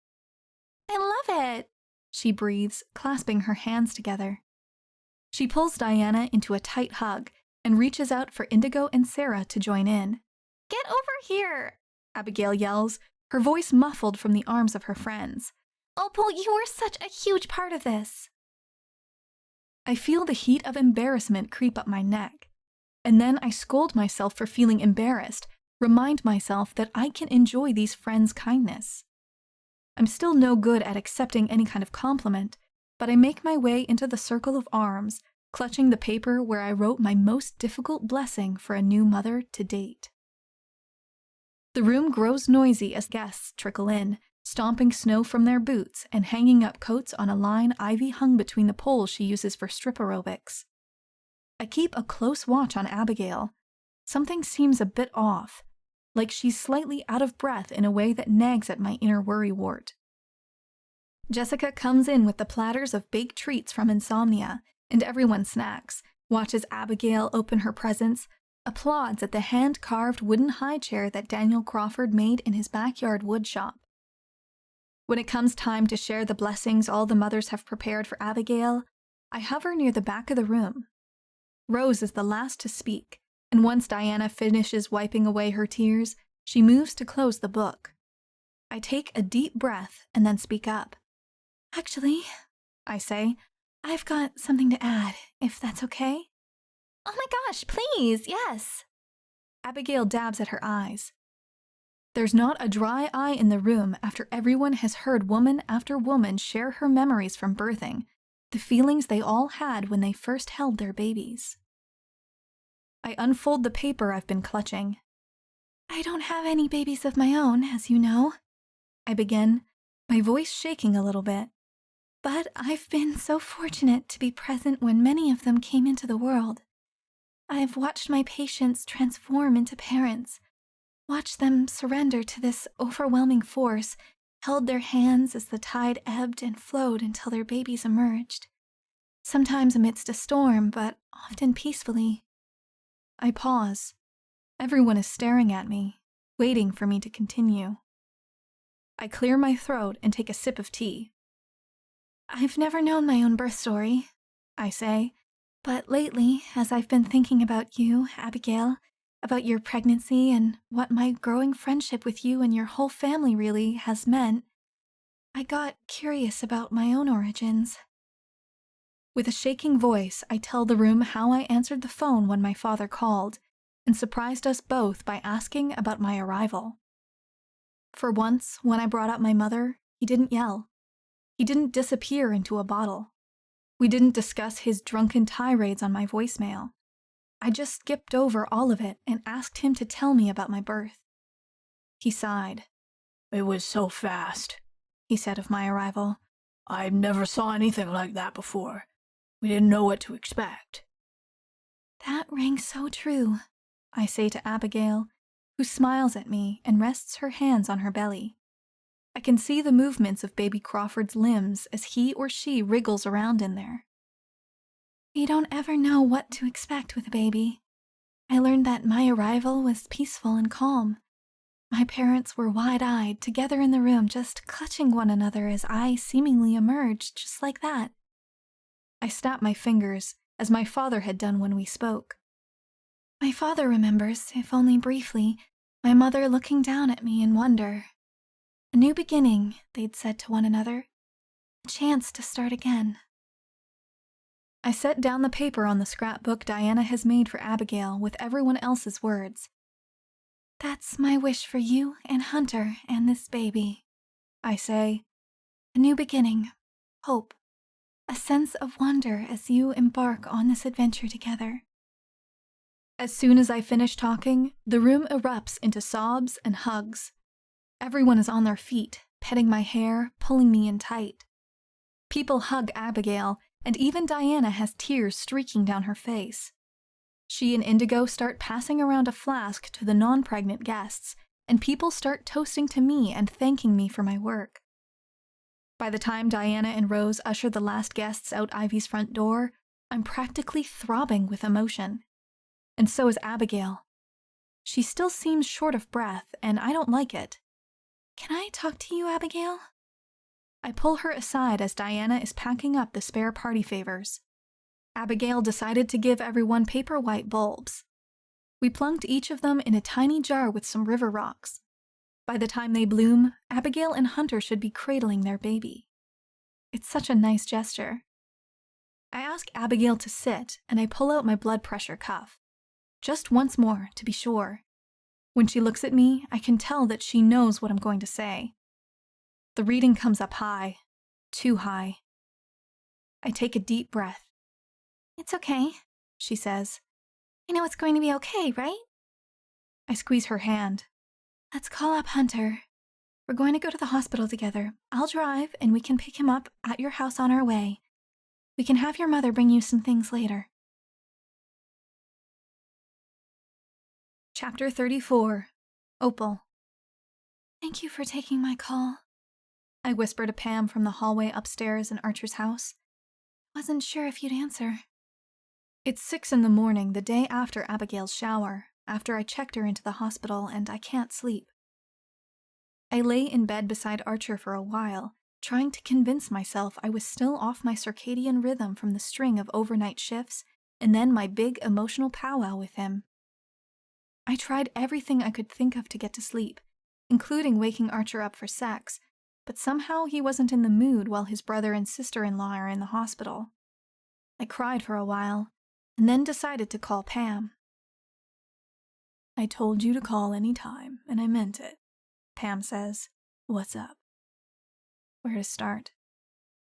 I love it, she breathes, clasping her hands together. She pulls Diana into a tight hug and reaches out for Indigo and Sarah to join in. Get over here, Abigail yells, her voice muffled from the arms of her friends. Opal, you were such a huge part of this. I feel the heat of embarrassment creep up my neck, and then I scold myself for feeling embarrassed, remind myself that I can enjoy these friends' kindness. I'm still no good at accepting any kind of compliment, but I make my way into the circle of arms, clutching the paper where I wrote my most difficult blessing for a new mother to date. The room grows noisy as guests trickle in, stomping snow from their boots and hanging up coats on a line Ivy hung between the poles she uses for strip aerobics. I keep a close watch on Abigail. Something seems a bit off, like she's slightly out of breath in a way that nags at my inner worrywart. Jessica comes in with the platters of baked treats from Insomnia, and everyone snacks, watches Abigail open her presents, applauds at the hand-carved wooden high chair that Daniel Crawford made in his backyard wood shop. When it comes time to share the blessings all the mothers have prepared for Abigail, I hover near the back of the room. Rose is the last to speak, and once Diana finishes wiping away her tears, she moves to close the book. I take a deep breath and then speak up. Actually, I say, I've got something to add, if that's okay. Oh my gosh, please, yes. Abigail dabs at her eyes. There's not a dry eye in the room after everyone has heard woman after woman share her memories from birthing, the feelings they all had when they first held their babies. I unfold the paper I've been clutching. I don't have any babies of my own, as you know, I begin, my voice shaking a little bit. But I've been so fortunate to be present when many of them came into the world. I've watched my patients transform into parents, watched them surrender to this overwhelming force, held their hands as the tide ebbed and flowed until their babies emerged. Sometimes amidst a storm, but often peacefully. I pause. Everyone is staring at me, waiting for me to continue. I clear my throat and take a sip of tea. I've never known my own birth story, I say, but lately, as I've been thinking about you, Abigail, about your pregnancy and what my growing friendship with you and your whole family really has meant, I got curious about my own origins. With a shaking voice, I tell the room how I answered the phone when my father called, and surprised us both by asking about my arrival. For once, when I brought up my mother, he didn't yell. He didn't disappear into a bottle. We didn't discuss his drunken tirades on my voicemail. I just skipped over all of it and asked him to tell me about my birth. He sighed. "It was so fast," he said of my arrival. "I never saw anything like that before. We didn't know what to expect." That rang so true, I say to Abigail, who smiles at me and rests her hands on her belly. I can see the movements of baby Crawford's limbs as he or she wriggles around in there. We don't ever know what to expect with a baby. I learned that my arrival was peaceful and calm. My parents were wide-eyed, together in the room, just clutching one another as I seemingly emerged just like that. I snapped my fingers, as my father had done when we spoke. My father remembers, if only briefly, my mother looking down at me in wonder. A new beginning, they'd said to one another. A chance to start again. I set down the paper on the scrapbook Diana has made for Abigail with everyone else's words. That's my wish for you and Hunter and this baby, I say. A new beginning, hope, a sense of wonder as you embark on this adventure together. As soon as I finish talking, the room erupts into sobs and hugs. Everyone is on their feet, petting my hair, pulling me in tight. People hug Abigail, and even Diana has tears streaking down her face. She and Indigo start passing around a flask to the non-pregnant guests, and people start toasting to me and thanking me for my work. By the time Diana and Rose usher the last guests out Ivy's front door, I'm practically throbbing with emotion. And so is Abigail. She still seems short of breath, and I don't like it. Can I talk to you, Abigail? I pull her aside as Diana is packing up the spare party favors. Abigail decided to give everyone paper white bulbs. We plunked each of them in a tiny jar with some river rocks. By the time they bloom, Abigail and Hunter should be cradling their baby. It's such a nice gesture. I ask Abigail to sit, and I pull out my blood pressure cuff. Just once more, to be sure. When she looks at me, I can tell that she knows what I'm going to say. The reading comes up high, too high. I take a deep breath. It's okay, she says. You know it's going to be okay, right? I squeeze her hand. Let's call up Hunter. We're going to go to the hospital together. I'll drive, and we can pick him up at your house on our way. We can have your mother bring you some things later. Chapter 34. Opal. Thank you for taking my call, I whisper to Pam from the hallway upstairs in Archer's house. Wasn't sure if you'd answer. It's 6 in the morning, the day after Abigail's shower, after I checked her into the hospital, and I can't sleep. I lay in bed beside Archer for a while, trying to convince myself I was still off my circadian rhythm from the string of overnight shifts, and then my big emotional powwow with him. I tried everything I could think of to get to sleep, including waking Archer up for sex, but somehow he wasn't in the mood while his brother and sister-in-law are in the hospital. I cried for a while, and then decided to call Pam. I told you to call any time, and I meant it, Pam says. What's up? Where to start?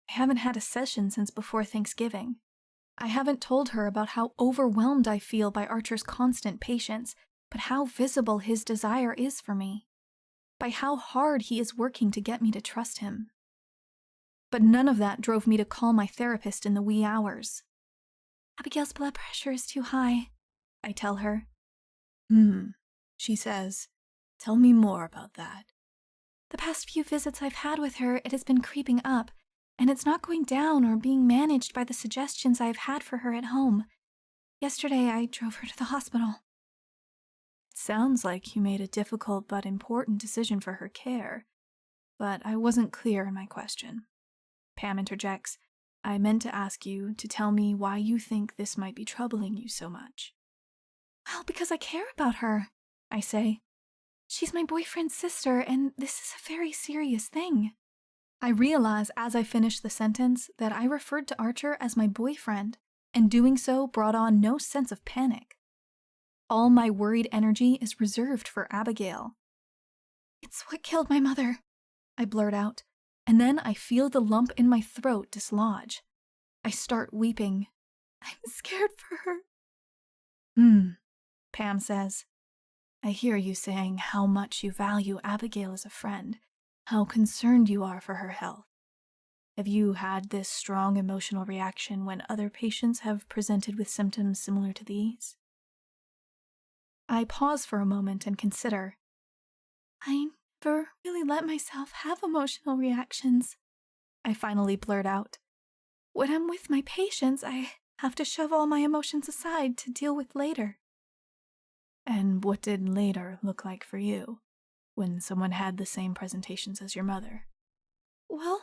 I haven't had a session since before Thanksgiving. I haven't told her about how overwhelmed I feel by Archer's constant patience, but how visible his desire is for me, by how hard he is working to get me to trust him. But none of that drove me to call my therapist in the wee hours. Abigail's blood pressure is too high, I tell her. She says. Tell me more about that. The past few visits I've had with her, it has been creeping up, and it's not going down or being managed by the suggestions I've had for her at home. Yesterday, I drove her to the hospital. It sounds like you made a difficult but important decision for her care, but I wasn't clear in my question. Pam interjects. I meant to ask you to tell me why you think this might be troubling you so much. Well, because I care about her, I say. She's my boyfriend's sister, and this is a very serious thing. I realize as I finish the sentence that I referred to Archer as my boyfriend, and doing so brought on no sense of panic. All my worried energy is reserved for Abigail. It's what killed my mother, I blurt out, and then I feel the lump in my throat dislodge. I start weeping. I'm scared for her. Pam says. I hear you saying how much you value Abigail as a friend, how concerned you are for her health. Have you had this strong emotional reaction when other patients have presented with symptoms similar to these? I pause for a moment and consider. I never really let myself have emotional reactions, I finally blurt out. When I'm with my patients, I have to shove all my emotions aside to deal with later. And what did later look like for you? when someone had the same presentations as your mother. Well,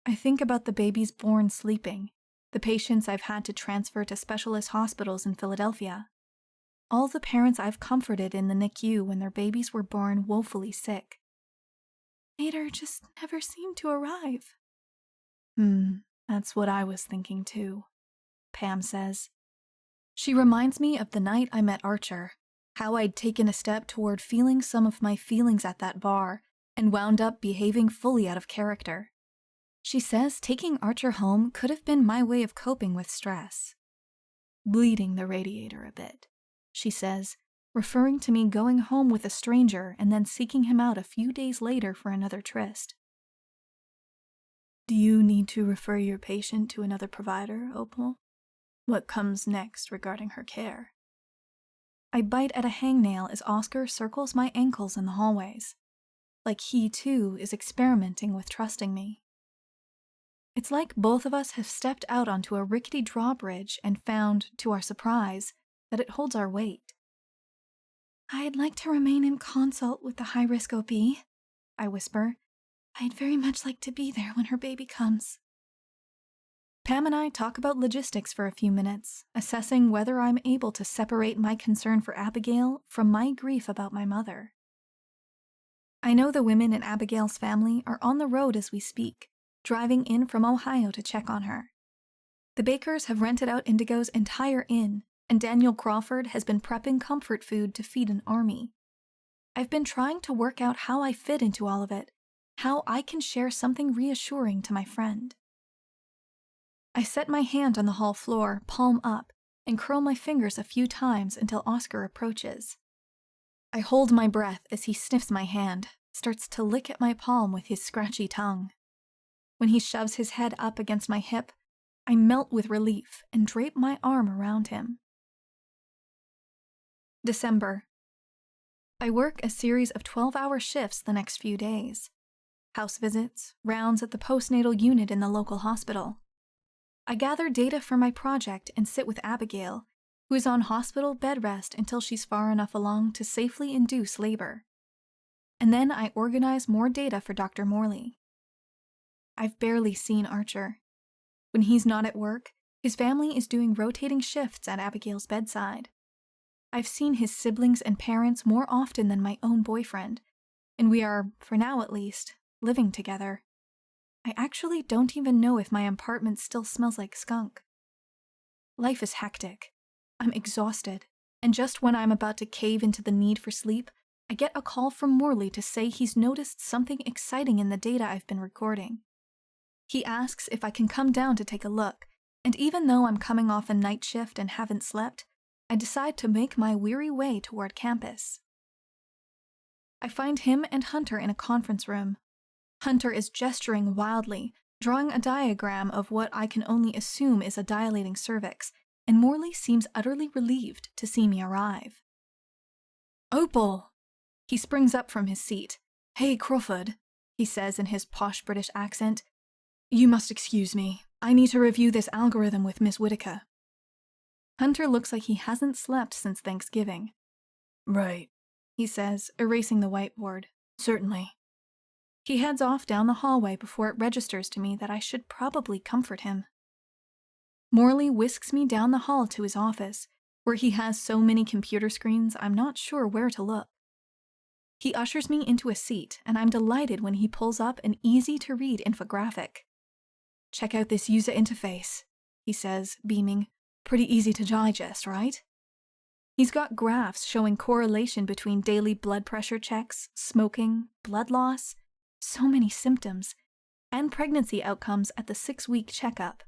I think about the babies born sleeping, the patients I've had to transfer to specialist hospitals in Philadelphia, all the parents I've comforted in the NICU when their babies were born woefully sick. Mater just never seemed to arrive. That's what I was thinking too, Pam says. She reminds me of the night I met Archer, how I'd taken a step toward feeling some of my feelings at that bar and wound up behaving fully out of character. She says taking Archer home could have been my way of coping with stress. Bleeding the radiator a bit, she says, referring to me going home with a stranger and then seeking him out a few days later for another tryst. Do you need to refer your patient to another provider, Opal? What comes next regarding her care? I bite at a hangnail as Oscar circles my ankles in the hallways, like he too is experimenting with trusting me. It's like both of us have stepped out onto a rickety drawbridge and found, to our surprise, that it holds our weight. I'd like to remain in consult with the high-risk OB, I whisper. I'd very much like to be there when her baby comes. Pam and I talk about logistics for a few minutes, assessing whether I'm able to separate my concern for Abigail from my grief about my mother. I know the women in Abigail's family are on the road as we speak, driving in from Ohio to check on her. The Bakers have rented out Indigo's entire inn, and Daniel Crawford has been prepping comfort food to feed an army. I've been trying to work out how I fit into all of it, how I can share something reassuring to my friend. I set my hand on the hall floor, palm up, and curl my fingers a few times until Oscar approaches. I hold my breath as he sniffs my hand, starts to lick at my palm with his scratchy tongue. When he shoves his head up against my hip, I melt with relief and drape my arm around him. December. I work a series of 12-hour shifts the next few days. House visits, rounds at the postnatal unit in the local hospital. I gather data for my project and sit with Abigail, who is on hospital bed rest until she's far enough along to safely induce labor. And then I organize more data for Dr. Morley. I've barely seen Archer. When he's not at work, his family is doing rotating shifts at Abigail's bedside. I've seen his siblings and parents more often than my own boyfriend, and we are, for now at least, living together. I actually don't even know if my apartment still smells like skunk. Life is hectic. I'm exhausted, and just when I'm about to cave into the need for sleep, I get a call from Morley to say he's noticed something exciting in the data I've been recording. He asks if I can come down to take a look, and even though I'm coming off a night shift and haven't slept, I decide to make my weary way toward campus. I find him and Hunter in a conference room. Hunter is gesturing wildly, drawing a diagram of what I can only assume is a dilating cervix, and Morley seems utterly relieved to see me arrive. Opal! He springs up from his seat. Hey, Crawford, he says in his posh British accent. You must excuse me. I need to review this algorithm with Miss Whittaker. Hunter looks like he hasn't slept since Thanksgiving. Right, he says, erasing the whiteboard. Certainly. He heads off down the hallway before it registers to me that I should probably comfort him. Morley whisks me down the hall to his office, where he has so many computer screens I'm not sure where to look. He ushers me into a seat, and I'm delighted when he pulls up an easy-to-read infographic. Check out this user interface, he says, beaming. Pretty easy to digest, right? He's got graphs showing correlation between daily blood pressure checks, smoking, blood loss, so many symptoms, and pregnancy outcomes at the 6-week checkup.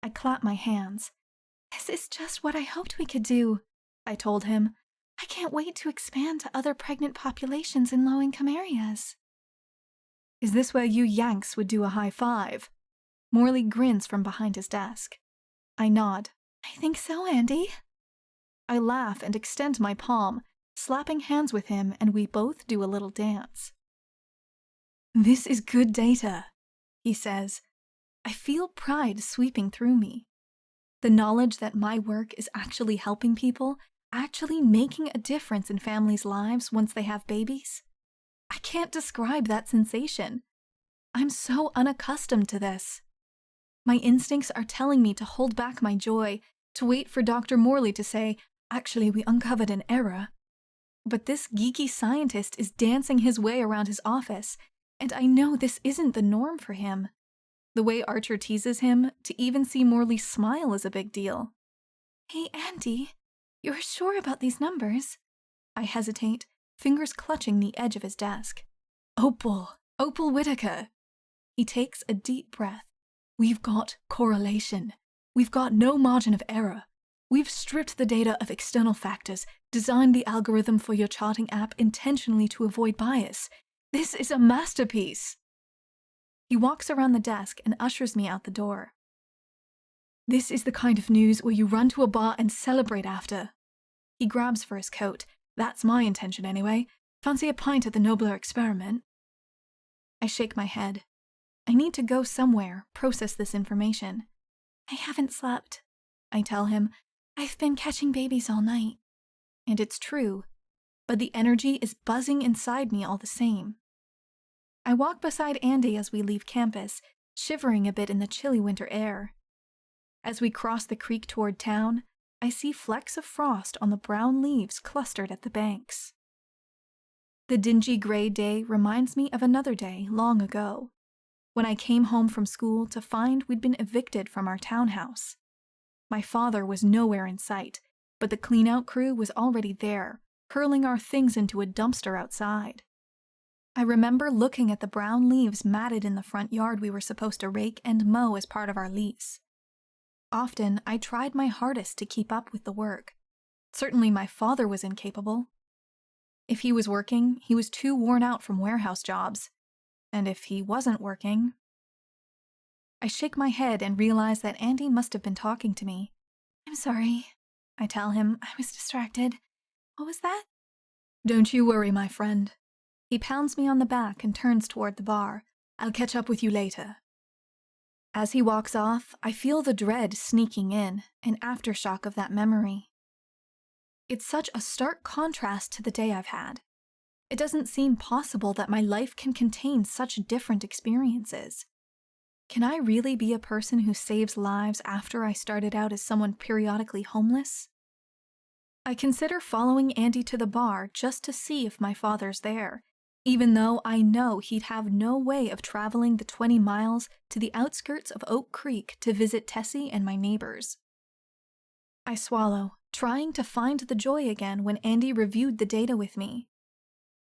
I clap my hands. This is just what I hoped we could do, I told him. I can't wait to expand to other pregnant populations in low-income areas. Is this where you Yanks would do a high five? Morley grins from behind his desk. I nod. I think so, Andy. I laugh and extend my palm, slapping hands with him, and we both do a little dance. This is good data, he says. I feel pride sweeping through me. The knowledge that my work is actually helping people, actually making a difference in families' lives once they have babies, I can't describe that sensation. I'm so unaccustomed to this. My instincts are telling me to hold back my joy, to wait for Dr. Morley to say, "Actually, we uncovered an error." But this geeky scientist is dancing his way around his office, and I know this isn't the norm for him. The way Archer teases him, to even see Morley smile is a big deal. Hey, Andy, you're sure about these numbers? I hesitate, fingers clutching the edge of his desk. Opal Whittaker. He takes a deep breath. We've got correlation. We've got no margin of error. We've stripped the data of external factors, designed the algorithm for your charting app intentionally to avoid bias. This is a masterpiece. He walks around the desk and ushers me out the door. This is the kind of news where you run to a bar and celebrate after. He grabs for his coat. That's my intention anyway. Fancy a pint at the nobler experiment? I shake my head. I need to go somewhere, process this information. I haven't slept, I tell him. I've been catching babies all night. And it's true, but the energy is buzzing inside me all the same. I walk beside Andy as we leave campus, shivering a bit in the chilly winter air. As we cross the creek toward town, I see flecks of frost on the brown leaves clustered at the banks. The dingy gray day reminds me of another day long ago, when I came home from school to find we'd been evicted from our townhouse. My father was nowhere in sight, but the clean-out crew was already there, hurling our things into a dumpster outside. I remember looking at the brown leaves matted in the front yard we were supposed to rake and mow as part of our lease. Often, I tried my hardest to keep up with the work. Certainly my father was incapable. If he was working, he was too worn out from warehouse jobs. And if he wasn't working... I shake my head and realize that Andy must have been talking to me. I'm sorry, I tell him. I was distracted. What was that? Don't you worry, my friend. He pounds me on the back and turns toward the bar. I'll catch up with you later. As he walks off, I feel the dread sneaking in, an aftershock of that memory. It's such a stark contrast to the day I've had. It doesn't seem possible that my life can contain such different experiences. Can I really be a person who saves lives after I started out as someone periodically homeless? I consider following Andy to the bar just to see if my father's there, even though I know he'd have no way of traveling the 20 miles to the outskirts of Oak Creek to visit Tessie and my neighbors. I swallow, trying to find the joy again when Andy reviewed the data with me.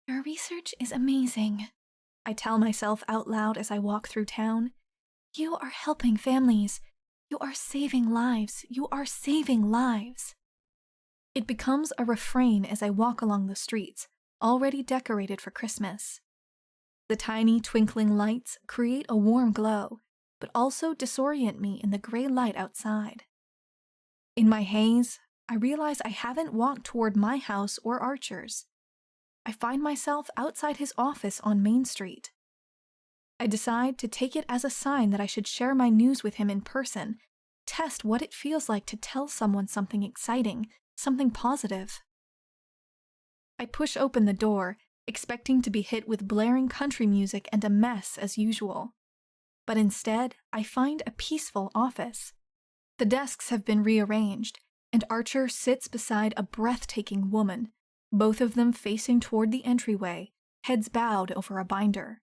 Your research is amazing, I tell myself out loud as I walk through town. You are helping families. You are saving lives. You are saving lives. It becomes a refrain as I walk along the streets, already decorated for Christmas. The tiny twinkling lights create a warm glow, but also disorient me in the gray light outside. In my haze, I realize I haven't walked toward my house or Archer's. I find myself outside his office on Main Street. I decide to take it as a sign that I should share my news with him in person, test what it feels like to tell someone something exciting, something positive. I push open the door, expecting to be hit with blaring country music and a mess as usual. But instead, I find a peaceful office. The desks have been rearranged, and Archer sits beside a breathtaking woman, both of them facing toward the entryway, heads bowed over a binder.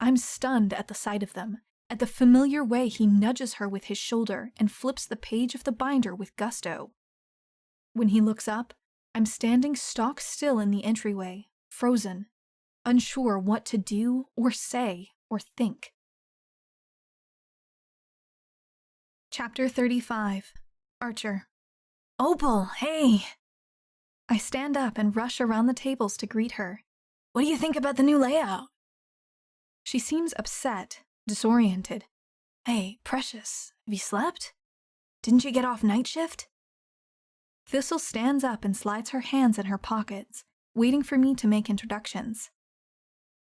I'm stunned at the sight of them, at the familiar way he nudges her with his shoulder and flips the page of the binder with gusto. When he looks up, I'm standing stock still in the entryway, frozen, unsure what to do or say or think. Chapter 35. Archer. Opal, hey! I stand up and rush around the tables to greet her. What do you think about the new layout? She seems upset, disoriented. Hey, precious, have you slept? Didn't you get off night shift? Thistle stands up and slides her hands in her pockets, waiting for me to make introductions.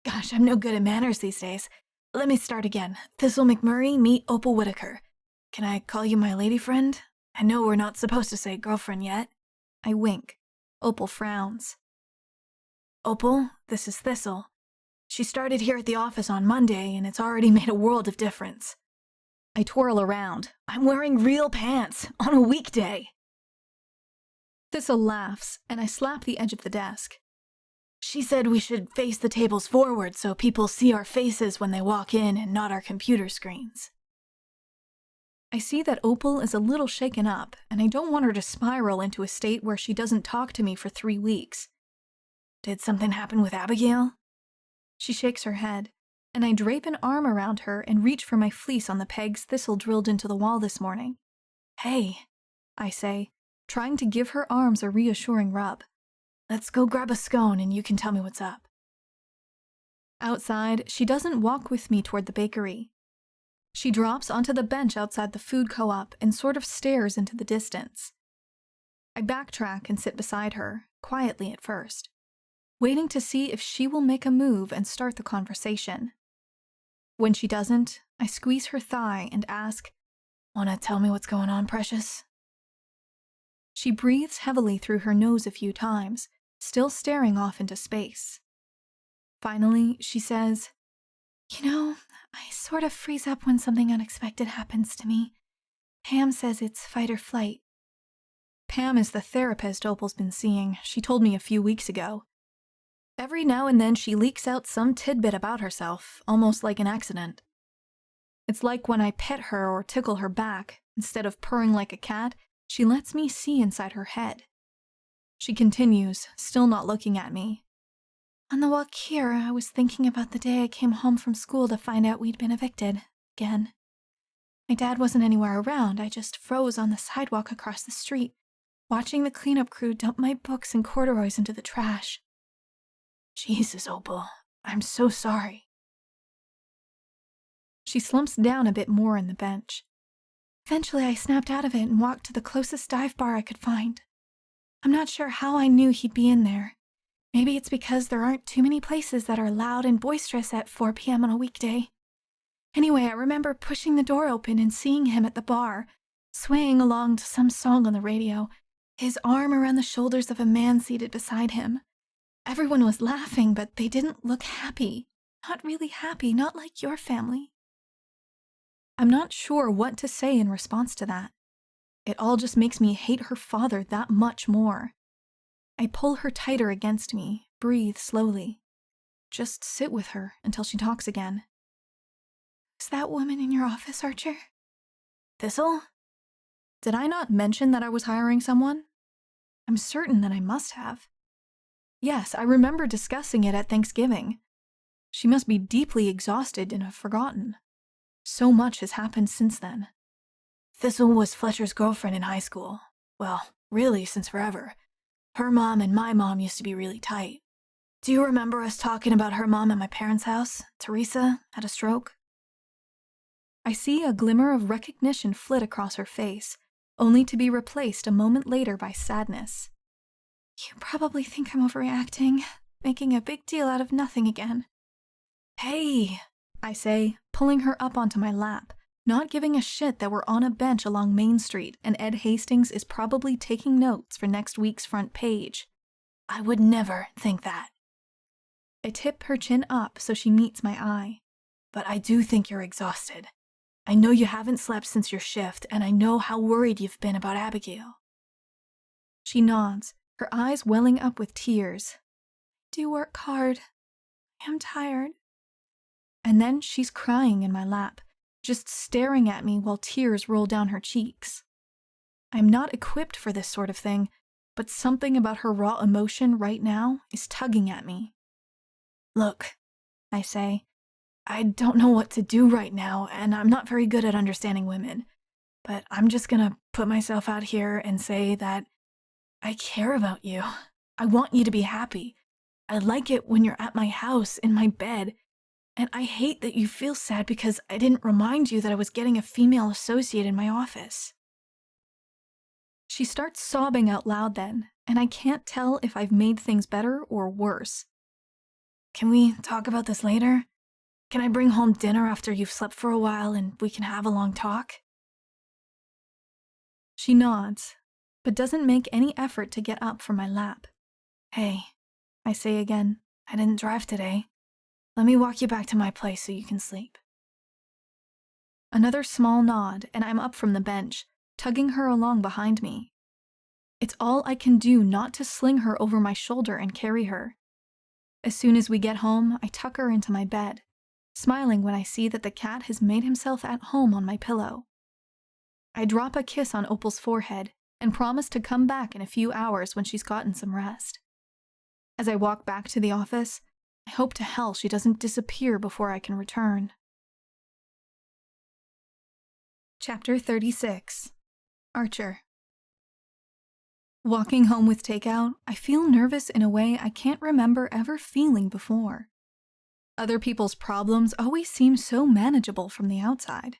Gosh, I'm no good at manners these days. Let me start again. Thistle McMurray, meet Opal Whittaker. Can I call you my lady friend? I know we're not supposed to say girlfriend yet. I wink. Opal frowns. Opal, this is Thistle. She started here at the office on Monday, and it's already made a world of difference. I twirl around. I'm wearing real pants on a weekday. Thistle laughs, and I slap the edge of the desk. She said we should face the tables forward so people see our faces when they walk in and not our computer screens. I see that Opal is a little shaken up, and I don't want her to spiral into a state where she doesn't talk to me for 3 weeks. Did something happen with Abigail? She shakes her head, and I drape an arm around her and reach for my fleece on the pegs Thistle drilled into the wall this morning. Hey, I say, trying to give her arms a reassuring rub. Let's go grab a scone and you can tell me what's up. Outside, she doesn't walk with me toward the bakery. She drops onto the bench outside the food co-op and sort of stares into the distance. I backtrack and sit beside her, quietly at first, waiting to see if she will make a move and start the conversation. When she doesn't, I squeeze her thigh and ask, "Wanna tell me what's going on, precious?" She breathes heavily through her nose a few times, still staring off into space. Finally, she says, "You know, I sort of freeze up when something unexpected happens to me. Pam says it's fight or flight." Pam is the therapist Opal's been seeing. She told me a few weeks ago. Every now and then she leaks out some tidbit about herself, almost like an accident. It's like when I pet her or tickle her back, instead of purring like a cat, she lets me see inside her head. She continues, still not looking at me. "On the walk here, I was thinking about the day I came home from school to find out we'd been evicted. Again. My dad wasn't anywhere around. I just froze on the sidewalk across the street, watching the cleanup crew dump my books and corduroys into the trash." Jesus, Opal. I'm so sorry. She slumps down a bit more on the bench. "Eventually, I snapped out of it and walked to the closest dive bar I could find. I'm not sure how I knew he'd be in there. Maybe it's because there aren't too many places that are loud and boisterous at 4 p.m. on a weekday. Anyway, I remember pushing the door open and seeing him at the bar, swaying along to some song on the radio, his arm around the shoulders of a man seated beside him. Everyone was laughing, but they didn't look happy. Not really happy, not like your family." I'm not sure what to say in response to that. It all just makes me hate her father that much more. I pull her tighter against me, breathe slowly. Just sit with her until she talks again. "Is that woman in your office, Archer?" Thistle? Did I not mention that I was hiring someone? I'm certain that I must have. Yes, I remember discussing it at Thanksgiving. She must be deeply exhausted and have forgotten. So much has happened since then. Thistle was Fletcher's girlfriend in high school. Well, really, since forever. Her mom and my mom used to be really tight. Do you remember us talking about her mom at my parents' house? Teresa had a stroke? I see a glimmer of recognition flit across her face, only to be replaced a moment later by sadness. "You probably think I'm overreacting, making a big deal out of nothing again." "Hey," I say, pulling her up onto my lap, not giving a shit that we're on a bench along Main Street and Ed Hastings is probably taking notes for next week's front page. "I would never think that." I tip her chin up so she meets my eye. "But I do think you're exhausted. I know you haven't slept since your shift, and I know how worried you've been about Abigail." She nods, her eyes welling up with tears. "Do work hard. I'm tired." And then she's crying in my lap, just staring at me while tears roll down her cheeks. I'm not equipped for this sort of thing, but something about her raw emotion right now is tugging at me. "Look," I say, "I don't know what to do right now, and I'm not very good at understanding women, but I'm just gonna put myself out here and say that I care about you. I want you to be happy. I like it when you're at my house, in my bed, and I hate that you feel sad because I didn't remind you that I was getting a female associate in my office." She starts sobbing out loud then, and I can't tell if I've made things better or worse. "Can we talk about this later? Can I bring home dinner after you've slept for a while and we can have a long talk?" She nods, but doesn't make any effort to get up from my lap. "Hey, I say again. I didn't drive today. Let me walk you back to my place so you can sleep. Another small nod, and I'm up from the bench, tugging her along behind me. It's all I can do not to sling her over my shoulder and carry her. As soon as we get home, I tuck her into my bed, smiling when I see that the cat has made himself at home on my pillow. I drop a kiss on Opal's forehead and promise to come back in a few hours when she's gotten some rest. As I walk back to the office, I hope to hell she doesn't disappear before I can return. Chapter 36. Archer. Walking home with takeout, I feel nervous in a way I can't remember ever feeling before. Other people's problems always seem so manageable from the outside.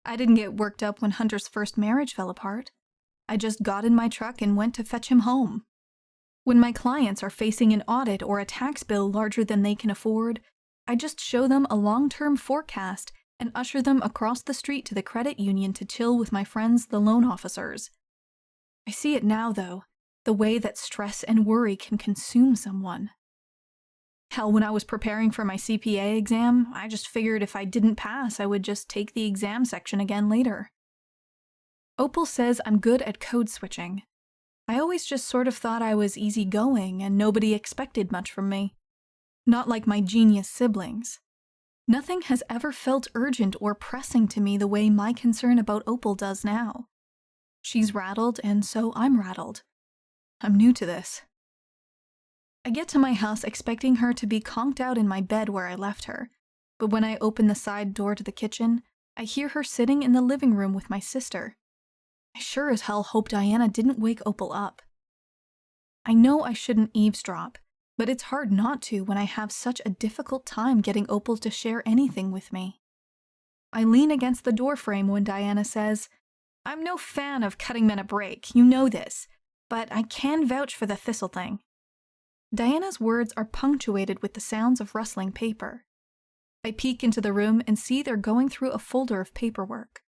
I didn't get worked up when Hunter's first marriage fell apart. I just got in my truck and went to fetch him home. When my clients are facing an audit or a tax bill larger than they can afford, I just show them a long-term forecast and usher them across the street to the credit union to chill with my friends, the loan officers. I see it now, though, the way that stress and worry can consume someone. Hell, when I was preparing for my CPA exam, I just figured if I didn't pass, I would just take the exam section again later. Opal says I'm good at code switching. I always just sort of thought I was easygoing and nobody expected much from me. Not like my genius siblings. Nothing has ever felt urgent or pressing to me the way my concern about Opal does now. She's rattled, and so I'm rattled. I'm new to this. I get to my house expecting her to be conked out in my bed where I left her, but when I open the side door to the kitchen, I hear her sitting in the living room with my sister. I sure as hell hope Diana didn't wake Opal up. I know I shouldn't eavesdrop, but it's hard not to when I have such a difficult time getting Opal to share anything with me. I lean against the doorframe when Diana says, "I'm no fan of cutting men a break, you know this, but I can vouch for the thistle thing." Diana's words are punctuated with the sounds of rustling paper. I peek into the room and see they're going through a folder of paperwork.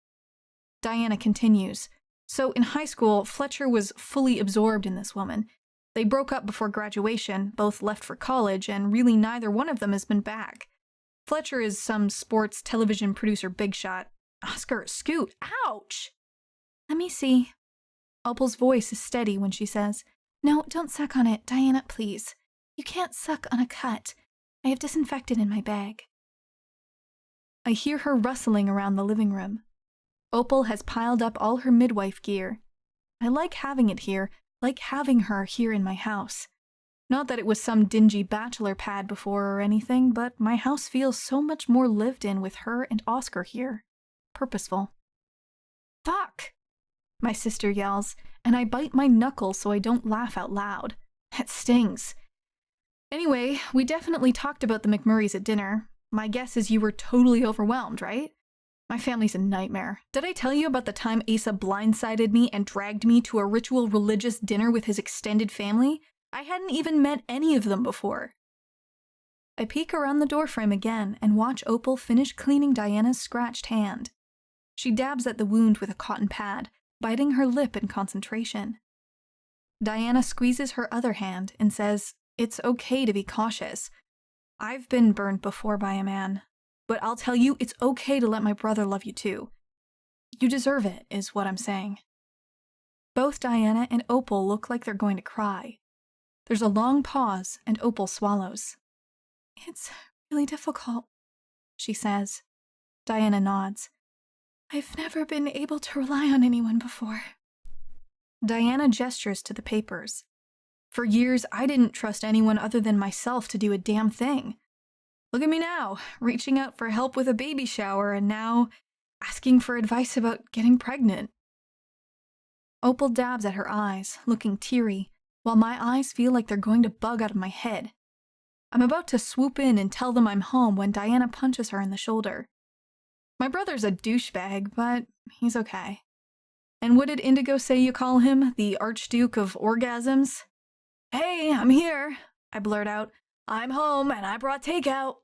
Diana continues, "So in high school, Fletcher was fully absorbed in this woman. They broke up before graduation, both left for college, and really neither one of them has been back. Fletcher is some sports television producer bigshot. Oscar, scoot, ouch!" Let me see. Opal's voice is steady when she says, "No, don't suck on it, Diana, please. You can't suck on a cut. I have disinfectant in my bag." I hear her rustling around the living room. Opal has piled up all her midwife gear. I like having it here, like having her here in my house. Not that it was some dingy bachelor pad before or anything, but my house feels so much more lived in with her and Oscar here. Purposeful. "Fuck!" my sister yells, and I bite my knuckles so I don't laugh out loud. That stings. Anyway, we definitely talked about the McMurrays at dinner. My guess is you were totally overwhelmed, right? My family's a nightmare. Did I tell you about the time Asa blindsided me and dragged me to a ritual religious dinner with his extended family? I hadn't even met any of them before. I peek around the doorframe again and watch Opal finish cleaning Diana's scratched hand. She dabs at the wound with a cotton pad, biting her lip in concentration. Diana squeezes her other hand and says, "It's okay to be cautious. I've been burned before by a man, but I'll tell you, it's okay to let my brother love you too. You deserve it, is what I'm saying." Both Diana and Opal look like they're going to cry. There's a long pause, and Opal swallows. "It's really difficult," she says. Diana nods. "I've never been able to rely on anyone before." Diana gestures to the papers. For years, I didn't trust anyone other than myself to do a damn thing. Look at me now, reaching out for help with a baby shower, and now asking for advice about getting pregnant. Opal dabs at her eyes, looking teary, while my eyes feel like they're going to bug out of my head. I'm about to swoop in and tell them I'm home when Diana punches her in the shoulder. My brother's a douchebag, but he's okay. And what did Indigo say you call him? The Archduke of Orgasms? "Hey, I'm here," I blurt out. "I'm home, and I brought takeout."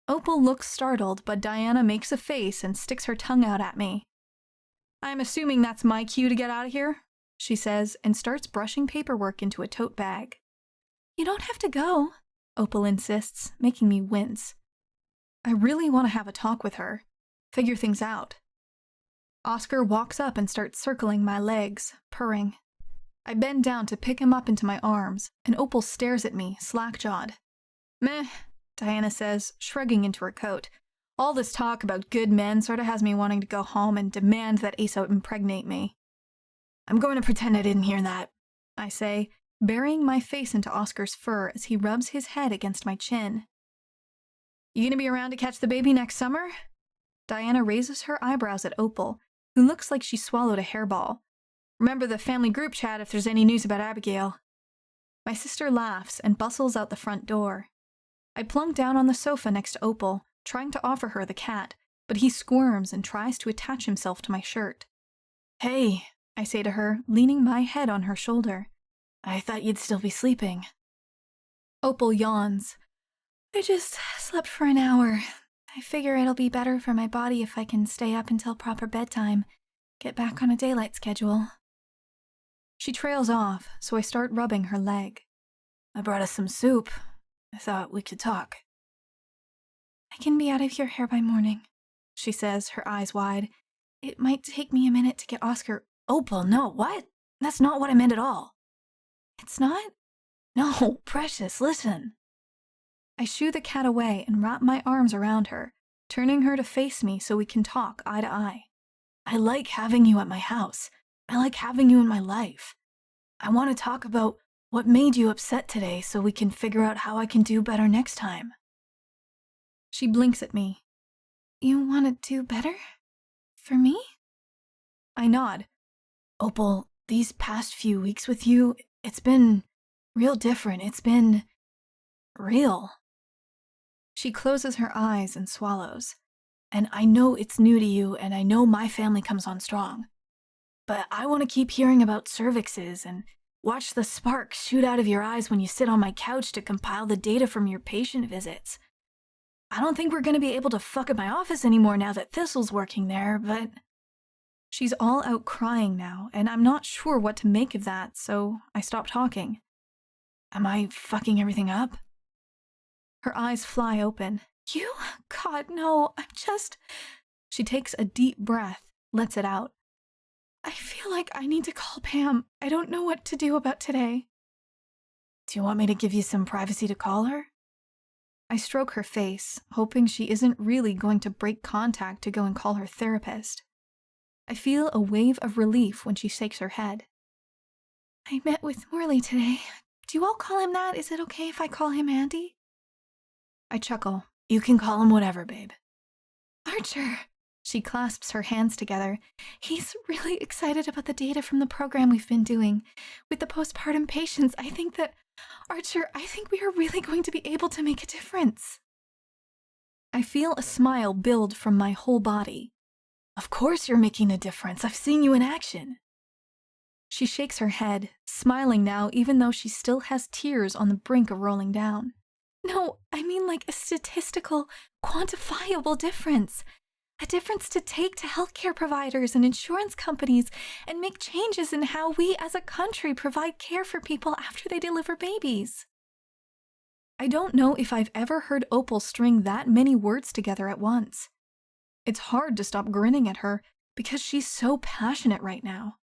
Opal looks startled, but Diana makes a face and sticks her tongue out at me. "I'm assuming that's my cue to get out of here," she says, and starts brushing paperwork into a tote bag. You don't have to go, Opal insists, making me wince. I really want to have a talk with her, figure things out. Oscar walks up and starts circling my legs, purring. I bend down to pick him up into my arms, and Opal stares at me, slack-jawed. Meh, Diana says, shrugging into her coat. All this talk about good men sort of has me wanting to go home and demand that Asa impregnate me. I'm going to pretend I didn't hear that, I say, burying my face into Oscar's fur as he rubs his head against my chin. You gonna be around to catch the baby next summer? Diana raises her eyebrows at Opal, who looks like she swallowed a hairball. Remember the family group chat if there's any news about Abigail. My sister laughs and bustles out the front door. I plunk down on the sofa next to Opal, trying to offer her the cat, but he squirms and tries to attach himself to my shirt. Hey, I say to her, leaning my head on her shoulder. I thought you'd still be sleeping. Opal yawns. I just slept for an hour. I figure it'll be better for my body if I can stay up until proper bedtime, get back on a daylight schedule. She trails off, so I start rubbing her leg. I brought us some soup. I thought we could talk. I can be out of your hair by morning, she says, her eyes wide. It might take me a minute to get Oscar. Opal, no, what? That's not what I meant at all. It's not? No, precious, listen. I shoo the cat away and wrap my arms around her, turning her to face me so we can talk eye to eye. I like having you at my house. I like having you in my life. I want to talk about what made you upset today so we can figure out how I can do better next time. She blinks at me. You want to do better? For me? I nod. Opal, these past few weeks with you, it's been real different. It's been real. She closes her eyes and swallows. And I know it's new to you, and I know my family comes on strong. But I want to keep hearing about cervixes and watch the sparks shoot out of your eyes when you sit on my couch to compile the data from your patient visits. I don't think we're going to be able to fuck at my office anymore now that Thistle's working there, but... She's all out crying now, and I'm not sure what to make of that, so I stop talking. Am I fucking everything up? Her eyes fly open. You? God, no, I'm just... She takes a deep breath, lets it out. I feel like I need to call Pam. I don't know what to do about today. Do you want me to give you some privacy to call her? I stroke her face, hoping she isn't really going to break contact to go and call her therapist. I feel a wave of relief when she shakes her head. I met with Morley today. Do you all call him that? Is it okay if I call him Andy? I chuckle. You can call him whatever, babe. Archer! She clasps her hands together. He's really excited about the data from the program we've been doing. With the postpartum patients, Archer, I think we are really going to be able to make a difference. I feel a smile build from my whole body. Of course you're making a difference. I've seen you in action. She shakes her head, smiling now even though she still has tears on the brink of rolling down. No, I mean like a statistical, quantifiable difference. A difference to take to healthcare providers and insurance companies and make changes in how we as a country provide care for people after they deliver babies. I don't know if I've ever heard Opal string that many words together at once. It's hard to stop grinning at her because she's so passionate right now.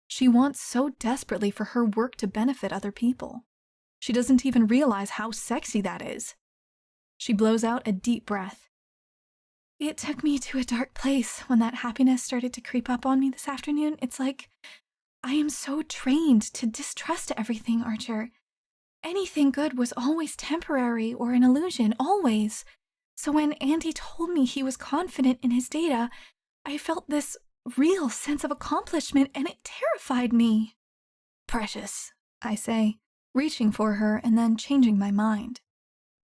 She wants so desperately for her work to benefit other people. She doesn't even realize how sexy that is. She blows out a deep breath. It took me to a dark place when that happiness started to creep up on me this afternoon. It's like I am so trained to distrust everything, Archer. Anything good was always temporary or an illusion, always. So when Andy told me he was confident in his data, I felt this real sense of accomplishment and it terrified me. Precious, I say, reaching for her and then changing my mind.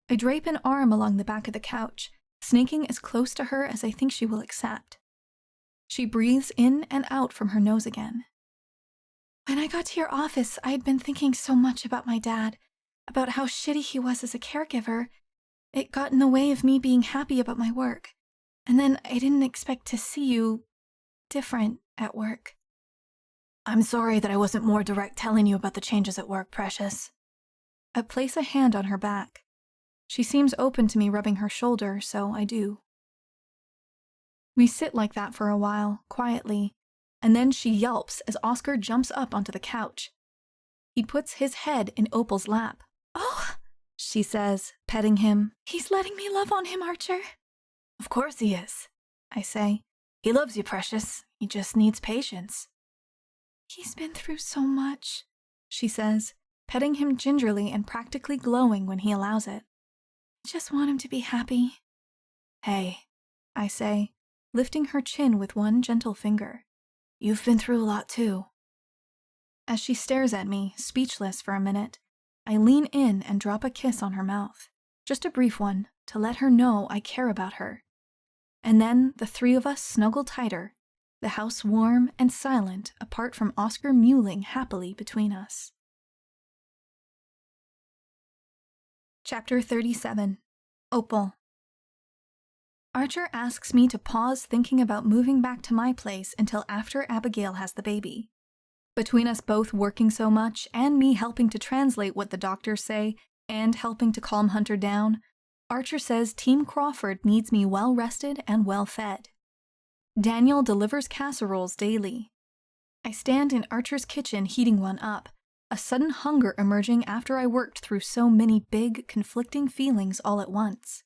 I drape an arm along the back of the couch, snaking as close to her as I think she will accept. She breathes in and out from her nose again. When I got to your office, I had been thinking so much about my dad, about how shitty he was as a caregiver. It got in the way of me being happy about my work. And then I didn't expect to see you different at work. I'm sorry that I wasn't more direct telling you about the changes at work, Precious. I place a hand on her back. She seems open to me rubbing her shoulder, so I do. We sit like that for a while, quietly, and then she yelps as Oscar jumps up onto the couch. He puts his head in Opal's lap. Oh, she says, petting him. He's letting me love on him, Archer. Of course he is, I say. He loves you, precious. He just needs patience. He's been through so much, she says, petting him gingerly and practically glowing when he allows it. I just want him to be happy. Hey, I say, lifting her chin with one gentle finger. You've been through a lot too. As she stares at me, speechless for a minute, I lean in and drop a kiss on her mouth. Just a brief one, to let her know I care about her. And then the three of us snuggle tighter, the house warm and silent apart from Oscar mewling happily between us. Chapter 37. Opal. Archer asks me to pause thinking about moving back to my place until after Abigail has the baby. Between us both working so much, and me helping to translate what the doctors say, and helping to calm Hunter down, Archer says Team Crawford needs me well-rested and well-fed. Daniel delivers casseroles daily. I stand in Archer's kitchen heating one up, a sudden hunger emerging after I worked through so many big, conflicting feelings all at once.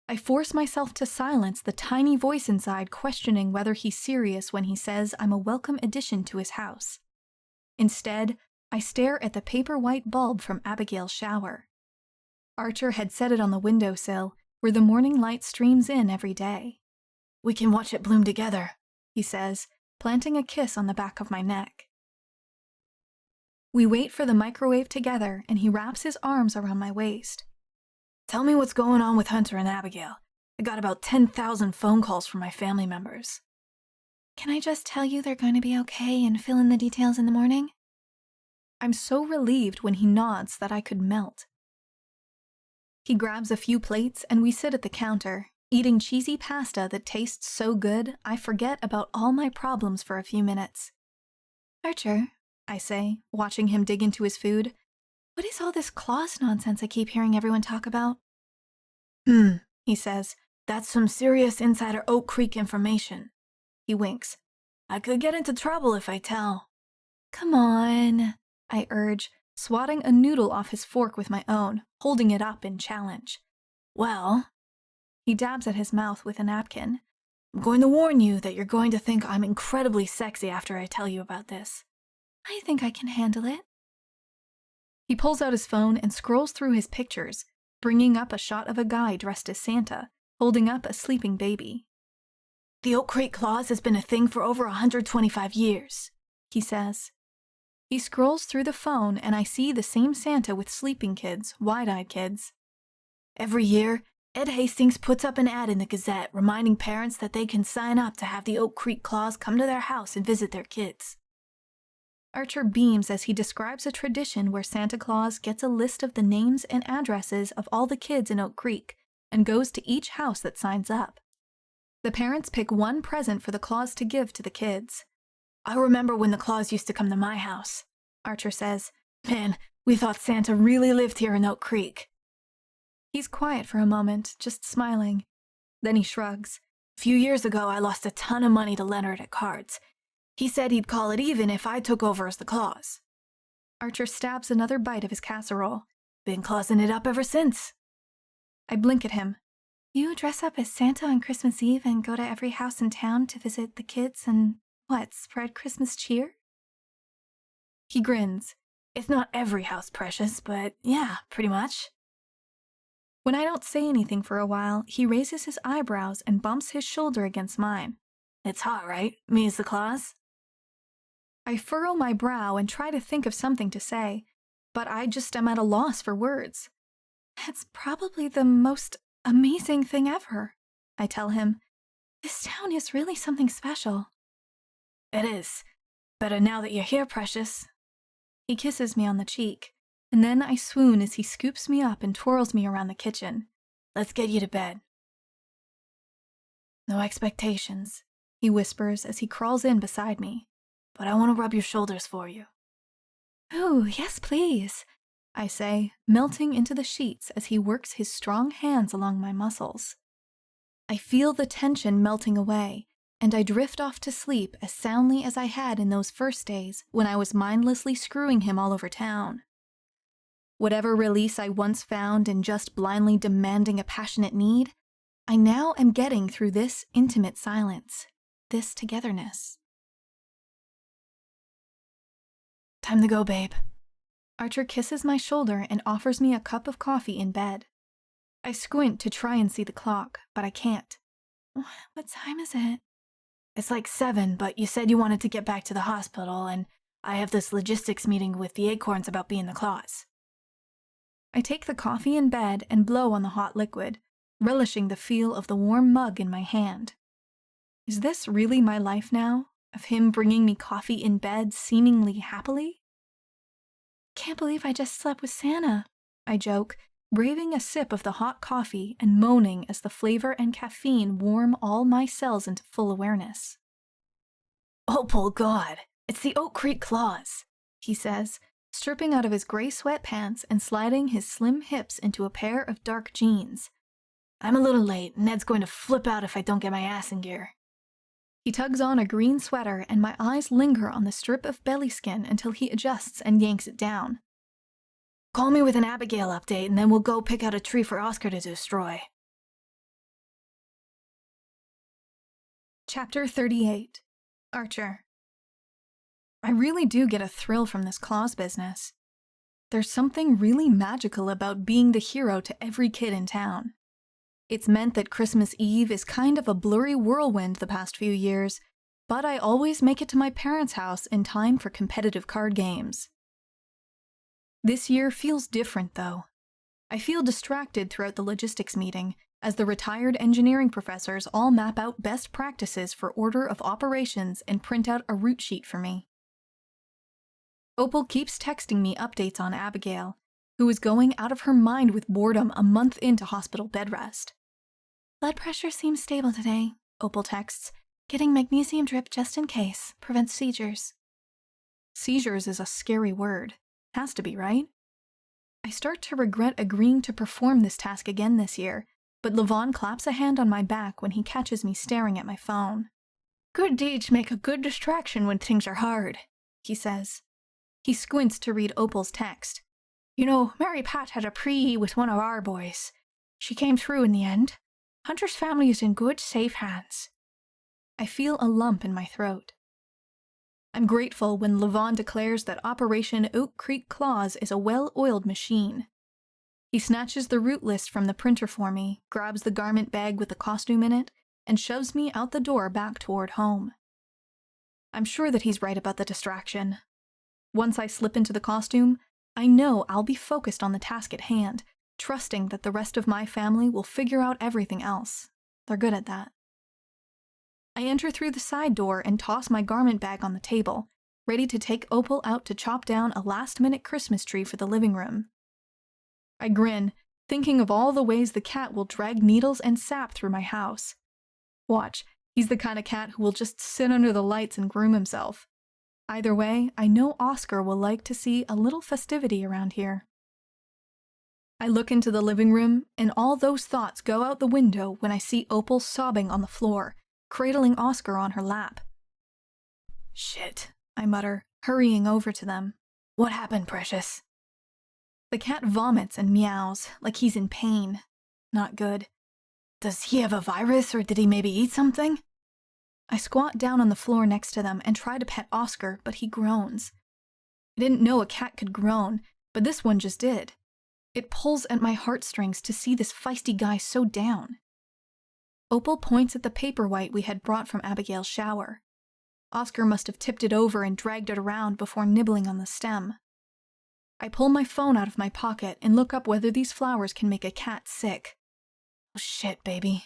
I force myself to silence the tiny voice inside questioning whether he's serious when he says I'm a welcome addition to his house. Instead, I stare at the paper white bulb from Abigail's shower. Archer had set it on the windowsill, where the morning light streams in every day. We can watch it bloom together, he says, planting a kiss on the back of my neck. We wait for the microwave together, and he wraps his arms around my waist. Tell me what's going on with Hunter and Abigail. I got about 10,000 phone calls from my family members. Can I just tell you they're going to be okay and fill in the details in the morning? I'm so relieved when he nods that I could melt. He grabs a few plates and we sit at the counter, eating cheesy pasta that tastes so good I forget about all my problems for a few minutes. Archer, I say, watching him dig into his food. What is all this clause nonsense I keep hearing everyone talk about? He says. That's some serious insider Oak Creek information. He winks. I could get into trouble if I tell. Come on, I urge, swatting a noodle off his fork with my own, holding it up in challenge. Well, he dabs at his mouth with a napkin. I'm going to warn you that you're going to think I'm incredibly sexy after I tell you about this. I think I can handle it. He pulls out his phone and scrolls through his pictures, bringing up a shot of a guy dressed as Santa, holding up a sleeping baby. The Oak Creek clause has been a thing for over 125 years, he says. He scrolls through the phone and I see the same Santa with sleeping kids, wide-eyed kids. Every year, Ed Hastings puts up an ad in the Gazette reminding parents that they can sign up to have the Oak Creek clause come to their house and visit their kids. Archer beams as he describes a tradition where Santa Claus gets a list of the names and addresses of all the kids in Oak Creek and goes to each house that signs up. The parents pick one present for the Claus to give to the kids. I remember when the Claus used to come to my house, Archer says. Man, we thought Santa really lived here in Oak Creek. He's quiet for a moment, just smiling. Then he shrugs. A few years ago, I lost a ton of money to Leonard at cards. He said he'd call it even if I took over as the Claus. Archer stabs another bite of his casserole. Been clausing it up ever since. I blink at him. You dress up as Santa on Christmas Eve and go to every house in town to visit the kids and, spread Christmas cheer? He grins. It's not every house, precious, but yeah, pretty much. When I don't say anything for a while, he raises his eyebrows and bumps his shoulder against mine. It's hot, right? Me as the Claus? I furrow my brow and try to think of something to say, but I just am at a loss for words. It's probably the most amazing thing ever, I tell him. This town is really something special. It is. Better now that you're here, precious. He kisses me on the cheek, and then I swoon as he scoops me up and twirls me around the kitchen. Let's get you to bed. No expectations, he whispers as he crawls in beside me. But I want to rub your shoulders for you. "Oh, yes, please," I say, melting into the sheets as he works his strong hands along my muscles. I feel the tension melting away, and I drift off to sleep as soundly as I had in those first days when I was mindlessly screwing him all over town. Whatever release I once found in just blindly demanding a passionate need, I now am getting through this intimate silence, this togetherness. Time to go, babe. Archer kisses my shoulder and offers me a cup of coffee in bed. I squint to try and see the clock, but I can't. What time is it? It's like 7, but you said you wanted to get back to the hospital, and I have this logistics meeting with the acorns about being the claws. I take the coffee in bed and blow on the hot liquid, relishing the feel of the warm mug in my hand. Is this really my life now, of him bringing me coffee in bed seemingly happily? Can't believe I just slept with Santa, I joke, braving a sip of the hot coffee and moaning as the flavor and caffeine warm all my cells into full awareness. Opal, God, it's the Oak Creek claws, he says, stripping out of his gray sweatpants and sliding his slim hips into a pair of dark jeans. I'm a little late. Ned's going to flip out if I don't get my ass in gear. He tugs on a green sweater and my eyes linger on the strip of belly skin until he adjusts and yanks it down. Call me with an Abigail update and then we'll go pick out a tree for Oscar to destroy. Chapter 38. Archer. I really do get a thrill from this claws business. There's something really magical about being the hero to every kid in town. It's meant that Christmas Eve is kind of a blurry whirlwind the past few years, but I always make it to my parents' house in time for competitive card games. This year feels different, though. I feel distracted throughout the logistics meeting as the retired engineering professors all map out best practices for order of operations and print out a route sheet for me. Opal keeps texting me updates on Abigail, who is going out of her mind with boredom a month into hospital bed rest. Blood pressure seems stable today, Opal texts. Getting magnesium drip just in case. Prevents seizures. Seizures is a scary word. Has to be, right? I start to regret agreeing to perform this task again this year, but Levon claps a hand on my back when he catches me staring at my phone. Good deeds make a good distraction when things are hard, he says. He squints to read Opal's text. You know, Mary Pat had a pre with one of our boys. She came through in the end. Hunter's family is in good, safe hands. I feel a lump in my throat. I'm grateful when Levon declares that Operation Oak Creek Claws is a well-oiled machine. He snatches the route list from the printer for me, grabs the garment bag with the costume in it, and shoves me out the door back toward home. I'm sure that he's right about the distraction. Once I slip into the costume, I know I'll be focused on the task at hand, trusting that the rest of my family will figure out everything else. They're good at that. I enter through the side door and toss my garment bag on the table, ready to take Opal out to chop down a last-minute Christmas tree for the living room. I grin, thinking of all the ways the cat will drag needles and sap through my house. Watch, he's the kind of cat who will just sit under the lights and groom himself. Either way, I know Oscar will like to see a little festivity around here. I look into the living room, and all those thoughts go out the window when I see Opal sobbing on the floor, cradling Oscar on her lap. Shit, I mutter, hurrying over to them. What happened, precious? The cat vomits and meows, like he's in pain. Not good. Does he have a virus, or did he maybe eat something? I squat down on the floor next to them and try to pet Oscar, but he groans. I didn't know a cat could groan, but this one just did. It pulls at my heartstrings to see this feisty guy so down. Opal points at the paperwhite we had brought from Abigail's shower. Oscar must have tipped it over and dragged it around before nibbling on the stem. I pull my phone out of my pocket and look up whether these flowers can make a cat sick. Oh shit, baby,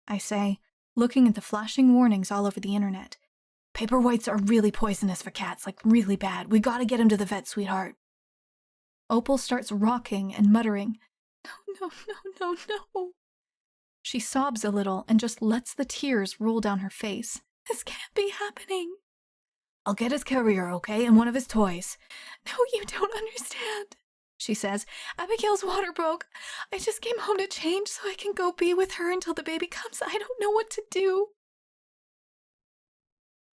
I say, looking at the flashing warnings all over the internet. Paperwhites are really poisonous for cats, like really bad. We gotta get him to the vet, sweetheart. Opal starts rocking and muttering, No, no, no, no, no. She sobs a little and just lets the tears roll down her face. This can't be happening. I'll get his carrier, okay, and one of his toys. No, you don't understand, she says. Abigail's water broke. I just came home to change so I can go be with her until the baby comes. I don't know what to do.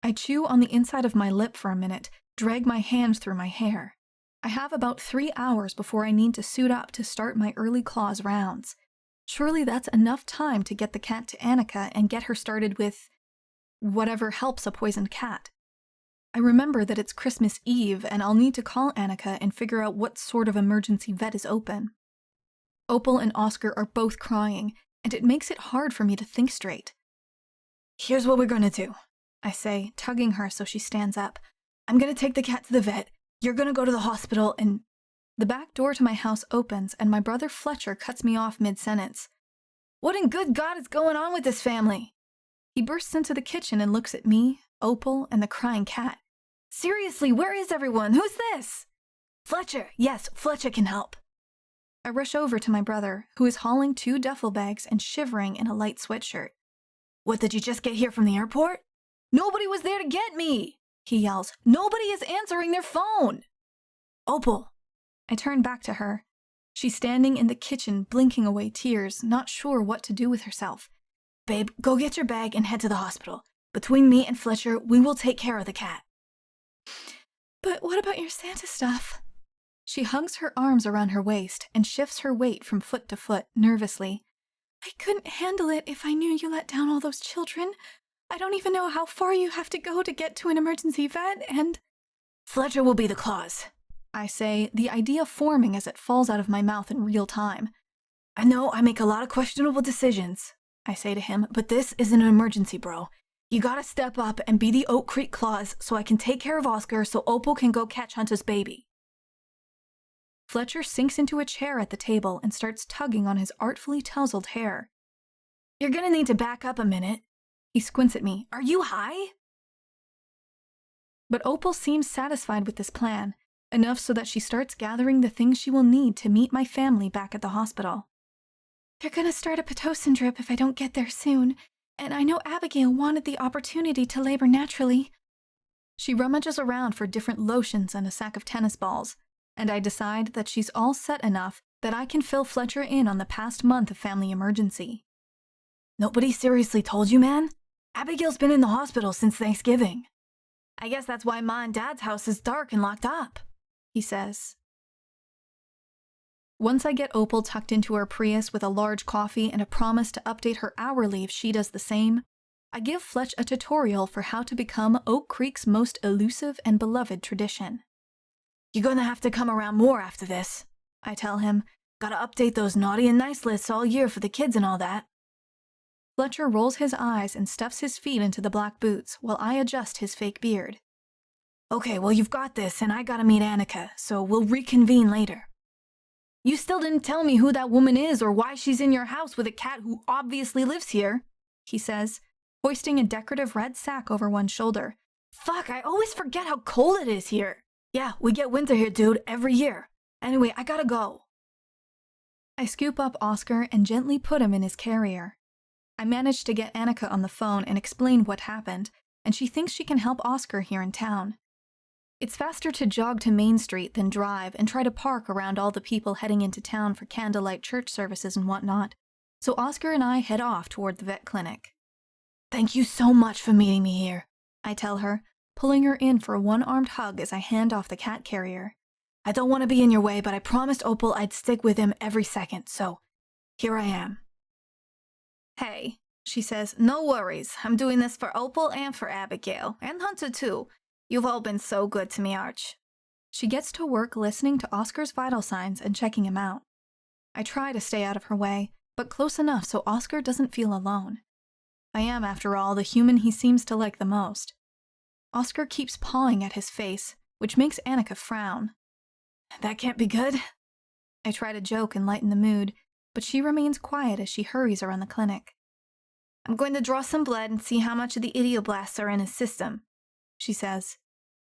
I chew on the inside of my lip for a minute, drag my hand through my hair. I have about 3 hours before I need to suit up to start my early claws rounds. Surely that's enough time to get the cat to Annika and get her started with whatever helps a poisoned cat. I remember that it's Christmas Eve and I'll need to call Annika and figure out what sort of emergency vet is open. Opal and Oscar are both crying, and it makes it hard for me to think straight. Here's what we're gonna do, I say, tugging her so she stands up. I'm gonna take the cat to the vet. You're gonna go to the hospital and... The back door to my house opens and my brother Fletcher cuts me off mid-sentence. What in good God is going on with this family? He bursts into the kitchen and looks at me, Opal, and the crying cat. Seriously, where is everyone? Who's this? Fletcher. Yes, Fletcher can help. I rush over to my brother, who is hauling 2 duffel bags and shivering in a light sweatshirt. What, did you just get here from the airport? Nobody was there to get me, he yells. Nobody is answering their phone. Opal. I turn back to her. She's standing in the kitchen, blinking away tears, not sure what to do with herself. Babe, go get your bag and head to the hospital. Between me and Fletcher, we will take care of the cat. But what about your Santa stuff? She hugs her arms around her waist and shifts her weight from foot to foot, nervously. I couldn't handle it if I knew you let down all those children. I don't even know how far you have to go to get to an emergency vet, and... Fletcher will be the claws, I say, the idea forming as it falls out of my mouth in real time. I know I make a lot of questionable decisions, I say to him, but this is an emergency, bro. You gotta step up and be the Oak Creek Claws so I can take care of Oscar so Opal can go catch Hunter's baby. Fletcher sinks into a chair at the table and starts tugging on his artfully tousled hair. You're gonna need to back up a minute. He squints at me. Are you high? But Opal seems satisfied with this plan, enough so that she starts gathering the things she will need to meet my family back at the hospital. They're gonna start a Pitocin drip if I don't get there soon, and I know Abigail wanted the opportunity to labor naturally. She rummages around for different lotions and a sack of tennis balls, and I decide that she's all set enough that I can fill Fletcher in on the past month of family emergency. Nobody seriously told you, man? Abigail's been in the hospital since Thanksgiving. I guess that's why Ma and Dad's house is dark and locked up, he says. Once I get Opal tucked into her Prius with a large coffee and a promise to update her hourly if she does the same, I give Fletch a tutorial for how to become Oak Creek's most elusive and beloved tradition. You're gonna have to come around more after this, I tell him. Gotta update those naughty and nice lists all year for the kids and all that. Fletcher rolls his eyes and stuffs his feet into the black boots while I adjust his fake beard. Okay, well you've got this and I gotta meet Annika, so we'll reconvene later. You still didn't tell me who that woman is or why she's in your house with a cat who obviously lives here, he says, hoisting a decorative red sack over one shoulder. Fuck, I always forget how cold it is here. Yeah, we get winter here, dude, every year. Anyway, I gotta go. I scoop up Oscar and gently put him in his carrier. I manage to get Annika on the phone and explain what happened, and she thinks she can help Oscar here in town. It's faster to jog to Main Street than drive and try to park around all the people heading into town for candlelight church services and whatnot, so Oscar and I head off toward the vet clinic. Thank you so much for meeting me here, I tell her, pulling her in for a one-armed hug as I hand off the cat carrier. I don't want to be in your way, but I promised Opal I'd stick with him every second, so here I am. Hey, she says, no worries. I'm doing this for Opal and for Abigail, and Hunter too. You've all been so good to me, Arch. She gets to work listening to Oscar's vital signs and checking him out. I try to stay out of her way, but close enough so Oscar doesn't feel alone. I am, after all, the human he seems to like the most. Oscar keeps pawing at his face, which makes Annika frown. That can't be good. I try to joke and lighten the mood, but she remains quiet as she hurries around the clinic. I'm going to draw some blood and see how much of the idioblasts are in his system, she says.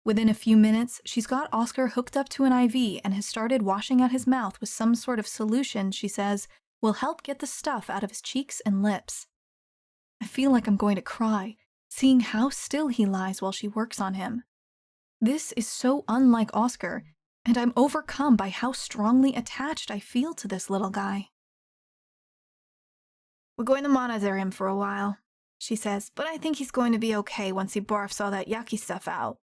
Within a few minutes, she's got Oscar hooked up to an IV and has started washing out his mouth with some sort of solution she says will help get the stuff out of his cheeks and lips. I feel like I'm going to cry, seeing how still he lies while she works on him. This is so unlike Oscar, and I'm overcome by how strongly attached I feel to this little guy. We're going to monitor him for a while, she says, but I think he's going to be okay once he barfs all that yucky stuff out.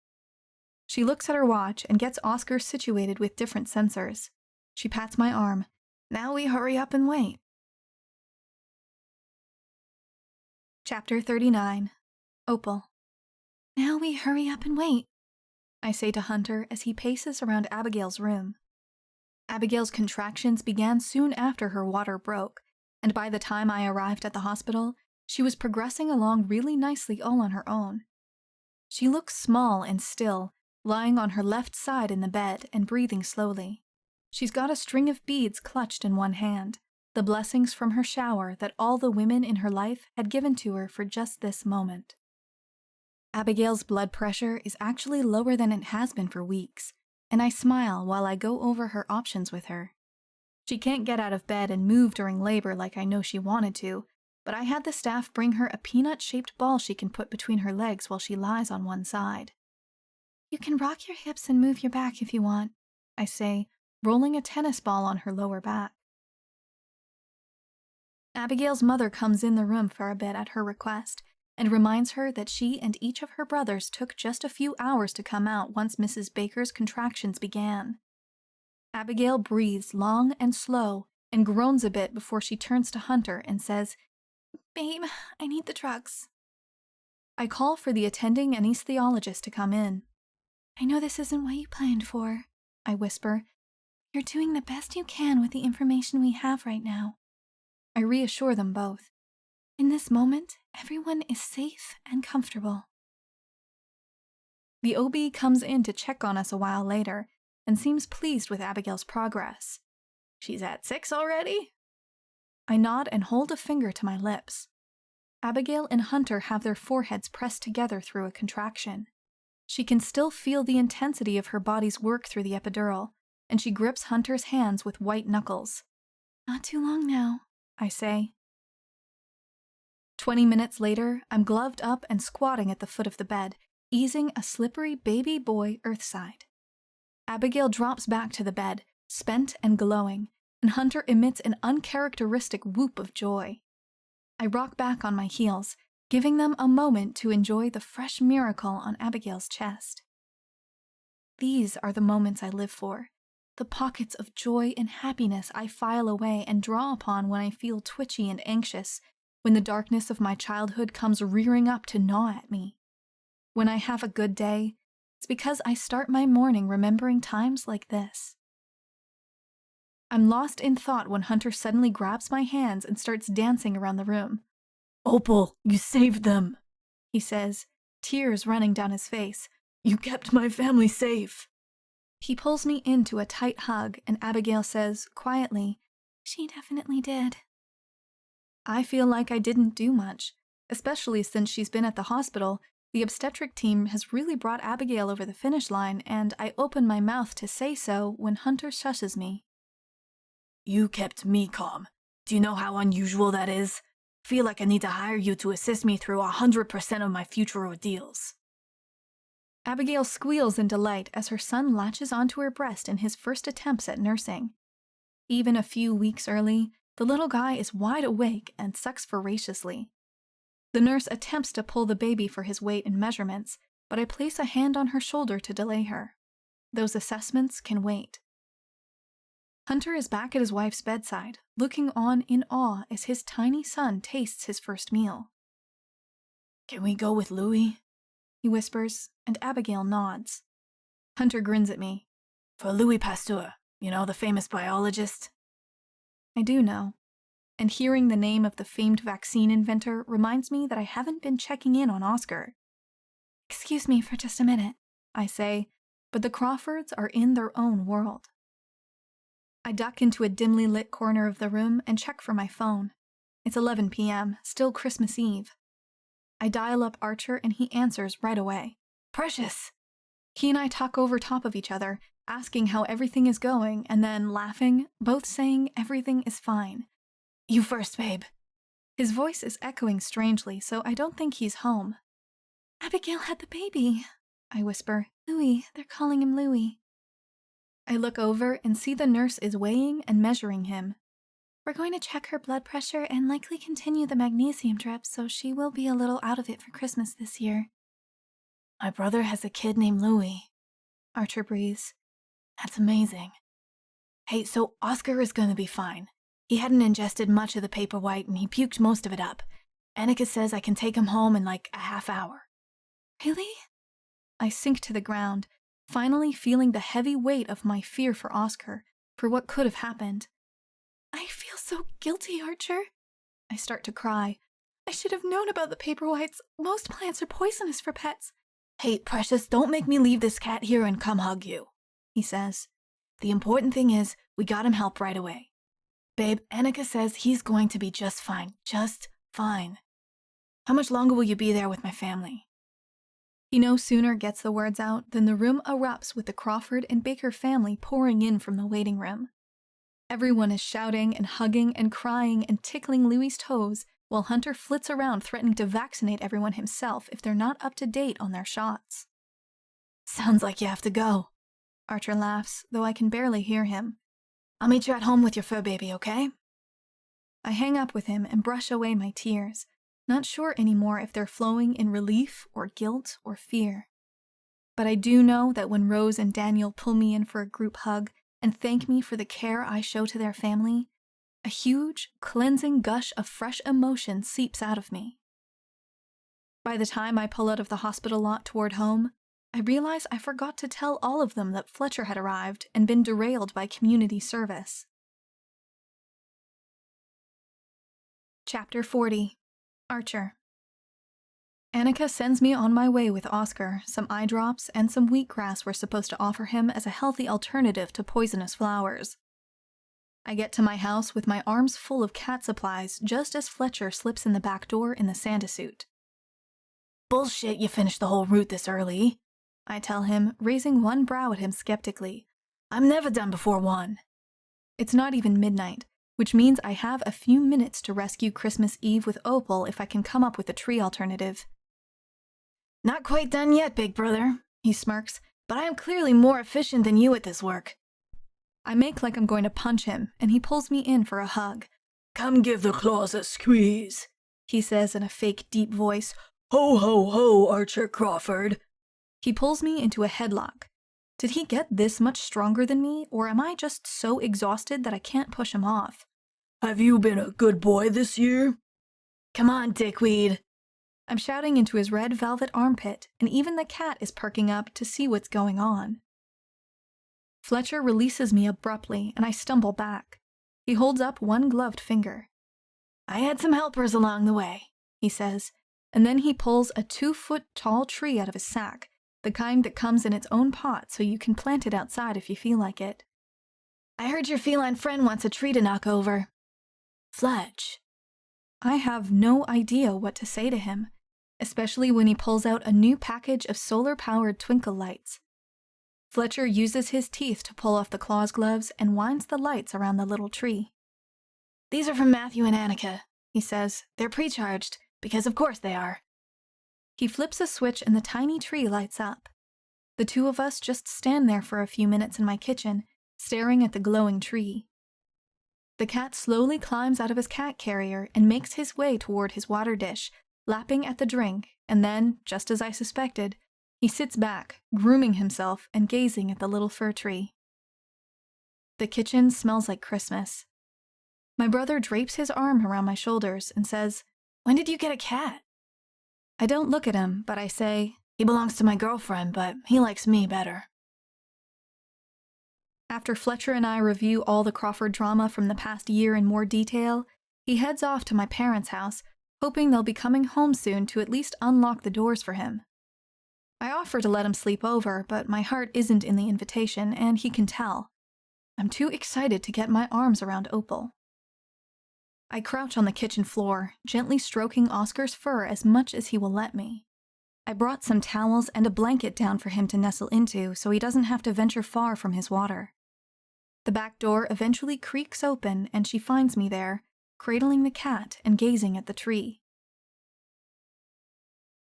She looks at her watch and gets Oscar situated with different sensors. She pats my arm. Now we hurry up and wait. Chapter 39. Opal. Now we hurry up and wait, I say to Hunter as he paces around Abigail's room. Abigail's contractions began soon after her water broke, and by the time I arrived at the hospital, she was progressing along really nicely all on her own. She looks small and still, lying on her left side in the bed and breathing slowly. She's got a string of beads clutched in one hand, the blessings from her shower that all the women in her life had given to her for just this moment. Abigail's blood pressure is actually lower than it has been for weeks, and I smile while I go over her options with her. She can't get out of bed and move during labor like I know she wanted to, but I had the staff bring her a peanut-shaped ball she can put between her legs while she lies on one side. You can rock your hips and move your back if you want, I say, rolling a tennis ball on her lower back. Abigail's mother comes in the room for a bit at her request and reminds her that she and each of her brothers took just a few hours to come out once Mrs. Baker's contractions began. Abigail breathes long and slow and groans a bit before she turns to Hunter and says, "Babe, I need the drugs." I call for the attending anesthesiologist to come in. "I know this isn't what you planned for," I whisper. "You're doing the best you can with the information we have right now." I reassure them both. In this moment, everyone is safe and comfortable. The OB comes in to check on us a while later and seems pleased with Abigail's progress. She's at 6 already? I nod and hold a finger to my lips. Abigail and Hunter have their foreheads pressed together through a contraction. She can still feel the intensity of her body's work through the epidural, and she grips Hunter's hands with white knuckles. "Not too long now," I say. 20 minutes later, I'm gloved up and squatting at the foot of the bed, easing a slippery baby boy earthside. Abigail drops back to the bed, spent and glowing, and Hunter emits an uncharacteristic whoop of joy. I rock back on my heels, giving them a moment to enjoy the fresh miracle on Abigail's chest. These are the moments I live for, the pockets of joy and happiness I file away and draw upon when I feel twitchy and anxious, when the darkness of my childhood comes rearing up to gnaw at me. When I have a good day, it's because I start my morning remembering times like this. I'm lost in thought when Hunter suddenly grabs my hands and starts dancing around the room. "Opal, you saved them," he says, tears running down his face. "You kept my family safe." He pulls me into a tight hug, and Abigail says, quietly, "She definitely did." I feel like I didn't do much, especially since she's been at the hospital. The obstetric team has really brought Abigail over the finish line, and I open my mouth to say so when Hunter shushes me. "You kept me calm. Do you know how unusual that is? Feel like I need to hire you to assist me through 100% of my future ordeals." Abigail squeals in delight as her son latches onto her breast in his first attempts at nursing. Even a few weeks early, the little guy is wide awake and sucks voraciously. The nurse attempts to pull the baby for his weight and measurements, but I place a hand on her shoulder to delay her. Those assessments can wait. Hunter is back at his wife's bedside, looking on in awe as his tiny son tastes his first meal. "Can we go with Louis?" he whispers, and Abigail nods. Hunter grins at me. "For Louis Pasteur, you know, the famous biologist?" I do know, and hearing the name of the famed vaccine inventor reminds me that I haven't been checking in on Oscar. "Excuse me for just a minute," I say, but the Crawfords are in their own world. I duck into a dimly lit corner of the room and check for my phone. It's 11 p.m., still Christmas Eve. I dial up Archer and he answers right away. "Precious!" He and I talk over top of each other, asking how everything is going, and then laughing, both saying everything is fine. "You first, babe." His voice is echoing strangely, so I don't think he's home. "Abigail had the baby," I whisper. Louis, they're calling him Louis. I look over and see the nurse is weighing and measuring him. We're going to check her blood pressure and likely continue the magnesium drip, so she will be a little out of it for Christmas this year. My brother has a kid named Louis, Archer breathes. That's amazing. Hey, so Oscar is gonna be fine. He hadn't ingested much of the paper white and he puked most of it up. Annika says I can take him home in like a half hour. Really? I sink to the ground, finally feeling the heavy weight of my fear for Oscar, for what could have happened. I feel so guilty, Archer. I start to cry. I should have known about the paper whites. Most plants are poisonous for pets. Hey, Precious, don't make me leave this cat here and come hug you, he says. The important thing is we got him help right away. Babe, Annika says he's going to be just fine. Just fine. How much longer will you be there with my family? He no sooner gets the words out than the room erupts with the Crawford and Baker family pouring in from the waiting room. Everyone is shouting and hugging and crying and tickling Louie's toes while Hunter flits around threatening to vaccinate everyone himself if they're not up to date on their shots. Sounds like you have to go. Archer laughs, though I can barely hear him. I'll meet you at home with your fur baby, okay? I hang up with him and brush away my tears, not sure anymore if they're flowing in relief or guilt or fear. But I do know that when Rose and Daniel pull me in for a group hug and thank me for the care I show to their family, a huge, cleansing gush of fresh emotion seeps out of me. By the time I pull out of the hospital lot toward home, I realize I forgot to tell all of them that Fletcher had arrived and been derailed by community service. Chapter 40. Archer. Annika sends me on my way with Oscar, some eye drops, and some wheatgrass we're supposed to offer him as a healthy alternative to poisonous flowers. I get to my house with my arms full of cat supplies just as Fletcher slips in the back door in the Santa suit. Bullshit you finished the whole route this early, I tell him, raising one brow at him skeptically. I'm never done before 1. It's not even midnight, which means I have a few minutes to rescue Christmas Eve with Opal if I can come up with a tree alternative. Not quite done yet, big brother, he smirks, but I am clearly more efficient than you at this work. I make like I'm going to punch him, and he pulls me in for a hug. Come give the claws a squeeze, he says in a fake deep voice. Ho, ho, ho, Archer Crawford. He pulls me into a headlock. Did he get this much stronger than me, or am I just so exhausted that I can't push him off? Have you been a good boy this year? Come on, dickweed. I'm shouting into his red velvet armpit, and even the cat is perking up to see what's going on. Fletcher releases me abruptly, and I stumble back. He holds up one gloved finger. I had some helpers along the way, he says, and then he pulls a 2-foot-tall tree out of his sack, the kind that comes in its own pot so you can plant it outside if you feel like it. I heard your feline friend wants a tree to knock over. Fletch. I have no idea what to say to him, especially when he pulls out a new package of solar-powered twinkle lights. Fletcher uses his teeth to pull off the claws gloves and winds the lights around the little tree. These are from Matthew and Annika, he says. They're pre-charged, because of course they are. He flips a switch and the tiny tree lights up. The two of us just stand there for a few minutes in my kitchen, staring at the glowing tree. The cat slowly climbs out of his cat carrier and makes his way toward his water dish, lapping at the drink, and then, just as I suspected, he sits back, grooming himself and gazing at the little fir tree. The kitchen smells like Christmas. My brother drapes his arm around my shoulders and says, "When did you get a cat?" I don't look at him, but I say, "He belongs to my girlfriend, but he likes me better." After Fletcher and I review all the Crawford drama from the past year in more detail, he heads off to my parents' house, hoping they'll be coming home soon to at least unlock the doors for him. I offer to let him sleep over, but my heart isn't in the invitation, and he can tell. I'm too excited to get my arms around Opal. I crouch on the kitchen floor, gently stroking Oscar's fur as much as he will let me. I brought some towels and a blanket down for him to nestle into so he doesn't have to venture far from his water. The back door eventually creaks open and she finds me there, cradling the cat and gazing at the tree.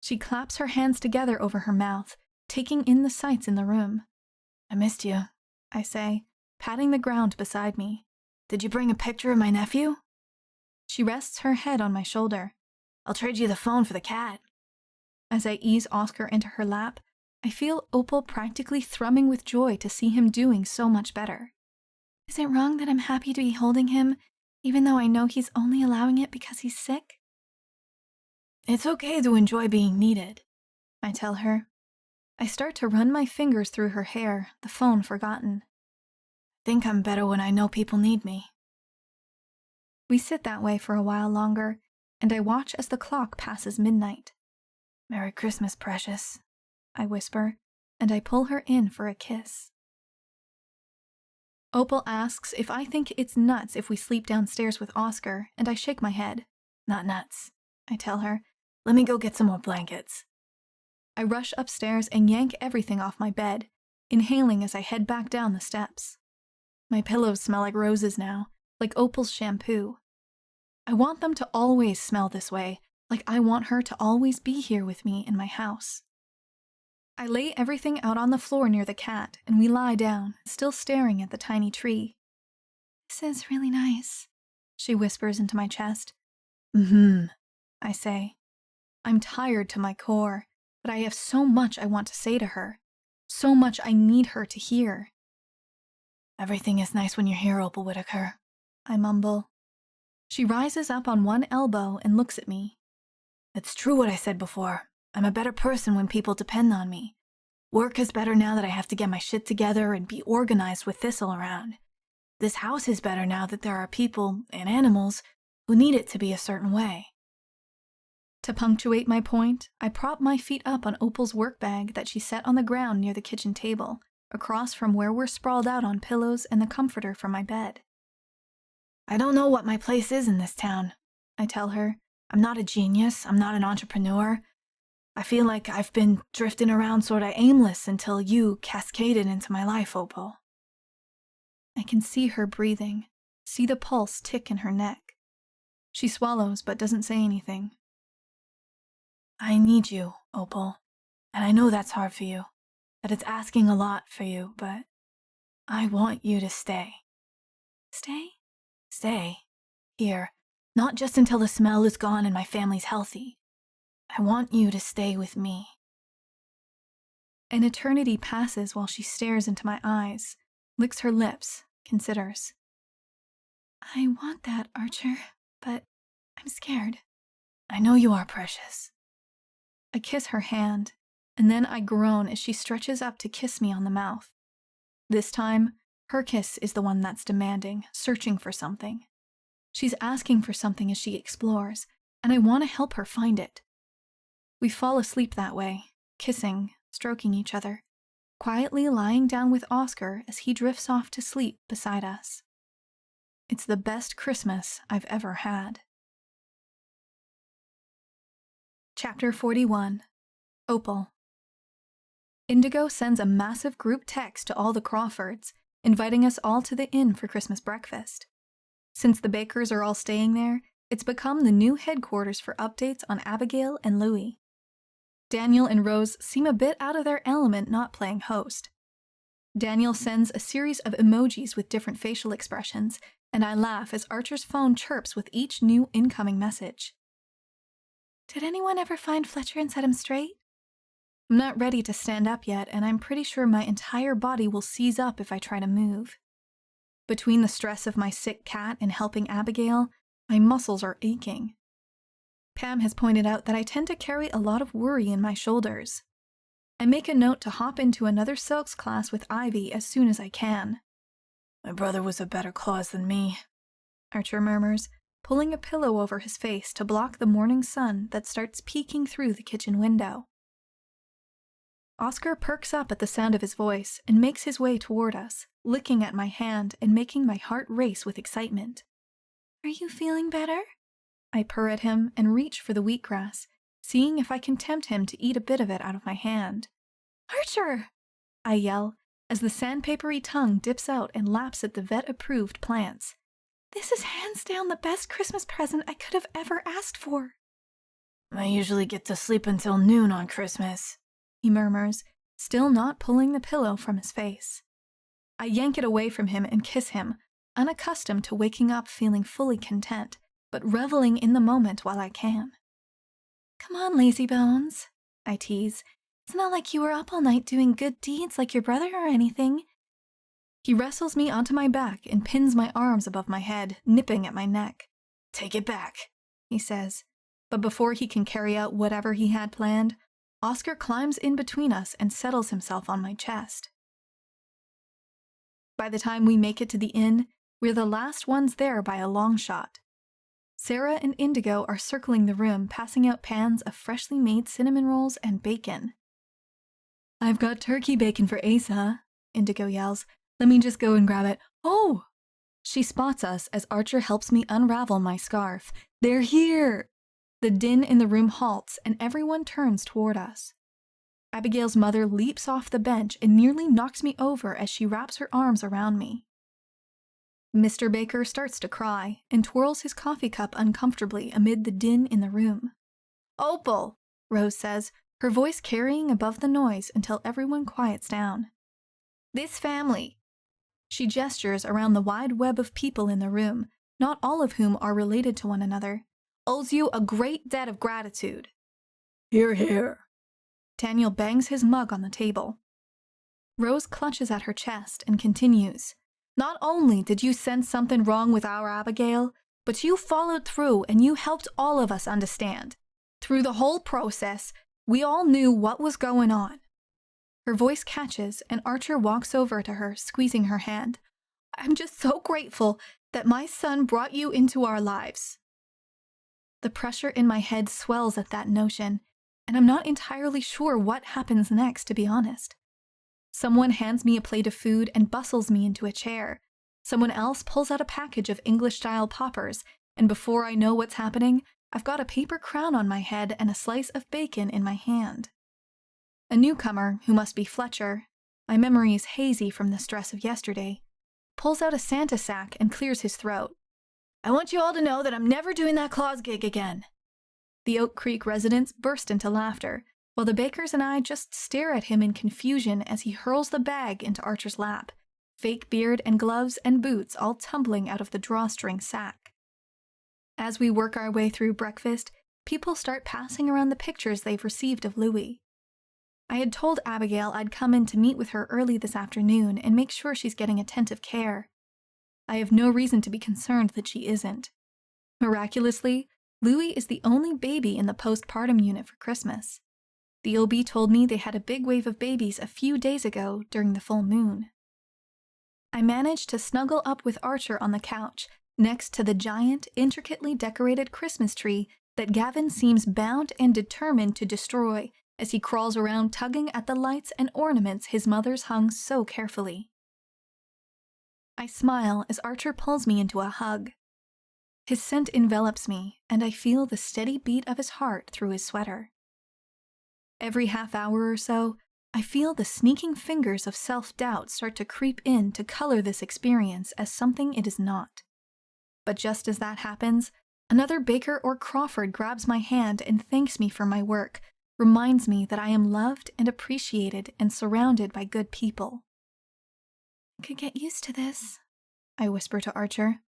She claps her hands together over her mouth, taking in the sights in the room. I missed you, I say, patting the ground beside me. Did you bring a picture of my nephew? She rests her head on my shoulder. I'll trade you the phone for the cat. As I ease Oscar into her lap, I feel Opal practically thrumming with joy to see him doing so much better. Is it wrong that I'm happy to be holding him, even though I know he's only allowing it because he's sick? It's okay to enjoy being needed, I tell her. I start to run my fingers through her hair, the phone forgotten. Think I'm better when I know people need me. We sit that way for a while longer, and I watch as the clock passes midnight. Merry Christmas, precious, I whisper, and I pull her in for a kiss. Opal asks if I think it's nuts if we sleep downstairs with Oscar, and I shake my head. Not nuts, I tell her. Let me go get some more blankets. I rush upstairs and yank everything off my bed, inhaling as I head back down the steps. My pillows smell like roses now, like Opal's shampoo. I want them to always smell this way, like I want her to always be here with me in my house. I lay everything out on the floor near the cat, and we lie down, still staring at the tiny tree. This is really nice, she whispers into my chest. I say. I'm tired to my core, but I have so much I want to say to her, so much I need her to hear. Everything is nice when you're here, Opal Whittaker, I mumble. She rises up on one elbow and looks at me. It's true what I said before. I'm a better person when people depend on me. Work is better now that I have to get my shit together and be organized with Thistle around. This house is better now that there are people and animals who need it to be a certain way. To punctuate my point, I prop my feet up on Opal's work bag that she set on the ground near the kitchen table, across from where we're sprawled out on pillows and the comforter from my bed. I don't know what my place is in this town, I tell her. I'm not a genius, I'm not an entrepreneur. I feel like I've been drifting around sorta aimless until you cascaded into my life, Opal. I can see her breathing, see the pulse tick in her neck. She swallows but doesn't say anything. I need you, Opal, and I know that's hard for you, that it's asking a lot for you, but I want you to stay. Stay? Stay. Here. Not just until the smell is gone and my family's healthy. I want you to stay with me. An eternity passes while she stares into my eyes, licks her lips, considers. I want that, Archer, but I'm scared. I know you are, precious. I kiss her hand, and then I groan as she stretches up to kiss me on the mouth. This time, her kiss is the one that's demanding, searching for something. She's asking for something as she explores, and I want to help her find it. We fall asleep that way, kissing, stroking each other, quietly lying down with Oscar as he drifts off to sleep beside us. It's the best Christmas I've ever had. Chapter 41. Opal. Indigo sends a massive group text to all the Crawfords, inviting us all to the inn for Christmas breakfast. Since the Bakers are all staying there, it's become the new headquarters for updates on Abigail and Louie. Daniel and Rose seem a bit out of their element not playing host. Daniel sends a series of emojis with different facial expressions, and I laugh as Archer's phone chirps with each new incoming message. Did anyone ever find Fletcher and set him straight? I'm not ready to stand up yet, and I'm pretty sure my entire body will seize up if I try to move. Between the stress of my sick cat and helping Abigail, my muscles are aching. Pam has pointed out that I tend to carry a lot of worry in my shoulders. I make a note to hop into another silks class with Ivy as soon as I can. My brother was a better cause than me, Archer murmurs, pulling a pillow over his face to block the morning sun that starts peeking through the kitchen window. Oscar perks up at the sound of his voice and makes his way toward us, licking at my hand and making my heart race with excitement. Are you feeling better? I purr at him and reach for the wheatgrass, seeing if I can tempt him to eat a bit of it out of my hand. Archer! I yell, as the sandpapery tongue dips out and laps at the vet-approved plants. This is hands down the best Christmas present I could have ever asked for. I usually get to sleep until noon on Christmas, he murmurs, still not pulling the pillow from his face. I yank it away from him and kiss him, unaccustomed to waking up feeling fully content, but reveling in the moment while I can. Come on, lazy bones, I tease. It's not like you were up all night doing good deeds like your brother or anything. He wrestles me onto my back and pins my arms above my head, nipping at my neck. "Take it back," he says. But before he can carry out whatever he had planned, Oscar climbs in between us and settles himself on my chest. By the time we make it to the inn, we're the last ones there by a long shot. Sarah and Indigo are circling the room, passing out pans of freshly made cinnamon rolls and bacon. "I've got turkey bacon for Asa," Indigo yells. "Let me just go and grab it." "Oh!" She spots us as Archer helps me unravel my scarf. "They're here!" The din in the room halts and everyone turns toward us. Abigail's mother leaps off the bench and nearly knocks me over as she wraps her arms around me. Mr. Baker starts to cry and twirls his coffee cup uncomfortably amid the din in the room. "Opal," Rose says, her voice carrying above the noise until everyone quiets down. "This family," she gestures around the wide web of people in the room, not all of whom are related to one another, "owes you a great debt of gratitude." Hear, hear. Daniel bangs his mug on the table. Rose clutches at her chest and continues, "Not only did you sense something wrong with our Abigail, but you followed through and you helped all of us understand. Through the whole process, we all knew what was going on." Her voice catches and Archer walks over to her, squeezing her hand. "I'm just so grateful that my son brought you into our lives." The pressure in my head swells at that notion, and I'm not entirely sure what happens next, to be honest. Someone hands me a plate of food and bustles me into a chair. Someone else pulls out a package of English-style poppers, and before I know what's happening, I've got a paper crown on my head and a slice of bacon in my hand. A newcomer, who must be Fletcher, my memory is hazy from the stress of yesterday, pulls out a Santa sack and clears his throat. "I want you all to know that I'm never doing that Claus gig again." The Oak Creek residents burst into laughter, while the Bakers and I just stare at him in confusion as he hurls the bag into Archer's lap, fake beard and gloves and boots all tumbling out of the drawstring sack. As we work our way through breakfast, people start passing around the pictures they've received of Louie. I had told Abigail I'd come in to meet with her early this afternoon and make sure she's getting attentive care. I have no reason to be concerned that she isn't. Miraculously, Louie is the only baby in the postpartum unit for Christmas. The OB told me they had a big wave of babies a few days ago during the full moon. I managed to snuggle up with Archer on the couch, next to the giant, intricately decorated Christmas tree that Gavin seems bound and determined to destroy as he crawls around tugging at the lights and ornaments his mother's hung so carefully. I smile as Archer pulls me into a hug. His scent envelops me, and I feel the steady beat of his heart through his sweater. Every half hour or so, I feel the sneaking fingers of self-doubt start to creep in to color this experience as something it is not. But just as that happens, another Baker or Crawford grabs my hand and thanks me for my work, reminds me that I am loved and appreciated and surrounded by good people. "I could get used to this," I whisper to Archer.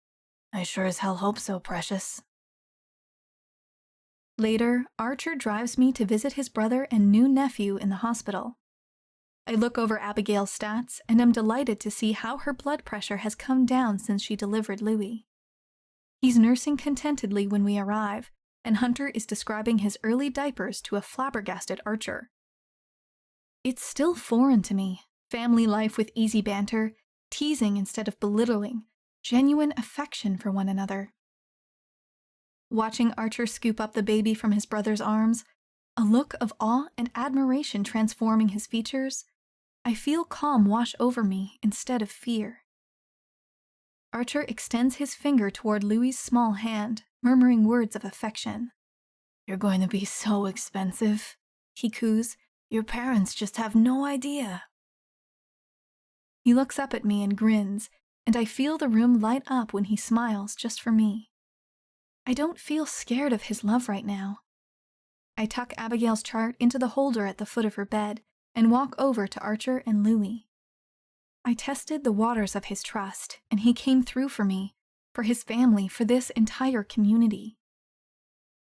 I sure as hell hope so, precious. Later, Archer drives me to visit his brother and new nephew in the hospital. I look over Abigail's stats and am delighted to see how her blood pressure has come down since she delivered Louie. He's nursing contentedly when we arrive, and Hunter is describing his early diapers to a flabbergasted Archer. It's still foreign to me, family life with easy banter, teasing instead of belittling, genuine affection for one another. Watching Archer scoop up the baby from his brother's arms, a look of awe and admiration transforming his features, I feel calm wash over me instead of fear. Archer extends his finger toward Louie's small hand, murmuring words of affection. "You're going to be so expensive," he coos. "Your parents just have no idea." He looks up at me and grins, and I feel the room light up when he smiles just for me. I don't feel scared of his love right now. I tuck Abigail's chart into the holder at the foot of her bed, and walk over to Archer and Louie. I tested the waters of his trust, and he came through for me, for his family, for this entire community.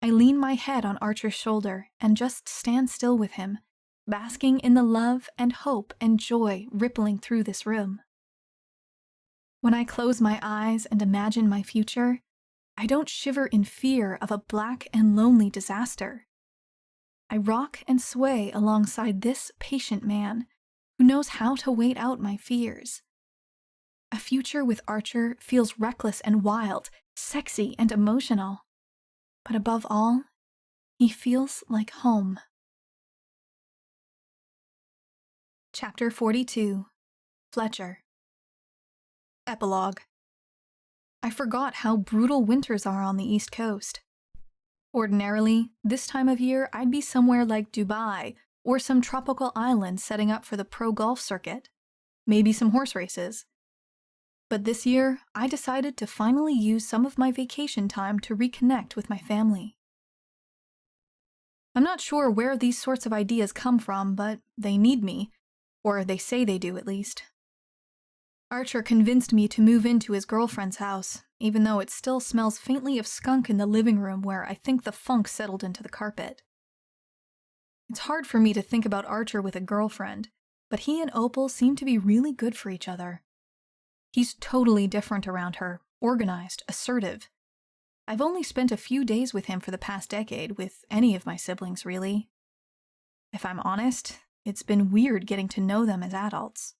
I lean my head on Archer's shoulder and just stand still with him, basking in the love and hope and joy rippling through this room. When I close my eyes and imagine my future, I don't shiver in fear of a black and lonely disaster. I rock and sway alongside this patient man who knows how to wait out my fears. A future with Archer feels reckless and wild, sexy and emotional. But above all, he feels like home. Chapter 42. Fletcher. Epilogue. I forgot how brutal winters are on the East Coast. Ordinarily, this time of year I'd be somewhere like Dubai or some tropical island setting up for the pro golf circuit, maybe some horse races. But this year, I decided to finally use some of my vacation time to reconnect with my family. I'm not sure where these sorts of ideas come from, but they need me, or they say they do at least. Archer convinced me to move into his girlfriend's house, even though it still smells faintly of skunk in the living room where I think the funk settled into the carpet. It's hard for me to think about Archer with a girlfriend, but he and Opal seem to be really good for each other. He's totally different around her, organized, assertive. I've only spent a few days with him for the past decade, with any of my siblings, really. If I'm honest, it's been weird getting to know them as adults.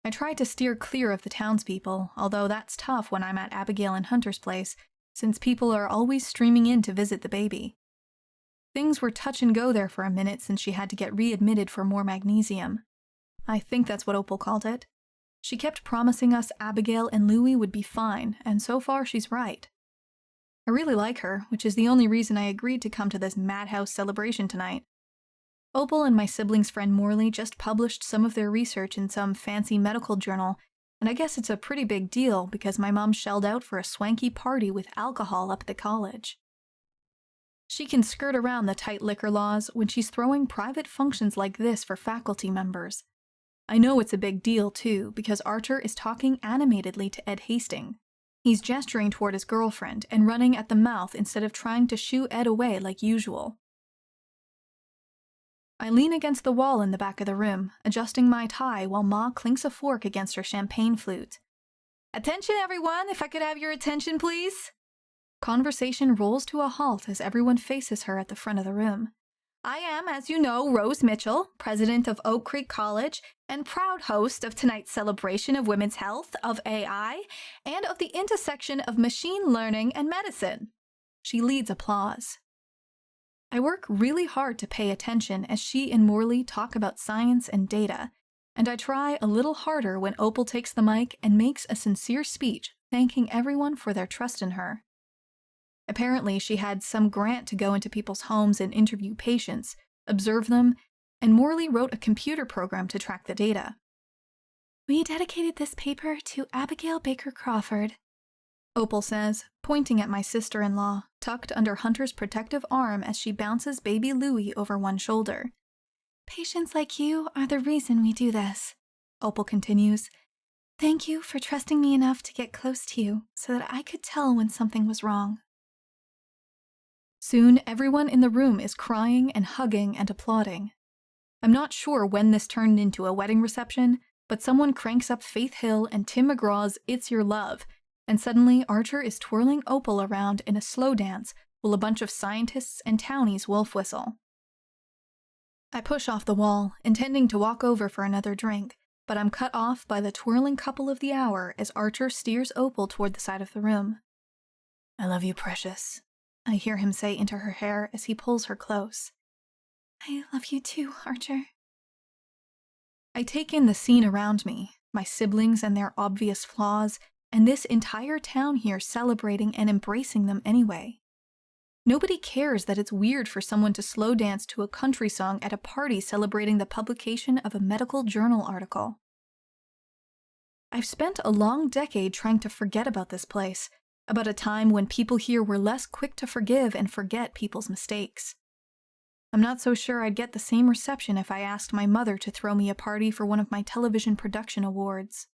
I try to steer clear of the townspeople, although that's tough when I'm at Abigail and Hunter's place, since people are always streaming in to visit the baby. Things were touch and go there for a minute since she had to get readmitted for more magnesium. I think that's what Opal called it. She kept promising us Abigail and Louie would be fine, and so far she's right. I really like her, which is the only reason I agreed to come to this madhouse celebration tonight. Opal and my sibling's friend Morley just published some of their research in some fancy medical journal, and I guess it's a pretty big deal because my mom shelled out for a swanky party with alcohol up at the college. She can skirt around the tight liquor laws when she's throwing private functions like this for faculty members. I know it's a big deal, too, because Archer is talking animatedly to Ed Hastings. He's gesturing toward his girlfriend and running at the mouth instead of trying to shoo Ed away like usual. I lean against the wall in the back of the room, adjusting my tie while Ma clinks a fork against her champagne flute. Attention, everyone! If I could have your attention, please? Conversation rolls to a halt as everyone faces her at the front of the room. I am, as you know, Rose Mitchell, president of Oak Creek College, and proud host of tonight's celebration of women's health, of AI, and of the intersection of machine learning and medicine. She leads applause. I work really hard to pay attention as she and Morley talk about science and data, and I try a little harder when Opal takes the mic and makes a sincere speech thanking everyone for their trust in her. Apparently, she had some grant to go into people's homes and interview patients, observe them, and Morley wrote a computer program to track the data. We dedicated this paper to Abigail Baker Crawford, Opal says, pointing at my sister-in-law, tucked under Hunter's protective arm as she bounces baby Louie over one shoulder. Patients like you are the reason we do this, Opal continues. Thank you for trusting me enough to get close to you so that I could tell when something was wrong. Soon, everyone in the room is crying and hugging and applauding. I'm not sure when this turned into a wedding reception, but someone cranks up Faith Hill and Tim McGraw's It's Your Love, and suddenly Archer is twirling Opal around in a slow dance while a bunch of scientists and townies wolf whistle. I push off the wall, intending to walk over for another drink, but I'm cut off by the twirling couple of the hour as Archer steers Opal toward the side of the room. I love you, precious, I hear him say into her hair as he pulls her close. I love you too, Archer. I take in the scene around me, my siblings and their obvious flaws, and this entire town here celebrating and embracing them anyway. Nobody cares that it's weird for someone to slow dance to a country song at a party celebrating the publication of a medical journal article. I've spent a long decade trying to forget about this place, about a time when people here were less quick to forgive and forget people's mistakes. I'm not so sure I'd get the same reception if I asked my mother to throw me a party for one of my television production awards.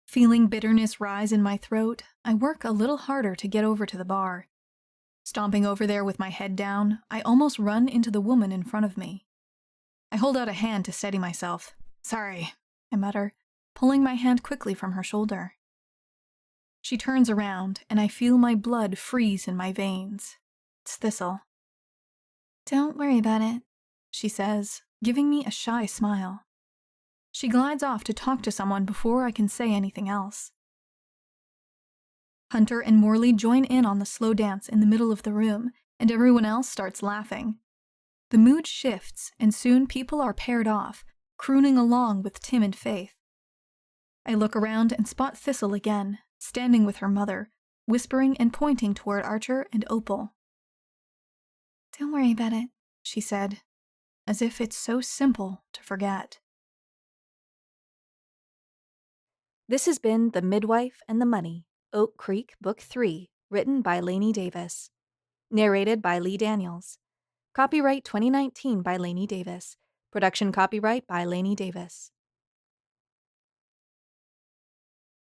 Feeling bitterness rise in my throat, I work a little harder to get over to the bar. Stomping over there with my head down, I almost run into the woman in front of me. I hold out a hand to steady myself. "Sorry," I mutter, pulling my hand quickly from her shoulder. She turns around, and I feel my blood freeze in my veins. It's Thistle. "Don't worry about it," she says, giving me a shy smile. She glides off to talk to someone before I can say anything else. Hunter and Morley join in on the slow dance in the middle of the room, and everyone else starts laughing. The mood shifts, and soon people are paired off, crooning along with Tim and Faith. I look around and spot Thistle again, standing with her mother, whispering and pointing toward Archer and Opal. "Don't worry about it," she said, as if it's so simple to forget. This has been The Midwife and the Money, Oak Creek, Book 3, written by Lainey Davis. Narrated by Lee Daniels. Copyright 2019 by Lainey Davis. Production copyright by Lainey Davis.